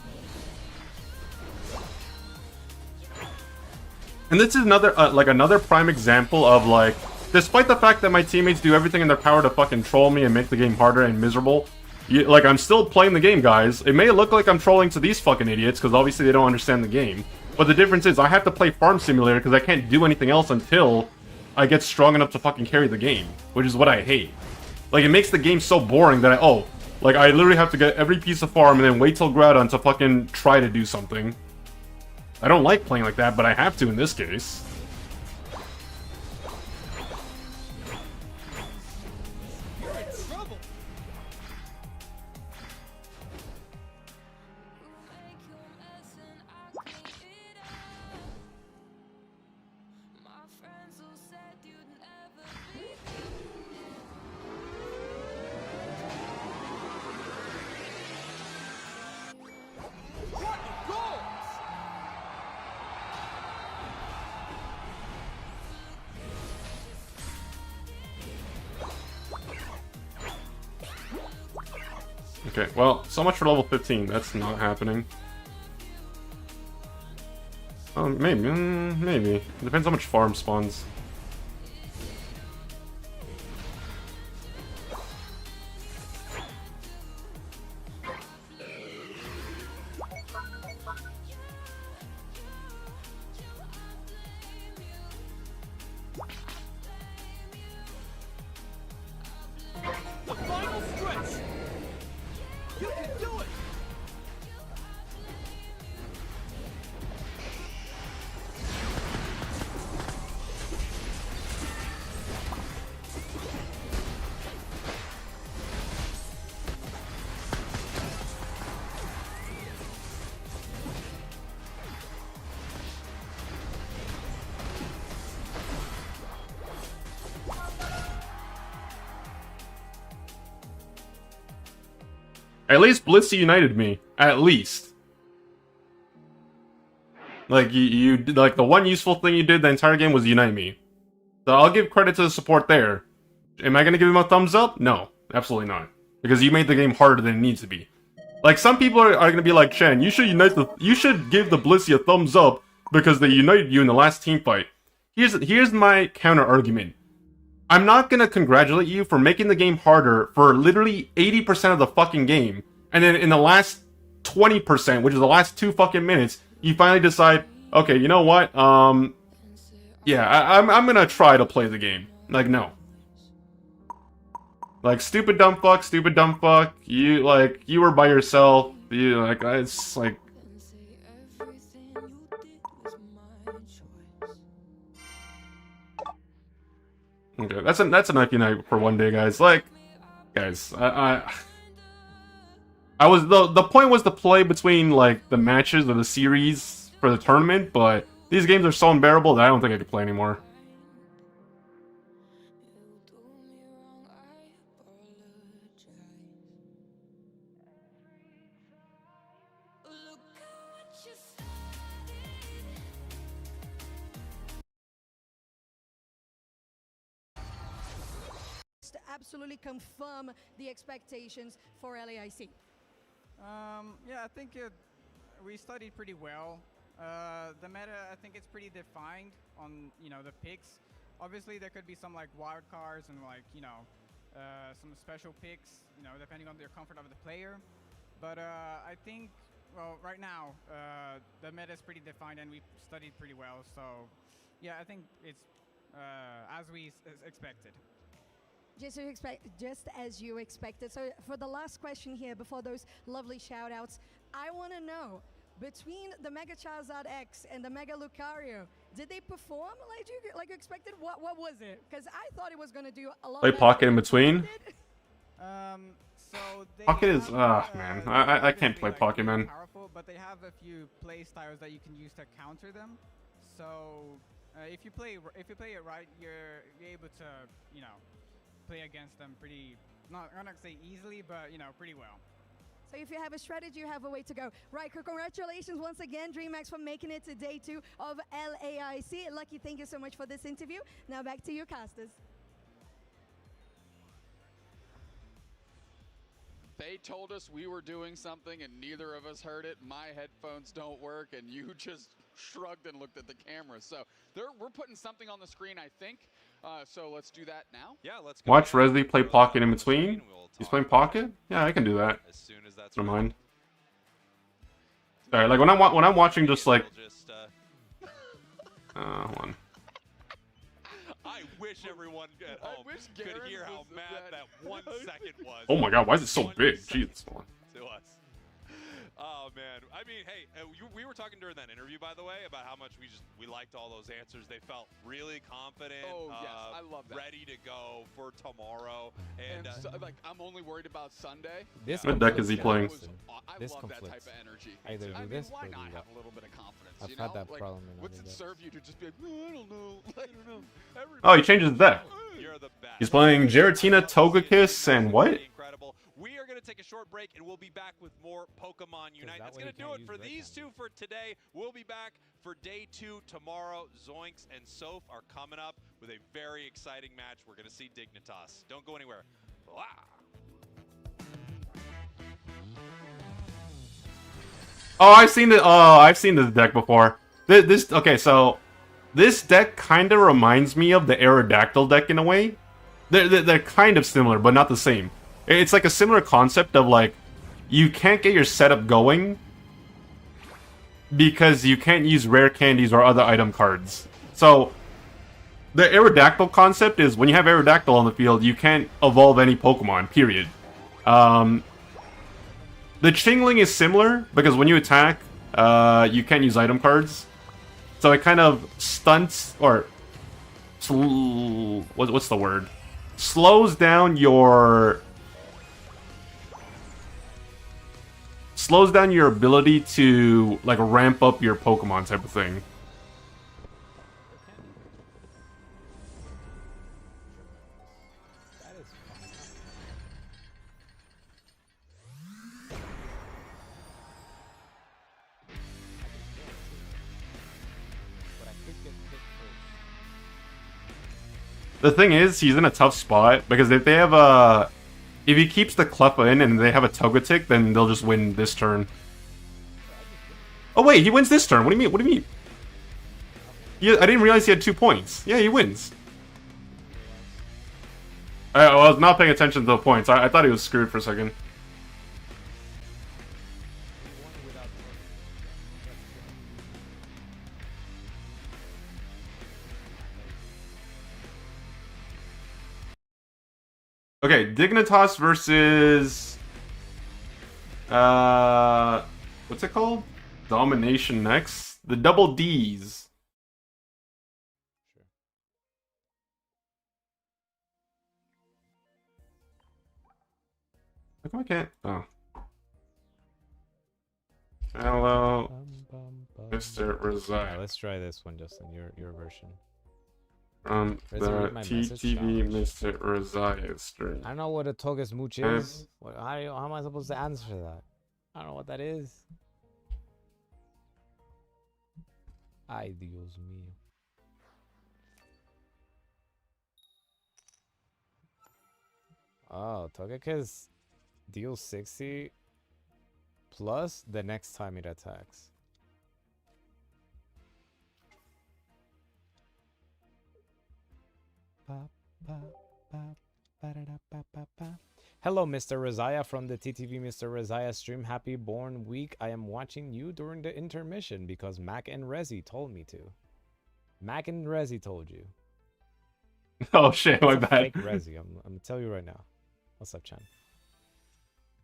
And this is another, another prime example of, like, despite the fact that my teammates do everything in their power to fucking troll me and make the game harder and miserable, like, I'm still playing the game, guys. It may look like I'm trolling to these fucking idiots, because obviously they don't understand the game. But the difference is, I have to play Farm Simulator because I can't do anything else until I get strong enough to fucking carry the game. Which is what I hate. Like, it makes the game so boring that I literally have to get every piece of farm and then wait till Groudon to fucking try to do something. I don't like playing like that, but I have to in this case. Okay, well, so much for level 15. That's not happening. Maybe, maybe. Depends how much farm spawns. The final stretch. You can do it. At least Blissey united me. At least. Like, you like, the one useful thing you did the entire game was unite me. So I'll give credit to the support there. Am I gonna give him a thumbs up? No. Absolutely not. Because you made the game harder than it needs to be. Like, some people are gonna be like, Chen, you should give the Blissey a thumbs up because they united you in the last team fight. Here's my counter argument. I'm not gonna congratulate you for making the game harder for literally 80% of the fucking game, and then in the last 20%, which is the last 2 fucking minutes, you finally decide, okay, you know what, yeah, I'm gonna try to play the game. Like, no. Like, stupid dumb fuck, you were by yourself, it's like... Okay, that's enough unite for one day, guys. Like, guys, I was the point was to play between like the matches of the series for the tournament, but these games are so unbearable that I don't think I could play anymore. To absolutely confirm the expectations for LAIC. Yeah, I think we studied pretty well. The meta, I think it's pretty defined on, the picks. Obviously, there could be some like wild cards and like, some special picks, depending on the comfort of the player. But I think, well, right now, the meta is pretty defined and we studied pretty well. So, yeah, I think it's as we expected. Just as you expected. So for the last question here, before those lovely shout-outs, I want to know, between the Mega Charizard X and the Mega Lucario, did they perform like you expected? What was it? Because I thought it was going to do a lot Play better Pocket in than between? So they Pocket is, have, man. I can't play Pocket, man. Powerful, but they have a few play styles that you can use to counter them. So if you play it right, you're able to, play against them pretty, I'm not gonna say easily, but pretty well. So if you have a strategy, you have a way to go. Right, congratulations once again, DreamHack, for making it to day 2 of LAIC. Lucky, thank you so much for this interview. Now back to you, casters. They told us we were doing something and neither of us heard it. My headphones don't work and you just shrugged and looked at the camera. So we're putting something on the screen, I think. So let's do that now. Yeah, let's go. Watch Resli play Pocket in between. He's playing Pocket? Yeah, I can do that. As soon as that's Never mind. Sorry, like when I'm watching just like hold on. I wish everyone at home could hear how mad that 1 second was. Oh my god, why is it so big? Jesus. To us. Oh man, I mean, hey, we were talking during that interview, by the way, about how much we liked all those answers. They felt really confident. Oh yes, I love that. Ready to go for tomorrow. And so, like, I'm only worried about Sunday. What deck is he playing? I love that type of energy. Either do this why or not do have that. a little bit of confidence? I've had that problem in what's other it decks. serve you to just be like, no, I don't know. I don't know. Oh, he changed his deck. You're the best. He's playing Giratina, Togekiss, and what? Incredible. We are going to take a short break and we'll be back with more Pokemon Unite. That's going to do it for these two for today. We'll be back for day 2 tomorrow. Zoinks and Soph are coming up with a very exciting match. We're going to see Dignitas. Don't go anywhere. Wow. Oh, I've seen the. Oh, I've seen this deck before. This okay, so this deck kind of reminds me of the Aerodactyl deck in a way. They're kind of similar, but not the same. It's like a similar concept of like you can't get your setup going because you can't use rare candies or other item cards. So the Aerodactyl concept is when you have Aerodactyl on the field, you can't evolve any Pokemon. Period. The Chingling is similar, because when you attack, you can't use item cards. So it kind of stunts, or... what's the word? Slows down your... Slows down your ability to, like, ramp up your Pokemon type of thing. The thing is, he's in a tough spot, because if they have a... If he keeps the Cleffa in and they have a Togetic, then they'll just win this turn. Oh wait, he wins this turn. What do you mean? What do you mean? I didn't realize he had 2 points. Yeah, he wins. I was not paying attention to the points. I thought he was screwed for a second. Okay, Dignitas versus... what's it called? Domination next? The double Ds. How come I can't? Oh. Hello, Mr. Rosai. Yeah, let's try this one, Justin. Your version. From the TTV Mr. Rosai stream. I don't know what a Togus Mooch is. How am I supposed to answer that? I don't know what that is. Ay, Dios mío. Oh, Togekiss deals 60 plus the next time it attacks. Hello, Mr. Razaya from the TTV Mr. Razaya stream. Happy born week. I am watching you during the intermission because Mac and Rezi told me to. Mac and Rezi told you. Oh shit, my bad. Fake Rezi. I'm gonna tell you right now. What's up, Chan?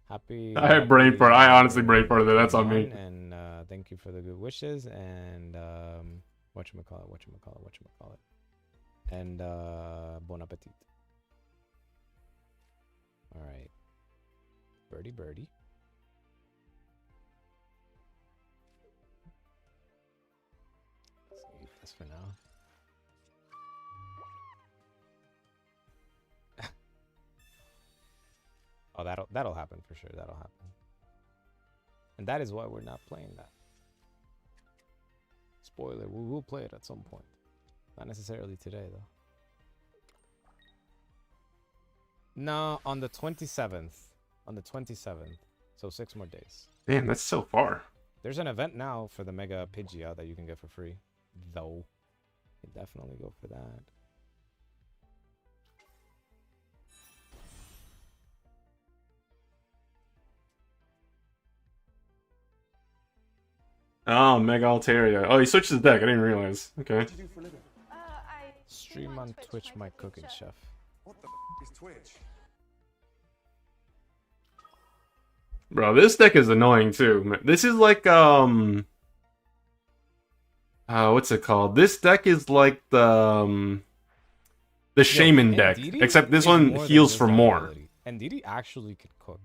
Happy. I brain fart. I honestly brain farted it. That's on me. And thank you for the good wishes. And whatchamacallit. And bon appetit. All right. Birdie. Let's eat this for now. Oh, that'll happen for sure. That'll happen. And that is why we're not playing that. Spoiler, we will play it at some point. Not necessarily today, though. No, on the 27th. On the 27th. So 6 more days. Damn, that's so far. There's an event now for the Mega Pidgeot that you can get for free. Though. You can definitely go for that. Oh, Mega Altaria. Oh, he switched his deck. I didn't realize. Okay. Stream on Twitch, my cooking chef. What the is Twitch? Bro, this deck is annoying too. This is like what's it called? This deck is like the Shaman deck, except this one heals for more. And Didi actually could cook.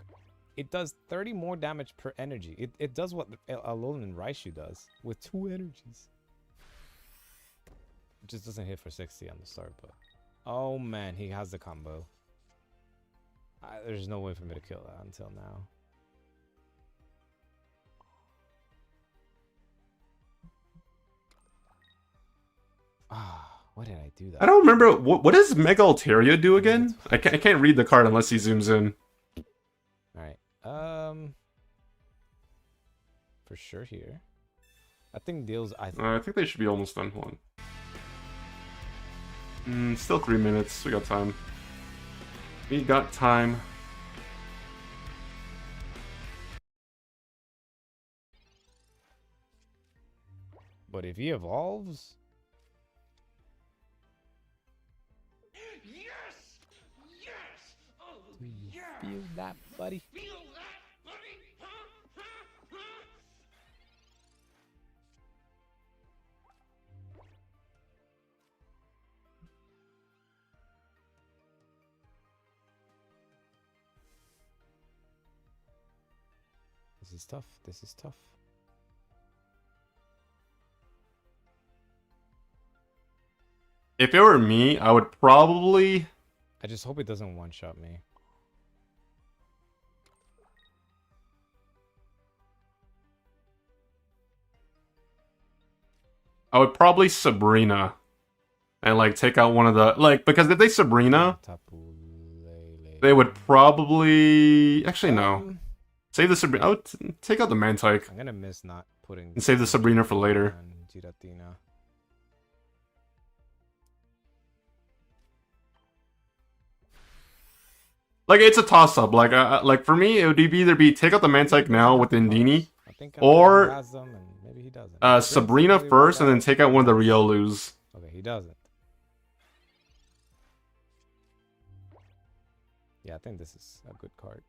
It does 30 more damage per energy. It does what Alolan Raichu does with 2 energies. It just doesn't hit for 60 on the start, but... Oh man, he has the combo. There's no way for me to kill that until now. Why did I do that? I don't remember. What does Mega Altaria do again? I can't read the card unless he zooms in. Alright. for sure here. I think deals. I think they should be almost done. Hold on. Still 3 minutes. We got time. We got time. But if he evolves, Yes! Yes! Oh, do you yeah! feel that, buddy? Feel that, buddy? Huh? This is tough. This is tough. If it were me, I would probably... I just hope it doesn't one-shot me. I would probably Sabrina. And, like, take out one of the... Like, because if they Sabrina... They would probably... Actually, no. Save the Sabrina. I would take out the Mantike. I'm gonna miss not putting... And save the Sabrina for later. Giratina. Like, it's a toss-up. Like for me, it would either be take out the Mantike now with Indini, or has them and maybe he doesn't. Sabrina first and then take out one of the Riolus. Okay, he doesn't. Yeah, I think this is a good card.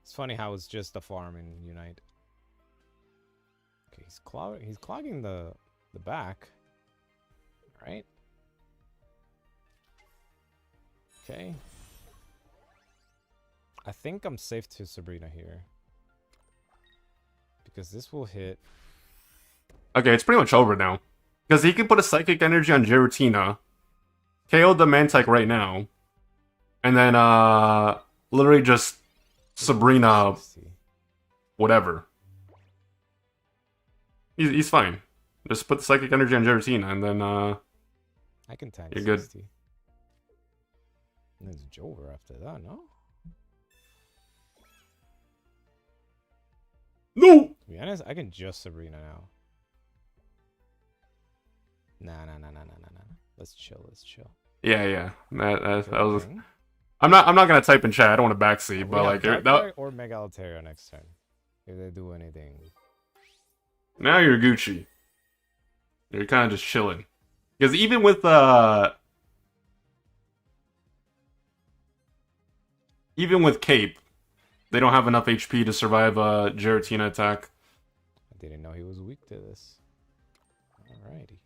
It's funny how it's just a farm in Unite. Okay, he's clogging the back. Right? Okay. I think I'm safe to Sabrina here. Because this will hit. Okay, it's pretty much over now. Because he can put a Psychic Energy on Giratina, KO the Mantike right now, and then literally just Sabrina whatever. He's fine. Just put the Psychic Energy on Giratina and then I can tank you're 60. good. And there's Jover after that, no? No! To be honest, I can just Sabrina now. Nah. Let's chill. Yeah. That was. I'm not gonna type in chat. I don't want to backseat, but like that. Or Mega Altaria next turn, if they do anything. Now you're Gucci. You're kind of just chilling, because even with Cape, they don't have enough HP to survive a Giratina attack. I didn't know he was weak to this. Alrighty.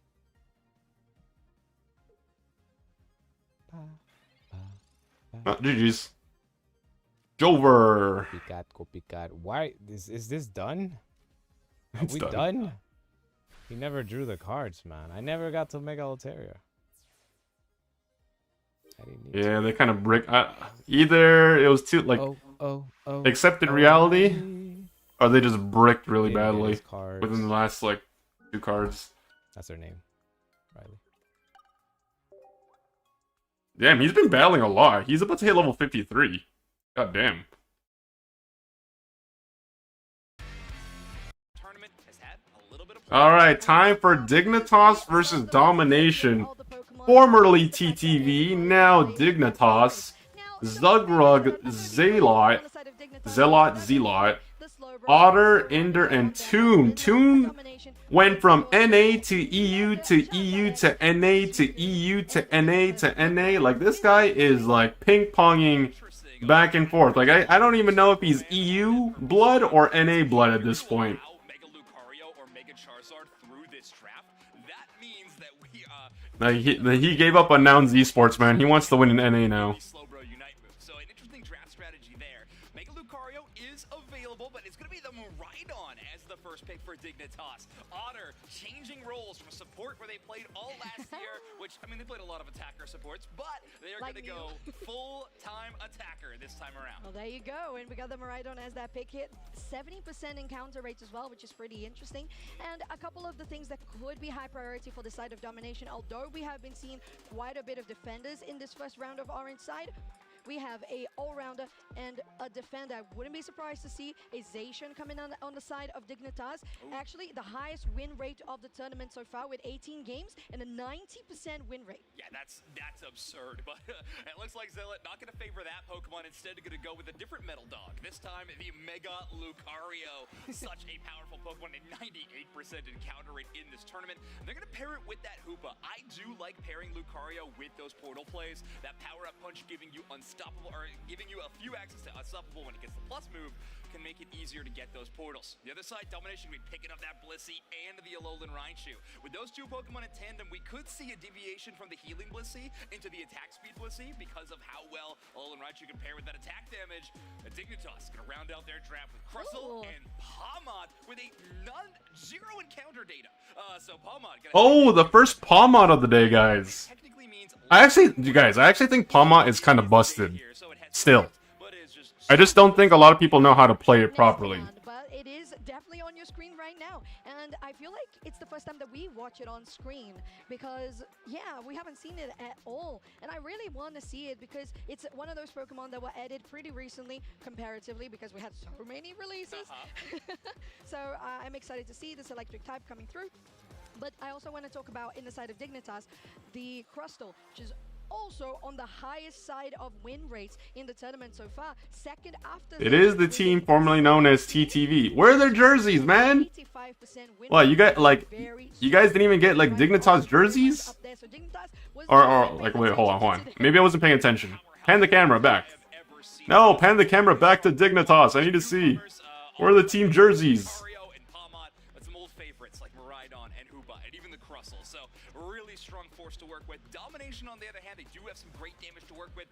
GG's. Jover. Copycat. Why is this done? Are It's we done. done? He never drew the cards, man. I never got to Mega Altaria. Yeah, they kind of brick. Either it was too like accepted reality, or they just bricked really badly within the last like 2 cards. That's their name, Riley. Damn, he's been battling a lot. He's about to hit level 53. God damn. Alright, time for Dignitas versus Domination. Formerly TTV, now Dignitas. Zugrug, Zelot, Otter, Ender, and Toon. Toon went from NA to EU to EU to NA to EU to NA to NA. Like, this guy is like ping-ponging back and forth. Like, I don't even know if he's EU blood or NA blood at this point. He gave up on Nouns Esports, man. He wants to win in NA now. So an interesting draft strategy there. Mega Lucario is available, but it's going to be the Miraidon as the first pick for Dignitas. Otter changing roles from support where they played all last year, which, I mean, they played a lot of attacker supports, but they are going to go full-time attacker this time around. Well, there you go, and we got the Miraidon as that pick hit. 70% encounter rates as well, which is pretty interesting. And a couple of the things that could be high priority for the side of Domination, although we have been seeing quite a bit of defenders in this first round of Orange side, we have a all-rounder and a defender. I wouldn't be surprised to see a Zacian coming on the side of Dignitas. Actually, the highest win rate of the tournament so far with 18 games and a 90% win rate. Yeah, that's absurd, but it looks like Zealot not going to favor that Pokemon. Instead, going to go with a different metal dog. This time, the Mega Lucario. Such a powerful Pokemon, a 98% encounter rate in this tournament. And they're going to pair it with that Hoopa. I do like pairing Lucario with those portal plays. That power-up punch giving you unstoppable, or giving you a few access to unstoppable when it gets the plus move, can make it easier to get those portals. The other side, Domination will be picking up that Blissey and the Alolan Raichu. With those two Pokemon in tandem, we could see a deviation from the healing Blissey into the attack speed Blissey because of how well Alolan Raichu can pair with that attack damage. Dignitas gonna round out their draft with Crustle and Pawmot with a zero encounter data. So Pawmot gonna The first Pawmot of the day, guys. I actually think Pawmot is kind of busted. Still. I just don't think a lot of people know how to play it properly. But it is definitely on your screen right now. And I feel like it's the first time that we watch it on screen because, yeah, we haven't seen it at all. And I really want to see it because it's one of those Pokemon that were added pretty recently comparatively because we had so many releases. So I'm excited to see this electric type coming through. But I also want to talk about, in the side of Dignitas, the Crustle, which is also on the highest side of win rates in the tournament so far. Second after... It is the team formerly known as TTV. Where are their jerseys, man? What, you guys didn't even get, like, Dignitas jerseys? Or like, wait, hold on. Maybe I wasn't paying attention. Pan the camera back. No, pan the camera back to Dignitas. I need to see. Where are the team jerseys? To work with. Domination, on the other hand, they do have some great damage to work with.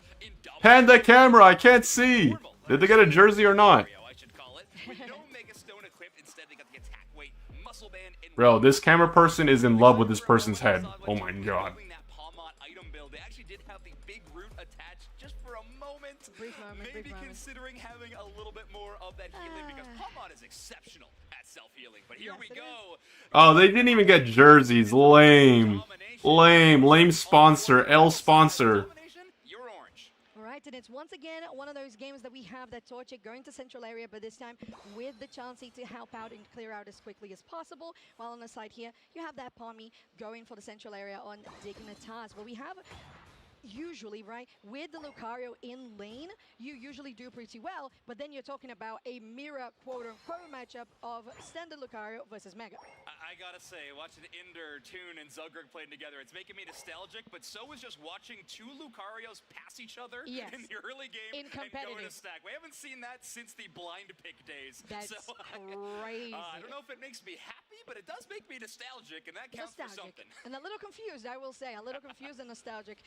Pan the camera, I can't see. Did they get a jersey or not? Bro, this camera person is in love with this person's head. Oh my god. They actually did have the big root attached just for a moment. Maybe considering having a little bit more of that healing because Pawmot is exceptional at self-healing. But here we go. Oh, they didn't even get jerseys. Lame. Lame sponsor, L sponsor. Alright, and it's once again one of those games that we have that Torchic going to central area, but this time with the chance to help out and clear out as quickly as possible. While on the side here, you have that Palmy going for the central area on Dignitas. Well, we have... usually, right, with the Lucario in lane, you usually do pretty well, but then you're talking about a mirror quote-unquote matchup of standard Lucario versus Mega. I gotta say, watching Ender, Toon, and Zugrig playing together, it's making me nostalgic, but so is just watching two Lucarios pass each other in the early game and go in a stack. We haven't seen that since the blind pick days. That's crazy. I don't know if it makes me happy, but it does make me nostalgic, and that counts for something. And a little confused, I will say. A little confused and nostalgic.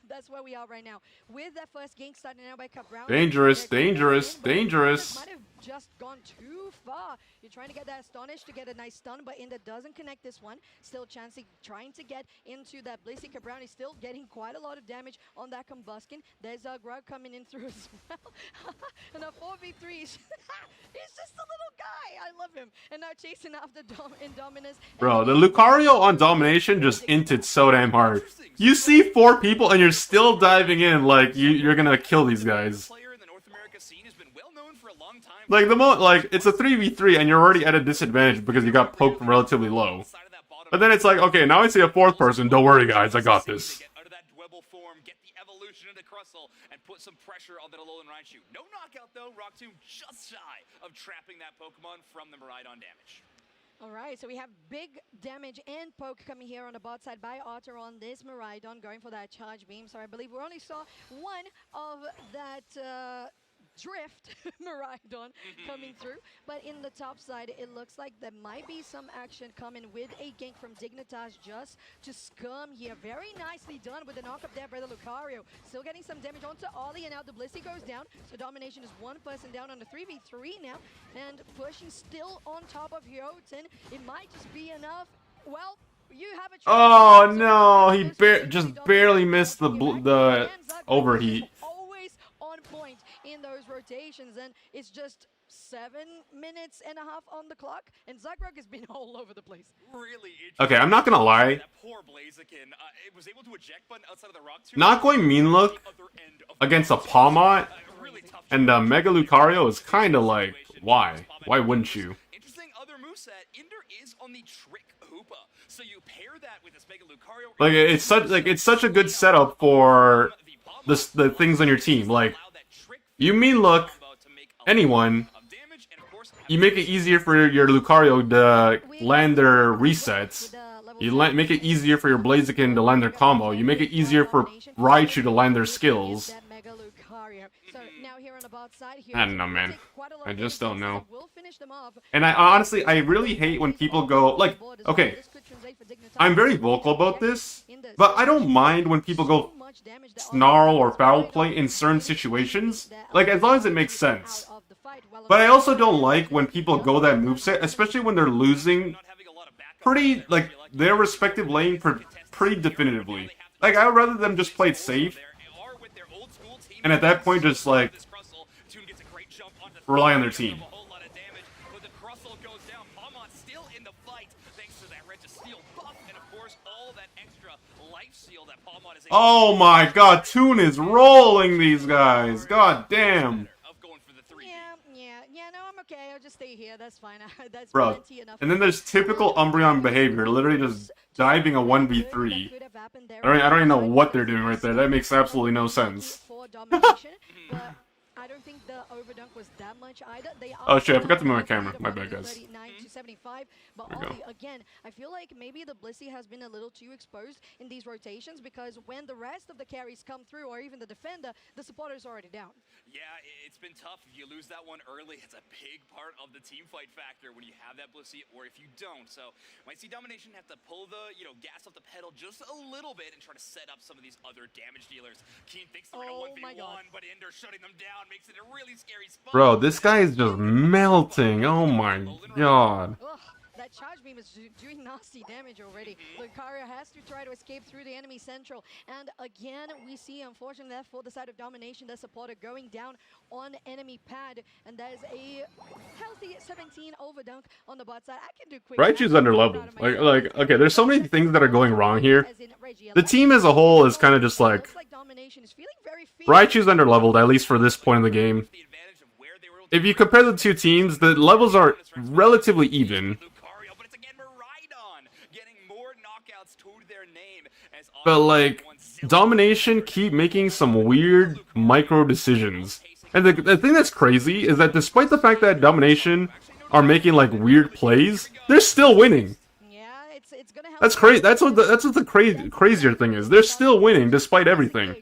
That's where we are right now. With that first game starting now by Cup Brown. Dangerous. Might have just gone too far. You're trying to get that Astonish to get a nice stun, but Ender doesn't connect this one. Still Chansey trying to get into that Blissey. Brown is still getting quite a lot of damage on that Combuskin. There's a Grug coming in through as well. And a 4v3. He's just a little guy. I love him. And now chasing after Indominus. Bro, the Lucario on Domination just inted so damn hard. You see 4 people and you're still diving in like you're gonna kill these guys. Like it's a 3v3 and you're already at a disadvantage because you got poked relatively low. But then it's like, okay, now I see a 4th person. Don't worry, guys, I got this. And put some pressure on that Alolan Raichu. No knockout though. Rock Tomb just shy of trapping that Pokemon from the Miraidon damage. Alright, so we have big damage and poke coming here on the bot side by Otter on this Miraidon, going for that charge beam. So I believe we only saw one of that drift Miraidon coming through, but in the top side it looks like there might be some action coming with a gank from Dignitas just to scum here. Very nicely done with the knockup there by the Lucario. Still getting some damage onto Ollie, and now the Blissey goes down, so Domination is one person down on the 3v3 now, and pushing still on top of Hyoten. It might just be enough. Well, you have a oh no, he just barely missed the overheat. On point in those rotations, and it's just 7.5 on the clock, and Zagreb has been all over the place. Really Okay, I'm not gonna lie. That poor Blaziken was able to eject button outside of the rock tomb. Not going mean look against a Palmot and Mega Lucario is kind of like, why? Why wouldn't you? Interesting other moveset. Inder is on the Trick Hoopa, so you pair that with this Mega Lucario. Like it's such a good setup for the things on your team. Like you mean look anyone, you make it easier for your Lucario to land their resets. You make it easier for your Blaziken to land their combo. You make it easier for Raichu to land their skills. I don't know, man. I just don't know. And I really hate when people go, like, okay, I'm very vocal about this, but I don't mind when people go snarl or foul play in certain situations, like, as long as it makes sense. But I also don't like when people go that moveset, especially when they're losing pretty, like, their respective lane pretty definitively. Like, I would rather them just play it safe, and at that point just, like, rely on their team. Oh my god, Toon is rolling these guys. God damn. No, I'm okay. I'll just stay here. That's fine. That's Bro, plenty enough. and then there's typical Umbreon behavior, literally just diving a 1v3. I don't even know what they're doing right there. That makes absolutely no sense. I don't think the overdunk was that much either. Oh shit, I forgot to move my camera. My bad, guys. 39 to 75. But Ollie, again, I feel like maybe the Blissey has been a little too exposed in these rotations, because when the rest of the carries come through, or even the defender, the supporter's already down. Yeah, it's been tough. If you lose that one early, it's a big part of the team fight factor when you have that Blissey, or if you don't. So might see Domination have to pull the gas off the pedal just a little bit and try to set up some of these other damage dealers. Keen thinks they're in a 1v1, but Ender shutting them down makes it a really scary spot. Bro, this guy is just melting. Oh my god. Ugh, that charge beam is doing nasty damage already. Lucario has to try to escape through the enemy central. And again, we see, unfortunately, that for the side of Domination, the supporter going down on enemy pad. And that is a healthy 17 overdunk on the bot side. I can do quick. Raichu's underleveled. Like, okay, there's so many things that are going wrong here. The team as a whole is kind of just like, Raichu's underleveled, at least for this point in the game. If you compare the two teams, the levels are relatively even. But, like, Domination keep making some weird micro decisions. And the thing that's crazy is that despite the fact that Domination are making, like, weird plays, they're still winning. That's crazy. That's what the crazier thing is. They're still winning despite everything.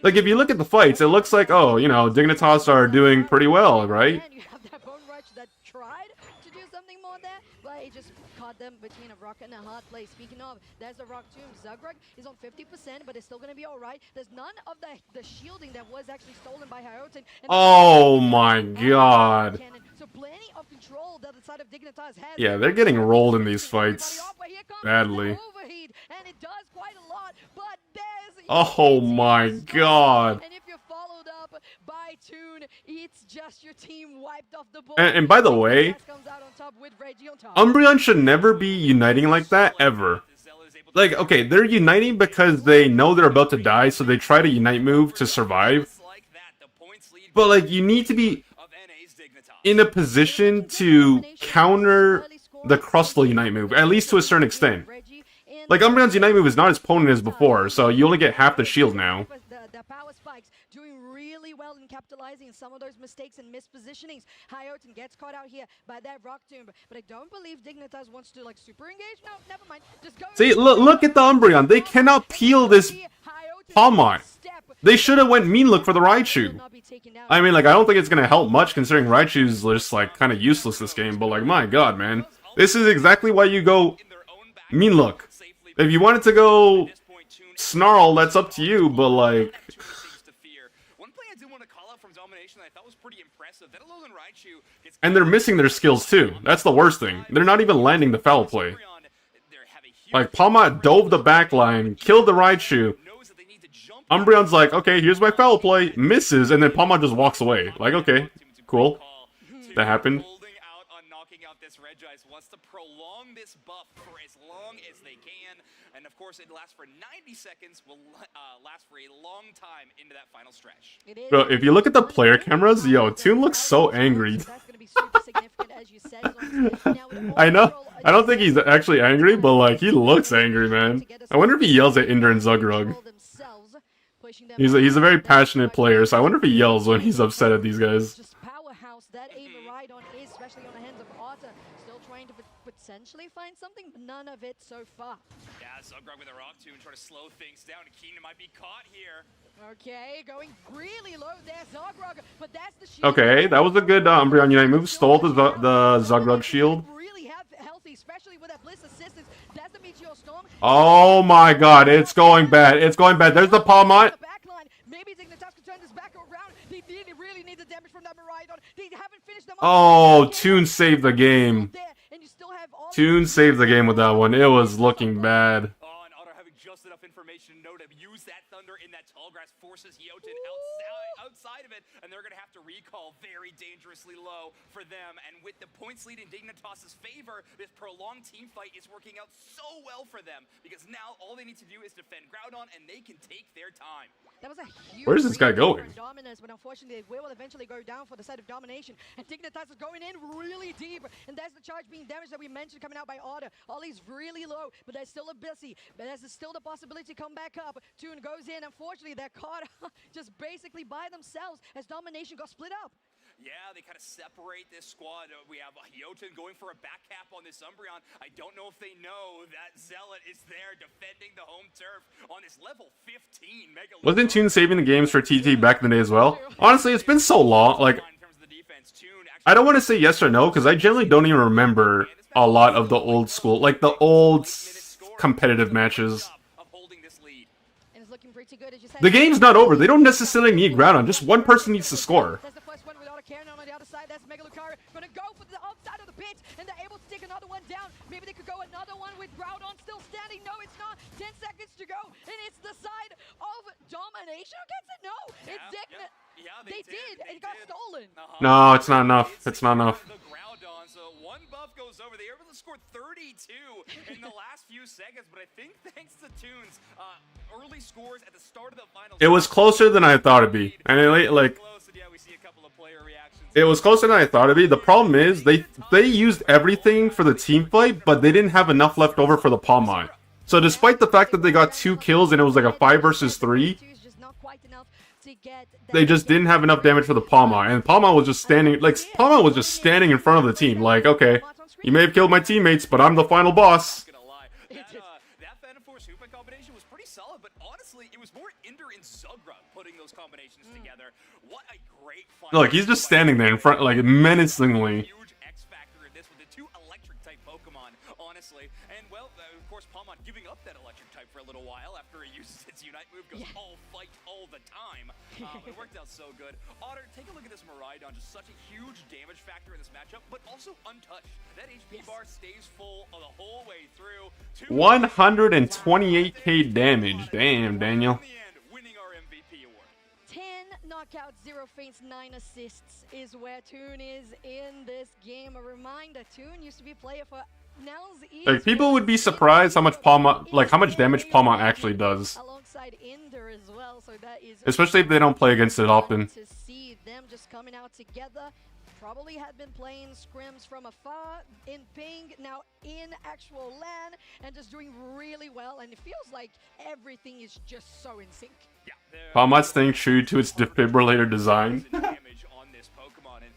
Like, if you look at the fights, it looks like, oh, you know, Dignitas are doing pretty well, right? And you have that Bone Rush that tried to do something more there, but it just caught them between a rock and a hard place. Speaking of, there's the rock tomb. Zagreb is on 50%, but it's still going to be alright. There's none of the shielding that was actually stolen by Hyoten. Oh my god. So plenty of control that the side of Dignitas has. Yeah, they're getting rolled in these fights. Badly. And it does quite a lot, but there's Oh my god. And if you're followed up by Toon, it's just your team wiped off the board. And by the way, Umbreon should never be uniting like that, ever. Like, okay, they're uniting because they know they're about to die, so they try to unite move to survive. But, like, you need to be in a position to counter the Crustle unite move, at least to a certain extent. Like, Umbreon's unite move is not as potent as before, so you only get half the shield now. The power spikes doing really well in capitalizing some of those mistakes and mispositionings. Hyoten gets caught out here by that rock tomb, but I don't believe Dignitas wants to, like, super engage. No, never mind. Just go. See, look at the Umbreon. They cannot peel this Palmot. They should have went mean look for the Raichu. I mean, like, I don't think it's gonna help much considering Raichu's just, like, kind of useless this game, but, like, my god, man. This is exactly why you go mean look. If you wanted to go snarl, that's up to you, but, like... And they're missing their skills, too. That's the worst thing. They're not even landing the foul play. Like, Palmot dove the backline, killed the Raichu. Umbreon's like, okay, here's my foul play, misses, and then Palmot just walks away. Like, okay, cool. that happened. Holding out on knocking out this Regice, wants to prolong this buff for as long as they can. And of course, it lasts for 90 seconds, will last for a long time into that final stretch. Bro, if you look at the player cameras, yo, Toon looks so angry. I know. I don't think he's actually angry, but like he looks angry, man. I wonder if he yells at Indra and Zugrug. He's a very passionate player, so I wonder if he yells when he's upset at these guys. That Ava Rhydon is, especially on the hands of Otter, still trying to potentially find something, but none of it so far. Yeah, Zugrug with a rock tune trying to slow things down, and Keenan might be caught here. Okay, going really low there, Zugrug, but that's the shield. Okay, that was a good Umbreon Unite move. Stole the Zugrug shield. Really healthy, especially with that Bliss assistance. That's the Meteor Storm. Oh my god, it's going bad. It's going bad. There's the Palmont. Maybe Dignitas can turn this back around. They really need the damage from that Miraidon. They haven't finished them off. Oh, Toon saved the game. Toon saved the game with that one. It was looking bad. Oh, and Otter having just enough information to know to use that Thunder in that tall grass forces Hyoten outside of it, and they're going to have to recall very dangerously low for them. And with the points lead in Dignitas' favor, this prolonged team fight is working out so well for them, because now all they need to do is defend Groudon, and they can take their time. That was a huge Where's this guy going? Dominance, but unfortunately, it will eventually go down for the side of domination. And Dignitas is going in really deep, and that's the charge being damaged that we mentioned coming out by Otter. Ollie's really low, but there's still a busy. But there's still the possibility to come back up. Toon goes in. Unfortunately, they're caught just basically by themselves as domination got split up. Yeah, they kind of separate this squad. We have Hyoten going for a back cap on this Umbreon. I don't know if they know that Zealot is there defending the home turf on this level 15 Mega. Wasn't Toon saving the games for TT back in the day as well? Honestly, it's been so long. Like, I don't want to say yes or no, because I generally don't even remember a lot of the old school, like the old competitive matches. The game's not over. They don't necessarily need Groudon. Just one person needs to score. Gonna go for the outside of the pit, and they're able to take another one down. Maybe they could go another one with Groudon still standing. No, it's not. 10 seconds to go, and it's the side of domination. Who gets it? No, it's Dignitas. Yeah, they did. It got stolen. No, it's not enough. It's not enough. The Groudon, so one buff goes over. They were able to score 32 in the last few seconds, but I think thanks to Toon's early scores at the start of the finals. It was closer than I thought it'd be. And it was closer than I thought it'd be. The problem is they used everything for the team fight, but they didn't have enough left over for the Palmont. So despite the fact that they got 2 kills and it was like a 5 versus 3, they just didn't have enough damage for the Palmont. And Palmont was just standing in front of the team. Like, okay, you may have killed my teammates, but I'm the final boss. That Venoforce Hoopa combination was pretty solid, but honestly, it was more Indra and Zugrug putting those combinations together. What a great final. Look, he's just standing there in front, like, menacingly. Huge X factor in this with the 2 electric type Pokemon, honestly. And well, of course, Palmont giving up that electric type for a little while after he uses its Unite move, goes all fight all the time. But it worked out so good. Otter, take a look at this Miraidon, just such a huge damage factor in this matchup, but also untouched. That HP bar stays full the whole way through. 128k damage. Damn, Daniel. 10 knockouts, 0 feints, 9 assists is where Toon is in this game. A reminder, Toon used to be a player for Nels. Like, people would be surprised how much Palmont, like how much damage Palmont actually does. Alongside Indra as well, so that is especially if they don't play against it often. To see them just coming out together. Probably had been playing scrims from afar in ping, now in actual LAN, and just doing really well. And it feels like everything is just so in sync. Yeah, Palmont staying true to its defibrillator design. Damage on this Pokemon, and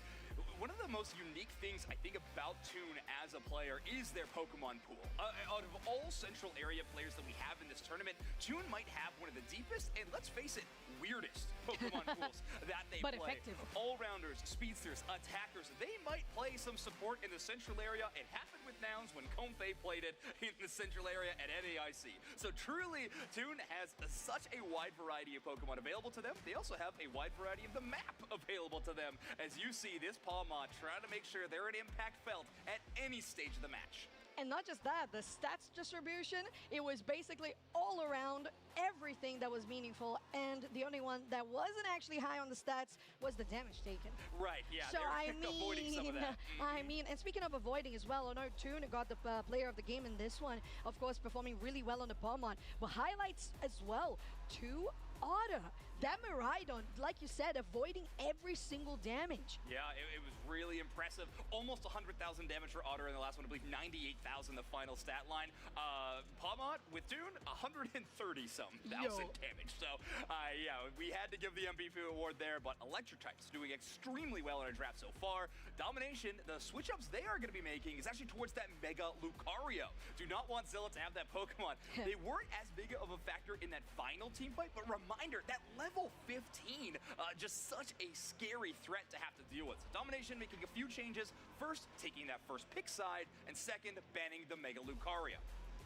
one of the most unique things I think about Toon as a player is their Pokemon pool. Out of all Central area players that we have in this tournament, Toon might have one of the deepest and, let's face it, weirdest Pokemon pools that they play. Effective. All-rounders, speedsters, attackers, they might play some support in the Central area. It happened with Nouns when Comfey played it in the Central area at LAIC. So truly, Toon has such a wide variety of Pokemon available to them. They also have a wide variety of the map available to them. As you see this Palmont trying to make sure they're an impact felt at any stage of the match. And not just that, the stats distribution, it was basically all around everything that was meaningful, and the only one that wasn't actually high on the stats was the damage taken. Right, yeah. So avoiding some of that. I mean, and speaking of avoiding as well, I know Toon got the player of the game in this one, of course, performing really well on the Palmon, but highlights as well to Otter. That Miraidon, like you said, avoiding every single damage. Yeah, it was really impressive. Almost 100,000 damage for Otter in the last one. I believe 98,000 the final stat line. Palmon with Dune, 130-some thousand damage. So, yeah, we had to give the MVP award there, but Electric Type's doing extremely well in our draft so far. Domination, the switch-ups they are going to be making is actually towards that Mega Lucario. Do not want Zilla to have that Pokemon. They weren't as big of a factor in that final team fight, but reminder, that level 15, just such a scary threat to have to deal with. So Domination making a few changes. First, taking that first pick side, and second, banning the Mega Lucario.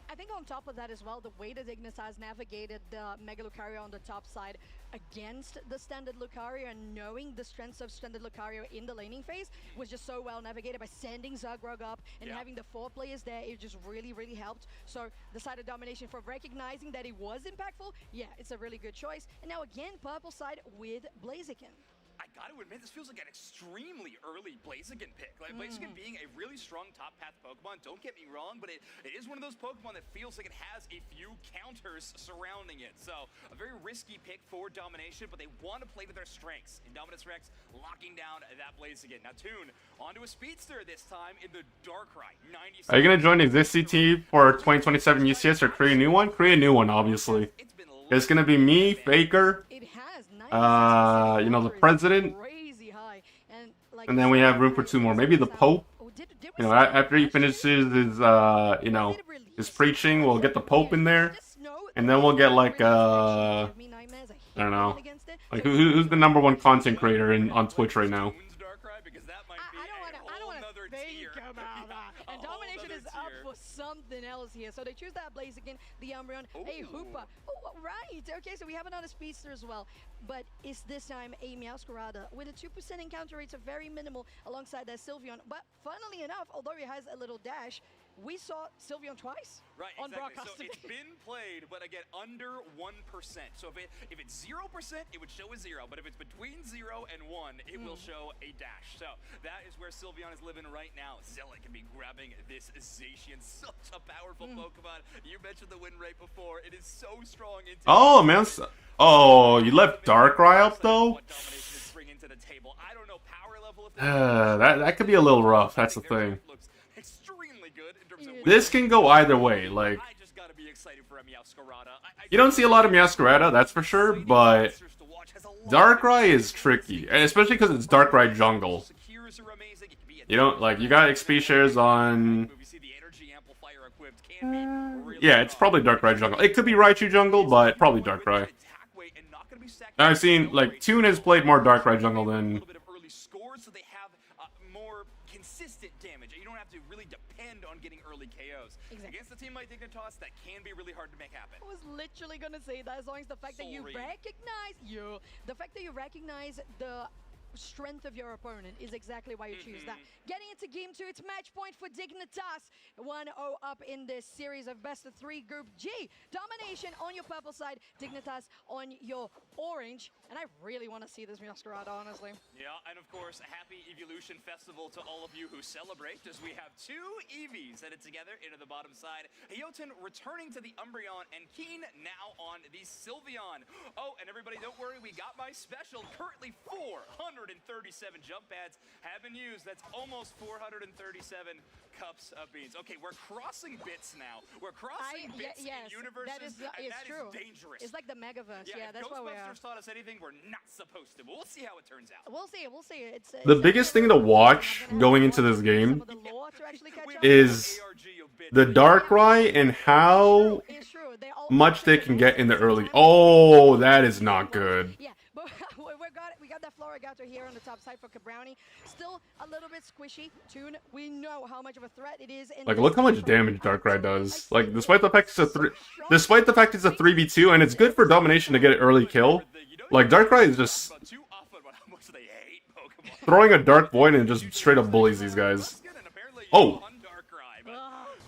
I think on top of that as well, the way that Dignitas navigated the Mega Lucario on the top side against the standard Lucario and knowing the strengths of standard Lucario in the laning phase was just so well navigated by sending Zagrog up and having the 4 players there. It just really, really helped. So the side of Domination for recognizing that it was impactful, yeah, it's a really good choice. And now again, purple side with Blaziken. I gotta admit, this feels like an extremely early Blaziken pick. Like, Blaziken being a really strong top path Pokemon, don't get me wrong, but it is one of those Pokemon that feels like it has a few counters surrounding it. So, a very risky pick for Domination, but they want to play to their strengths. In Dominus Rex, locking down that Blaziken. Now, Toon, onto a Speedster this time in the Darkrai. Are you gonna join the existing team for 2027 UCS or create a new one? Create a new one, obviously. It's gonna be me, Faker, you know, the president, and then we have room for 2 more. Maybe the Pope. You know, after he finishes his, you know, his preaching, we'll get the Pope in there, and then we'll get like, I don't know, like who's the #1 content creator on Twitch right now? And Domination is up for something else here. So they choose that Blaziken, the Umbreon, a Hoopa. Oh, right. Okay, so we have another Speedster as well. But is this time a Meowscarada with a 2% encounter rates are very minimal alongside that Sylveon. But funnily enough, although he has a little dash, we saw Sylveon twice on broadcast. So it's been played, but again, under 1%. So if it's 0%, it would show a 0. But if it's between 0 and 1, it will show a dash. So that is where Sylveon is living right now. Zilla can be grabbing this Zacian. Such a powerful Pokemon. You mentioned the win rate before. It is so strong. Oh, man. Oh, you left Darkrai up, though? That could be a little rough. That's the thing. This can go either way. Like, you don't see a lot of Meowscarada, that's for sure, but Darkrai is tricky, especially because it's Darkrai jungle. You don't like you got XP shares on. Yeah, it's probably Darkrai jungle. It could be Raichu jungle, but probably Darkrai. I've seen like Toon has played more Darkrai jungle than. So they have more consistent damage. You don't have to really depend on getting early KOs. Against a team like Dignitas, that can be really hard to make happen. I was literally gonna say that as long as the fact that you recognize the strength of your opponent is exactly why you choose that. Getting into game 2, it's match point for Dignitas. 1-0 up in this series of best of 3 Group G. Domination on your purple side, Dignitas on your orange. And I really want to see this Meowscarada, honestly. Yeah, and of course, a happy Evolution Festival to all of you who celebrate, as we have 2 Eevees headed together into the bottom side. Hyoten returning to the Umbreon, and Keen now on the Sylveon. Oh, and everybody, don't worry, we got my special. Currently 437 jump pads have been used. That's almost 437 cups of beans. Okay, we're crossing bits now. We're crossing bits in universes, that is dangerous. It's like the Megaverse. Yeah, that's why we are. Ghostbusters taught us anything we're not supposed to, but we'll see how it turns out. We'll see. It's the biggest thing to watch going into this game is the Darkrai and how much they can get in the early. Oh, that is not good. Yeah, but we got that Floragato here on the top side for Cabrownie. Still a little bit squishy. Toon, we know how much of a threat it is. Like, look how much damage Darkrai does. Like, despite the fact it's a 3v2, and it's good for Domination to get an early kill. Like, Darkrai is just throwing a Dark Void and just straight up bullies these guys. Oh!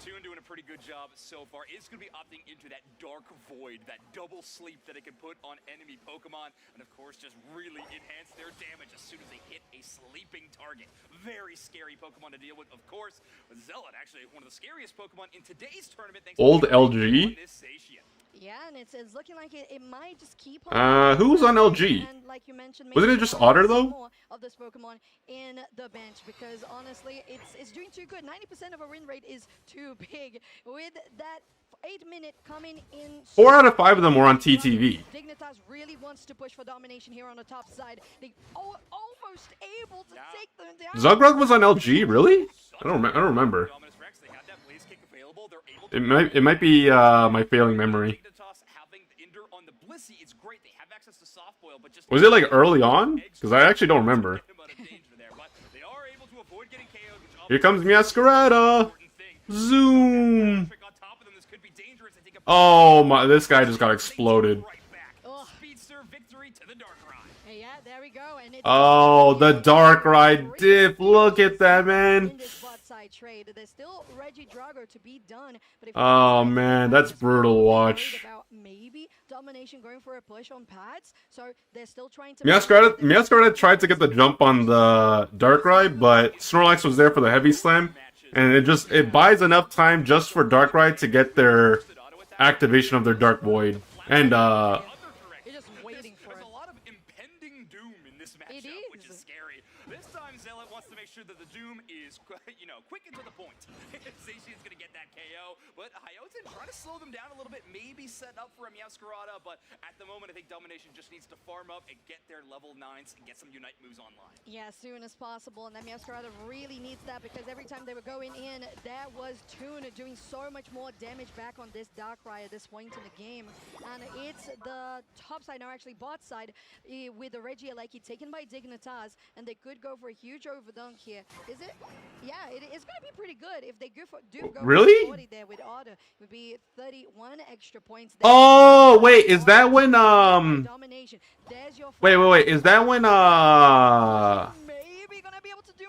Toon doing a pretty good job so far. It's going to be opting into that Dark Void, that double sleep that it can put on enemy Pokemon, and of course just really enhance their damage as soon as they hit a sleeping target. Very scary Pokemon to deal with, of course. Zealot, actually one of the scariest Pokemon in today's tournament. Old LG. Yeah, and it's looking like it might just keep on. Who was on LG? And like you mentioned, Wasn't it just Otter though? More of this Pokemon in the bench, because honestly, it's doing too good. 90% of a win rate is too big. With that 8-minute coming in. 4 out of 5 of them were on TTV. Dignitas really wants to push for domination here on the top side. They almost able to take them down. Zugrug was on LG, really? I don't remember. It might be my failing memory. Was it like early on? Because I actually don't remember. Here comes Masquerada! Zoom! Oh my, this guy just got exploded. Oh, the Darkrai diff. Look at that, man. Oh man, that's brutal to watch. Masquerada tried to get the jump on the Darkrai, but Snorlax was there for the heavy slam, and it buys enough time just for Darkrai to get their activation of their Dark Void. And that the Doom is, quick and to the point. Zacian's gonna get that KO, but Hyoten trying to slow them down a little bit, maybe set up for a Meowscarada, but at the moment I think Domination just needs to farm up and get their level 9s and get some Unite moves online. Yeah, as soon as possible, and that Meowscarada really needs that, because every time they were going in, that was Toon doing so much more damage back on this Darkrai at this point in the game. And it's the top side, now actually bot side, with the Reggie LAIC taken by Dignitas, and they could go for a huge overdunk here. Is it? Yeah, it's going to be pretty good if they do go really? For 40 there with Otter. It would be 31 extra points there. Oh, wait, is that when Wait, is that when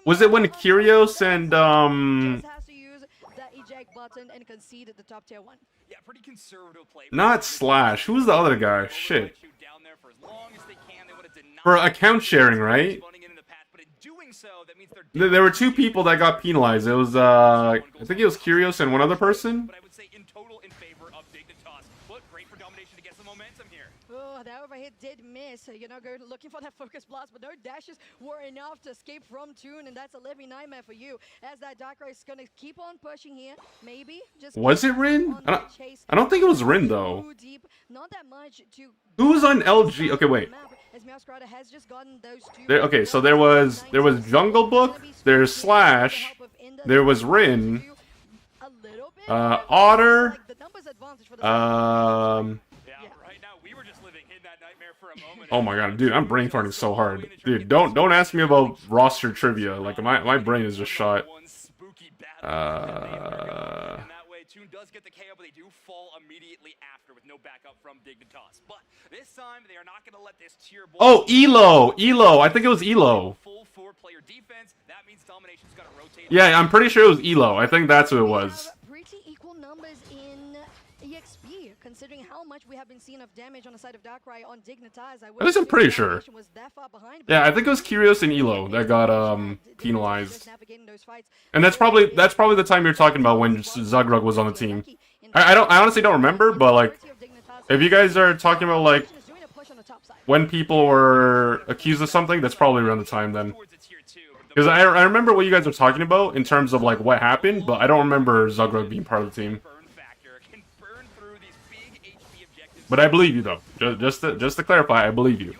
was it when Kyrios and has to use that eject button and concede the top tier 1. Yeah, pretty conservative play. Not Slash. Who's the other guy? Shit. For account sharing, right? There were 2 people that got penalized. It was, I think it was Kyrios and one other person. But I would say in total in favor of Dignitas. But great for Domination to get some momentum here. Oh, that overhit did miss. Looking for that focus blast, but no dashes were enough to escape from Toon, and that's a living nightmare for you. As that Darkrai is gonna keep on pushing here. Maybe just was it Rin? I don't think it was Rin though. Deep. Not that much to who was on LG? Okay, wait. Has just gotten those 2 okay, so there was Jungle Book, there's Slash, there was Rin, Otter, oh my god, dude, I'm brain farting so hard. Dude, don't ask me about roster trivia. Like my brain is just shot. Toon does get the KO, but they do fall immediately after with no backup from Dignitas. But this time they are not going to let this tier boy. Oh, Elo. I think it was Elo. Full 4-player defense. That means Domination's got to rotate. Yeah, I'm pretty sure it was Elo. I think that's who it was. Pretty equal numbers in EXP, considering how much we have been seeing of damage on the side of Darkrai on Dignitas. At least I'm pretty sure. Yeah, I think it was Kyrios and Elo that got penalized. And that's probably the time you're talking about when Zugrug was on the team. I honestly don't remember, but like if you guys are talking about like when people were accused of something, that's probably around the time then. Because I remember what you guys are talking about in terms of like what happened, but I don't remember Zugrug being part of the team. But I believe you though. Just to clarify, I believe you.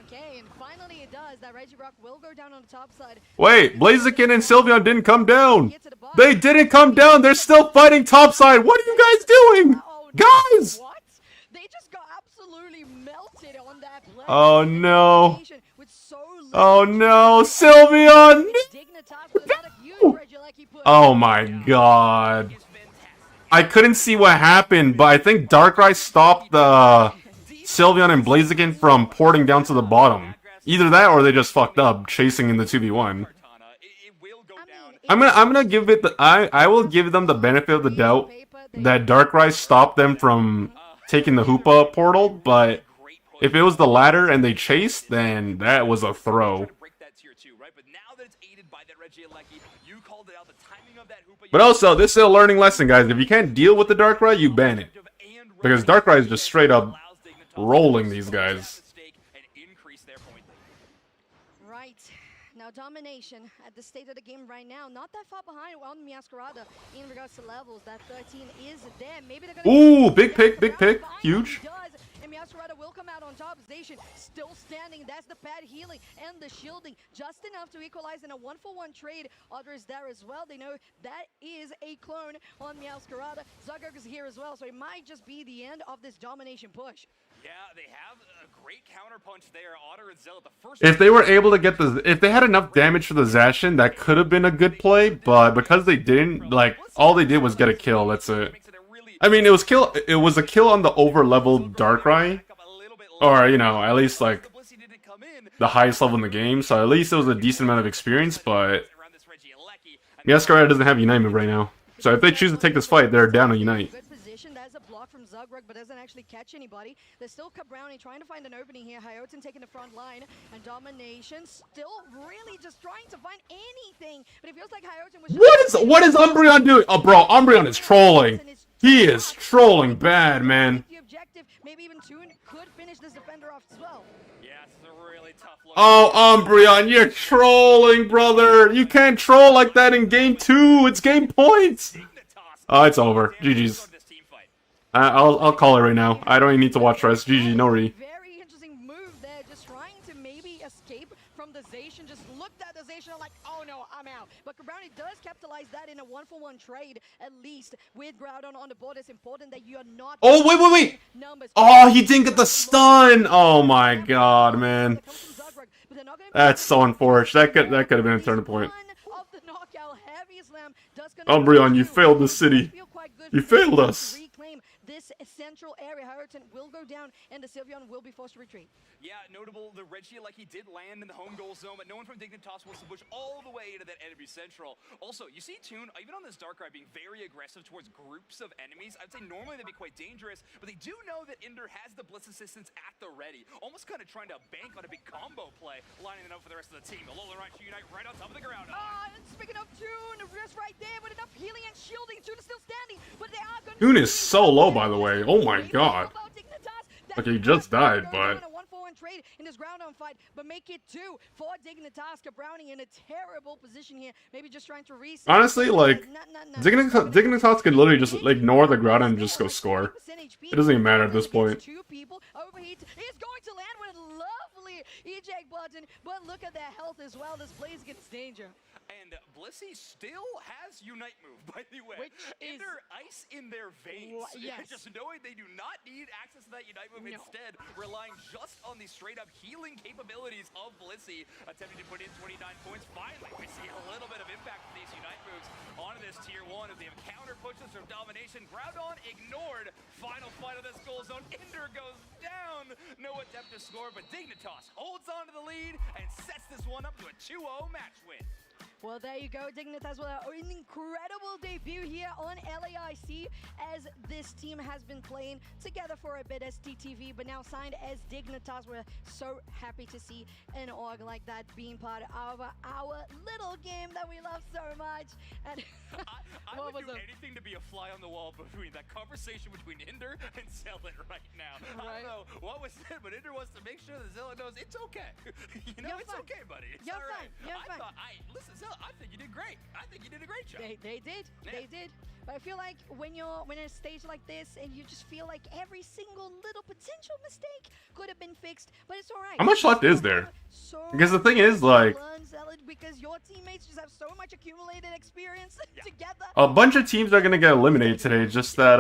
Okay, and finally it does. That Regirock will go down on the top side. Wait, Blaziken and Sylveon didn't come down. They didn't come down. They're still fighting top side. What are you guys doing? Guys! What? They just got absolutely melted on that play. Oh no. Oh no, Sylveon! Oh my god. I couldn't see what happened, but I think Darkrai stopped the Sylveon and Blaziken from porting down to the bottom. Either that or they just fucked up chasing in the 2v1. I'm gonna give it the I will give them the benefit of the doubt that Darkrai stopped them from taking the Hoopa portal, but if it was the latter and they chased, then that was a throw. But also, this is a learning lesson, guys. If you can't deal with the Darkrai, you ban it. Because Darkrai is just straight up rolling these guys. Right. Now domination at the state of the game right now, not that far behind on Miascarada in regards to levels. That 13 is there. Maybe they're gonna Ooh, big pick, huge. And Miascarada will come out on top. Zation still standing. That's the pad healing and the shielding. Just enough to equalize in a 1-for-1 trade. Others there as well. They know that is a clone on Miascarada. Zuggerg is here as well, so it might just be the end of this domination push. Yeah, they have a great counterpunch there. Otter and Zell at the first. If they were able to get if they had enough damage for the Zacian, that could have been a good play, but because they didn't, like, all they did was get a kill, that's it. I mean, it was a kill on the over-leveled Darkrai, or, you know, at least, like, the highest level in the game, so at least it was a decent amount of experience, but Miascarada doesn't have Unite move right now. So if they choose to take this fight, they're down to Unite. There's a block from Zugrug, but doesn't actually catch anybody. There's still Cabrownie trying to find an opening here. Hyotin taking the front line, and Domination still really just trying to find anything. But it feels like Hyotin was. What is Umbreon doing? Oh, bro, Umbreon is trolling. He is trolling bad, man. The objective, maybe even Toon could finish this defender off as well. Yeah, it's a really tough look. Oh, Umbreon, you're trolling, brother. You can't troll like that in game 2. It's game points. Oh, it's over. GG's. I'll call it right now. I don't even need to watch the rest. GG, no re. Very interesting move there, just trying to maybe escape from the Zacian. Just looked at the Zacian like, oh no, I'm out. But Cabrownie does capitalize that in a 1-for-1 trade, at least with Groudon on the board. It's important that you are not. Oh, wait. Oh, he didn't get the stun. Oh my god, man. That's so unfortunate. That could have been a turning point. Umbreon, you failed the city. You failed us. This central area, Hyotin will go down, and the Sylveon will be forced to retreat. Yeah, notable, the Reggie, like he did land in the home goal zone, but no one from Dignitas wants to push all the way into that enemy central. Also, you see Toon, even on this Darkrai, being very aggressive towards groups of enemies. I'd say normally they'd be quite dangerous, but they do know that Ender has the Blitz assistance at the ready, almost kind of trying to bank on a big combo play, lining it up for the rest of the team. The Alolan Right Unite right on top of the ground. And speaking of Toon, just right there with enough healing and shielding. Toon is still standing, but they are going to... Toon is so low, by the way. Oh my god. Okay, he just died, but... trade in this Groudon fight, but make it 2 for Dignitas. Cabrownie in a terrible position here. Maybe just trying to reset. Honestly, like, Dignitas could literally just ignore the Groudon and just go score. It doesn't even matter at this point. Two people. Overheat is going to land with a lovely eject button, but look at their health as well. This plays against danger. And Blissey still has Unite move, by the way. Ender ice in their veins. Yes. Just knowing they do not need access to that Unite move, instead relying just on the straight-up healing capabilities of Blissey, attempting to put in 29 points. Finally, we see a little bit of impact from these Unite moves onto this tier 1 as they have counter pushes from Domination. Groudon ignored. Final fight of this goal zone. Ender goes down. No attempt to score, but Dignitas holds on to the lead and sets this one up to a 2-0 match win. Well, there you go. Dignitas with an incredible debut here on LAIC, as this team has been playing together for a bit as TTV, but now signed as Dignitas. We're so happy to see an org like that being part of our little game that we love so much. And I would do anything to be a fly on the wall between that conversation between Ender and Zealot right now. I don't know what was said, but Ender wants to make sure that Zealot knows it's okay. You know, it's okay, buddy. It's all right. Listen, Zealot, I think you did great. I think you did a great job. They did. Yeah. They did. But I feel like when you're in a stage like this and you just feel like every single little potential mistake could have been fixed, but it's all right. How much left is there? Because the thing is, like, because your teammates just have so much accumulated experience together. A bunch of teams are gonna get eliminated today. Just that,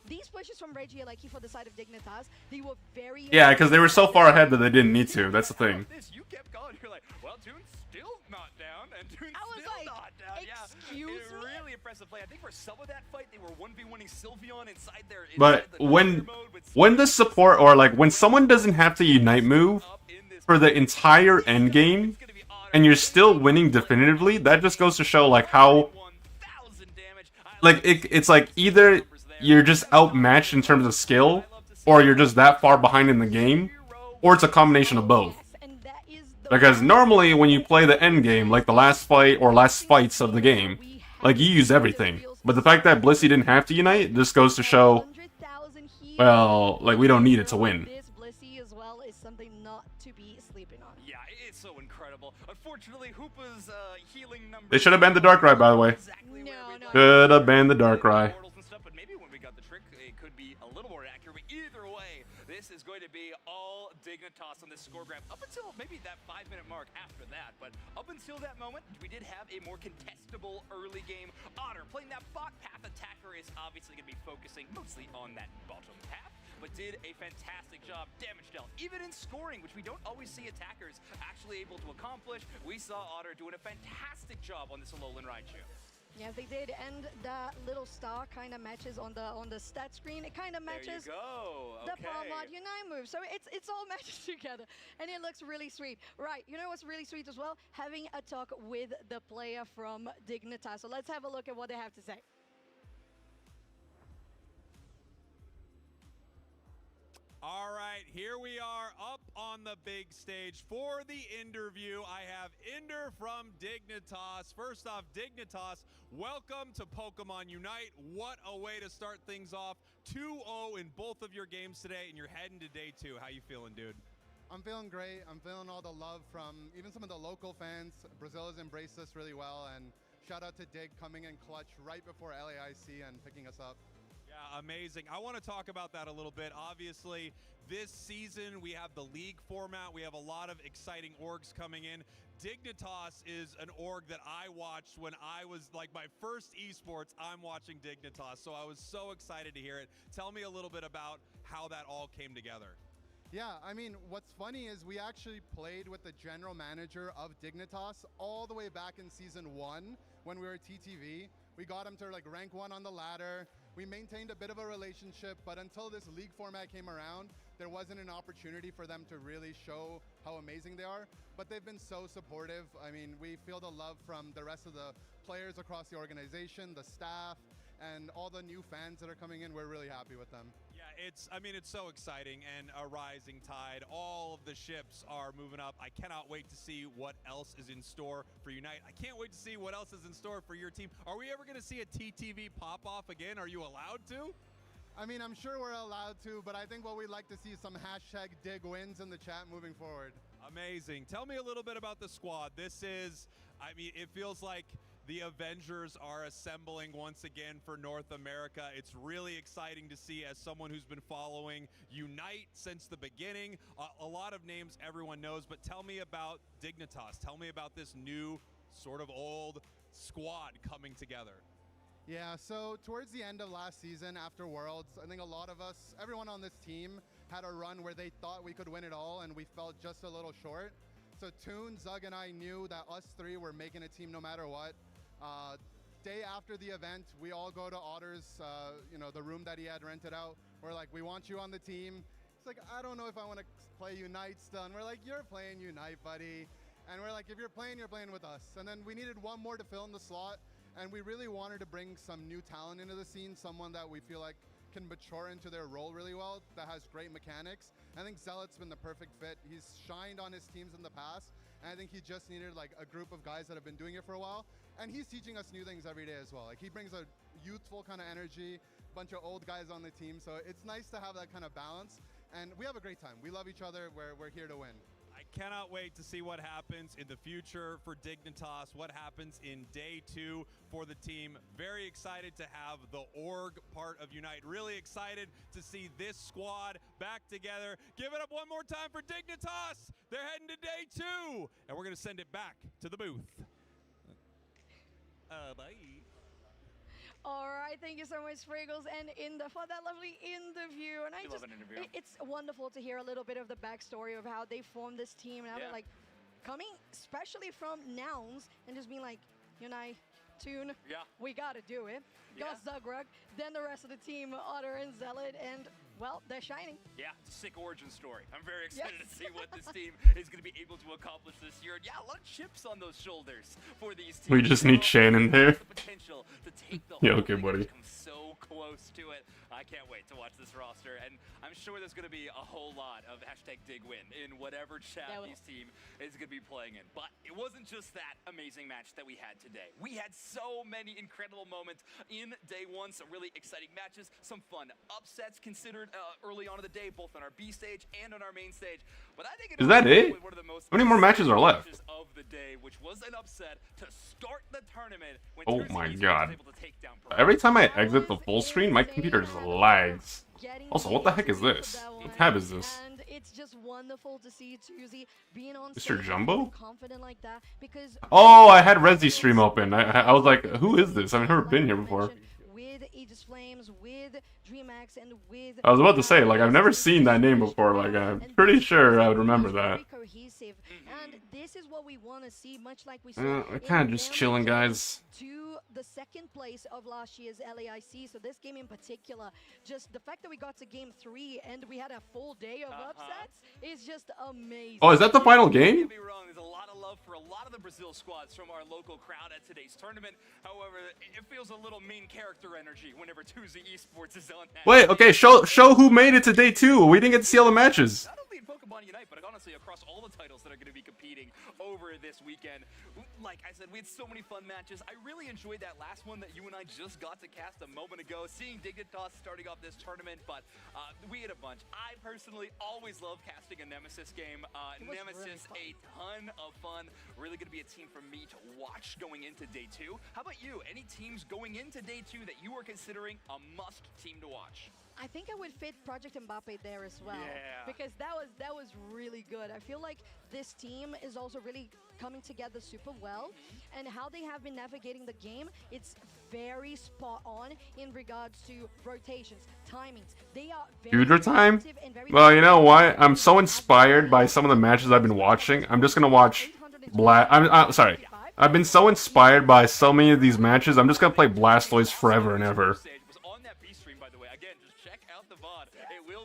These pushes from Reggie Alecki for the side of Dignitas, they were very... Yeah, because they were so far ahead that they didn't need to. That's the thing. You kept going. You're like, well, Toon's still not down, and Toon's still not down. Excuse me? Really impressive play. I think for some of that fight, they were 1v1ing Sylveon inside their... But when the support, or like when someone doesn't have to Unite move, for the entire end game, and you're still winning definitively, that just goes to show like how, like it's like either you're just outmatched in terms of skill, or you're just that far behind in the game, or it's a combination of both. Because normally when you play the end game, like the last fight or last fights of the game, like you use everything. But the fact that Blissey didn't have to unite just goes to show, well, like we don't need it to win. This Blissey as well is something not to be sleeping on. Yeah, it's so incredible. Unfortunately, Hoopa's healing number. They should have banned the Darkrai, by the way. Should have banned the Darkrai. But maybe when we got the trick, it could be a little more accurate. But either way, this is going to be all Dignitas on this score graph up until maybe that 5-minute mark after that. But up until that moment, we did have a more contestable early game. Otter playing that bot path attacker is obviously going to be focusing mostly on that bottom path, but did a fantastic job damage dealt, even in scoring, which we don't always see attackers actually able to accomplish. We saw Otter doing a fantastic job on this Alolan Raichu. Yes, they did, and the little star kind of matches on the stat screen. It kind of matches the Pawmod Unite move, so it's all matches together, and it looks really sweet. Right, you know what's really sweet as well? Having a talk with the player from Dignitas. So let's have a look at what they have to say. All right, here we are up on the big stage for the interview. I have Inder from Dignitas. First off, Dignitas, welcome to Pokemon Unite. What a way to start things off. 2-0 in both of your games today, and you're heading to day 2. How you feeling, dude? I'm feeling great. I'm feeling all the love from even some of the local fans. Brazil has embraced us really well, and shout out to Dig coming in clutch right before LAIC and picking us up. Yeah, amazing. I want to talk about that a little bit. Obviously, this season we have the league format. We have a lot of exciting orgs coming in. Dignitas is an org that I watched when I was like my first esports. I'm watching Dignitas, so I was so excited to hear it. Tell me a little bit about how that all came together. Yeah, I mean, what's funny is we actually played with the general manager of Dignitas all the way back in season 1 when we were TTV. We got him to like rank 1 on the ladder. We maintained a bit of a relationship, but until this league format came around, there wasn't an opportunity for them to really show how amazing they are. But they've been so supportive. I mean, we feel the love from the rest of the players across the organization, the staff, and all the new fans that are coming in. We're really happy with them. Yeah, it's so exciting and a rising tide. All of the ships are moving up. I cannot wait to see what else is in store for Unite. I can't wait to see what else is in store for your team. Are we ever going to see a TTV pop off again? Are you allowed to? I mean, I'm sure we're allowed to, but I think what we'd like to see is some hashtag dig wins in the chat moving forward. Amazing. Tell me a little bit about the squad. This is, I mean, it feels like the Avengers are assembling once again for North America. It's really exciting to see as someone who's been following Unite since the beginning. A lot of names everyone knows, but tell me about Dignitas. Tell me about this new sort of old squad coming together. Yeah, so towards the end of last season after Worlds, I think a lot of us, everyone on this team had a run where they thought we could win it all and we felt just a little short. So Toon, Zug, and I knew that us three were making a team no matter what. Day after the event, we all go to Otter's, the room that he had rented out. We're like, we want you on the team. It's like, I don't know if I want to play Unite still. And we're like, you're playing Unite, buddy. And we're like, if you're playing with us. And then we needed one more to fill in the slot. And we really wanted to bring some new talent into the scene, someone that we feel like can mature into their role really well, that has great mechanics. I think Zealot's been the perfect fit. He's shined on his teams in the past. And I think he just needed like a group of guys that have been doing it for a while. And he's teaching us new things every day as well. Like he brings a youthful kind of energy, bunch of old guys on the team. So it's nice to have that kind of balance. And we have a great time. We love each other. We're here to win. I cannot wait to see what happens in the future for Dignitas, what happens in day 2 for the team. Very excited to have the org part of Unite. Really excited to see this squad back together. Give it up one more time for Dignitas. They're heading to day 2, and we're going to send it back to the booth. Bye. All right, thank you so much, Fraggles and Inder, for that lovely interview. And love an interview. It's wonderful to hear a little bit of the backstory of how they formed this team. And how they're like coming, especially from Nouns, and just being like, Unite, Toon, we got to do it. Got Zugrug, then the rest of the team, Otter and Zealot, and well, they're shining. Yeah, it's a sick origin story. I'm very excited to see what this team is going to be able to accomplish this year. And yeah, a lot of chips on those shoulders for these teams. We just need Shannon there. The potential to take the Yeah, whole okay, thing buddy. and come so close to it. I can't wait to watch this roster, and I'm sure there's going to be a whole lot of #DigWin in whatever chat this team is going to be playing in. But it wasn't just that amazing match that we had today. We had so many incredible moments in day one, some really exciting matches, some fun upsets considered early on in the day, both on our B stage and on our main stage. But I think Is that it? How many more matches are left? Of the day, which was an upset to start the tournament when Oh my god. Every time I exit the full screen, my computer just lags. Also, what the heck is this? What tab is this? And it's just wonderful to see Tuesday being on Mr. stage Jumbo? and confident like that because Oh, I had Resi stream open. I was like, who is this? I've never been here before. with Aegis Flames, with DreamHack, and with I was about to say, like, I've never seen that name before. Like, I'm pretty sure I would remember that. cohesive, and this is what we want to see, much like we saw. We're kind of just chilling, guys. To the second place of last year's LAIC, so this game in particular, just the fact that we got to game 3 and we had a full day of upsets is just amazing. Oh, is that the final game? Don't get me wrong, there's a lot of love for a lot of the Brazil squads from our local crowd at today's tournament. However, it feels a little main character energy whenever Tuesday Esports is on that. Wait, okay, show who made it to day 2. We didn't get to see all the matches. Not only in Pokemon Unite, but honestly across all the titles that are going to be competing over this weekend. Like I said, we had so many fun matches. I really enjoyed that last one that you and I just got to cast a moment ago, seeing Dignitas starting off this tournament, but we had a bunch. I personally always love casting a Nemesis game. Nemesis, a ton of fun. Really going to be a team for me to watch going into day 2. How about you? Any teams going into day 2 that you are considering a must team to watch? I think I would fit Project Mbappe there as well, because that was really good. I feel like this team is also really coming together super well, and how they have been navigating the game, it's very spot on in regards to rotations, timings. They are very Future time? active and very Well, you know what? I'm so inspired by some of the matches I've been watching. I'm just gonna watch I'm sorry. I've been so inspired by so many of these matches. I'm just gonna play Blastoise forever and ever.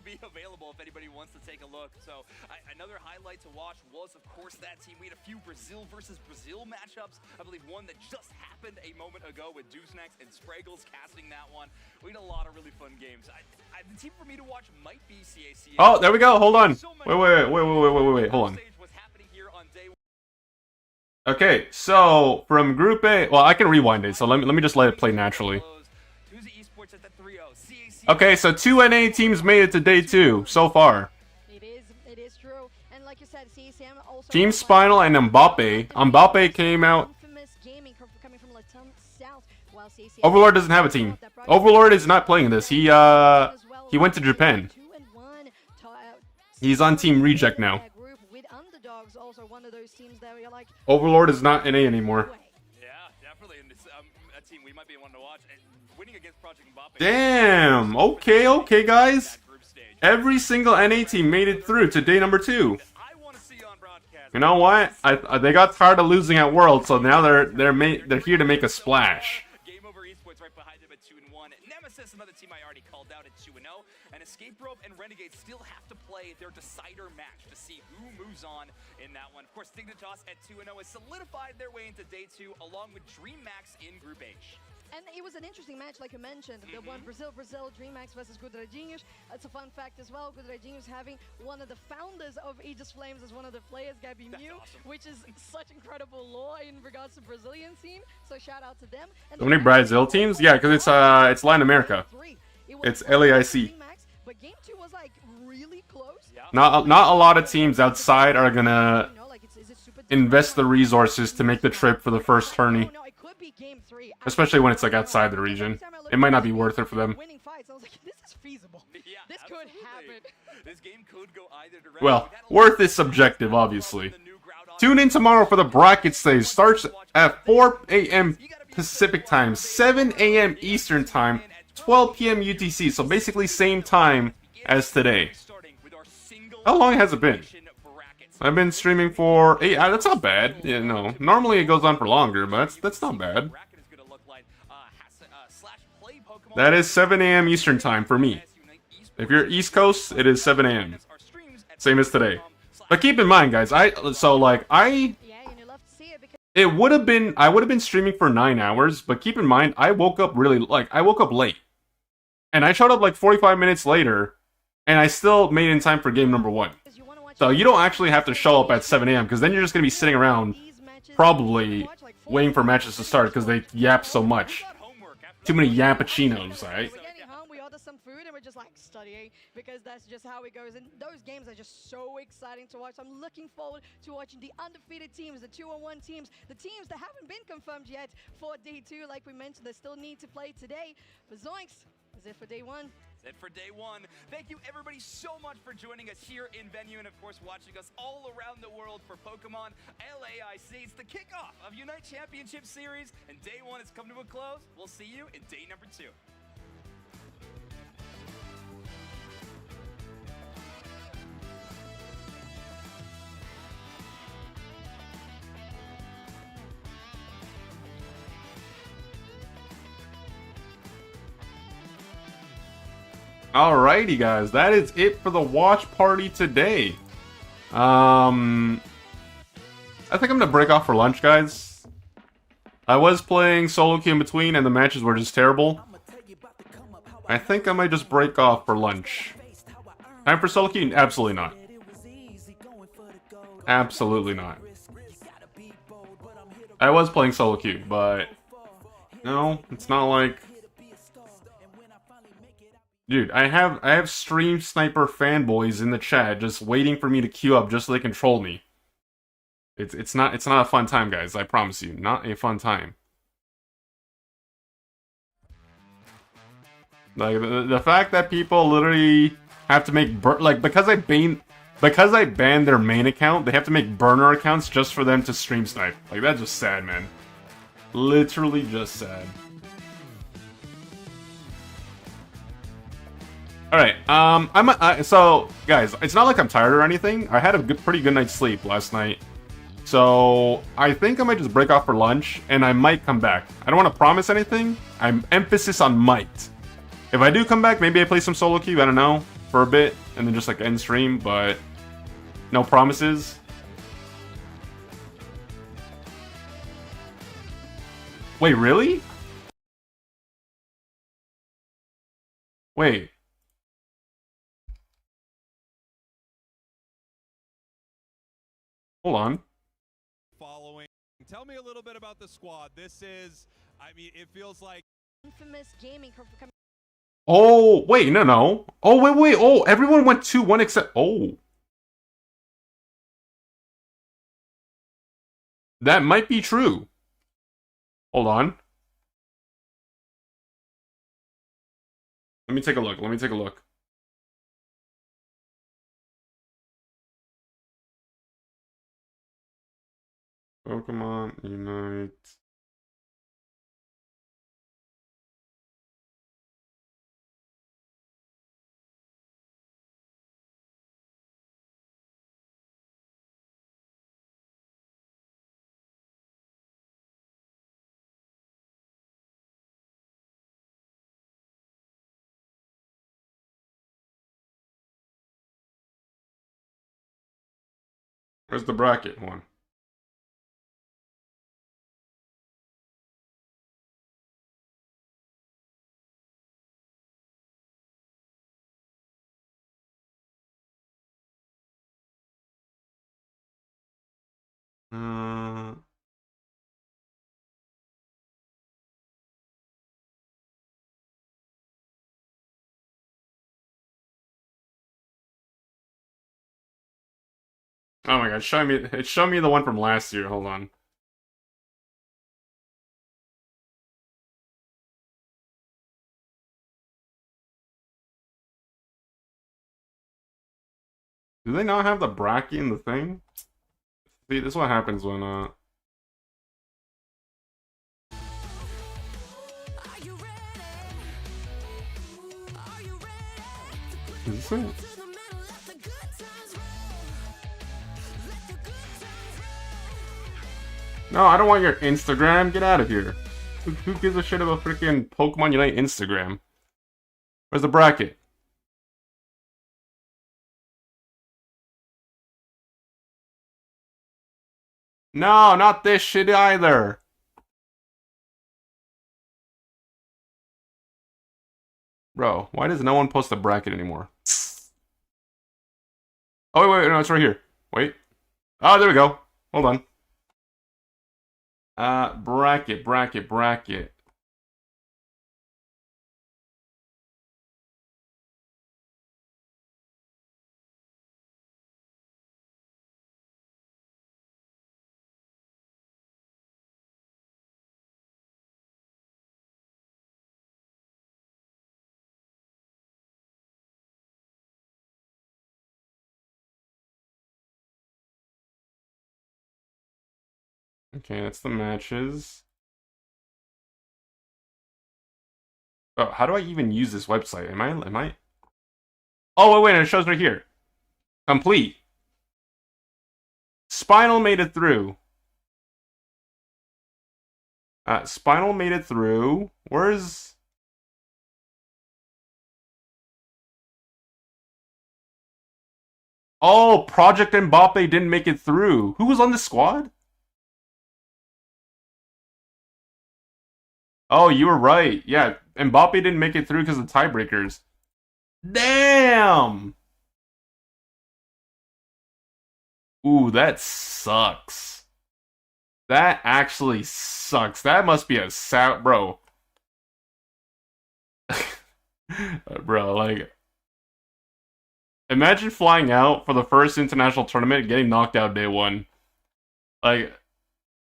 Be available if anybody wants to take a look. So another highlight to watch was, of course, that team. We had a few Brazil versus Brazil matchups. I believe one that just happened a moment ago with Dewsnax and Spraggles casting that one. We had a lot of really fun games. The team for me to watch might be CAC. Oh, there we go. Hold on. Wait. Hold on. Okay, so from Group A, well, I can rewind it. So let me just let it play naturally. Okay, so 2 NA teams made it to day 2 so far. It is true. And like you said, CSM also Team Spinal and Mbappe. Mbappe came out. Gaming coming from Latam South, while CSM Overlord doesn't have a team. Overlord is not playing this. He went to Japan. He's on Team Reject now. With Underdogs, also one of those teams that you're like, Overlord is not NA anymore. Yeah, definitely. And it's a team we might be one to watch. And winning against Project Mbappe. Damn. Okay, guys. Every single NA team made it through to day number 2. You know what? They got tired of losing at World, so now they're here to make a splash. Game Over Esports right behind them at 2-1. Nemesis, another team I already called out at 2-0. And Escape Rope and Renegade still have to play their decider match to see who moves on in that one. Of course, Dignitas at 2-0 has solidified their way into day 2 along with DreamHack in Group H. And it was an interesting match, like you mentioned. The one Brazil, DreamHack versus Gudradinhos. It's a fun fact as well. Gudradinhos having one of the founders of Aegis Flames as one of the players, Gabby Mew, which is such incredible lore in regards to Brazilian scene. So shout out to them. And So many Brazil teams? Yeah, because it's Latin America. It's LAIC. But game 2 was like really close. Not a lot of teams outside are gonna invest the resources to make the trip for the first tourney. Especially when it's like outside the region. It might not be worth it for them. Winning fights, I was like, this is feasible. This could happen. This game could go either direction. Well, worth is subjective, obviously. Tune in tomorrow for the bracket stage. Starts at 4 a.m. Pacific time, 7 a.m. Eastern time, 12 p.m. UTC. So basically same time as today. How long has it been? I've been streaming for 8 hours. That's not bad. Yeah, no. Normally it goes on for longer, but that's not bad. That is 7 a.m. Eastern time for me. If you're East Coast, it is 7 a.m. Same as today. But keep in mind, guys, it would have been, I would have been streaming for 9 hours, but keep in mind, I woke up late. And I showed up like 45 minutes later, and I still made it in time for game number 1. So you don't actually have to show up at 7 a.m. because then you're just going to be sitting around, probably waiting for matches to start because they yap so much. Too many yappuccinos, alright? Some food and we're just like studying because that's just how it goes, and those games are just so exciting to watch. I'm looking forward to watching the undefeated teams, the 2-on-1 teams, the teams that haven't been confirmed yet for day 2. Like we mentioned, they still need to play today. But Zoinks, is it for day 1? That's it for day 1. Thank you everybody so much for joining us here in venue and of course watching us all around the world for Pokemon LAIC. It's the kickoff of Unite Championship Series and day 1 has come to a close. We'll see you in day number 2. Alrighty, guys, that is it for the watch party today. I think I'm gonna break off for lunch, guys. I was playing solo queue in between, and the matches were just terrible. I think I might just break off for lunch. Time for solo queue? Absolutely not. Absolutely not. I was playing solo queue, but no, it's not like. Dude, I have Stream Sniper fanboys in the chat just waiting for me to queue up just so they can troll me. It's not a fun time, guys. I promise you, not a fun time. Like the fact that people literally have to make because I banned their main account, they have to make burner accounts just for them to stream snipe. Like that's just sad, man. Literally just sad. Alright, so, guys, it's not like I'm tired or anything. I had a pretty good night's sleep last night. So, I think I might just break off for lunch, and I might come back. I don't want to promise anything. I'm emphasis on might. If I do come back, maybe I play some solo queue, I don't know, for a bit, and then just, like, end stream, but no promises. Wait, really? Wait. Hold on. Following. Tell me a little bit about the squad. This is, I mean, it feels like infamous gaming. Oh, wait, no. Oh, wait. Oh, everyone went 2-1 except. Oh. That might be true. Hold on. Let me take a look. Pokemon Unite. Where's the bracket one? Oh my god, it's showing me the one from last year. Hold on. Do they not have the bracket in the thing? See, this is what happens when Is this it? No, I don't want your Instagram. Get out of here. Who gives a shit about freaking Pokemon Unite Instagram? Where's the bracket? No, not this shit either. Bro, why does no one post a bracket anymore? Oh, wait, no, it's right here. Wait. Oh, there we go. Hold on. Bracket. Okay, that's the matches. Oh, how do I even use this website? Am I? Oh, wait, it shows right here. Complete. Spinal made it through. Spinal made it through. Where's... Oh, Project Mbappe didn't make it through. Who was on the squad? Oh, you were right. Yeah, Mbappe didn't make it through because of tiebreakers. Damn! Ooh, that sucks. That actually sucks. That must be a bro. Bro, like... Imagine flying out for the first international tournament and getting knocked out day one. Like,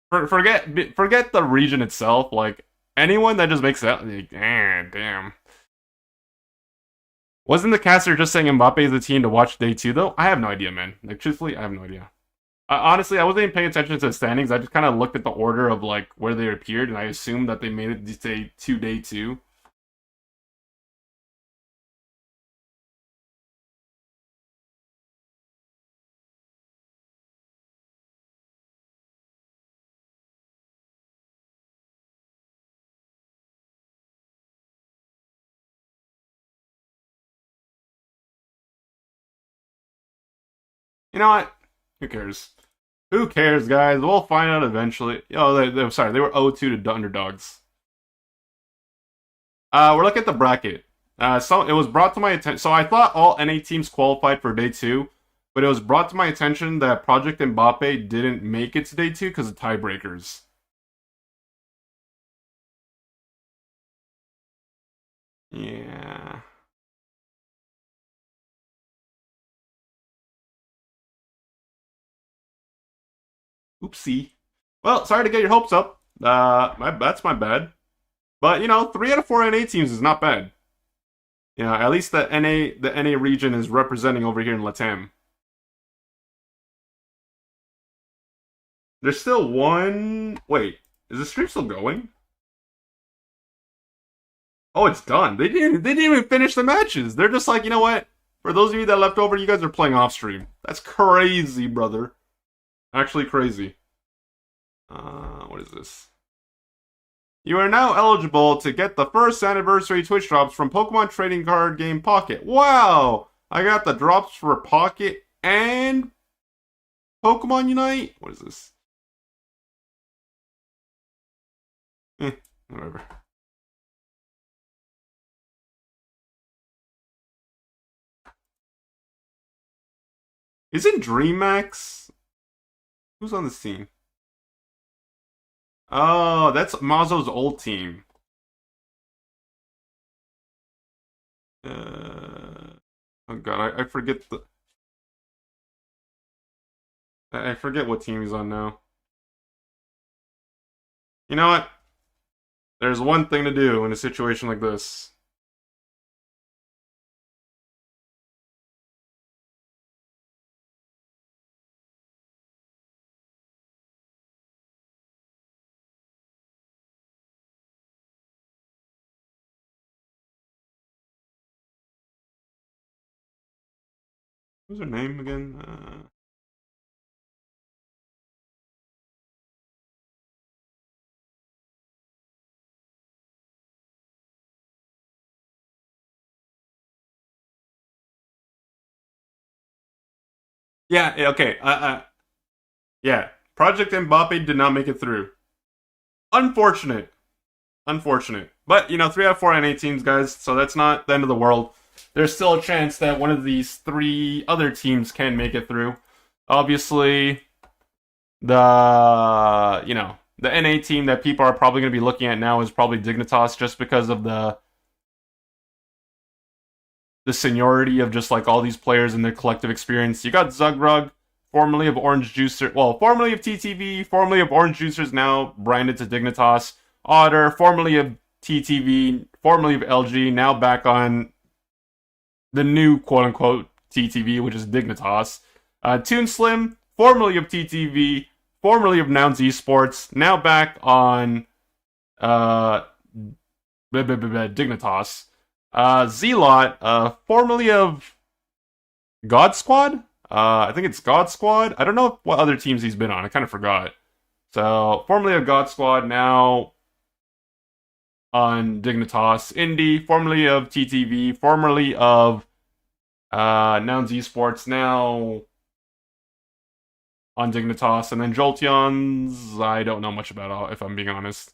forget the region itself. Like, anyone that just makes that, like, damn. Wasn't the caster just saying Mbappe is the team to watch day two, though? I have no idea, man. Like, truthfully, I have no idea. Honestly, I wasn't even paying attention to the standings. I just kind of looked at the order of, like, where they appeared, and I assumed that they made it to day two. You know what? Who cares? Who cares, guys? We'll find out eventually. Oh, they were 0-2 to underdogs. We're looking at the bracket. So it was brought to my attention. So I thought all NA teams qualified for day two, but it was brought to my attention that Project Mbappe didn't make it to day two because of tiebreakers. Yeah. Oopsie. Well, sorry to get your hopes up. That's my bad. But, 3 out of 4 NA teams is not bad. At least the NA region is representing over here in LATAM. There's still one... Wait, is the stream still going? Oh, it's done. They didn't even finish the matches. They're just like, you know what? For those of you that left over, you guys are playing off stream. That's crazy, brother. Actually crazy. What is this? You are now eligible to get the first anniversary Twitch drops from Pokemon Trading Card Game Pocket. Wow! I got the drops for Pocket and Pokemon Unite? What is this? Whatever. Isn't DreamMax? Who's on this team? Oh, that's Mazo's old team. Oh god, I forget the... I forget what team he's on now. You know what? There's one thing to do in a situation like this. What's her name again? Yeah, okay. Yeah, Project Mbappe did not make it through. Unfortunate. Unfortunate. But, you know, 3 out of 4 NA teams, guys, so that's not the end of the world. There's still a chance that one of these 3 other teams can make it through. Obviously, the NA team that people are probably going to be looking at now is probably Dignitas, just because of the seniority of just like all these players and their collective experience. You got Zugrug, formerly of Orange Juicer, well, formerly of TTV, formerly of Orange Juicers, now branded to Dignitas. Otter, formerly of TTV, formerly of LG, now back on the new quote-unquote TTV, which is Dignitas. Toon Slim, formerly of TTV, formerly of Nouns Esports, now back on Dignitas. Zelot, formerly of God Squad? I think it's God Squad. I don't know what other teams he's been on. I kind of forgot. So, formerly of God Squad, now on Dignitas. Indy, formerly of TTV, formerly of Nouns Esports, now on Dignitas. And then Jolteons, I don't know much about, if I'm being honest.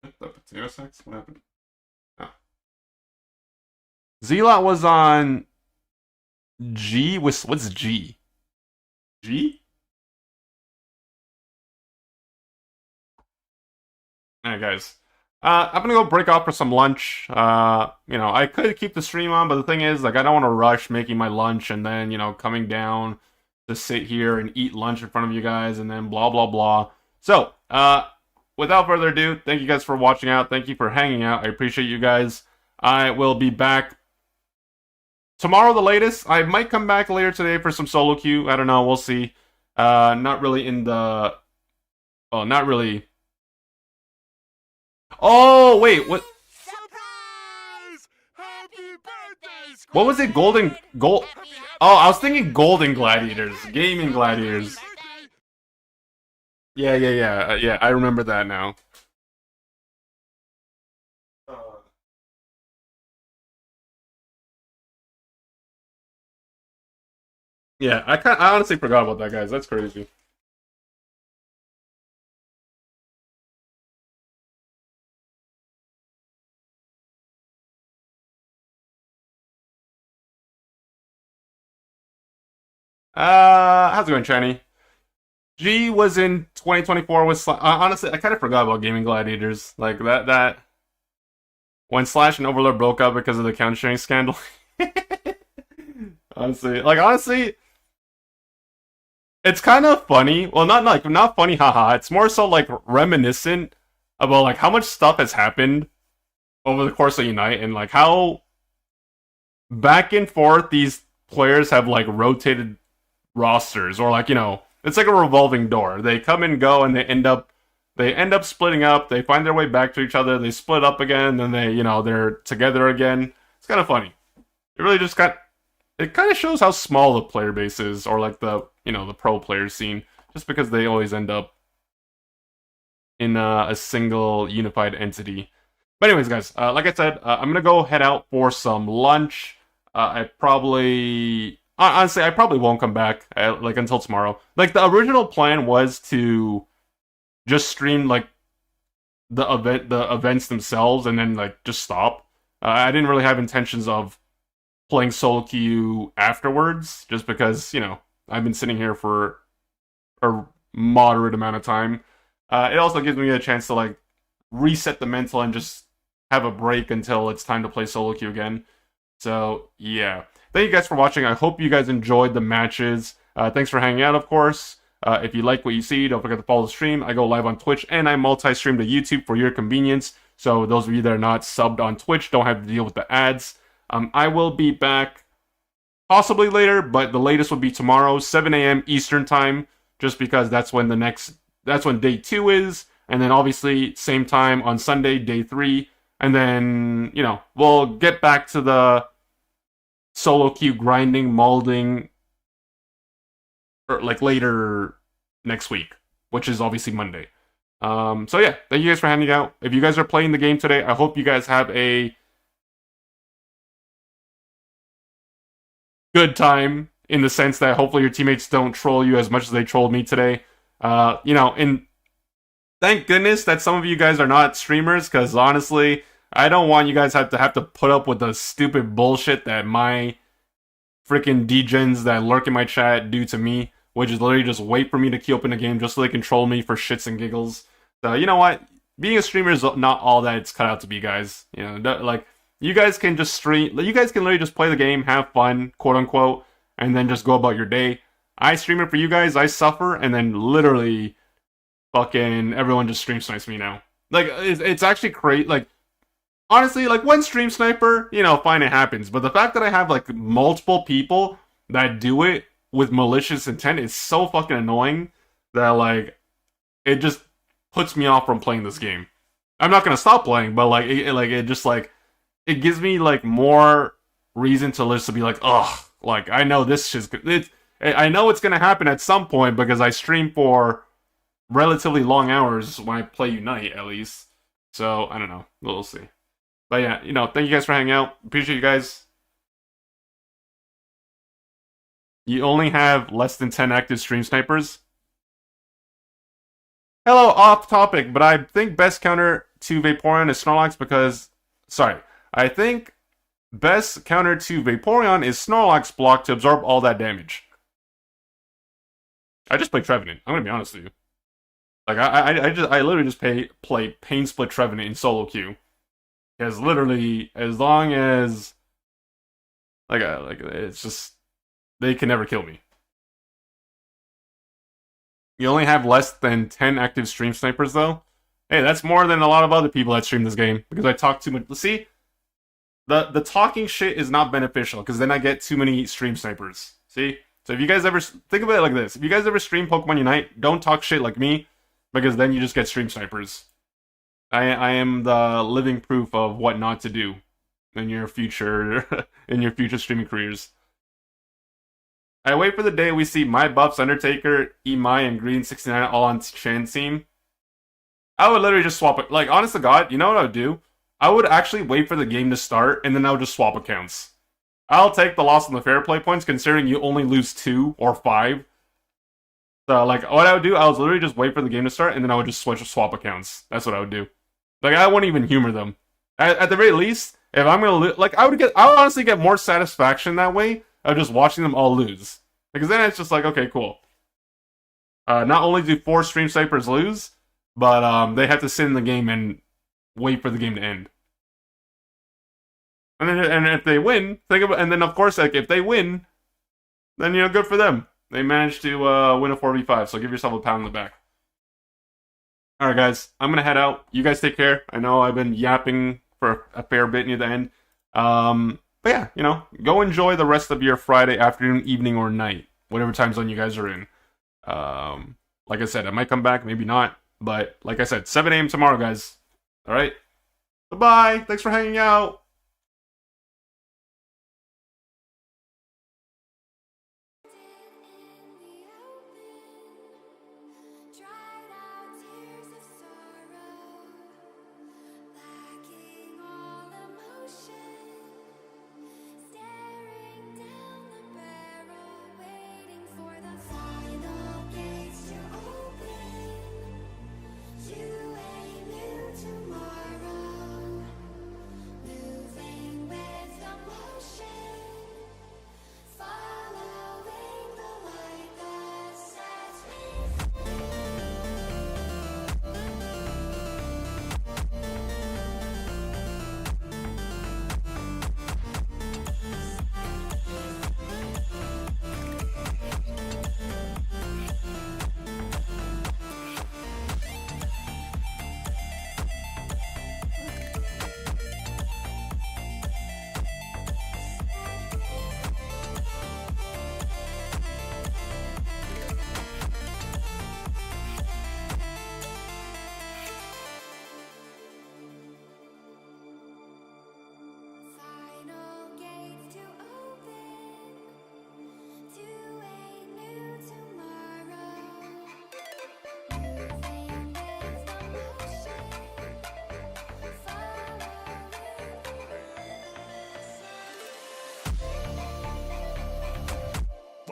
The potato sacks? What happened? Oh. Zelot was on G? What's G? G? Alright, guys. I'm gonna go break off for some lunch. I could keep the stream on, but the thing is, like, I don't want to rush making my lunch and then, coming down to sit here and eat lunch in front of you guys and then blah, blah, blah. So, without further ado, thank you guys for watching out. Thank you for hanging out. I appreciate you guys. I will be back tomorrow, the latest. I might come back later today for some solo queue. I don't know. We'll see. Not really in the... Oh, not really... Oh, wait, what? Surprise! Happy birthday, What was it? Gold... Oh, I was thinking Golden Gladiators. Gaming Gladiators. Yeah, I remember that now. Yeah, I honestly forgot about that, guys. That's crazy. How's it going, Shiny? G was in 2024 with honestly, I kind of forgot about Gaming Gladiators. Like that when Slash and Overlord broke up because of the count sharing scandal. honestly, it's kind of funny. Well, not funny, haha. It's more so like reminiscent about like how much stuff has happened over the course of Unite and like how back and forth these players have like rotated rosters, or like, it's like a revolving door. They come and go, and they end up splitting up. They find their way back to each other. They split up again, and then they're together again. It's kind of funny. It really just it kind of shows how small the player base is, or like the the pro player scene, just because they always end up in a single unified entity. But anyways, guys, like I said, I'm gonna go head out for some lunch. Honestly, I probably won't come back until tomorrow. Like, the original plan was to just stream like the events themselves and then like just stop. I didn't really have intentions of playing solo queue afterwards, just because I've been sitting here for a moderate amount of time. It also gives me a chance to like reset the mental and just have a break until it's time to play solo queue again. So yeah. Thank you guys for watching. I hope you guys enjoyed the matches. Thanks for hanging out, of course. If you like what you see, don't forget to follow the stream. I go live on Twitch, and I multi-stream to YouTube for your convenience. So those of you that are not subbed on Twitch don't have to deal with the ads. I will be back possibly later, but the latest will be tomorrow, 7 a.m. Eastern Time, just because that's when day 2 is. And then obviously, same time on Sunday, day 3. And then, we'll get back to the solo queue grinding, molding, or like later next week, which is obviously Monday. So yeah, thank you guys for hanging out. If you guys are playing the game today, I hope you guys have a good time. in the sense that hopefully your teammates don't troll you as much as they trolled me today. You know, and thank goodness that some of you guys are not streamers, because honestly, I don't want you guys have to put up with the stupid bullshit that my freaking degens that lurk in my chat do to me, which is literally just wait for me to queue up in a game just so they can troll me for shits and giggles. So, you know what? Being a streamer is not all that it's cut out to be, guys. You know, like, you guys can just stream, you guys can literally just play the game, have fun, quote unquote, and then just go about your day. I stream it for you guys, I suffer, and then literally fucking everyone just stream snipes me now. Like, it's actually great. Like, honestly, like, one stream sniper, you know, fine, it happens. But the fact that I have, like, multiple people that do it with malicious intent is so fucking annoying that, like, it just puts me off from playing this game. I'm not gonna stop playing, but, like, it just, like, it gives me, like, more reason to listen, to be like, ugh, like, I know this shit's good. I know it's gonna happen at some point because I stream for relatively long hours when I play Unite, at least. So, I don't know. We'll see. But yeah, you know, thank you guys for hanging out. Appreciate you guys. You only have less than 10 active stream snipers. Hello, off topic, but I think best counter to Vaporeon is Snorlax because... Sorry. I think best counter to Vaporeon is Snorlax block to absorb all that damage. I just play Trevenant. I'm gonna be honest with you. Like, I literally just play Pain Split Trevenant in solo queue. Because literally, as long as... Like, it's just... They can never kill me. You only have less than 10 active stream snipers, though. Hey, that's more than a lot of other people that stream this game. Because I talk too much. See? The talking shit is not beneficial. Because then I get too many stream snipers. See? So if you guys ever... Think of it like this. If you guys ever stream Pokemon Unite, don't talk shit like me. Because then you just get stream snipers. I am the living proof of what not to do in your future streaming careers. I wait for the day we see My Buffs, Undertaker, Imai, and Green 69 all on Shan team. I would literally just swap it. Like, honest to God, you know what I would do? I would actually wait for the game to start, and then I would just swap accounts. I'll take the loss on the fair play points, considering you only lose 2 or 5. So, like, what I would do, I would literally just wait for the game to start, and then I would just swap accounts. That's what I would do. Like, I wouldn't even humor them. At the very least, if I'm gonna like, I would honestly get more satisfaction that way of just watching them all lose. Because then it's just like, okay, cool. Not only do 4 stream snipers lose, but they have to sit in the game and wait for the game to end. And if they win, and then of course, like, if they win, then, you know, good for them. They managed to win a 4v5, so give yourself a pat on the back. Alright, guys, I'm gonna head out. You guys take care. I know I've been yapping for a fair bit near the end. But yeah, you know, go enjoy the rest of your Friday afternoon, evening, or night. Whatever time zone you guys are in. Like I said, I might come back, maybe not. But, like I said, 7 a.m. tomorrow, guys. Alright? Bye-bye! Thanks for hanging out! Tomorrow,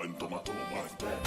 and tomato my bed.